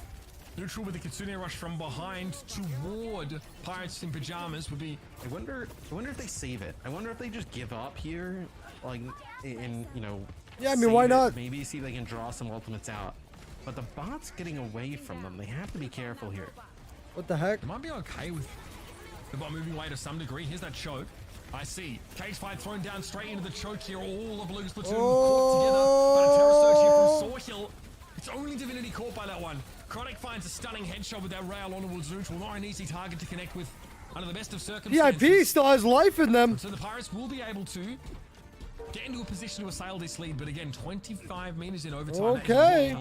Neutral with the Kitsune Rush from behind toward Pirates in Pajamas would be... I wonder if they save it. I wonder if they just give up here, like, and, you know... Yeah, I mean, why not? Maybe see if they can draw some ultimates out. But the bot's getting away from them. They have to be careful here. What the heck? They might be okay with the bot moving away to some degree. Here's that choke. I see. Cage fight thrown down straight into the choke here. All of Beluga's platoon caught together. But a Terror Surge here from Sawhill. It's only Divinity caught by that one. Chronic finds a stunning headshot with that rail onwards neutral. Not an easy target to connect with under the best of circumstances. PIP still has life in them. So the Pirates will be able to get into a position to assail this lead, but again, 25 meters in overtime. Okay.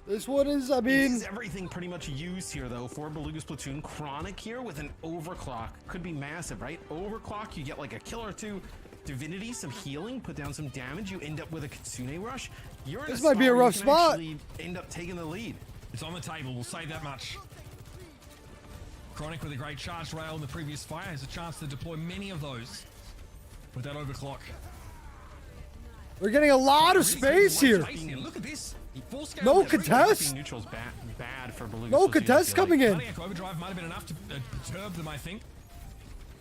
This one is, I mean... This is everything pretty much used here, though, for Beluga's platoon. Chronic here with an overclock. Could be massive, right? Overclock, you get like a kill or two. Divinity, some healing, put down some damage. You end up with a Kitsune Rush. You're in this might be a rough spot. End up taking the lead. It's on the table, we'll say that much. Chronic with a great charge rail in the previous fire has a chance to deploy many of those with that overclock. We're getting a lot of space here. Look at this. No contest. Neutral's bad for Beluga's no contest coming in. Overdrive might have been enough to perturb them, I think.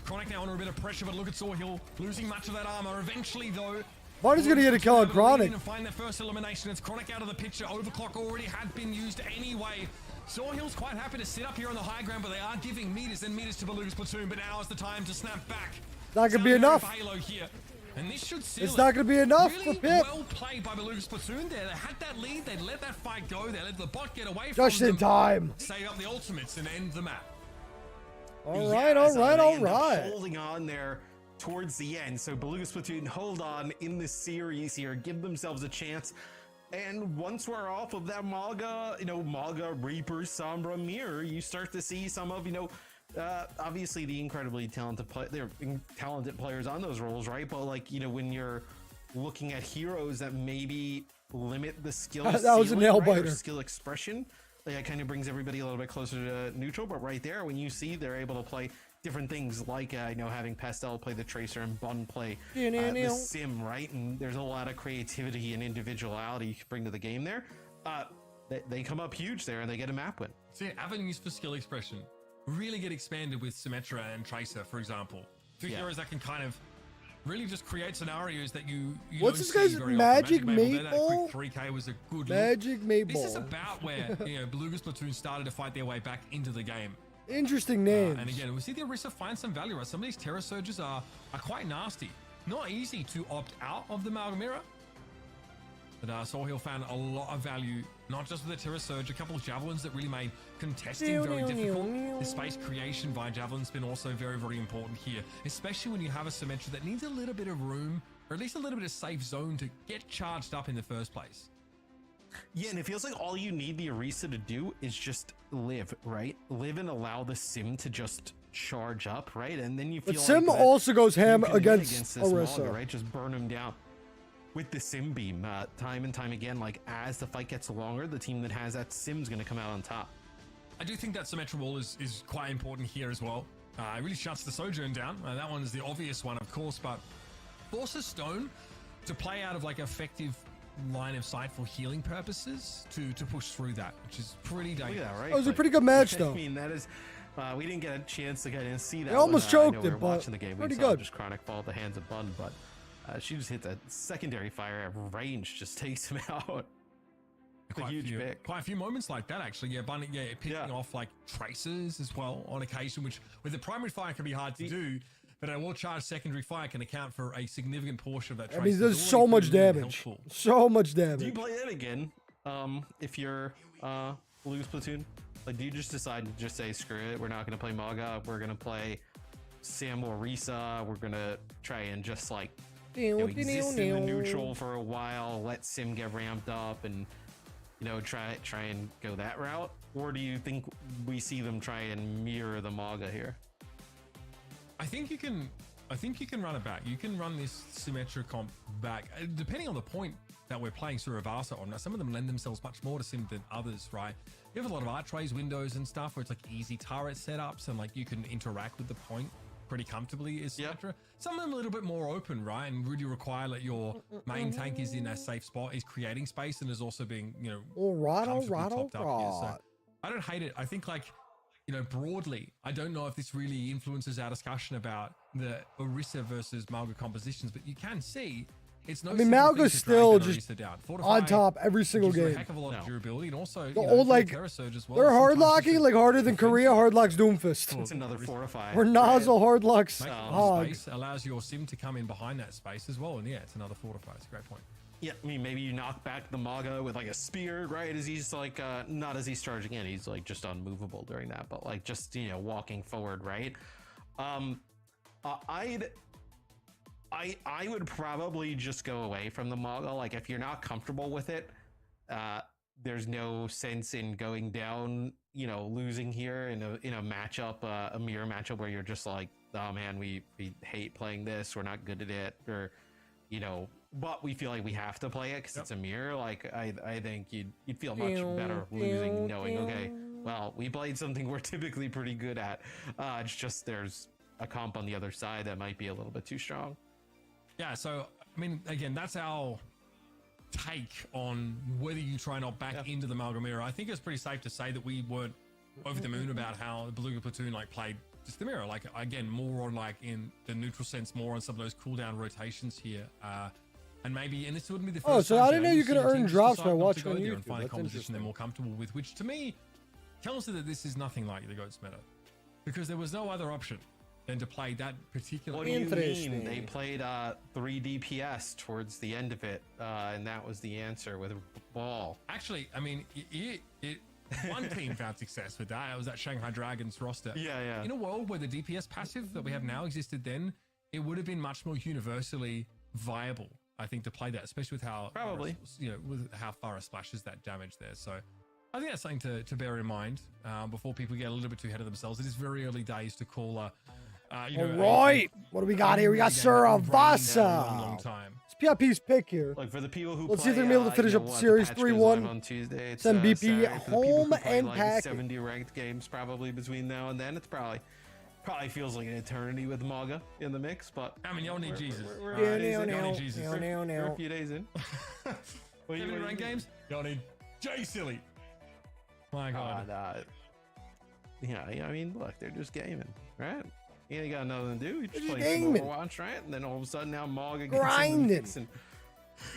Chronic now under a bit of pressure, but look at Sawhill losing much of that armor. Eventually, though, Barney's gonna get a kill on Chronic. And find their first elimination. It's Chronic out of the picture. Overclock already had been used anyway. Sawhill's quite happy to sit up here on the high ground, but they are giving meters and meters to Beluga's platoon. But now is the time to snap back. Not gonna be enough. Halo here. And this should seal it's not going to be enough really for Pip. Well played by Beluga's platoon there. They had that lead. They let that fight go. They let the bot get away just from them. Just in time. Save up the ultimates and end the map. All right. Holding on there towards the end. So Beluga's platoon hold on in this series here. Give themselves a chance. And once we're off of that Malga, Malga, Reaper, Sombra, Mirror, you start to see some of, obviously the incredibly talented players on those roles, right? But when you're looking at heroes that maybe limit the skill that was a nail biter. Skill expression, that kind of brings everybody a little bit closer to neutral. But right there, when you see they're able to play different things, like having Pastel play the Tracer and Bun play the Sim, right? And there's a lot of creativity and individuality you can bring to the game there. They come up huge there and they get a map win. See, avenues for skill expression really get expanded with Symmetra and Tracer, for example. Two heroes that can kind of really just create scenarios that you what's this guy's Magic Maple? That quick 3K was a good Magic Maple. This is about where Beluga's platoon started to fight their way back into the game. Interesting names. And again, we see the Orisa find some value, right? Some of these Terror Surges are quite nasty. Not easy to opt out of the Malga Mirror. But Soulhill found a lot of value, not just with the Terra Surge, a couple of javelins that really made contesting very difficult. The space creation via javelin's been also very, very important here, especially when you have a Symmetra that needs a little bit of room, or at least a little bit of safe zone to get charged up in the first place. Yeah, and it feels like all you need the Orisa to do is just live, right? Live and allow the Sim to just charge up, right? And then you feel But Sim like also goes ham against this Orisa. Maga, right? Just burn him down with the Sim beam time and time again. Like, as the fight gets longer, the team that has that Sim's going to come out on top. I do think that Symmetra wall is quite important here as well. It really shuts the Sojourn down. That one is the obvious one, of course, but forces Stone to play out of like effective line of sight for healing purposes to push through that, which is pretty dangerous. Look at that, right? That was a pretty good match, though. I mean, that is. We didn't get a chance to get in and see that. They almost when, choked we it, were but watching the game. pretty We saw good. Just Chronic fall at the hands of Bun, but she just hit that secondary fire at range, just takes him out. It's a huge pick. Quite a few moments like that, actually. Yeah, Bun, picking off like traces as well on occasion, which with the primary fire can be hard to do. But a well-charged secondary fire can account for a significant portion of that trace. I mean, there's so much damage. So much damage. Do you play that again? If you're Blues Platoon? Like, do you just decide to just say, screw it, we're not going to play Maga, we're going to play Sam or Risa, we're going to try and just, like, exist in the neutral for a while, let Sim get ramped up, and, try and go that route? Or do you think we see them try and mirror the Maga here? I think you can run it back. You can run this Symmetra comp back, depending on the point that we're playing Survivasa on. Now, some of them lend themselves much more to Sim than others, right? You have a lot of archways, windows, and stuff where it's like easy turret setups, and like you can interact with the point pretty comfortably as Symmetra. Some of them a little bit more open, right? And really require that your main tank is in a safe spot, is creating space, and is also being, all right. topped up here. So I don't hate it. I think like, broadly, I don't know if this really influences our discussion about the Orisa versus Malga compositions, but you can see it's no. I mean, Malga's still just on top every single game. A heck of a lot of durability, and also the old like Terra Surge as well. They're hard locking like harder than Korea hard locks Doomfist. It's another fortify. Or Nozzle hard locks Hog. Space allows your Sim to come in behind that space as well, and yeah, it's another fortify. It's a great point. Yeah, I mean, maybe you knock back the Maga with like a spear, right? As he's like, not as he's charging in, he's like just unmovable during that, but like just, walking forward, right? I would probably just go away from the Maga. Like, if you're not comfortable with it, there's no sense in going down, losing here in a matchup, a mirror matchup where you're just like, oh man, we hate playing this, we're not good at it, or, but we feel like we have to play it because it's a mirror. Like, I think you'd feel much better losing, knowing, okay, well, we played something we're typically pretty good at. It's just there's a comp on the other side that might be a little bit too strong. Yeah, so, I mean, again, that's our take on whether you try not back into the Malga mirror. I think it's pretty safe to say that we weren't over the moon about how the Beluga Platoon played just the mirror. Like, again, more on in the neutral sense, more on some of those cooldown rotations here. And this wouldn't be the first so time, I didn't know you could earn drops by watching on YouTube. YouTube. And find a composition they're more comfortable with, which to me tells us that this is nothing like the GOATS meta, because there was no other option than to play that particular. What do you mean? They played 3 DPS towards the end of it, and that was the answer with Ball. Actually, I mean, one team found success with that. It was that Shanghai Dragons roster. Yeah. In a world where the DPS passive that we have now existed then, it would have been much more universally viable, I think, to play that, especially with how with how Thara splashes that damage there. So I think that's something to bear in mind before people get a little bit too ahead of themselves. It is very early days to call all right, what do we got here? We got Survivasa. It's PIP's pick here. Like, for the people who let's see if they're gonna be able to finish up the series 3-1 on Tuesday. It's MVP home and pack. 70 ranked games probably between now and then. It's probably feels like an eternity with Maga in the mix, but I mean, y'all need Jesus. Y'all need Jesus. We're a few days in. 70 ranked games. Y'all need Jay Silly. My God. Yeah, I mean, look, they're just gaming, right? You ain't got nothing to do. You just play some Overwatch, right? And then all of a sudden now Maga gets grinding.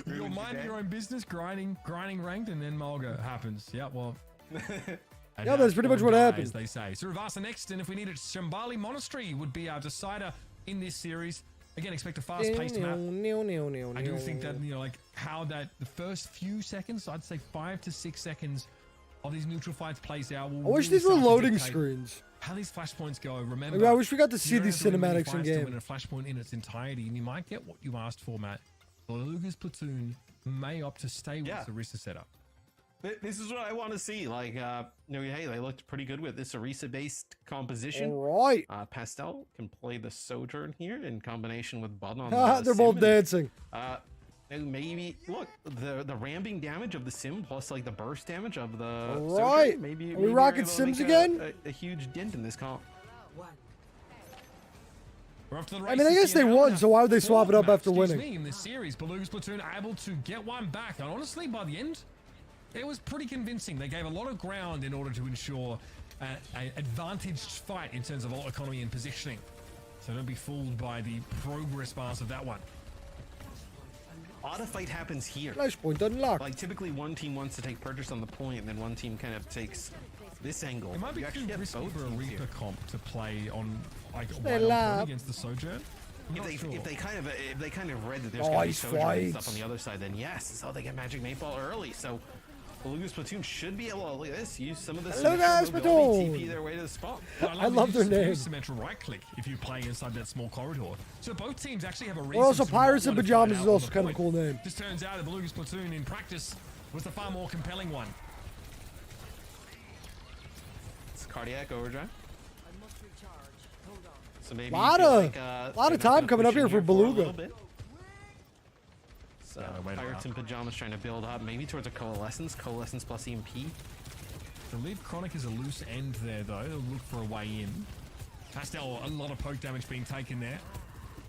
You'll mind your own business, grinding ranked, and then Malga happens. Yeah, well. Yeah, that's pretty much what happened. They say. Survivasa next, and if we needed, Shambhali Monastery would be our decider in this series. Again, expect a fast-paced map. I do think that, you know, like how that the first few seconds, I'd say 5 to 6 seconds of these neutral fights plays out. I wish these were loading screens. How these flashpoints go. Remember, Maybe I wish we got to see these cinematics in game. To win a flashpoint in its entirety, and you might get what you asked for, Matt. Beluga's platoon may opt to stay with the Orisa setup. This is what I want to see. Like, you know, hey, they looked pretty good with this Orisa-based composition. All right. Pastel can play the Sojourn here in combination with Bud on They're both dancing. Maybe look the ramping damage of the sim plus like the burst damage of the All right. Sojourn. Maybe are we rocking sims again? A huge dent in this comp. I mean, I guess they won, so why would they swap it up after winning? In this series, Beluga's platoon able to get one back, and honestly, by the end, it was pretty convincing. They gave a lot of ground in order to ensure an advantaged fight in terms of ult economy and positioning. So don't be fooled by the progress bars of that one. Odd fight happens here. Flash point unlocked. Like typically one team wants to take purchase on the point, and then one team kind of takes this angle. It might be too risky for a Reaper comp to play on like against the Sojourn. If they kind of read that there's going to be Sojourn stuff on the other side, then yes, so they get Magic 8 Ball early. So Beluga's platoon should be able to, look at this, use some of the TP their way to the spot. I love their name. Symmetrical right click if you play inside that small corridor. So both teams actually have a reason. Well, also Pirates in Pajamas is also kind of a cool name. This turns out that Beluga's platoon in practice was the far more compelling one. It's cardiac overdrive. So maybe lot of time coming up here for Beluga. So Pirates in Pajamas trying to build up, maybe towards a Coalescence plus EMP. I believe Chronic is a loose end there, though. They'll look for a way in. Pastel, a lot of poke damage being taken there.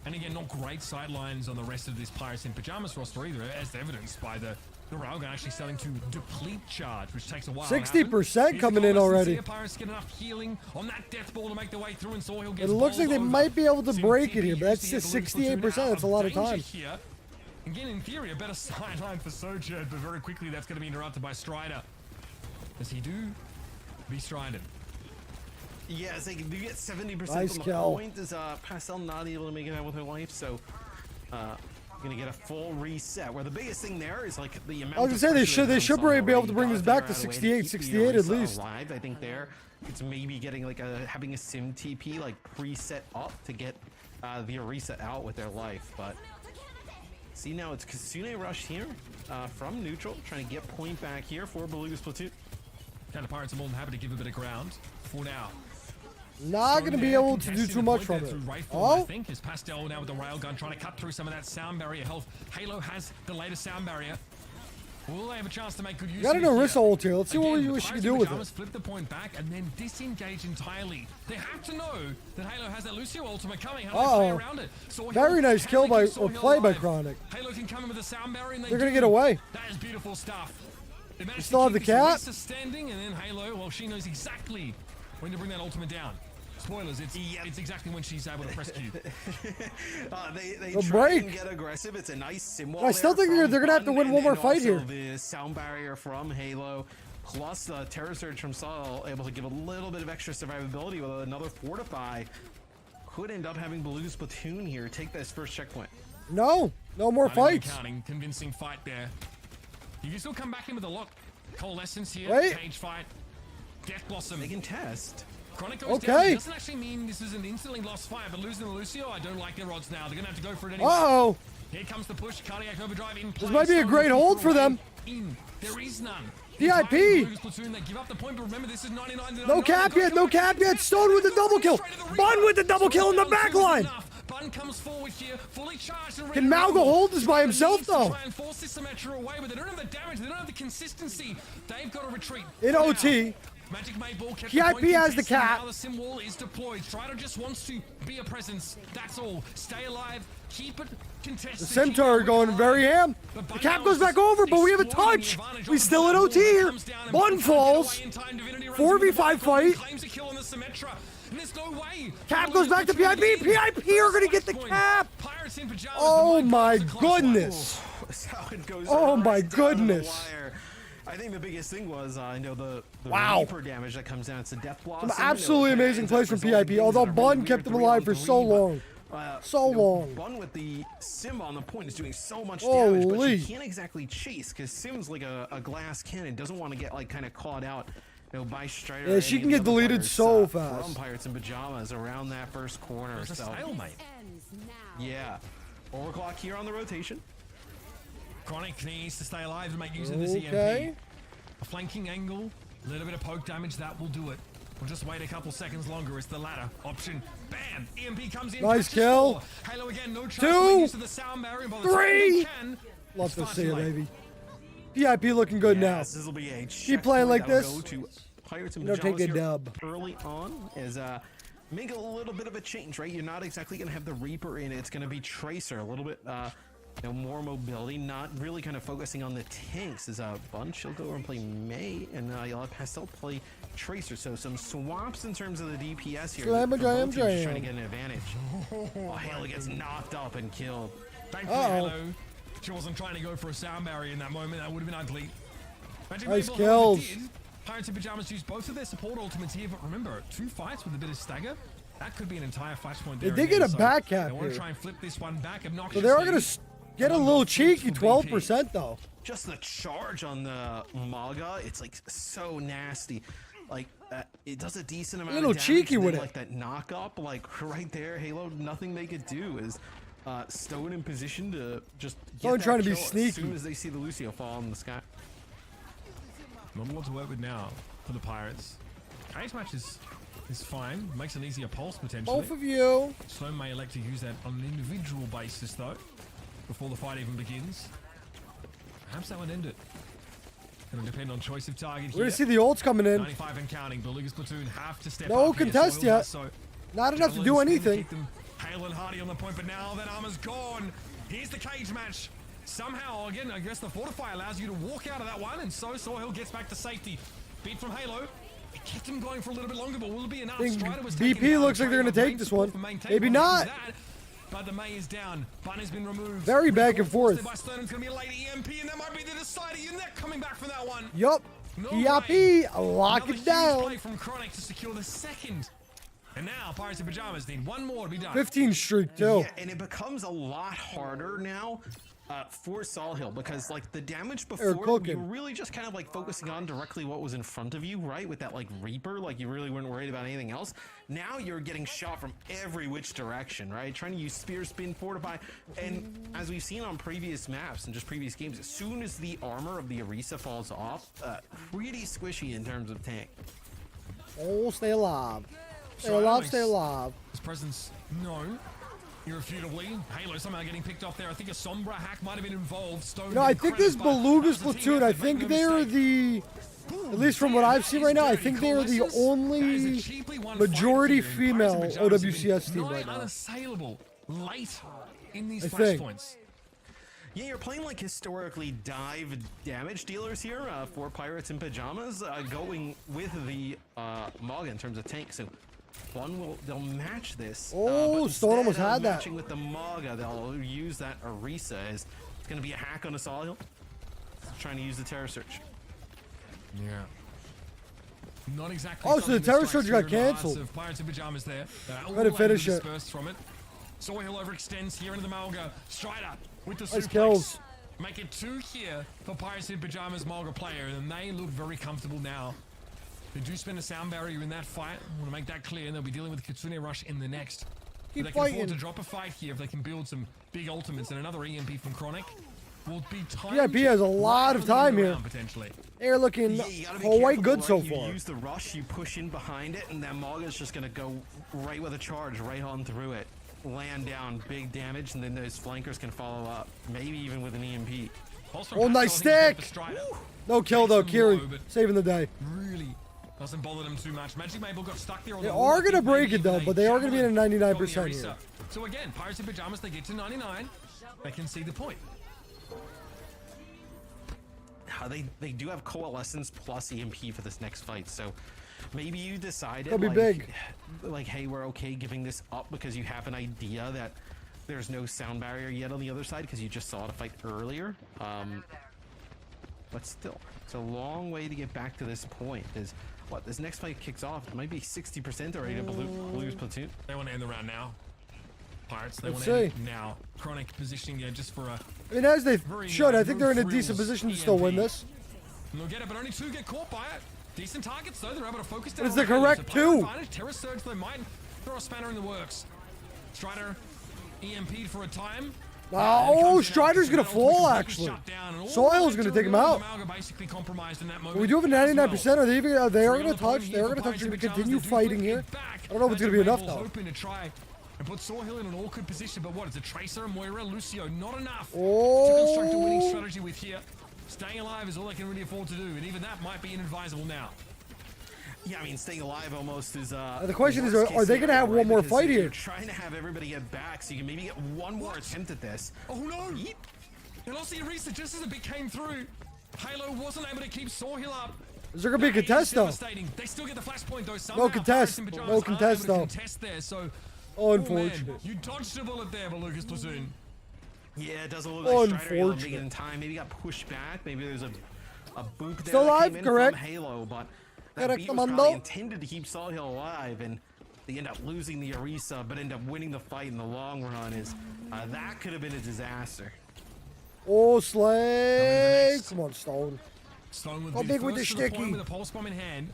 And again, not great sight lines on the rest of this Pirates in Pajamas roster either, as evidenced by the Railgun actually starting to deplete charge, which takes a while. 60% coming in already. Pirates get enough healing on that death ball to make their way through, and Sawhill It gets looks like they might be able to break it here, but that's just 68%. That's a lot of time. Here. Again, in theory, a better sideline for Sojourn, but very quickly that's going to be interrupted by Strider. As he do be Strided. Yeah, it's like you get 70% nice on the kill. point. Is Pastel not able to make it out with her life, so gonna get a full reset. Where the biggest thing there is like the amount. I was gonna say they should be able to bring this back to 68, 68 at least. Alive, I think there, it's maybe getting like having a sim TP like preset up to get the Orisa out with their life, but. See now it's Kasune Rush here from neutral, trying to get point back here for Beluga's platoon. And the Pirates are more than happy to give a bit of ground for now. Not going to be able to do too much from it. I think is Pastel now with the railgun trying to cut through some of that sound barrier health. Halo has the latest sound barrier. Will they have a chance to make good use of it? Got an Orisa ult here. Let's see what we should do with it. Flip the point back and then disengage entirely. They have to know that Halo has that Lucio ultimate coming. How do they play around it? Very nice kill by or play by Chronic. Halo can come in with a sound barrier and they're gonna get away. That is beautiful stuff. They still have the cat. Standing, and then Halo, well, she knows exactly when to bring that ultimate down. Spoilers, it's exactly when she's able to press Q. They try and get aggressive. It's a nice sim wall. I still think they're going to have to win one more fight here. The sound barrier from Halo, plus the Terror Surge from Saul, able to give a little bit of extra survivability with another Fortify. Could end up having Beluga's platoon here take this first checkpoint. No more fights. Counting, convincing fight there. You can still come back in with a lot. Coalescence here, cage fight, Death Blossom. They can test. Chronic goes down. It doesn't actually mean this is an instantly lost fight, but losing the Lucio, I don't like their odds now. They're going to have to go for it anyway. Uh-oh. Here comes the push. Cardiac overdrive in place. This might be a great hold for them. There is none. PIP. They give up the point, but remember, this is 99. No cap yet. No cap yet. Stone with the double kill. Bun with the double kill in the back line. Bun comes forward here, fully charged. Can Malgo hold this by himself, though? Try and force this Symmetra away, but they don't have the damage. They don't have the consistency. They've got to retreat. In OT. Magic May Ball kept PIP has the cap. Now the sim wall is deployed. Strider just wants to be a presence. That's all. Stay alive. Keep it contested. The Centaur going very ham. The cap goes back over, but we have a touch. We still at OT here. Bun falls. 4v5 fight. Claims a kill on the Symmetra. And there's no way. Cap goes back to PIP. PIP are going to get the cap. Oh my goodness. Oh my goodness. I think the biggest thing was, the wow. Reaper damage that comes down. It's a Death Blossom. Some absolutely amazing plays from PIP, although Bun kept him alive for so long. So long. Bun with the Sim on the point is doing so much damage, but Holy. she can't exactly chase because Sim's like a glass cannon. Doesn't want to get like kind of caught out, by Strider. Yeah, she can get deleted so fast. From Pirates in Pajamas around that first corner. There's a stalemate. Yeah. Overclock here on the rotation. Chronic needs to stay alive to make use of this EMP. A flanking angle, a little bit of poke damage, that will do it. We'll just wait a couple seconds longer. It's the latter option. Bam! EMP comes in. Nice kill. Halo again, no chance 2, to the sound barrier. 3. Love to see it, baby. VIP looking good now. This will be a Keep playing like this. Go to Pirates in You know, take a Pajamas dub. Early on is make a little bit of a change, right? You're not exactly gonna have the Reaper in it. It's gonna be Tracer, a little bit more mobility, not really kind of focusing on the tanks. Is Bunch, she'll go over and play May, and you'll have Pastel play Tracer. So some swaps in terms of the DPS here. Slam a jam Just trying to get an advantage. Oh, Halo gets knocked up and killed. Thankfully, Halo, she wasn't trying to go for a sound barrier in that moment. That would have been ugly. Nice kills. Pirates in Pajamas used both of their support ultimates here, but remember, 2 fights with a bit of stagger. That could be an entire flashpoint there. They did get a back cap They want here. to try and flip this one back. So they are going to get a little cheeky, 12% though. Just the charge on the Maga, it's like so nasty. Like it does a decent amount. A little of damage, cheeky and then, with like that knock up, like right there. Halo, nothing they could do is Stone in position to just get Stone that trying to be kill sneaky. as soon as they see the Lucio fall in the sky. Not a lot to work with now for the Pirates. Cage match is fine. Makes an easier pulse potentially. Both of you. Stone may elect to use that on an individual basis though, before the fight even begins. Perhaps that would end it. Gonna depend on choice of target here. We're gonna see the ults coming in. 95 and counting. Beluga's platoon have to step No up here. contest Soil yet. does so. Not enough to do anything. Hale and Hardy on the point, but now that armor's gone. Here's the cage match. Somehow, again, I guess the Fortify allows you to walk out of that one, and so Soil gets back to safety. Beat from Halo. It kept him going for a little bit longer, but will it be enough? Strider was BP looks like they're going to take this one. Maybe not. But the May is down. Bun has been removed. Very back and forth. By Sternum's going to be a late EMP, and that might be the decider. You're not coming back from that one. Yup. VIP, lock it down. Play from Chronic to secure the second. And now Pirates in Pajamas need one more to be done. 15 streak too. Yeah, and it becomes a lot harder now for Sol Hill because like the damage before you were really just kind of like focusing on directly what was in front of you, right? With that like Reaper, like you really weren't worried about anything else. Now you're getting shot from every which direction, right? Trying to use Spear, Spin, Fortify, and as we've seen on previous maps and just previous games, as soon as the armor of the Orisa falls off, pretty squishy in terms of tank. Oh, stay alive. Stay alive, stay alive. His presence known. Irrefutably. Halo somehow getting picked off there. I think a Sombra hack might have been involved. Stone I think this Beluga's platoon, I think they are the, at least from what I've seen right now, I think they are the only majority female OWCS team right now. Unassailable late in these flashpoints. Yeah, you're playing like historically dive damage dealers here for Pirates in Pajamas, going with the Maga in terms of tank. So they'll match this. Oh, Stone almost had that. Matching with the Maga, they'll use that Orisa as it's going to be a hack on a Sol Hill. Trying to use the Terror Search. Yeah. Not exactly. Oh, so the Terror Search got canceled. Of Pirates in Pajamas there. Better finish it. From it. Soil overextends here into the Malga. Strider with the nice suplex. Kills. Make it 2 here for Pirates in Pajamas Malga player, and they look very comfortable now. They do spend a sound barrier in that fight. I want to make that clear, and they'll be dealing with Kitsune Rush in the next. Keep they can fighting. afford to drop a fight here if they can build some big ultimates, and another EMP from Chronic will be time. VIP has a lot of time here. Potentially. They're looking quite good right? so You far. use the rush, you push in behind it, and then Maga's just going to go right with a charge, right on through it. Land down, big damage, and then those flankers can follow up, maybe even with an EMP. Oh, nice stick! No kill though, Kiri saving the day. Really doesn't bother them too much. Magic Mabel got stuck there. They are going to break it though, but they are going to be in a 99% here. So again, Pirates in Pajamas, they get to 99. They can see the point. They do have Coalescence plus EMP for this next fight, so maybe you decided That'll be big. Like, hey, we're okay giving this up because you have an idea that there's no sound barrier yet on the other side because you just saw the fight earlier. But still, it's a long way to get back to this point. Is what this next fight kicks off, it might be 60% already to Blue's platoon. They want to end the round now. Pirates. They Let's want to end see. it now. Chronic positioning there just for a... I mean, as they should. I think they're in a no decent frills position to still win EMP. this. And they'll get it, but only 2 get caught by it. Decent targets, though. They're able to focus down. It's the on enemies. correct So Pirate 2. advantage. Terror Surge, though, might throw a spanner in the works. Strider EMP'd for a time. Oh, Strider's gonna fall, actually. Soil's gonna take him out. Basically compromised in that We moment. do have a 99%. Are they even? They are gonna touch. They are gonna touch. They're gonna continue fighting here. I don't know if it's gonna be enough though. Hoping to try and put Sawhill in an awkward position, but what? It's a Tracer, Moira, Lucio. Not enough to construct a winning strategy with here. Staying alive is all they can really afford to do, and even that might be inadvisable now. Yeah, I mean, staying alive almost is. The question is, are they gonna have one more fight here? You're trying to have everybody get back, so you can maybe get one more attempt at this. Oh no! They lost the Orisa just as the bit came through. Halo wasn't able to keep Sawhill up. Is there gonna be a contest though? They still get the flashpoint though. No contest. No contest though. Contest there, so. Unfortunate. Man, you dodged a bullet there, but Lucas Platoon. Yeah, it doesn't look like Strider able to make it in time. Maybe got pushed back. Maybe there's a boop there Still that alive, came in correct? from Halo, but Correct, that beat was Commando. probably intended to keep Sawhill alive, and they end up losing the Orisa, but end up winning the fight in the long run. Is that could have been a disaster. Oh, Slay! Come on, Stone. Stone would Go be big with the first to point sticky. with a pulse bomb in hand.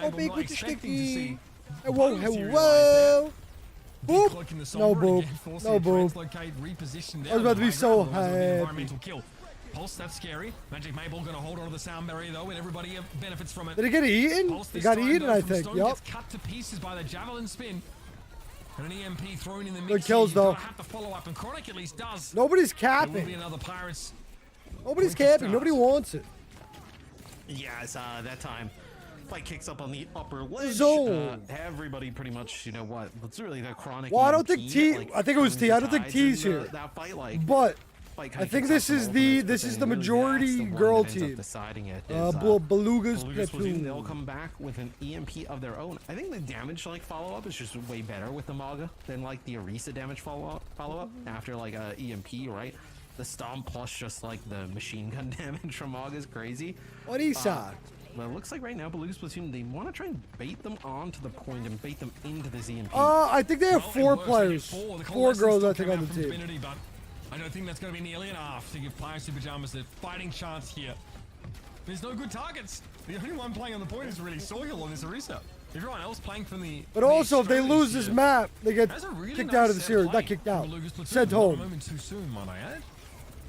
Go big with the sticky. Whoa, Whoa, whoa. Boop. No boop. No boop. I was about to be so happy. Environmental kill. Pulse, that's scary. Magic Mabel gonna hold on to the sound barrier though, and everybody benefits from it. Did he get eaten? Pulse He this got time, eaten, though, I from think. Stone Yup. gets cut to pieces by the javelin spin. And an EMP thrown in the mix. Good kills, here. You've though. gotta have to follow up, and Chronic at least does. Nobody's There will be capping. another Pirates. Nobody's capping. Nobody wants it. Yeah, it's that time. Fight kicks up on the upper ledge. Zone. Everybody pretty much, you know what? It's really the Chronic. Well, I don't think EMP T. that, like, I think it was turns T. the I don't think tides T's in here. That fight, like, But fight I kinda think kicks this off is from the ultimates, this is but the then really majority that's the one girl that ends up team. deciding it. Beluga's Beluga's platoon. They'll come back with an EMP of their own. I think the damage like follow up is just way better with the Maga than like the Orisa damage follow up after like a EMP, right? The Stomp plus just like the machine gun damage from Maga is crazy. Orisa. But it looks like right now Beluga's platoon, they want to try and bait them onto the point and bait them into the EMP. I think they have Well, it 4 works. They players. get 4. The 4 coalescence girls, still I think, came on out the from team. Divinity, but I don't think that's going to be nearly enough to give Pirates and Pajamas a fighting chance here. There's no good targets. The only one playing on the point is really Sawhill on this Orisa. Everyone else playing from the. But also, if they lose this map, they get That's a really kicked nice out of the set series. play Not kicked out. from Beluga's platoon. Sent Not a home. moment too soon, might I add.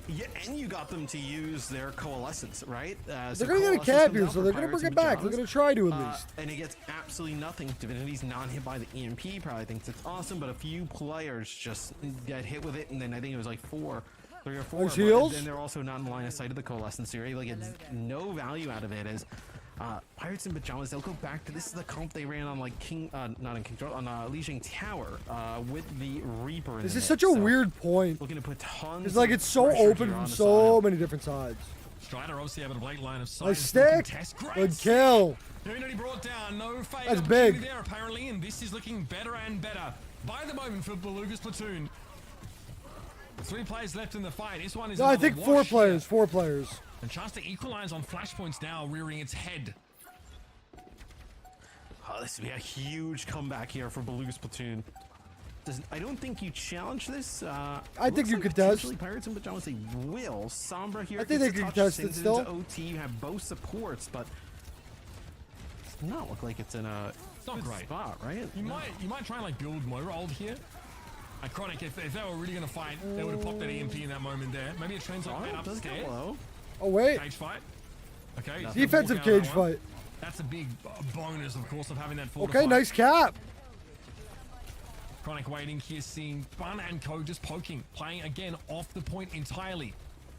Yeah, and you got them to use their coalescence, right? They're gonna get a cap here, so they're gonna bring it back. They're gonna try to at least. And it gets absolutely nothing. Divinity's not hit by the EMP. Probably thinks it's awesome, but a few players just get hit with it, and then I think it was like 3 or 4. Nice heals. Then they're also not in line of sight of the coalescence theory. Like it's no value out of it. As Pirates and Pajamas, they'll go back to this is the comp they ran on like not in King on Lijiang Tower with the Reaper. This is such a weird point. Looking to put tons. It's like it's so open from so many different sides. Strider obviously having a blade line of sight. Nice stick. Good kill. Divinity brought down. No fade. That's big. There apparently, and this is looking better and better by the moment for Beluga's platoon. 3 players left in the fight. This one is. No, I think 4 players. Here. 4 players. And chance to equalize on flashpoints now, rearing its head. Oh, this would be a huge comeback here for Beluga's platoon. I don't think you challenge this. I think you like could potentially test. Pirates and Pajamas, they will. Sombra here. I think they gets a could touch, test it sends still. into OT. You have both supports, but it does not look like it's in a Not good great. spot, right? You might try and like build Moira ult here. Chronic, if they were really gonna fight, they would have popped that EMP in that moment there. Maybe a translate man does go upstairs. low. Oh wait. Cage fight. Okay. Defensive walk out on cage that one. fight. That's a big bonus, of course, of having that Okay, nice cap. Chronic waiting here, seeing Bun and Co just poking, playing again off the point entirely.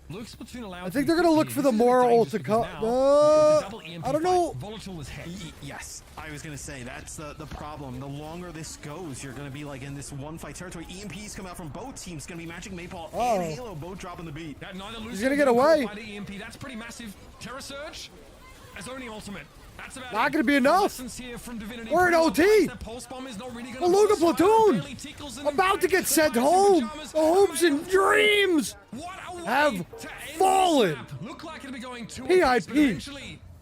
Luke's platoon allowed. I think they're gonna look for the Mora ult to come. I don't know. Volatile as heck. Yes, I was gonna say that's the problem. The longer this goes, you're gonna be like in this one fight territory. EMPs come out from both teams. It's gonna be Magic Maypole and Halo both dropping the beat. He's gonna get away. By the EMP. That's pretty massive. Terror Surge as only ultimate. That's about Not it. gonna be enough. Here from Divinity. We're in OT. Beluga platoon about to get sent home. The hopes and dreams have fallen. Look like it'll be going 2 PIP.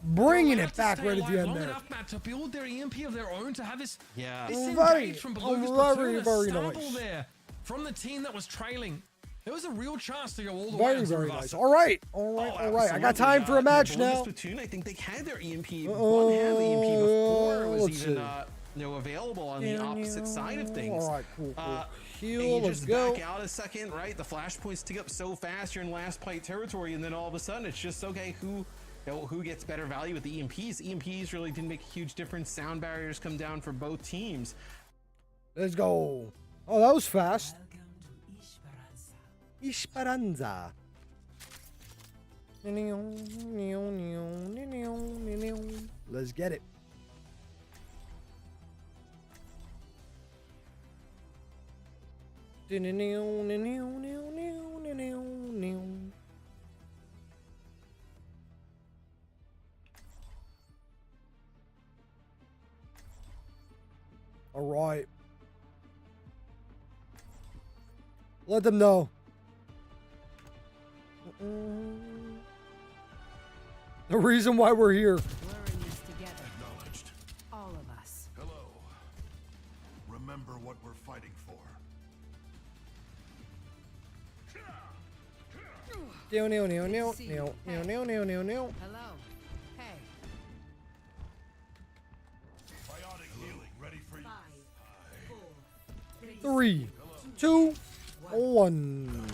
bringing it back right at the end long there. enough, Matt, to build their EMP of their own, to have this, Yeah. this Very, engage from below this very, platoon, very a stumble nice. there from the team that was trailing. There was a real chance to go all the way. Very, very nice. All right. I got time for a match now. Platoon, I think they had their EMP. One had the EMP before it was let's even see. available on the opposite side of things. All right, cool. Heal, and you let's just go. back out a second, right? The flashpoints tick up so fast, you're in last plate territory, and then all of a sudden it's just okay. Who gets better value with the EMPs? EMPs really didn't make a huge difference. Sound barriers come down for both teams. Let's go. Oh, that was fast. Esperanza. Let's get it. All right. Let them know. The reason why we're here. We're in this together. Acknowledged. All of us. Hello. Remember what we're fighting for. Hello. Hey. Biotic healing ready for you. 5, 4, 3, 2, 1.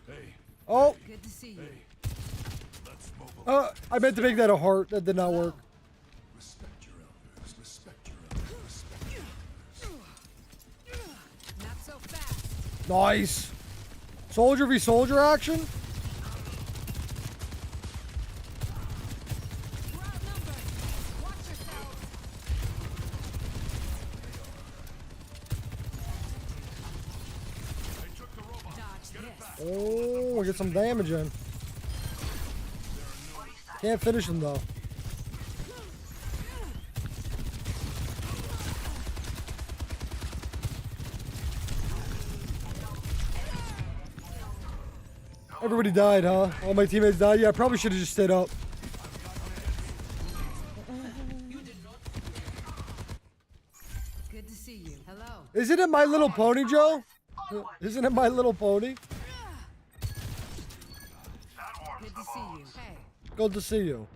Hey. Oh. Good to see you. Let's mobilize. I meant to make that a heart. That did not work. Respect your elders. Respect your elders. Respect your elders. Not so fast. Nice. Soldier v soldier action. We're outnumbered. Watch yourselves. They took the robot. Dodge this. Oh, we get some damage in. Can't finish him though. Everybody died, huh? All my teammates died? Yeah, I probably should have just stayed up. Good to see you. Hello. Isn't it My Little Pony, Joe? Isn't it My Little Pony? Good to see you. Hey. Good to see you.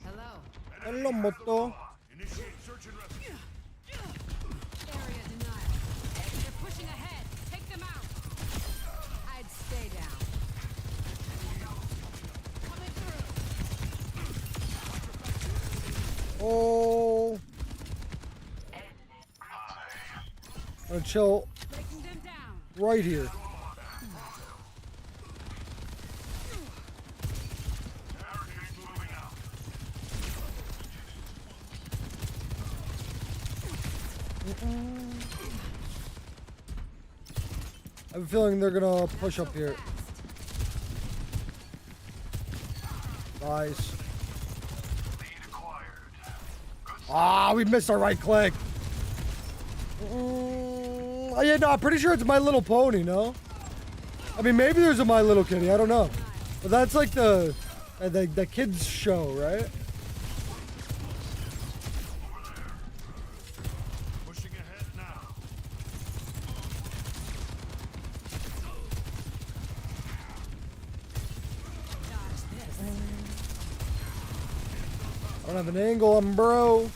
Hello. Hello, Moto. Initiate search and rescue. Area denial. They're pushing ahead. Take them out. I'd stay down. Coming through. Oh. I'm gonna chill Breaking them down. right here. I have a feeling they're gonna push up here. Nice. Ah, we missed our right click. Yeah, no, I'm pretty sure it's My Little Pony, no? I mean, maybe there's a My Little Kitty, I don't know. But that's like the kids show, right? Pushing ahead now. I don't have an angle on bro.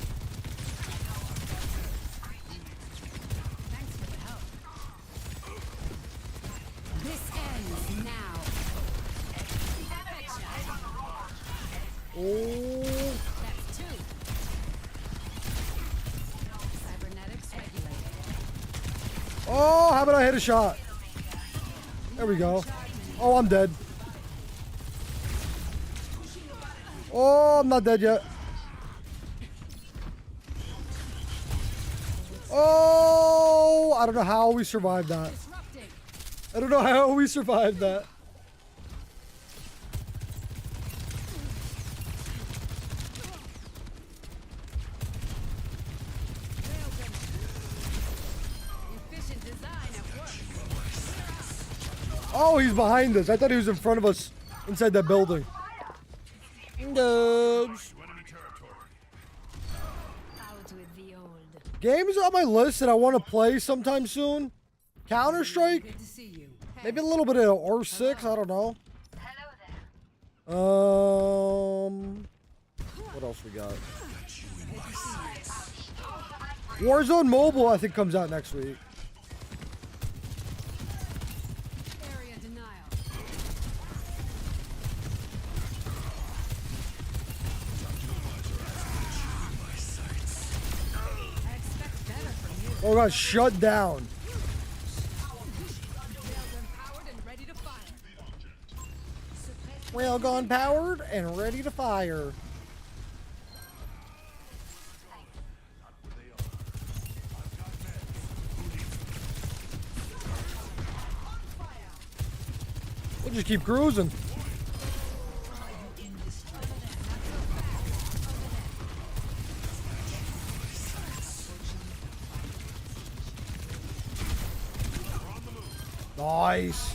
Thanks for the help. This ends now. Oh. That's 2. Cybernetics regulated. Oh, how about I hit a shot? There we go. Oh, I'm dead. Oh, I'm not dead yet. Oh, I don't know how we survived that. I don't know how we survived that. Oh, he's behind us. I thought he was in front of us inside that building. Dogs. Games on my list that I want to play sometime soon. Counter-Strike. Maybe a little bit of R6. I don't know. What else we got? Warzone Mobile, I think, comes out next week. Oh, got shut down. Railgun powered and ready to fire. We'll just keep cruising. Nice.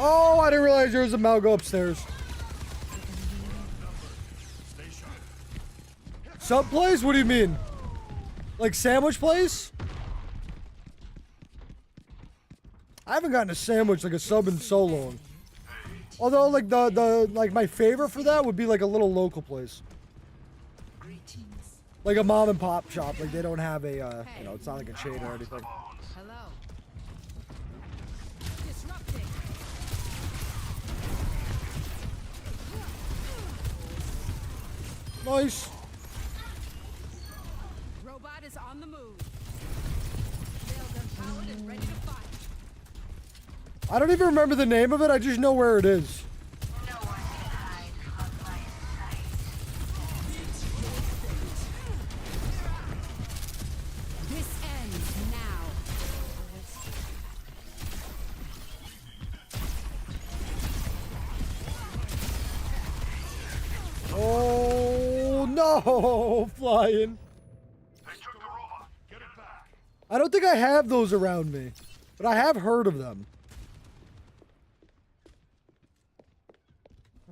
Oh, I didn't realize there was a Malgo upstairs. Sub place? What do you mean? Like sandwich place? I haven't gotten a sandwich like a sub in so long. Although like the like my favorite for that would be like a little local place. Like a mom and pop shop. Like they don't have a you know, it's not like a chain or anything. Nice. Robot is on the move. Railgun powered and ready to fire. I don't even remember the name of it. I just know where it is. This ends now. Oh no, flying. I don't think I have those around me, but I have heard of them.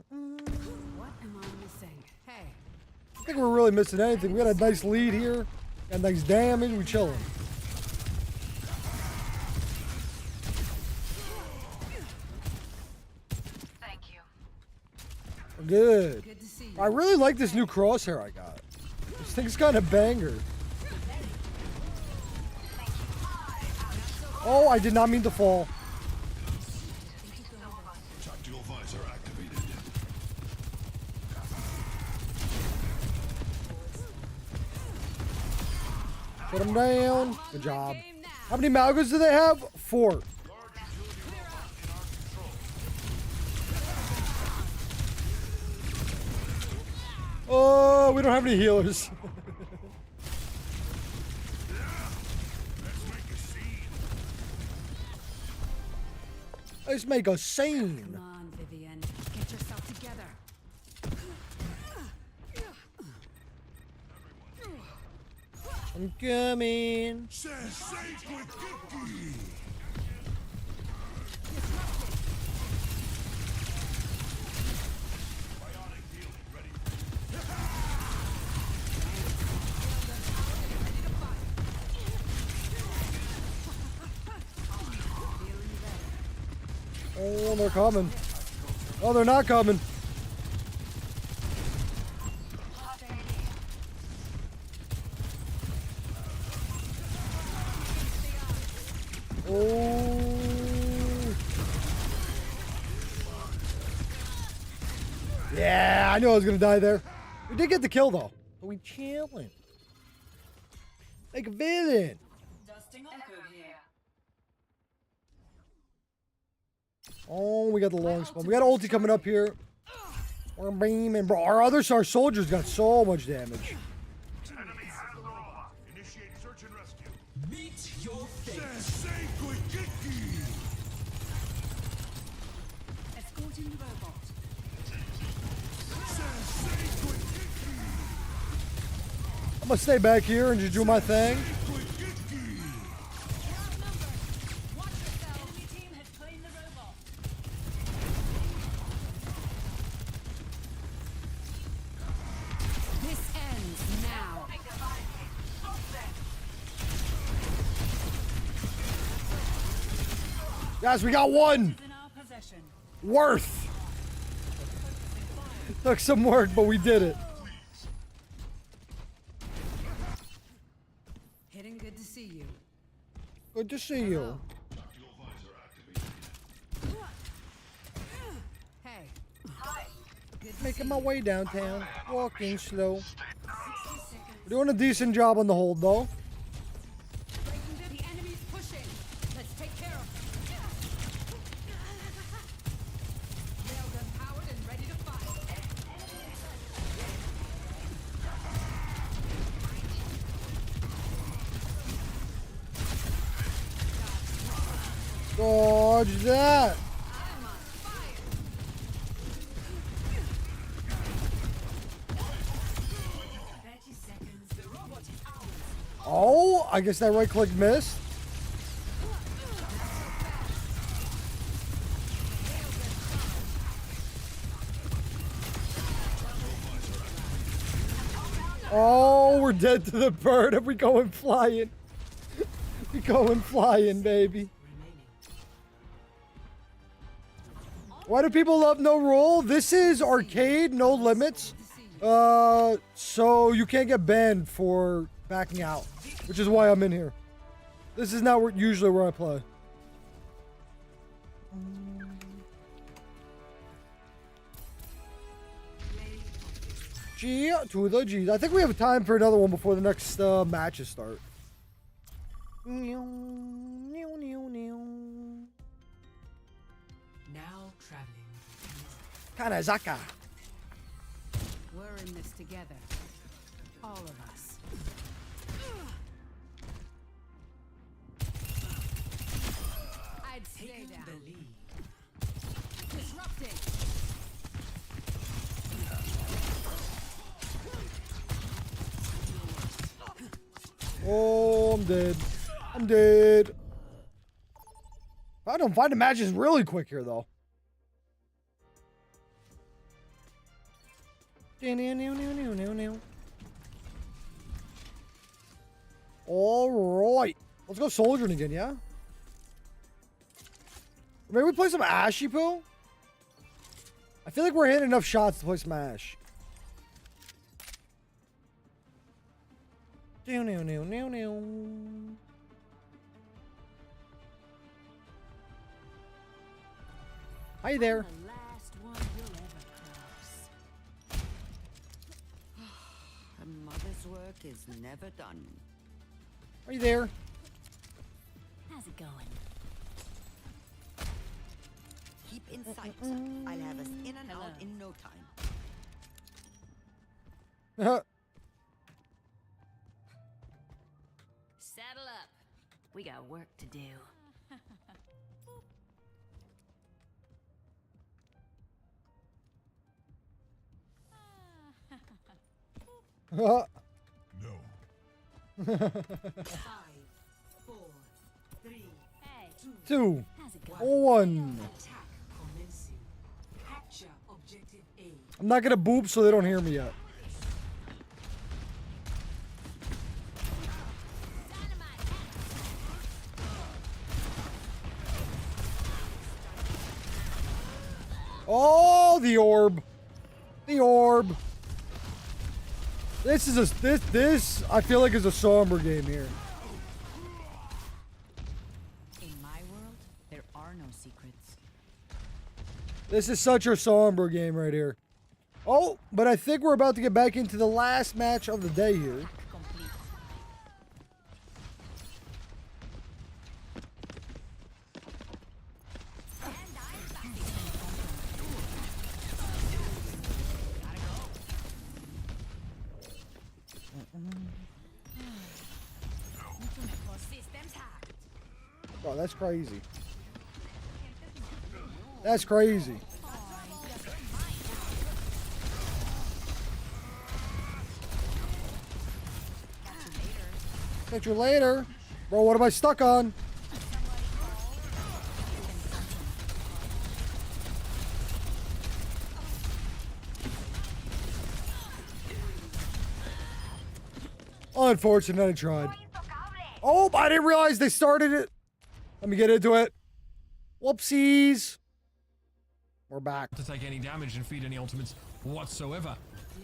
What am I missing? Hey. I think we're really missing anything. We got a nice lead here, got nice damage, we chilling. Thank you. We're good. I really like this new crosshair I got. This thing's kind of banger. Oh, I did not mean to fall. Tactical visor activated. Put him down. Good job. How many Malgas do they have? 4. Oh, we don't have any healers. Let's make a scene. Come on, Vivian. Get yourself together. I'm coming. Oh, they're coming. Oh, they're not coming. Oh. Yeah, I knew I was gonna die there. We did get the kill though. But we chilling. Like a villain. Oh, we got the long spawn. We got ulti coming up here. We're beaming, bro. Our soldiers got so much damage. Enemy has the robot. Initiate search and rescue. Meet your fate. Escorting the robot. I'm gonna stay back here and just do my thing. Guys, we got one. Worth. Took some work, but we did it. Hidden, good to see you. Good to see you. Hey. Making my way downtown. Walking slow. We're doing a decent job on the hold, though. The enemy's pushing. Let's take care of them. Railgun powered and ready to fight. Dodge that. Oh, I guess that right click missed. Oh, we're dead to the bird. Are we going flying? We going flying, baby. Why do people love no rule? This is arcade, no limits. So you can't get banned for backing out, which is why I'm in here. This is not usually where I play. G to the G's. I think we have time for another one before the next matches start. Now traveling. Kanazaka. We're in this together. All of us. I'd stay down. The lead. Disrupting. Oh, I'm dead. I'm dead. I don't find the matches really quick here, though. All right. Let's go soldiering again, yeah? Maybe we play some Ashy Poo? I feel like we're hitting enough shots to play some Ash. Hi there. A mother's work is never done. Are you there? How's it going? Keep in sight. I'll have us in and out in no time. Saddle up. We got work to do. No. 5, 4, 3, 2, 1. Capture objective A. I'm not gonna boop so they don't hear me yet. Oh, the orb. The orb. This is this I feel like is a somber game here. In my world, there are no secrets. This is such a somber game right here. Oh, but I think we're about to get back into the last match of the day here. Oh, that's crazy. That's crazy. Catch you later. Bro, what am I stuck on? Unfortunate, I tried. Oh, I didn't realize they started it. Let me get into it. Whoopsies. We're back. To take any damage and feed any ultimates whatsoever.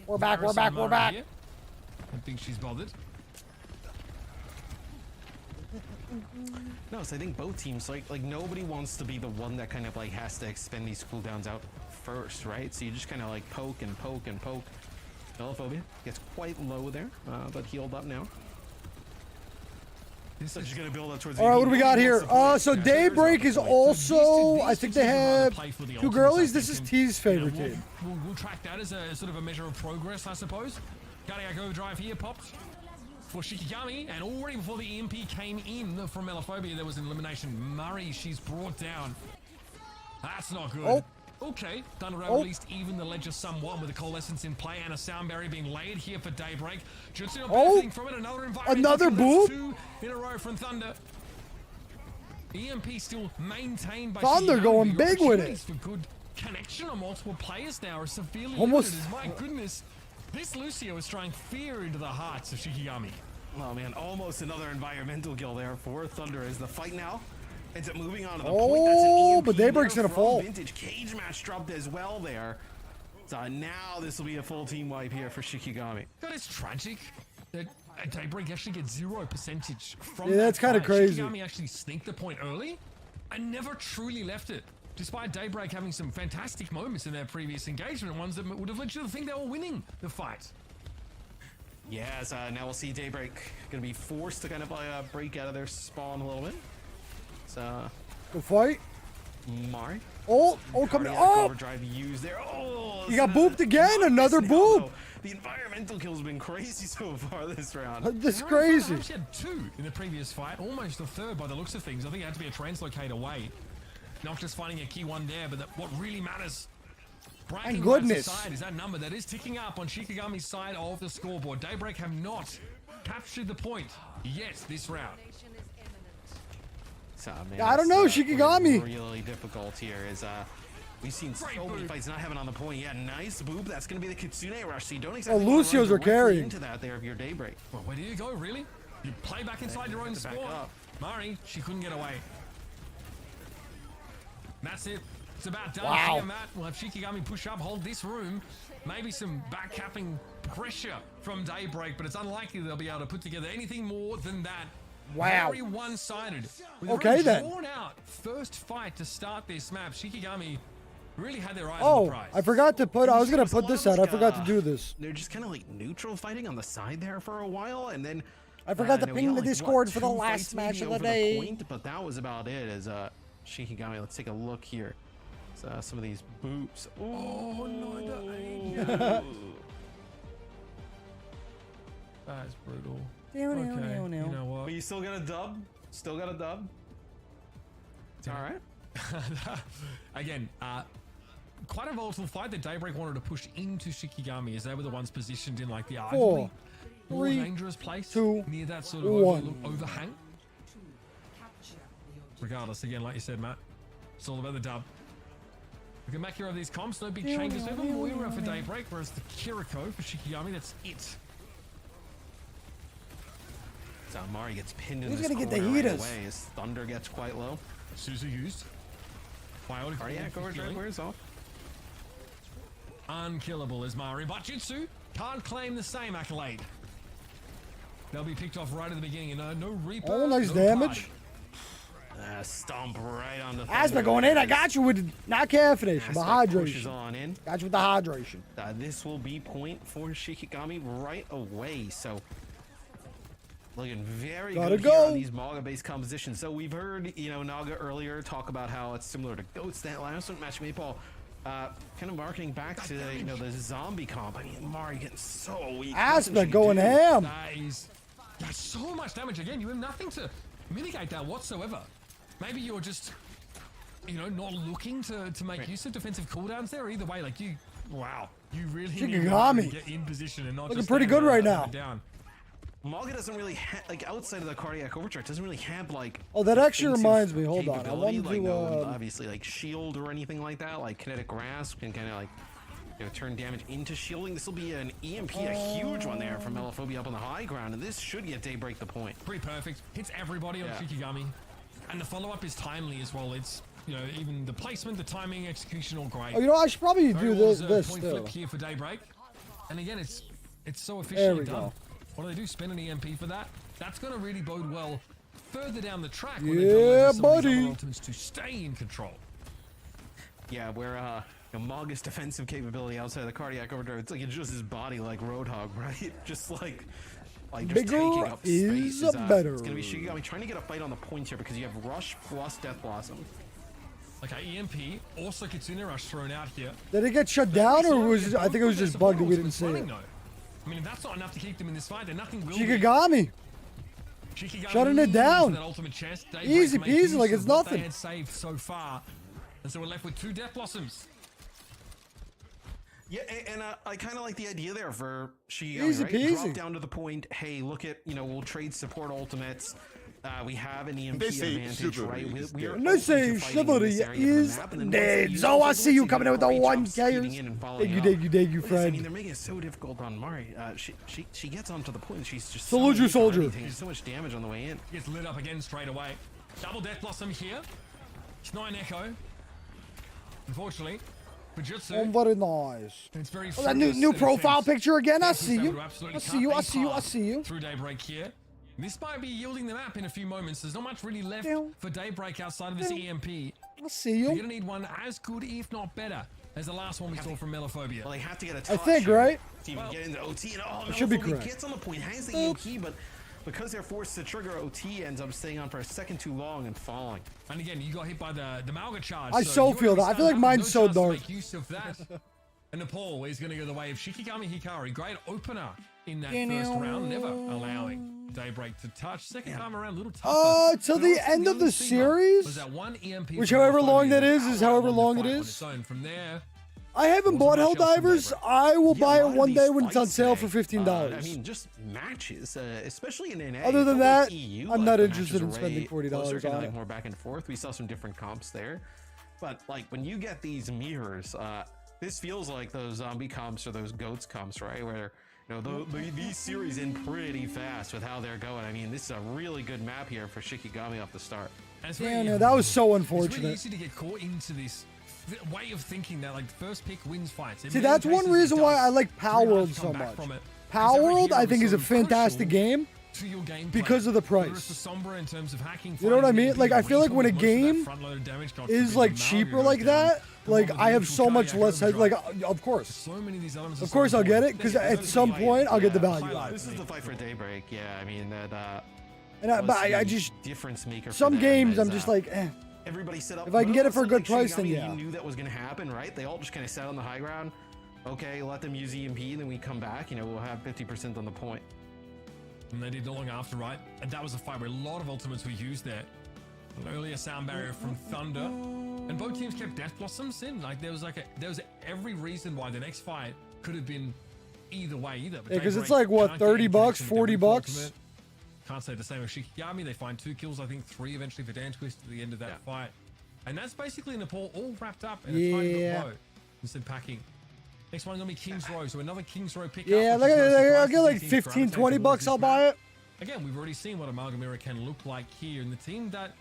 We're back. We're back. We're back. Here. I don't think she's bothered. No, so I think both teams, like nobody wants to be the one that kind of like has to expend these cooldowns out first, right? So you just kind of like poke and poke and poke. Melophobia gets quite low there, but healed up now. This is gonna build up towards. All right, what do we got here? So Daybreak is also. I think they have two girlies. This is T's favorite team. We'll track that as a sort of a measure of progress, I suppose. Cardiac Overdrive here popped for Shikigami, and already before the EMP came in from Melophobia, there was an elimination. Murray, she's brought down. That's not good. Oh. Okay, Thunder released even the ledger somewhat with the Coalescence in play and a sound barrier being laid here for Daybreak. Jutsu not benefiting from it. Another boop. 2 in a row from Thunder. EMP still maintained by Thunder Shikigami. going big with it. For good connection on multiple players now are severely Almost. limited. My goodness, this Lucio is throwing fear into the hearts of Shikigami. Oh man, almost another environmental kill there for Thunder as the fight now ends up moving on to the point. That's an EMP but Daybreak's gonna fall. Vintage cage match dropped as well there. So now this will be a full team wipe here for Shikigami. That is tragic. That Daybreak actually gets 0% from Yeah, that's kind of crazy. Shikigami actually sneaked the point early and never truly left it. Despite Daybreak having some fantastic moments in their previous engagement, ones that would have led you to think they were winning the fight. Yes, now we'll see Daybreak going to be forced to kind of break out of their spawn a little bit. So, good fight. Mari. Oh, coming up. Overdrive used there. Oh, You got booped again. Another boop. The environmental kill's been crazy so far this round. This is crazy. She had 2 in the previous fight, almost a third by the looks of things. I think it had to be a translocate away. Noctis finding a key one there, but what really matters. My goodness. Side is that number that is ticking up on Shikigami's side of the scoreboard. Daybreak have not captured the point yet this round. So, man, I don't know, Shikigami. Really difficult here is we've seen so many fights not having on the point. Yeah, nice boop. That's going to be the Kitsune rush. So you don't exactly Lucio's are carrying into that there of your Daybreak. Well, where do you go, really? You play back inside your own spawn. Mari, she couldn't get away. That's it. It's about done here, Matt. We'll have Shikigami push up, hold this room. Maybe some back-capping pressure from Daybreak, but it's unlikely they'll be able to put together anything more than that. Wow. Very one-sided. With okay, a then. drawn-out first fight to start this map, Shikigami really had their eyes on the prize. I forgot to put. I was gonna put this out. I forgot to do this. They're just kind of like neutral fighting on the side there for a while, and then I forgot to ping the like, Discord for the 2 last fights match of maybe the over day. Point, but that was about it. As Shikigami, let's take a look here. Some of these boops. Oh no! That's brutal. Okay, you know what? But you still got a dub. Still got a dub. It's all right. Again, quite a volatile fight that Daybreak wanted to push into Shikigami as they were the ones positioned in like the arguably more dangerous place near that sort of overhang. Regardless, again, like you said, Matt, it's all about the dub. We can make care of these comps, no big changes. Even Moira for Daybreak, whereas the Kiriko for Shikigami, that's it. So Mari gets pinned in Who's this gonna get the corner right heaters? away as Thunder gets quite low. Suzu used. Cardiac Overdrive wears off. Unkillable is Mari, but Jutsu can't claim the same accolade. They'll be picked off right at the beginning, and no reaper. Oh, nice no damage. Stomp right on the. Aspen going in. I got you with not caffeination, but Pushes hydration. on in. Got you with the hydration. This will be point for Shikigami right away. So looking very good here on these Maga-based compositions. So we've heard, Naga earlier talk about how it's similar to Goats. That last one, match Maypal, kind of marketing back to the zombie comp. I mean, Mari getting so weak. Aspen going ham. That's so much damage again. You have nothing to mitigate that whatsoever. Maybe you're just, not looking to make use of defensive cooldowns there. Either way, like you really need to get in position and not looking just pretty good right now. Down. Maga doesn't really like outside of the cardiac overcharge doesn't really have like. Oh, that actually reminds me. Hold on, I wanted like, to obviously like shield or anything like that. Like kinetic grasp can kind of like turn damage into shielding. This will be an EMP, a huge one there from Melophobia up on the high ground, and this should get Daybreak the point. Pretty perfect. Hits everybody on Shikigami, and the follow up is timely as well. It's you know, even the placement, the timing, execution, all great. Oh, you know, I should probably do this point too. flip here for Daybreak. And again, it's so There we efficiently done. go. What do they do? Spin an EMP for that? That's going to really bode well further down the track. When Yeah, they buddy. Ultimates to stay in control. Yeah, where Mog's defensive capability outside of the cardiac overdrive, it's like it's just his body like Roadhog, right? just like just Bigger taking up is space. better. It's gonna be Shigami trying to get a fight on the points here because you have Rush plus Death Blossom. Okay, EMP also Kitsune Rush thrown out here. Did it get shut down, or was I think it was just bugged and we didn't see it? I mean, if that's not enough to keep them in this fight, then nothing will. Shikigami. Shikigami Shutting it down. That ultimate chest. Easy peasy, like it's nothing. They had saved so far, and so we're left with 2 Death Blossoms. Yeah, and I kind of like the idea there for Shigami, Easy right? peasy. Drop down to the point. Hey, look at, you know, we'll trade support ultimates. We have an EMP advantage, right? We are They say chivalry is dead. So I see you coming in with the 1Kers. Thank you, I friend. mean, they're making it so difficult on Mari. She gets onto the point. She's just Salute you, soldier. There's so much damage on the way in. Gets lit up again straight away. Double Death Blossom here. It's 9 Echo. Unfortunately, Fujitsu. Oh, very nice. It's very oh, that new profile defense. picture again. I Defense see able you. to absolutely I see you. I cut see you. a I path see you. Through Daybreak here. This might be yielding the map in a few moments. There's not much really left for Daybreak outside of this EMP. I see you. You're gonna need one as good, if not better, as the last one we saw from Melophobia. Well, they have to get a touch. I think, right? To even get into OT. And it should be Melophobia correct. gets on the point, has the EMP, but because they're forced to trigger OT, ends up staying on for a second too long and falling. And again, you got hit by the Malga charge. I so feel that. I feel like mine's so dark. Make use of that. And Nepal is going to go the way of Shikigami Hikari. Great opener in that first round, never allowing Daybreak to touch. Second time around, a little tougher. Till the end of the series, was that one EMP which however long that is however long it is. From there, I haven't bought Helldivers. I will buy it one day when it's on sale for $15. I mean, just matches, especially in NA. Other than that, EU, I'm not the interested in matches are spending way closer, $40 on like it. more back and forth. We saw some different comps there, but like when you get these mirrors, this feels like those zombie comps or those goats comps, right? Where you know these series end pretty fast with how they're going. I mean, this is a really good map here for Shikigami off the start. Yeah, no, that was so It's really unfortunate. easy to get caught into this way of thinking that like first pick wins fights. See, that's one reason why I like Power World so much. Power World, I think, is a fantastic game because of the price. You know what I mean? Like, I feel like when a game is like cheaper like that, like I have so much less. Like, of course, I'll get it because at some point I'll get the value out. This is the fight for Daybreak. Yeah, I mean that. But I just difference maker. for some them games is, I'm just like, eh. Everybody set up. If I can get it for a good Shigami, price, then yeah. You knew that was going to happen, right? They all just kind of sat on the high ground. Okay, let them use EMP, and then we come back. You know, we'll have 50% on the point. And they did not long after, right? And that was a fight where a lot of ultimates were used there. An earlier sound barrier from Thunder, and both teams kept Death Blossoms in. Like there was every reason why the next fight could have been either way, either. Yeah, because it's like what, $30, $40. Can't say the same with Shikigami. They find 2 kills, I think 3 eventually for Dan Twist at the end of that fight. And that's basically Nepal all wrapped up in a tiny bit low instead packing. Next one's gonna be King's Row, so another King's Row pickup. Yeah, I'll get like 15, 20 bucks. I'll buy it. Again, we've already seen what Amalgamira can look like here, and the team that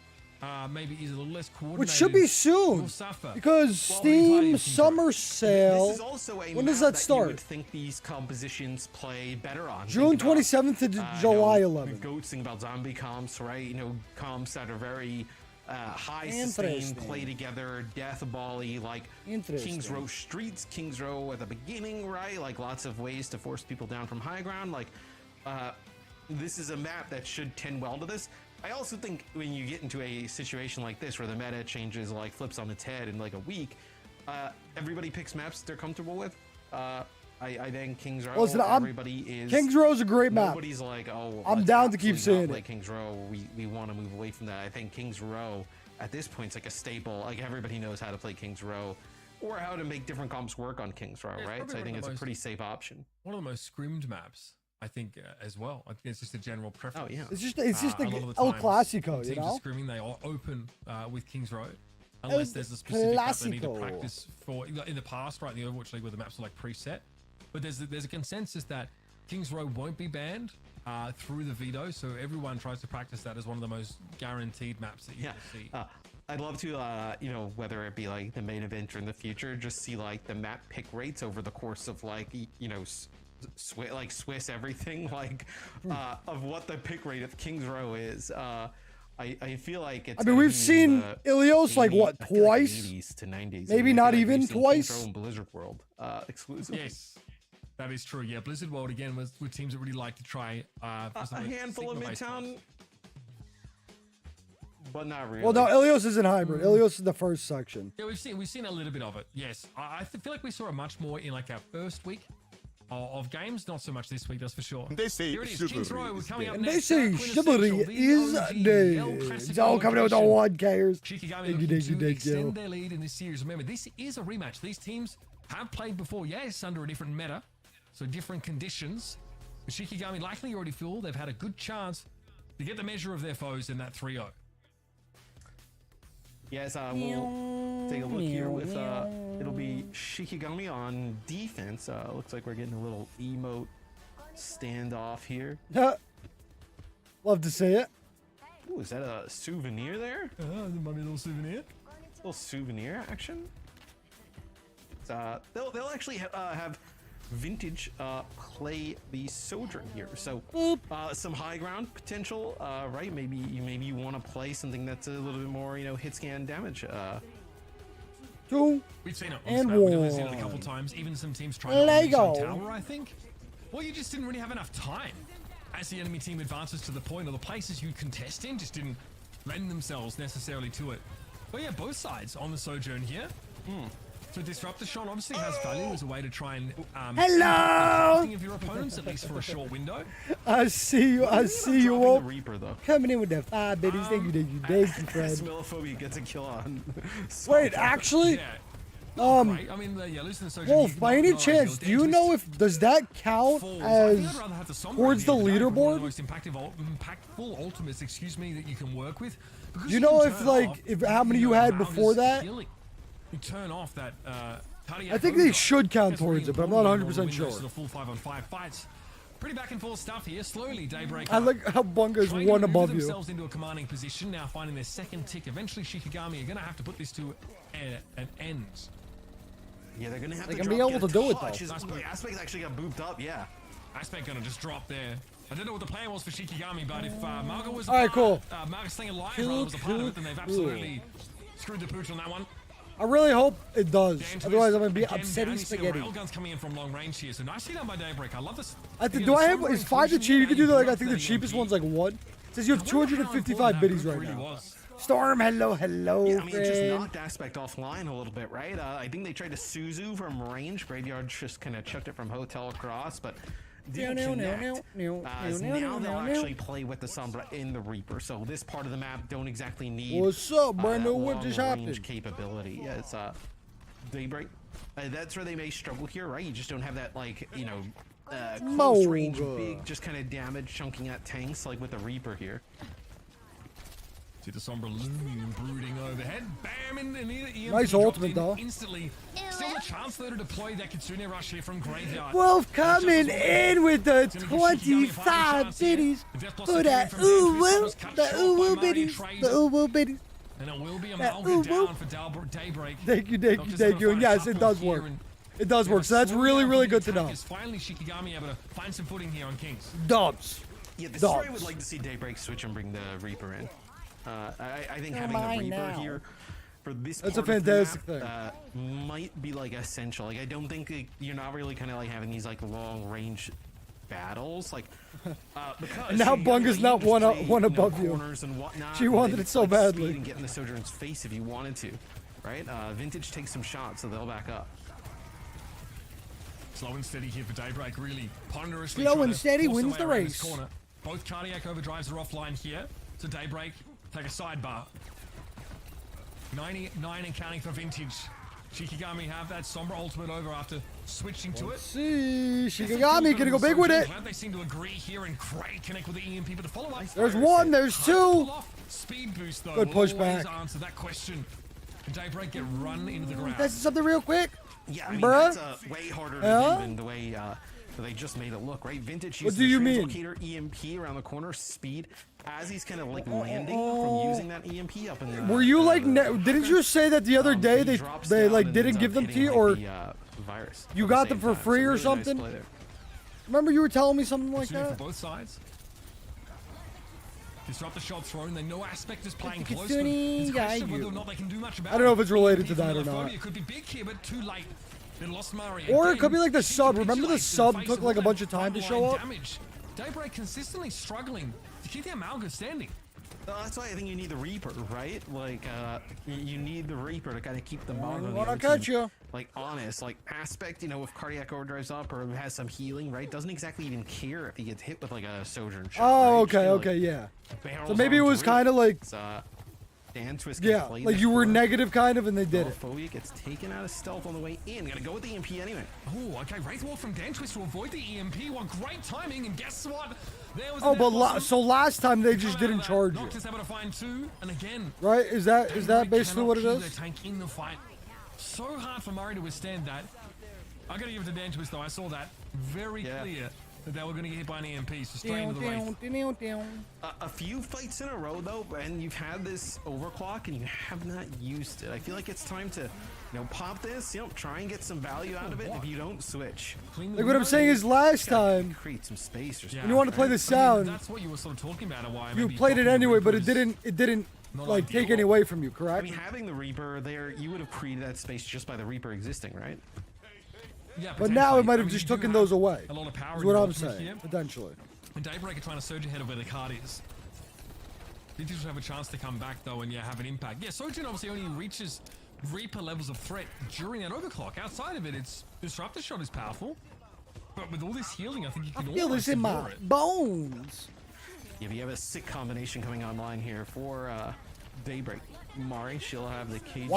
maybe is a little less coordinated. Which should be soon, because Steam Summer Sale. This is also a when does map that start? You would think these compositions play better on. June 27th to July 11th. The goats thing about zombie comps, right? You know, comps that are very high sustain, play together, death bally, like King's Row Streets, King's Row at the beginning, right? Like lots of ways to force people down from high ground. Like this is a map that should tend well to this. I also think when you get into a situation like this where the meta changes, like flips on its head in like a week, everybody picks maps they're comfortable with. I think King's Row. Listen, everybody is. King's Row is a great map. Nobody's like, oh, I'm down to keep seeing play it. King's Row. We want to move away from that. I think King's Row at this point is like a staple. Like everybody knows how to play King's Row, or how to make different comps work on King's Row, right? So I think it's a pretty safe option. One of the most scrimmed maps, I think, as well. I think it's just a general preference. Oh yeah, it's just the El Clasico, you know. Teams are scrimming, they are open with King's Row. Unless there's a specific map they need to practice for. In the past, right, in the Overwatch League where the maps are like preset. But there's a consensus that King's Row won't be banned through the veto, so everyone tries to practice that as one of the most guaranteed maps that you can see. I'd love to, you know, whether it be like the main event or in the future, just see like the map pick rates over the course of like, you know, Swiss everything, like of what the pick rate of King's Row is. I feel like it's. I mean, we've seen Ilios like what, twice? Like 80s to 90s. Maybe not even twice. King's Row and Blizzard World exclusive. Yes, that is true. Yeah, Blizzard World again was with teams that really like to try a handful of Midtown. But not really. Well, no, Ilios isn't hybrid. Ilios is the first section. Yeah, we've seen a little bit of it. Yes, I feel like we saw it much more in like our first week of games. Not so much this week, that's for sure. They say here it is. King's Row, we're coming up and next. they say chivalry is dead. It's all coming out with the 1Kers. Shikigami looking to extend their lead in this series. Remember, this is a rematch. These teams have played before, yes, under a different meta, so different conditions. But Shikigami likely already feel they've had a good chance to get the measure of their foes in that 3-0. Yes, we'll take a look here with, it'll be Shikigami on defense. Looks like we're getting a little emote standoff here. Love to see it. Ooh, is that a souvenir there? There might be a little souvenir. A little souvenir action. They'll actually have Vintage play the Sojourn here, so some high ground potential, right? Maybe you want to play something that's a little bit more, you know, hit scan damage. 2 We've seen it and we've seen it a 1. couple times. Even some teams trying to Lego tower, I think. Well, you just didn't really have enough time as the enemy team advances to the point, or the places you contest in just didn't lend themselves necessarily to it. But yeah, both sides on the Sojourn here. So disrupt the shot obviously has value as a way to try and hello of your opponents, at least for a short window. I see you. I see you. Wolf. Reaper, though. Coming in with the 5 biddies. Thank you, friend. Smellophobia gets a kill on. Wait, actually, I mean, losing the Sojourn, Wolf, by any chance, do you know if does that count as towards the leaderboard? Most impactful ultimates, excuse me, that you can work with. Do you know if if how many you had before that? You turn off that I think they should count towards it, but I'm not 100% sure. Full 5-on-5 fights. Pretty back and forth stuff here. Slowly, Daybreak. I like how Bunga's one above you. Themselves into a commanding position, now finding their second tick. Eventually, Shikigami are going to have to put this to an end. Yeah, they're going to have to be able to do it, though. Aspect actually got booped up, yeah. Aspect going to just drop there. I don't know what the plan was for Shikigami, but if Margo was all right, cool. Margo Slinger Live was a part of it, then they've absolutely screwed the pooch on that one. I really hope it does. Otherwise, I'm gonna be upsetting spaghetti. Railguns coming in from long range here, so nicely done by Daybreak. I love this. Do I have? Is 5 the cheap? You can do that. Like I think the cheapest one's like 1. It says you have 255 biddies right now. Storm, hello. Yeah, I mean, it just knocked Aspect offline a little bit, right? I think they tried to Suzu from range. Graveyard just kind of chucked it from hotel across, but didn't connect. Now they'll actually play with the Sombra in the Reaper, so this part of the map don't exactly need what's up, Brando? What just happened? Range capability. Yeah, it's Daybreak. That's where they may struggle here, right? You just don't have that, like, you know, close range, big, just kind of damage chunking at tanks like with the Reaper here. See the Sombra looming and brooding overhead. Bam! And the nice ultimate, though. Instantly. Still a chance though to deploy that Kitsune Rush here from Graveyard. Wolf coming in with the 25 biddies. For that uwu. The uwu biddies. The uwu biddies. And it will be a Malga down for Daybreak. Thank you. And yes, it does work. It does work. So that's really, really good to know. Finally, Shikigami able to find some footing here on Kings. Dubs. Yeah, this is where I would like to see Daybreak switch and bring the Reaper in. I think having the Reaper here for this that's a fantastic thing. Might be like essential. Like I don't think you're not really kind of like having these like long range battles like because now Bunga's not one above you. And whatnot, she wanted it so badly. And get in the Sojourn's face if you wanted to, right? Vintage takes some shots, so they'll back up. Slow and steady here for Daybreak, really ponderously. Slow and steady wins the race. Both cardiac overdrives are offline here, so Daybreak take a sidebar. 99 and counting for Vintage. Shikigami have that Sombra ultimate over after switching to it. See, Shikigami gonna go big with it. Glad they seem to agree here and great connect with the EMP, but to follow up. There's one, there's two. Speed boost though. Good pushback. Answer that question. Can Daybreak get run into the ground? That's something real quick. Yeah, I mean, bruh. that's way harder to do than the way they just made it look, right? Vintage What uses do you the mean? Translocator EMP around the corner, speed, as he's kind of like landing from using that EMP up in the... Were you like, didn't you say that the other day they like didn't give them to you, or virus you got them for free or something? Remember you were telling me something like that? For both sides. Disrupt the shot thrown. They know Aspect is playing close. But it's a question of whether or not they can do much about it. I don't know if it's related to that or not. It could be big here, but too late. They lost Mari. Or it could be like the sub. Remember the sub took like a bunch of time to show up? Daybreak consistently struggling to keep the Amalga standing. That's why I think you need the Reaper, right? Like, you need the Reaper to kind of keep the Maga Wanna catch you? like honest. Like Aspect, you know, if Cardiac Overdrive's up or has some healing, right? Doesn't exactly even care if he gets hit with like a Sojourn shot. Oh, right? okay, okay, yeah. So maybe it was kind of like, Dan Twist yeah, like you were negative kind of, and they did it. Phobia gets taken out of stealth on the way in. Gotta go with the EMP anyway. Oh, okay. Wraithwall from Dan Twist to avoid the EMP. What great timing! And guess what? There was so last time they just didn't charge you. Noctis able to find two, and again. Right? Is that basically what it is? Their tank in the fight. So hard for Murray to withstand that. I gotta give it to Dan Twist though. I saw that very clear that they were going to get hit by an EMP, so straight into the Wraith. A few fights in a row though, and you've had this overclock and you have not used it. I feel like it's time to, you know, pop this, you know, try and get some value out of it. If you don't switch, like what I'm saying is last time, create some space or something. when you want to play the sound, that's what you were sort of talking about. Why you played it anyway, but it didn't like take any away from you, correct? I mean, having the Reaper there, you would have created that space just by the Reaper existing, right? Yeah, but now it might have just taken those away. A lot of power is what I'm saying, potentially. And Daybreak are trying to surge ahead of where the card is. Vintage will have a chance to come back though and have an impact. Yeah, Sojourn obviously only reaches Reaper levels of threat during that overclock. Outside of it, its Disruptor Shot is powerful. But with all this healing, I think you can feel this in my bones. Yeah, we have a sick combination coming online here for Daybreak. Mari, she'll have the cage,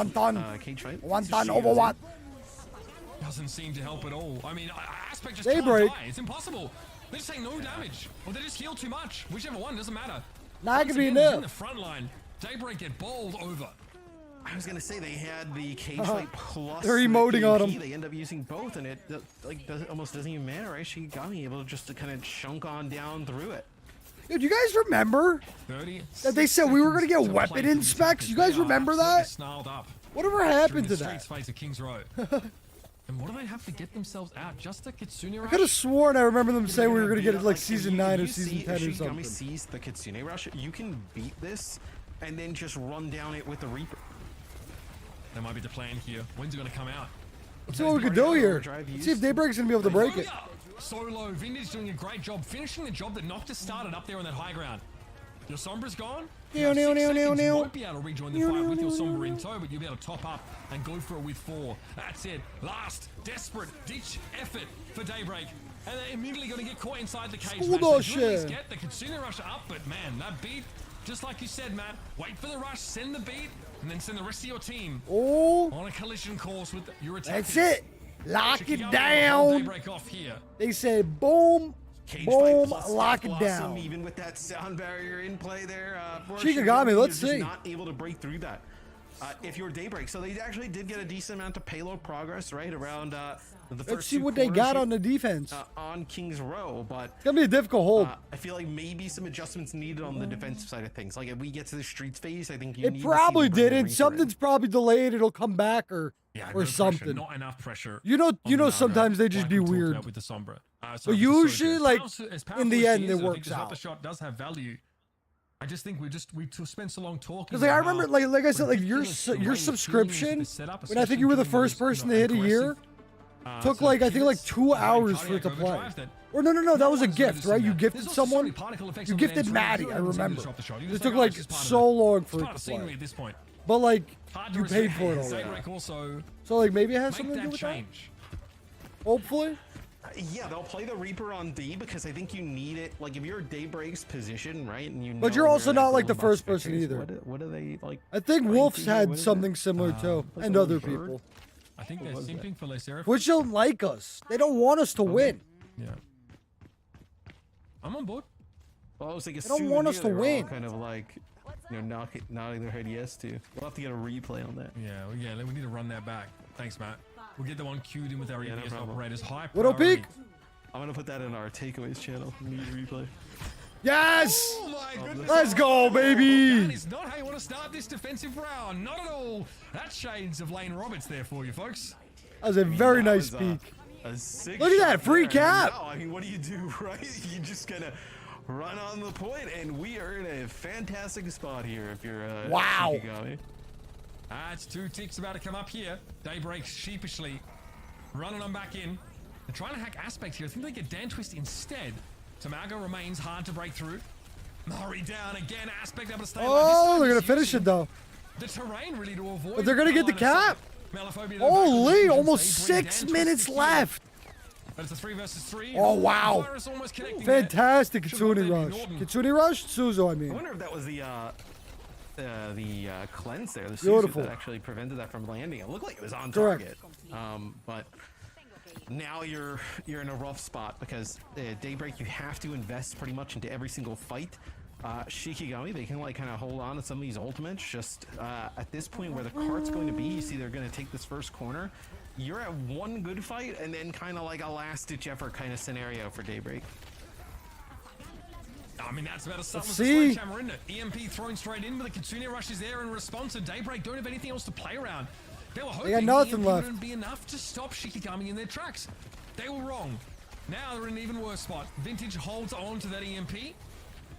cage fight. One ton Overwatch. Doesn't seem to help at all. I mean, Aspect just Daybreak. can't die. It's impossible. They just take no damage, or they just heal too much. Whichever one, doesn't matter. Nah, it could be in enough. the front line, Daybreak get bowled over. I was gonna say they had the cage fight plus. They're emoting on him. They end up using both, and it almost doesn't even matter, right? She got me able just to kind of chunk on down through it. Dude, you guys remember that they said we were gonna get weapon inspects? You guys remember that? Whatever happened to that? Kings Row. And what do they have to get themselves out? Just a Kitsune Rush? I could have sworn I remember them saying we were going to get it like season 9 or season 10 or something. If Shigami sees the Kitsune Rush, you can beat this and then just run down it with the Reaper. That might be the plan here. When's it going to come out? Let's see what we can do here. Let's see if Daybreak's going to be able to break it. Solo, Vintage doing a great job finishing the job that Noctis started up there on that wigh ground. Your Sombra's gone. You won't be able to rejoin the fight with your Sombra in tow, but you'll be able to top up and go for it with 4. That's it. Last desperate ditch effort for Daybreak. And they're immediately going to get caught inside the cage. They get the Kitsune Rush up, but man, that beat, just like you said, Matt, wait for the rush, send the beat, and then send the rest of your team on a collision course with your attackers. That's it. Lock it down. Daybreak off here. They said boom. Cage boom, fight lock it down. Even with that sound barrier in play there, Shikigami, let's see. Not able to break through that. If you're Daybreak, so they actually did get a decent amount of payload progress, right around the first. Let's see what they got on the defense. On King's Row, but it's gonna be a difficult hold. I feel like maybe some adjustments needed on the defensive side of things. Like if we get to the streets phase, I think it probably didn't. Something's probably delayed. It'll come back or something. Pressure, not enough pressure. You know, sometimes they just be weird. With the Sombra. But usually, like in the end, it works out. The shot does have value. I just think we spent so long talking. Because like, I remember, like I said, like your subscription, when I think you were the first person to hit a year, took like I think like 2 hours for it to play. Or no, that was a gift, right? You gifted someone. You gifted Maddie, I remember. It took like so long for it to play. But like you paid for it already. So like maybe it has something to do with that. Hopefully. Yeah, they'll play the Reaper on D because I think you need it. Like if you're Daybreak's position, right, and you know. But you're also not like the first person either. What are they like? I think Wolf's had something similar too, and other people. I think they're simping for Lacerif. Which don't like us. They don't want us to win. Yeah. I'm on board. Well, I was like, they don't want us to win. Kind of like, you know, nodding their head yes to. We'll have to get a replay on that. Yeah, we need to run that back. Thanks, Matt. We'll get the one queued in with our EPS operators. High Widow priority. Peak. I'm gonna put that in our takeaways channel. Replay. Yes! Oh my goodness. Let's go, baby! That is not how you want to start this defensive round. Not at all. That's shades of Lane Roberts there for you, folks. That was a very nice peek. A sick Look at that, shot free there. cap. No, I mean, what do you do, right? You just gonna run on the point, and we are in a fantastic spot here if you're wow. Shikigami. It's 2 ticks about to come up here. Daybreak sheepishly running on back in. They're trying to hack Aspect here. I think they get Dan Twist instead. Tamago remains hard to break through. Murray down again. Aspect able to stay alive. Oh, they're gonna finish it though. The terrain really to avoid. But they're gonna get the cap. Holy, almost 6 minutes left. But it's a 3 versus 3. Oh wow. Fantastic Kitsune Rush. Kitsune Rush? Suzo, I mean. I wonder if that was the cleanse there. The Beautiful. that actually prevented that from landing. It looked like it was on Correct. target. But now you're in a rough spot because Daybreak, you have to invest pretty much into every single fight. Shikigami, they can like kind of hold on to some of these ultimates. Just at this point where the cart's going to be, you see they're going to take this first corner. You're at one good fight and then kind of like a last-ditch effort kind of scenario for Daybreak. I mean, that's about as subtle as Let's a see. sledgehammer, isn't it? EMP thrown straight in, but the Kitsune Rush is there in response to Daybreak. Don't have anything else to play around. They were hoping got nothing EMP left. wouldn't be enough to stop Shikigami in their tracks. They were wrong. Now they're in an even worse spot. Vintage holds on to that EMP.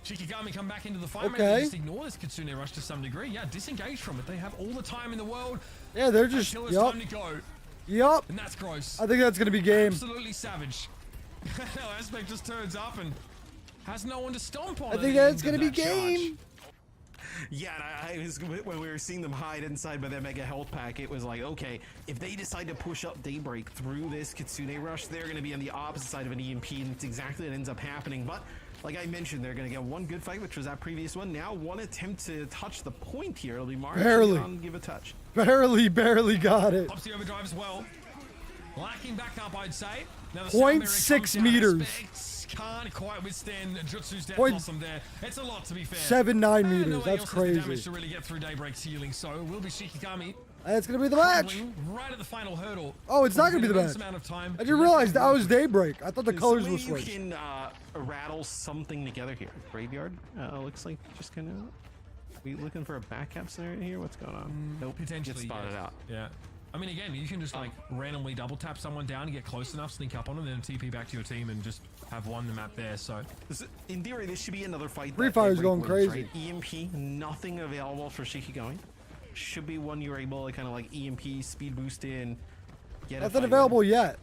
Shikigami come back into the fight. Maybe they just ignore this Kitsune Rush to some degree. Yeah, disengage from it. They have all the time in the world. Yeah, they're just, until it's time to go. Yup. And that's gross. I think that's gonna be game. Absolutely savage. Now Aspect just turns up and has no one to stomp on. I think that's gonna be game. Yeah, and I was, when we were seeing them hide inside by that mega health pack, it was like, okay, if they decide to push up Daybreak through this Kitsune Rush, they're going to be on the opposite side of an EMP, and it's exactly what ends up happening. But like I mentioned, they're going to get one good fight, which was that previous one. Now one attempt to touch the point here. It'll be Mark. Barely. Give a touch. Barely got it. Pops the overdrive as well. Lacking back up, I'd say. Now the 0.6 meters. Aspects can't quite withstand Jutsu's Death Blossom there. It's a lot, to be fair. 7.9 And meters. nobody That's else has the damage crazy. to really get through Daybreak's healing, so it will be Shikigami. That's gonna be the match. Right at the final hurdle. Oh, it's not gonna be the match. I just realized that was Daybreak. I thought the colors were switched. You can rattle something together here. Graveyard looks like just kind of. We looking for a back cap scenario here? What's going on? Nope. Potentially. Get spotted yes. out. Yeah. I mean, again, you can just like randomly double tap someone down and get close enough, sneak up on them, then TP back to your team and just have won the map there. So, in theory, this should be another fight. Free Fire's going crazy. Right? EMP, nothing available for Shikigami. Should be one you're able to kind of like EMP, speed boost in. Get Nothing available yet.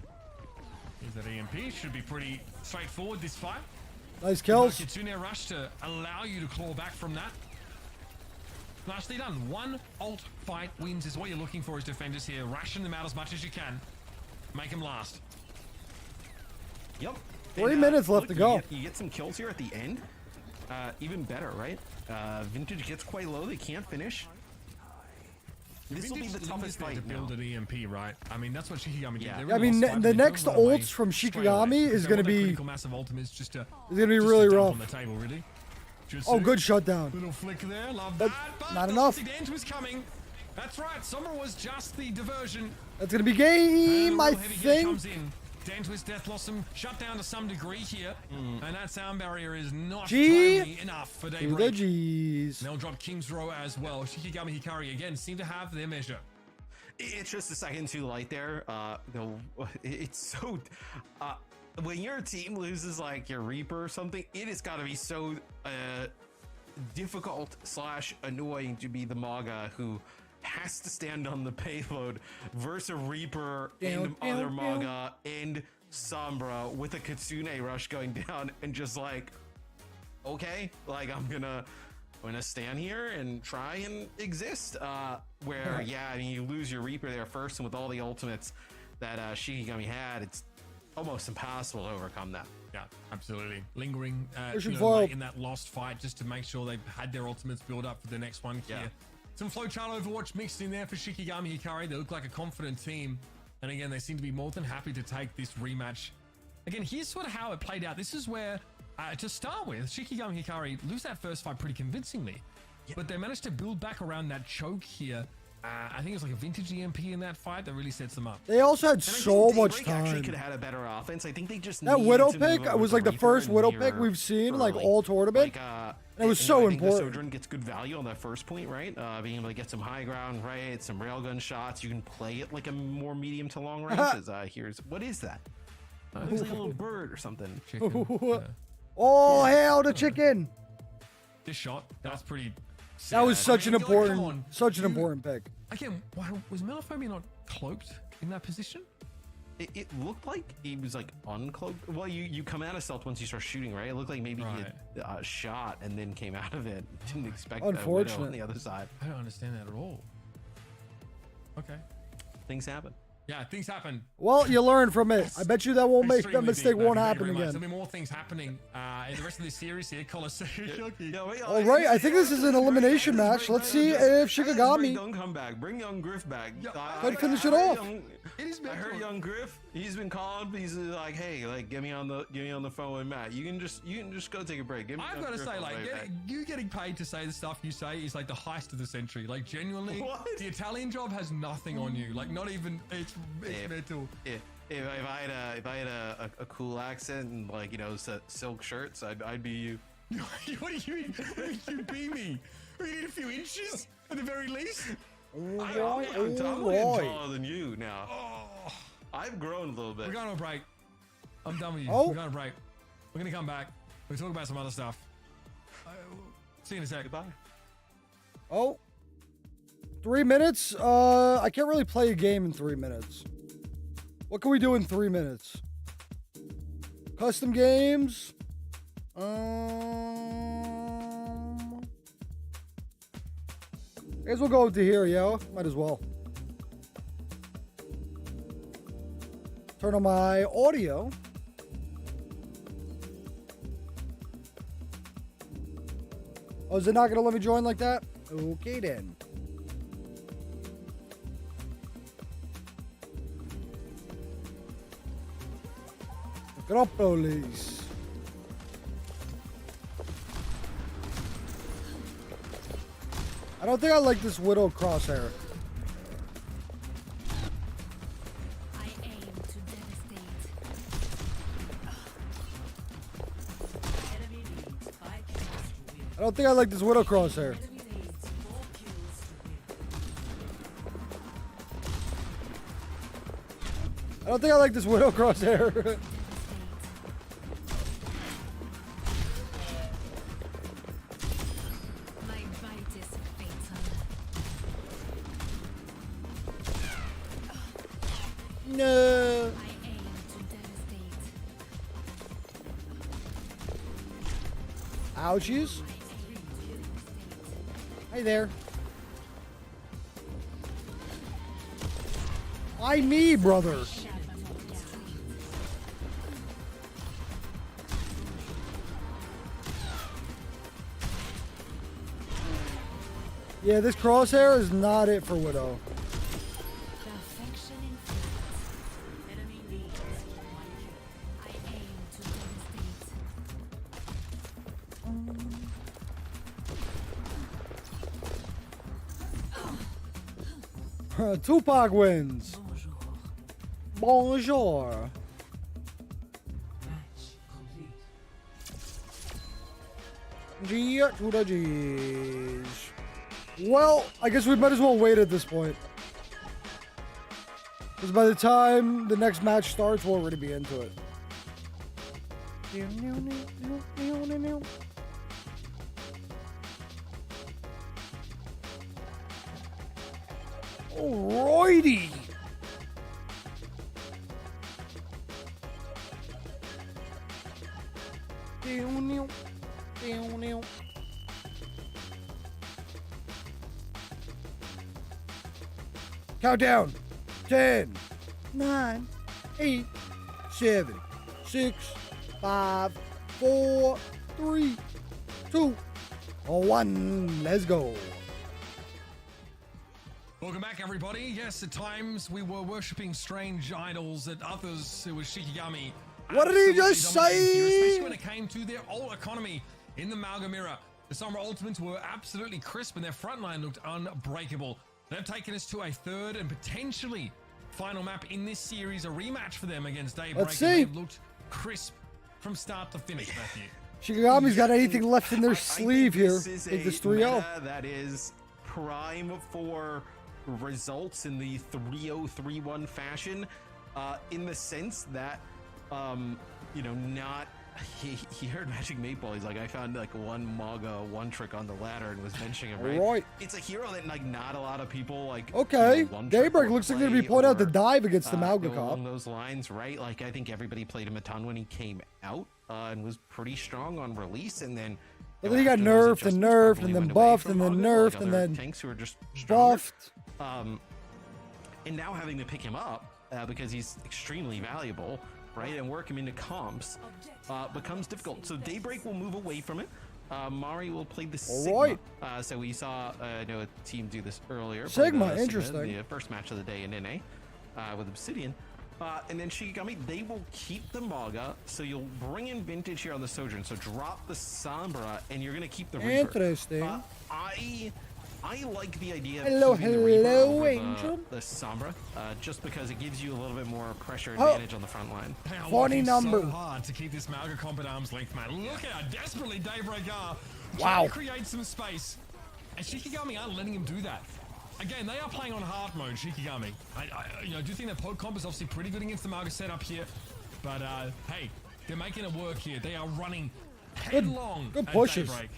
Is that EMP should be pretty straightforward this fight. Nice kills. Kitsune Rush to allow you to claw back from that. Nicely done. One alt fight wins is what you're looking for as defenders here. Ration them out as much as you can. Make them last. Yep. 3 minutes left to go. You get some kills here at the end. Even better, right? Vintage gets quite low. They can't finish. This will be the toughest fight to build an EMP, right? I mean, that's what Shikigami did. I mean, the next ults from Shikigami is going to be massive ultimates just to it's going to be really rough. On the table, really. Oh, good shutdown. Little flick there, love that. But not enough. Dance was coming. That's right. Sombra was just the diversion. That's going to be game, I think. Comes in. Dantwist Death Blossom shut down to some degree here, and that sound barrier is not timely enough for Daybreak. The G's. They'll drop King's Row as well. Shikigami Hikari again seem to have their measure. It's just a second too light there. It's so. When your team loses like your Reaper or something, it has got to be so difficult / annoying to be the Maga who has to stand on the payload versus a Reaper and other Maga and Sombra with a Kitsune Rush going down and just like, okay, like I'm gonna stand here and try and exist. Where yeah, I mean you lose your Reaper there first, and with all the ultimates that Shikigami had, it's almost impossible to overcome that. Yeah, absolutely. Lingering late in that lost fight just to make sure they've had their ultimates build up for the next one here. Some Flowchart Overwatch mixed in there for Shikigami Hikari. They look like a confident team. And again, they seem to be more than happy to take this rematch. Again, here's sort of how it played out. This is where, to start with, Shikigami Hikari lose that first fight pretty convincingly. But they managed to build back around that choke here. I think it's like a vintage EMP in that fight that really sets them up. They also had so much time. Actually could have had a better offense. I think they just that Widow pick was like the first Widow pick we've seen like all tournament. And it was so important. Sojourn gets good value on that first point, right? Being able to get some high ground, right? Some railgun shots. You can play it like a more medium to long range. Here's what is that? It looks like a little bird or something. Chicken. Oh hell, the chicken! This shot, that's pretty. That was such an important, pick. Again, why was Melophobia not cloaked in that position? It looked like he was like uncloaked. Well, you come out of stealth once you start shooting, right? It looked like maybe he had shot and then came out of it. Didn't expect that Widow on the other side. I don't understand that at all. Okay. Things happen. Yeah, things happen. Well, you learn from it. I bet you that mistake won't happen again. There'll be more things happening in the rest of this series here. Colosseum. All right, I think this is an elimination match. Let's see if Shikigami Don't come back. Bring Young Griff back. could finish it off. I heard Young Griff. He's been calling. He's like, hey, like, get me on the phone with Matt. You can just go take a break. I've got to say, like, you getting paid to say the stuff you say is like the heist of the century. Like, genuinely, the Italian job has nothing on you. Like, not even. It's mental. If I had a cool accent and like silk shirts, I'd be you. What do you mean? You'd be me? We need a few inches at the very least. I'm taller than you now. Oh. I've grown a little bit. We're going on a break. I'm done with you. Oh. We're going on a break. We're gonna come back. We'll talk about some other stuff. See you in a sec. Goodbye. Oh. 3 minutes? I can't really play a game in 3 minutes. What can we do in 3 minutes? Custom games? I guess we'll go to here, yo. Might as well. Turn on my audio. Oh, is it not going to let me join like that? Okay, then. Acropolis. I don't think I like this Widow crosshair. I aim to devastate. I don't think I like this Widow crosshair. I don't think I like this Widow crosshair. No. Ouchies. Hey there. Why me, brother? Yeah, this crosshair is not it for Widow. Tupac wins. Bonjour. G to the G's. Well, I guess we might as well wait at this point. Because by the time the next match starts, we'll already be into it. Alrighty. Countdown. 10, 9, 8, 7, 6, 5, 4, 3, 2, 1. Let's go. Welcome back, everybody. Yes, at times we were worshipping strange idols. At others, it was Shikigami. What did he just say? Especially when it came to their ult economy in the Malga mirror. The Sombra ultimates were absolutely crisp, and their front line looked unbreakable. They've taken us to a third and potentially final map in this series, a rematch for them against Daybreak. Let's see. They've looked crisp from start to finish, Matthew. Shikigami's got anything left in their sleeve here. This Take this is 3-0. meta that is prime for results in the 3-0, 3-1 fashion, in the sense that, you know, not... He heard Magic Maple. He's like, I found like one Maga, one trick on the ladder, and was benching him. Right? Right. It's a hero that like not a lot of people like. Okay. You know, Daybreak looks like they're gonna be pulling out the dive against the Mauga along cop. those lines, right? Like I think everybody played him a ton when he came out and was pretty strong on release, and then. But then he got nerfed and nerfed and then buffed and then nerfed and then tanks who are just buffed. And now having to pick him up because he's extremely valuable. Right, and work him into comps becomes difficult. So Daybreak will move away from it. Mari will play the Sigma. Right. So we saw, I know a team do this earlier. Sigma, interesting. The first match of the day in NA with Obsidian. And then Shikigami, they will keep the Maga. So you'll bring in Vintage here on the Sojourn. So drop the Sombra, and you're going to keep the Reaper. Interesting. I like the idea of hello, keeping the Reaper over Angel. the Sombra, just because it gives you a little bit more pressure advantage on the front line. Funny number. So hard to keep this Mauga comp at arm's length, man. Look at how desperately Daybreak are wow. trying to create some space, and Shikigami aren't letting him do that. Again, they are playing on hard mode, Shikigami. I do think that poke comp is obviously pretty good against the Mauga setup here, but hey, they're making it work here. They are running headlong good at pushes. Daybreak.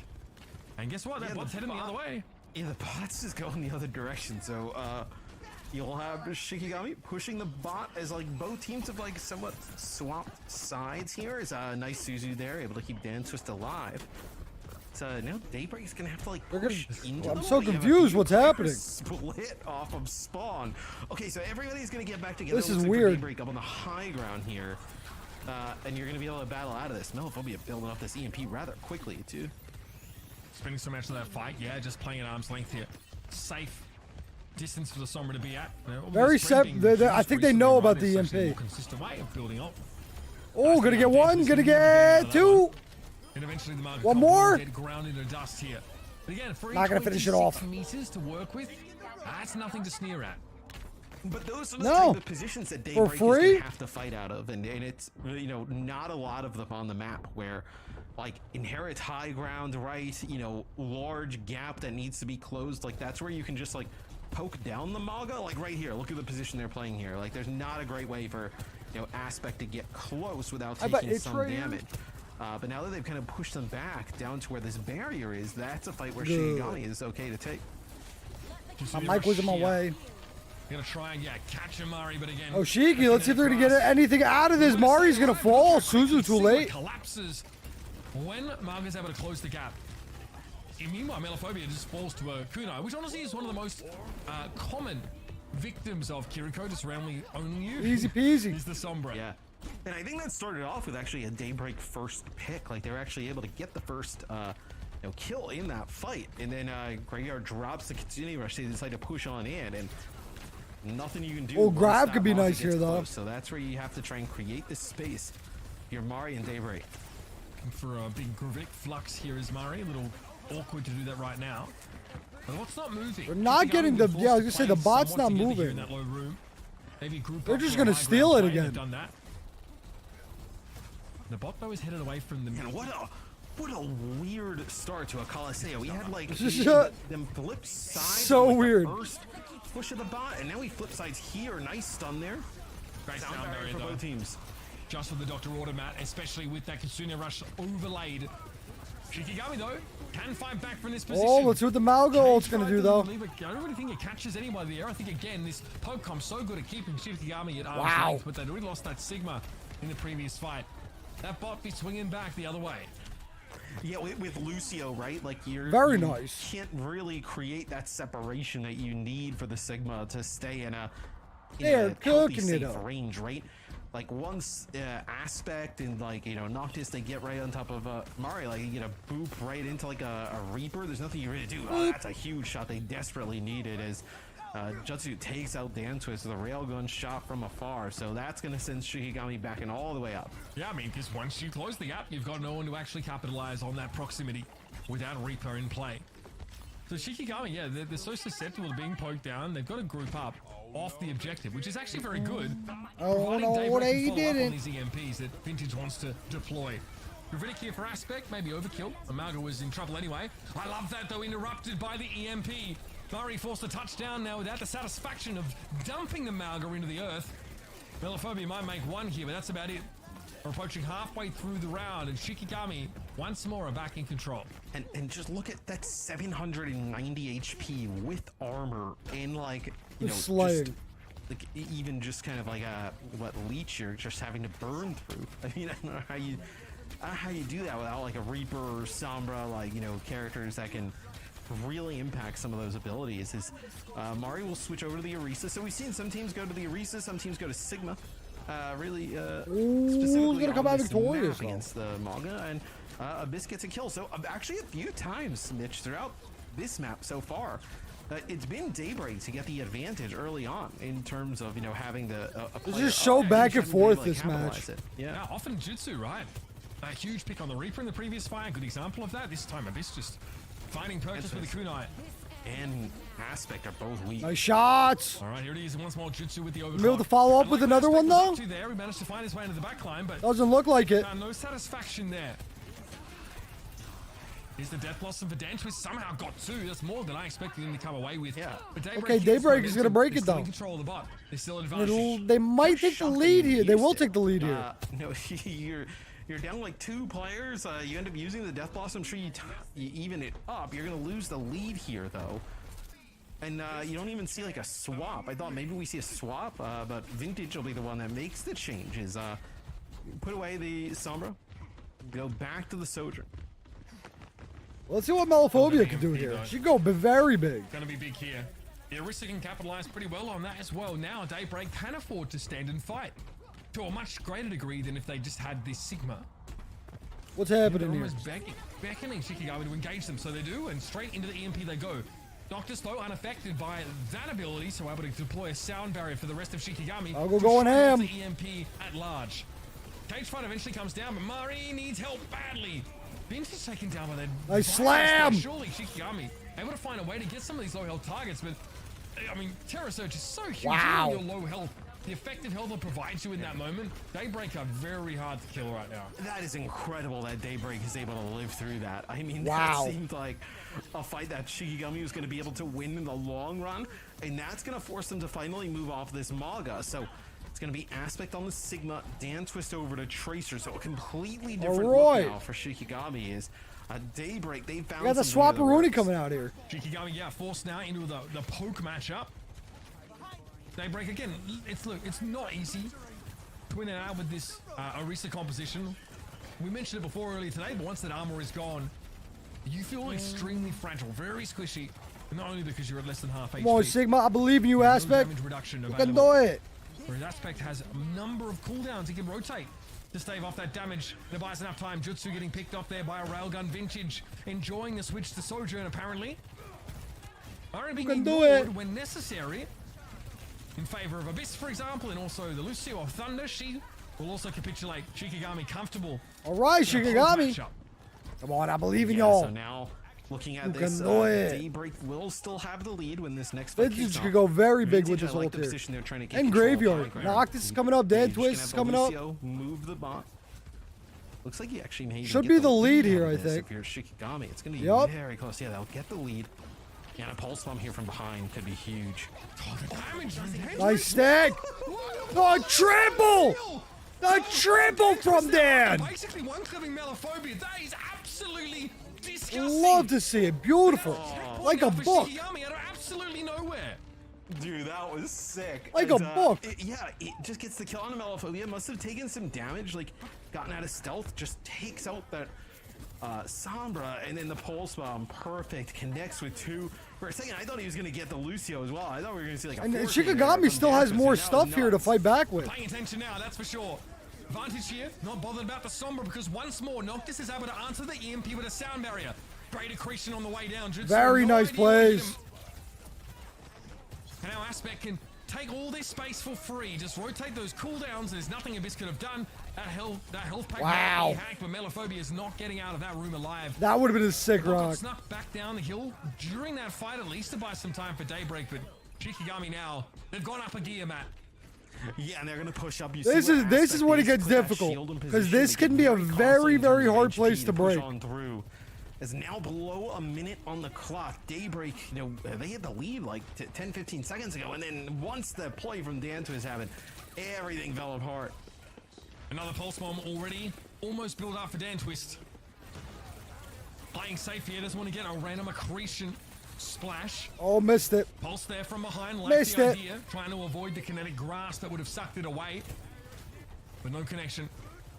And guess what? That bot's heading the other way. Yeah, the bot's just going the other direction. So you'll have Shikigami pushing the bot as like both teams have like somewhat swapped sides here. Is nice Suzu there, able to keep Dan Twist alive. So now Daybreak's gonna have to like push into I'm so confused what's happening. Split off of spawn. Okay, so everybody's gonna get back together. This is Looks like weird. Daybreak up on the high ground here. And you're gonna be able to battle out of this. Melophobia building up this EMP rather quickly too. Spending so much of that fight, yeah, just playing at arm's length here. Safe distance for the Sombra to be at. Very safe. I think they know about the EMP. Consistent way of building up. Oh, gonna get one, gonna get two. And eventually the One more. get ground into dust here. But again, for Not gonna finish it off. meters to work with, that's nothing to sneer at. But those are the type of positions that Daybreak is going to have to fight out of, and it's, you know, not a lot of them on the map where, like, inherit high ground, right? You know, large gap that needs to be closed. Like, that's where you can just, like, poke down the Maga. Like, right here, look at the position they're playing here. Like, there's not a great way for, you know, Aspect to get close without taking some damage. But now that they've kind of pushed them back down to where this barrier is, that's a fight where Shikigami is okay to take. My mic was in my way. Gonna try and catch him, Mari, but again. Oh, Shiki, let's see if they're gonna get anything out of this. Mari's gonna fall. Suzu too late. Collapses when Marga's able to close the gap. And meanwhile, Melophobia just falls to a Kunai, which honestly is one of the most common victims of Kiriko, just randomly owning you. Easy peasy. Is the Sombra. Yeah. And I think that started off with actually a Daybreak first pick. Like, they were actually able to get the first kill in that fight. And then Graveyard drops the Kitsune Rush. They decide to push on in, and nothing you can do. Oh, grab could be nice here, though. So that's where you have to try and create this space. Your Mari and Daybreak. For a big Gravik flux here is Mari. A little awkward to do that right now. But what's not moving? They're not getting the. Yeah, I was gonna say the bot's not moving. They're just gonna steal it again. Done that. The bot though is headed away from the. And what a weird start to a Coliseum. We had like them flip sides. So like weird. First push of the bot, and now we flip sides here. Nice stun there. Great sound barrier for both teams. Just for the Dr. Automat, especially with that Kitsune Rush overlaid. Shikigami though can fight back from this position. Oh, let's see what the Malgo ult's gonna do though. I don't really think it catches anybody there. I think again this poke comp's so good at keeping Shikigami at arm's length, but they'd already lost that Sigma in the previous fight. That bot be swinging back the other way. Yeah, with Lucio, right? Like you can't really create that separation that you need for the Sigma to stay in a healthy, safe range, right? Like once Aspect and like Noctis, they get right on top of Mari, like you get a boop right into like a Reaper. There's nothing you really do. Oh, that's a huge shot they desperately needed as Jutsu takes out Dan Twist with a railgun shot from afar. So that's going to send Shikigami backing all the way up. Yeah, I mean, because once you close the gap, you've got no one to actually capitalize on that proximity without Reaper in play. So Shikigami, yeah, they're so susceptible to being poked down. They've got to group up off the objective, which is actually very good. Oh no, what he didn't. On these EMPs that Vintage wants to deploy. Ravinic here for Aspect, maybe overkill. Amalga was in trouble anyway. I love that though, interrupted by the EMP. Murray forced a touchdown now without the satisfaction of dumping the Malga into the earth. Melophobia might make one here, but that's about it. We're approaching halfway through the round, and Shikigami once more are back in control. And just look at that 790 HP with armor and like, you know, just, like even just kind of like what leech you're just having to burn through. I mean, I don't know how you do that without like a Reaper or Sombra, like, you know, characters that can really impact some of those abilities. Is Mari will switch over to the Orisa. So we've seen some teams go to the Orisa, some teams go to Sigma. Really specifically gonna come out victorious against the Manga, and Abyss gets a kill. So actually a few times, Mitch, throughout this map so far, it's been Daybreak to get the advantage early on in terms of, you know, having the it's just so back and forth this match. Yeah, often Jutsu, right? A huge pick on the Reaper in the previous fight. Good example of that. This time Abyss just finding purchase with the kunai. And Aspect are both weak. Nice shots. All right, here it is. Once more Jutsu with the overclock. Able to follow up with another one though. There, he managed to find his way into the back line, but doesn't look like it. No satisfaction there. Here's the Death Blossom for Dan Twist. Somehow got two. That's more than I expected him to come away with. Yeah. But Daybreak okay, Daybreak is gonna break it though. though. Control of the bot. They still advantage. They might take the lead here. They will take the lead here. No, you're down like 2 players. You end up using the Death Blossom. I'm sure you even it up. You're gonna lose the lead here though. And you don't even see like a swap. I thought maybe we see a swap, but Vintage will be the one that makes the changes. Put away the Sombra, go back to the Sojourn. Let's see what Melophobia can do here. She go very big. Gonna be big here. The Orisa can capitalize pretty well on that as well. Now Daybreak can afford to stand and fight to a much greater degree than if they just had this Sigma. What's happening They're here? almost beckoning Shikigami to engage them, so they do, and straight into the EMP they go. Noctis, though, unaffected by that ability, so able to deploy a sound barrier for the rest of Shikigami. I'll go going ham. The EMP at large. Cage fight eventually comes down, but Mari needs help badly. Vintage taken down by that. Nice slam! Surely Shikigami able to find a way to get some of these low health targets, but I mean, Terror Surge is so huge. Wow. Your low health. The effective health it provides you in that moment, Daybreak are very hard to kill right now. That is incredible that Daybreak is able to live through that. I mean, wow. That seemed like a fight that Shikigami was going to be able to win in the long run, and that's going to force them to finally move off this Maga. So it's going to be Aspect on the Sigma, Dan Twist over to Tracer, so a completely different look now for Shikigami is Daybreak. They found. We got the Swapperoonie coming out here. Shikigami, yeah, forced now into the poke matchup. Daybreak again. It's not easy to win it out with this Orisa composition. We mentioned it before earlier today, but once that armor is gone, you feel extremely fragile, very squishy. Not only because you're at less than half HP. Come on, Sigma, I believe in you, Aspect. Damage reduction you can do it. Whereas Aspect has a number of cooldowns he can rotate to stave off that damage. That buys enough time. Jutsu getting picked off there by a railgun. Vintage enjoying the switch to Sojourn apparently. You can do it when necessary. In favor of Abyss, for example, and also the Lucio of Thunder. She will also capitulate. Shikigami comfortable. All right, Shikigami. Come on, I believe in y'all. So now, looking at this, Daybreak will still have the lead when this next fight Vintage could go very big with this ult here. And Graveyard. Noctis is coming up. Dan Twist is coming up. Move the bot. Looks like he actually may should be the lead here, I think. If you're Shikigami, it's going to be very close. Yeah, they'll get the lead. Yeah, a pulse bomb here from behind could be huge. Nice stack! Oh, triple! A triple from Dan! Basically one-clipping Melophobia. That is absolutely disgusting. Love to see it. Beautiful. Like a book. Shikigami out of absolutely nowhere. Dude, that was sick. Like a book. It just gets the kill on Melophobia. Must have taken some damage, like gotten out of stealth. Just takes out that Sombra, and then the pulse bomb, perfect, connects with 2. For a second, I thought he was going to get the Lucio as well. I thought we were going to see like a and Shikigami still has more stuff here to fight back with. Paying attention now, that's for sure. Vantage here, not bothered about the Sombra because once more, Noctis is able to answer the EMP with a sound barrier. Great accretion on the way down. Very nice plays. And now Aspect can take all this space for free. Just rotate those cooldowns. There's nothing Abyss could have done. That health pack might be hacked, but Melophobia is not getting out of that room alive. That would have been a sick rock. Snuck back down the hill during that fight, at least to buy some time for Daybreak, but Shikigami now, they've gone up a gear, Matt. Yeah, and they're going to push up. This is when it gets difficult, because this can be a very, very hard place to break. Is now below a minute on the clock. Daybreak, you know, they had the lead like 10-15 seconds ago, and then once the play from D'Antois happened, everything fell apart. Another pulse bomb already, almost built up for D'Antois. Playing safe here, doesn't want to get a random accretion splash. Oh, missed it. Pulse there from behind, missed the it. idea, trying to avoid the kinetic grasp that would have sucked it away, but no connection.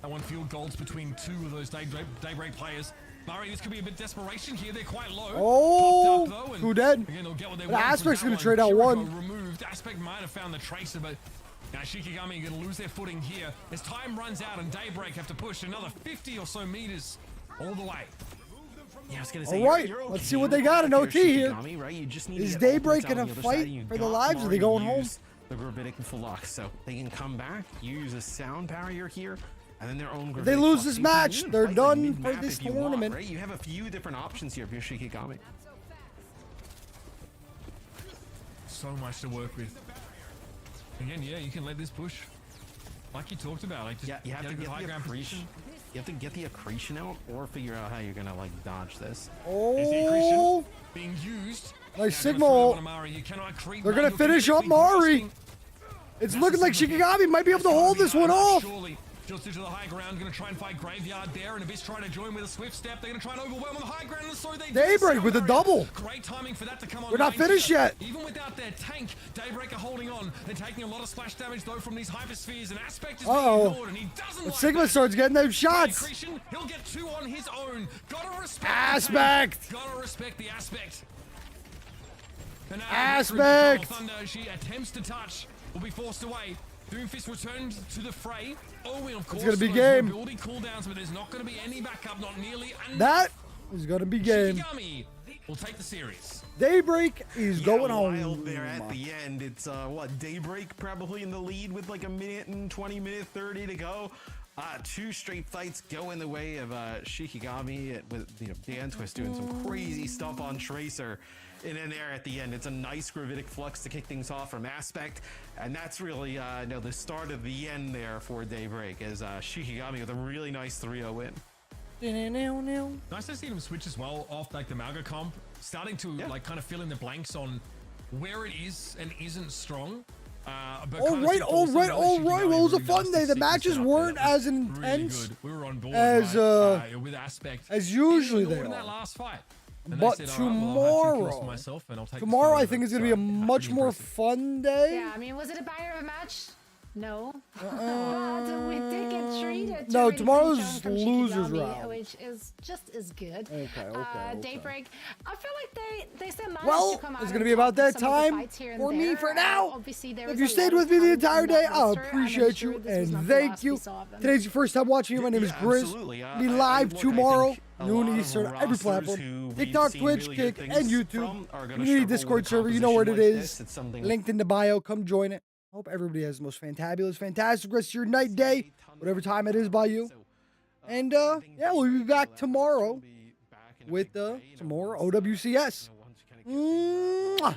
That one field golds between two of those Daybreak players. Murray, this could be a bit desperation here. They're quite low. Oh, Popped up, though, who dead? Again, they'll get what they The want Aspect's from gonna that trade out Kiriko one. Removed. Aspect might have found the tracer, but now Shikigami are going to lose their footing here as time runs out and Daybreak have to push another 50 or so meters all the way. Yeah, I was gonna say, all right, you're okay let's see what they got in OT here. Right? You just need Is to get Daybreak ultimates out gonna on the other fight side, and you for the got lives, or are they Mari going home? use the Gravitic Flux, so they can come back, use a sound barrier here, and then their own Gravitic If they lose Flux. this You can match, even they're fight done like for mid-map this if you want, tournament. right? You have a few different options here if you're Shikigami. So much to work with. Again, yeah, you can let this push. Like you talked about, like just You have get to a good get high the ground accretion. position. You have to get the accretion out, or figure out how you're gonna like dodge this. There's the accretion Oh, being used. nice Now, Sigma gonna ult. throw it on Amari. You cannot accrete They're while gonna you're finish up physically Mari. contesting. It's looking like Shikigami might be able to hold this one off. Surely. Just into the high ground, going to try and fight Graveyard there, and Abyss trying to join with a swift step. They're going to try and overwhelm on the high ground, and so they do. Daybreak with a double. Great timing for that to come on. We're not finished yet. Even without their tank, Daybreak are holding on. They're taking a lot of splash damage though from these hyperspheres, and Aspect is being ignored, and he doesn't But like Sigma that. starts getting those shots. Accretion, he'll get two on his own. Gotta respect Aspect. the tank. Gotta respect the Aspect. And now Aspect. Thunder, she attempts to touch, will be forced away. Doomfist returned to the fray. Oh, and of course, gonna be those game. mobility cooldowns, but there's not going to be any backup, not nearly. And That is gonna be game. Shikigami will take the series. Daybreak is going wild home. there at the end. It's what, Daybreak probably in the lead with like a minute and 20, minute 30 to go. Two straight fights go in the way of Shikigami with D'Antois doing some crazy stuff on Tracer. And then there at the end, it's a nice Gravitic Flux to kick things off from Aspect. And that's really the start of the end there for Daybreak, as Shikigami with a really nice 3-0 win. Nice to see them switch as well off like the Malga comp, starting to like kind of fill in the blanks on where it is and isn't strong. But All right. Well, it was a fun day. The matches weren't as intense We were on board, as with Aspect as usually they in that are. last fight. And But they said, "All right, well, I'll have two kills for tomorrow, myself, and I'll take tomorrow this I think is going to be a much more fun day. Yeah, I mean, was it a banger of a match? No. But we did get treated. No, to a tomorrow's reason from losers Shikigami, round. which is just as good. Okay. Daybreak, I feel like they still managed Well, to come out it's and going to be about top that some of the time fights here and for me there. for now. Obviously, there If was you a stayed lot with of me the talent entire in day, that I roster, and I'm appreciate sure you this was and not the thank last you. we saw of them. Today's your first time watching me. My name is Grizz. Absolutely. Be live look, I tomorrow, think a noon lot of Eastern, every rosters platform. who we've TikTok, seen Twitch, really Kick, good and things YouTube. from are gonna You need a struggle Discord with a server. You know what it composition like is. this. It's something Linked in the bio. Come join it. Hope everybody has the most fantabulous, fantastic rest of your night, day, whatever time it is by you. And yeah, we'll be back tomorrow with some more OWCS. Mwah.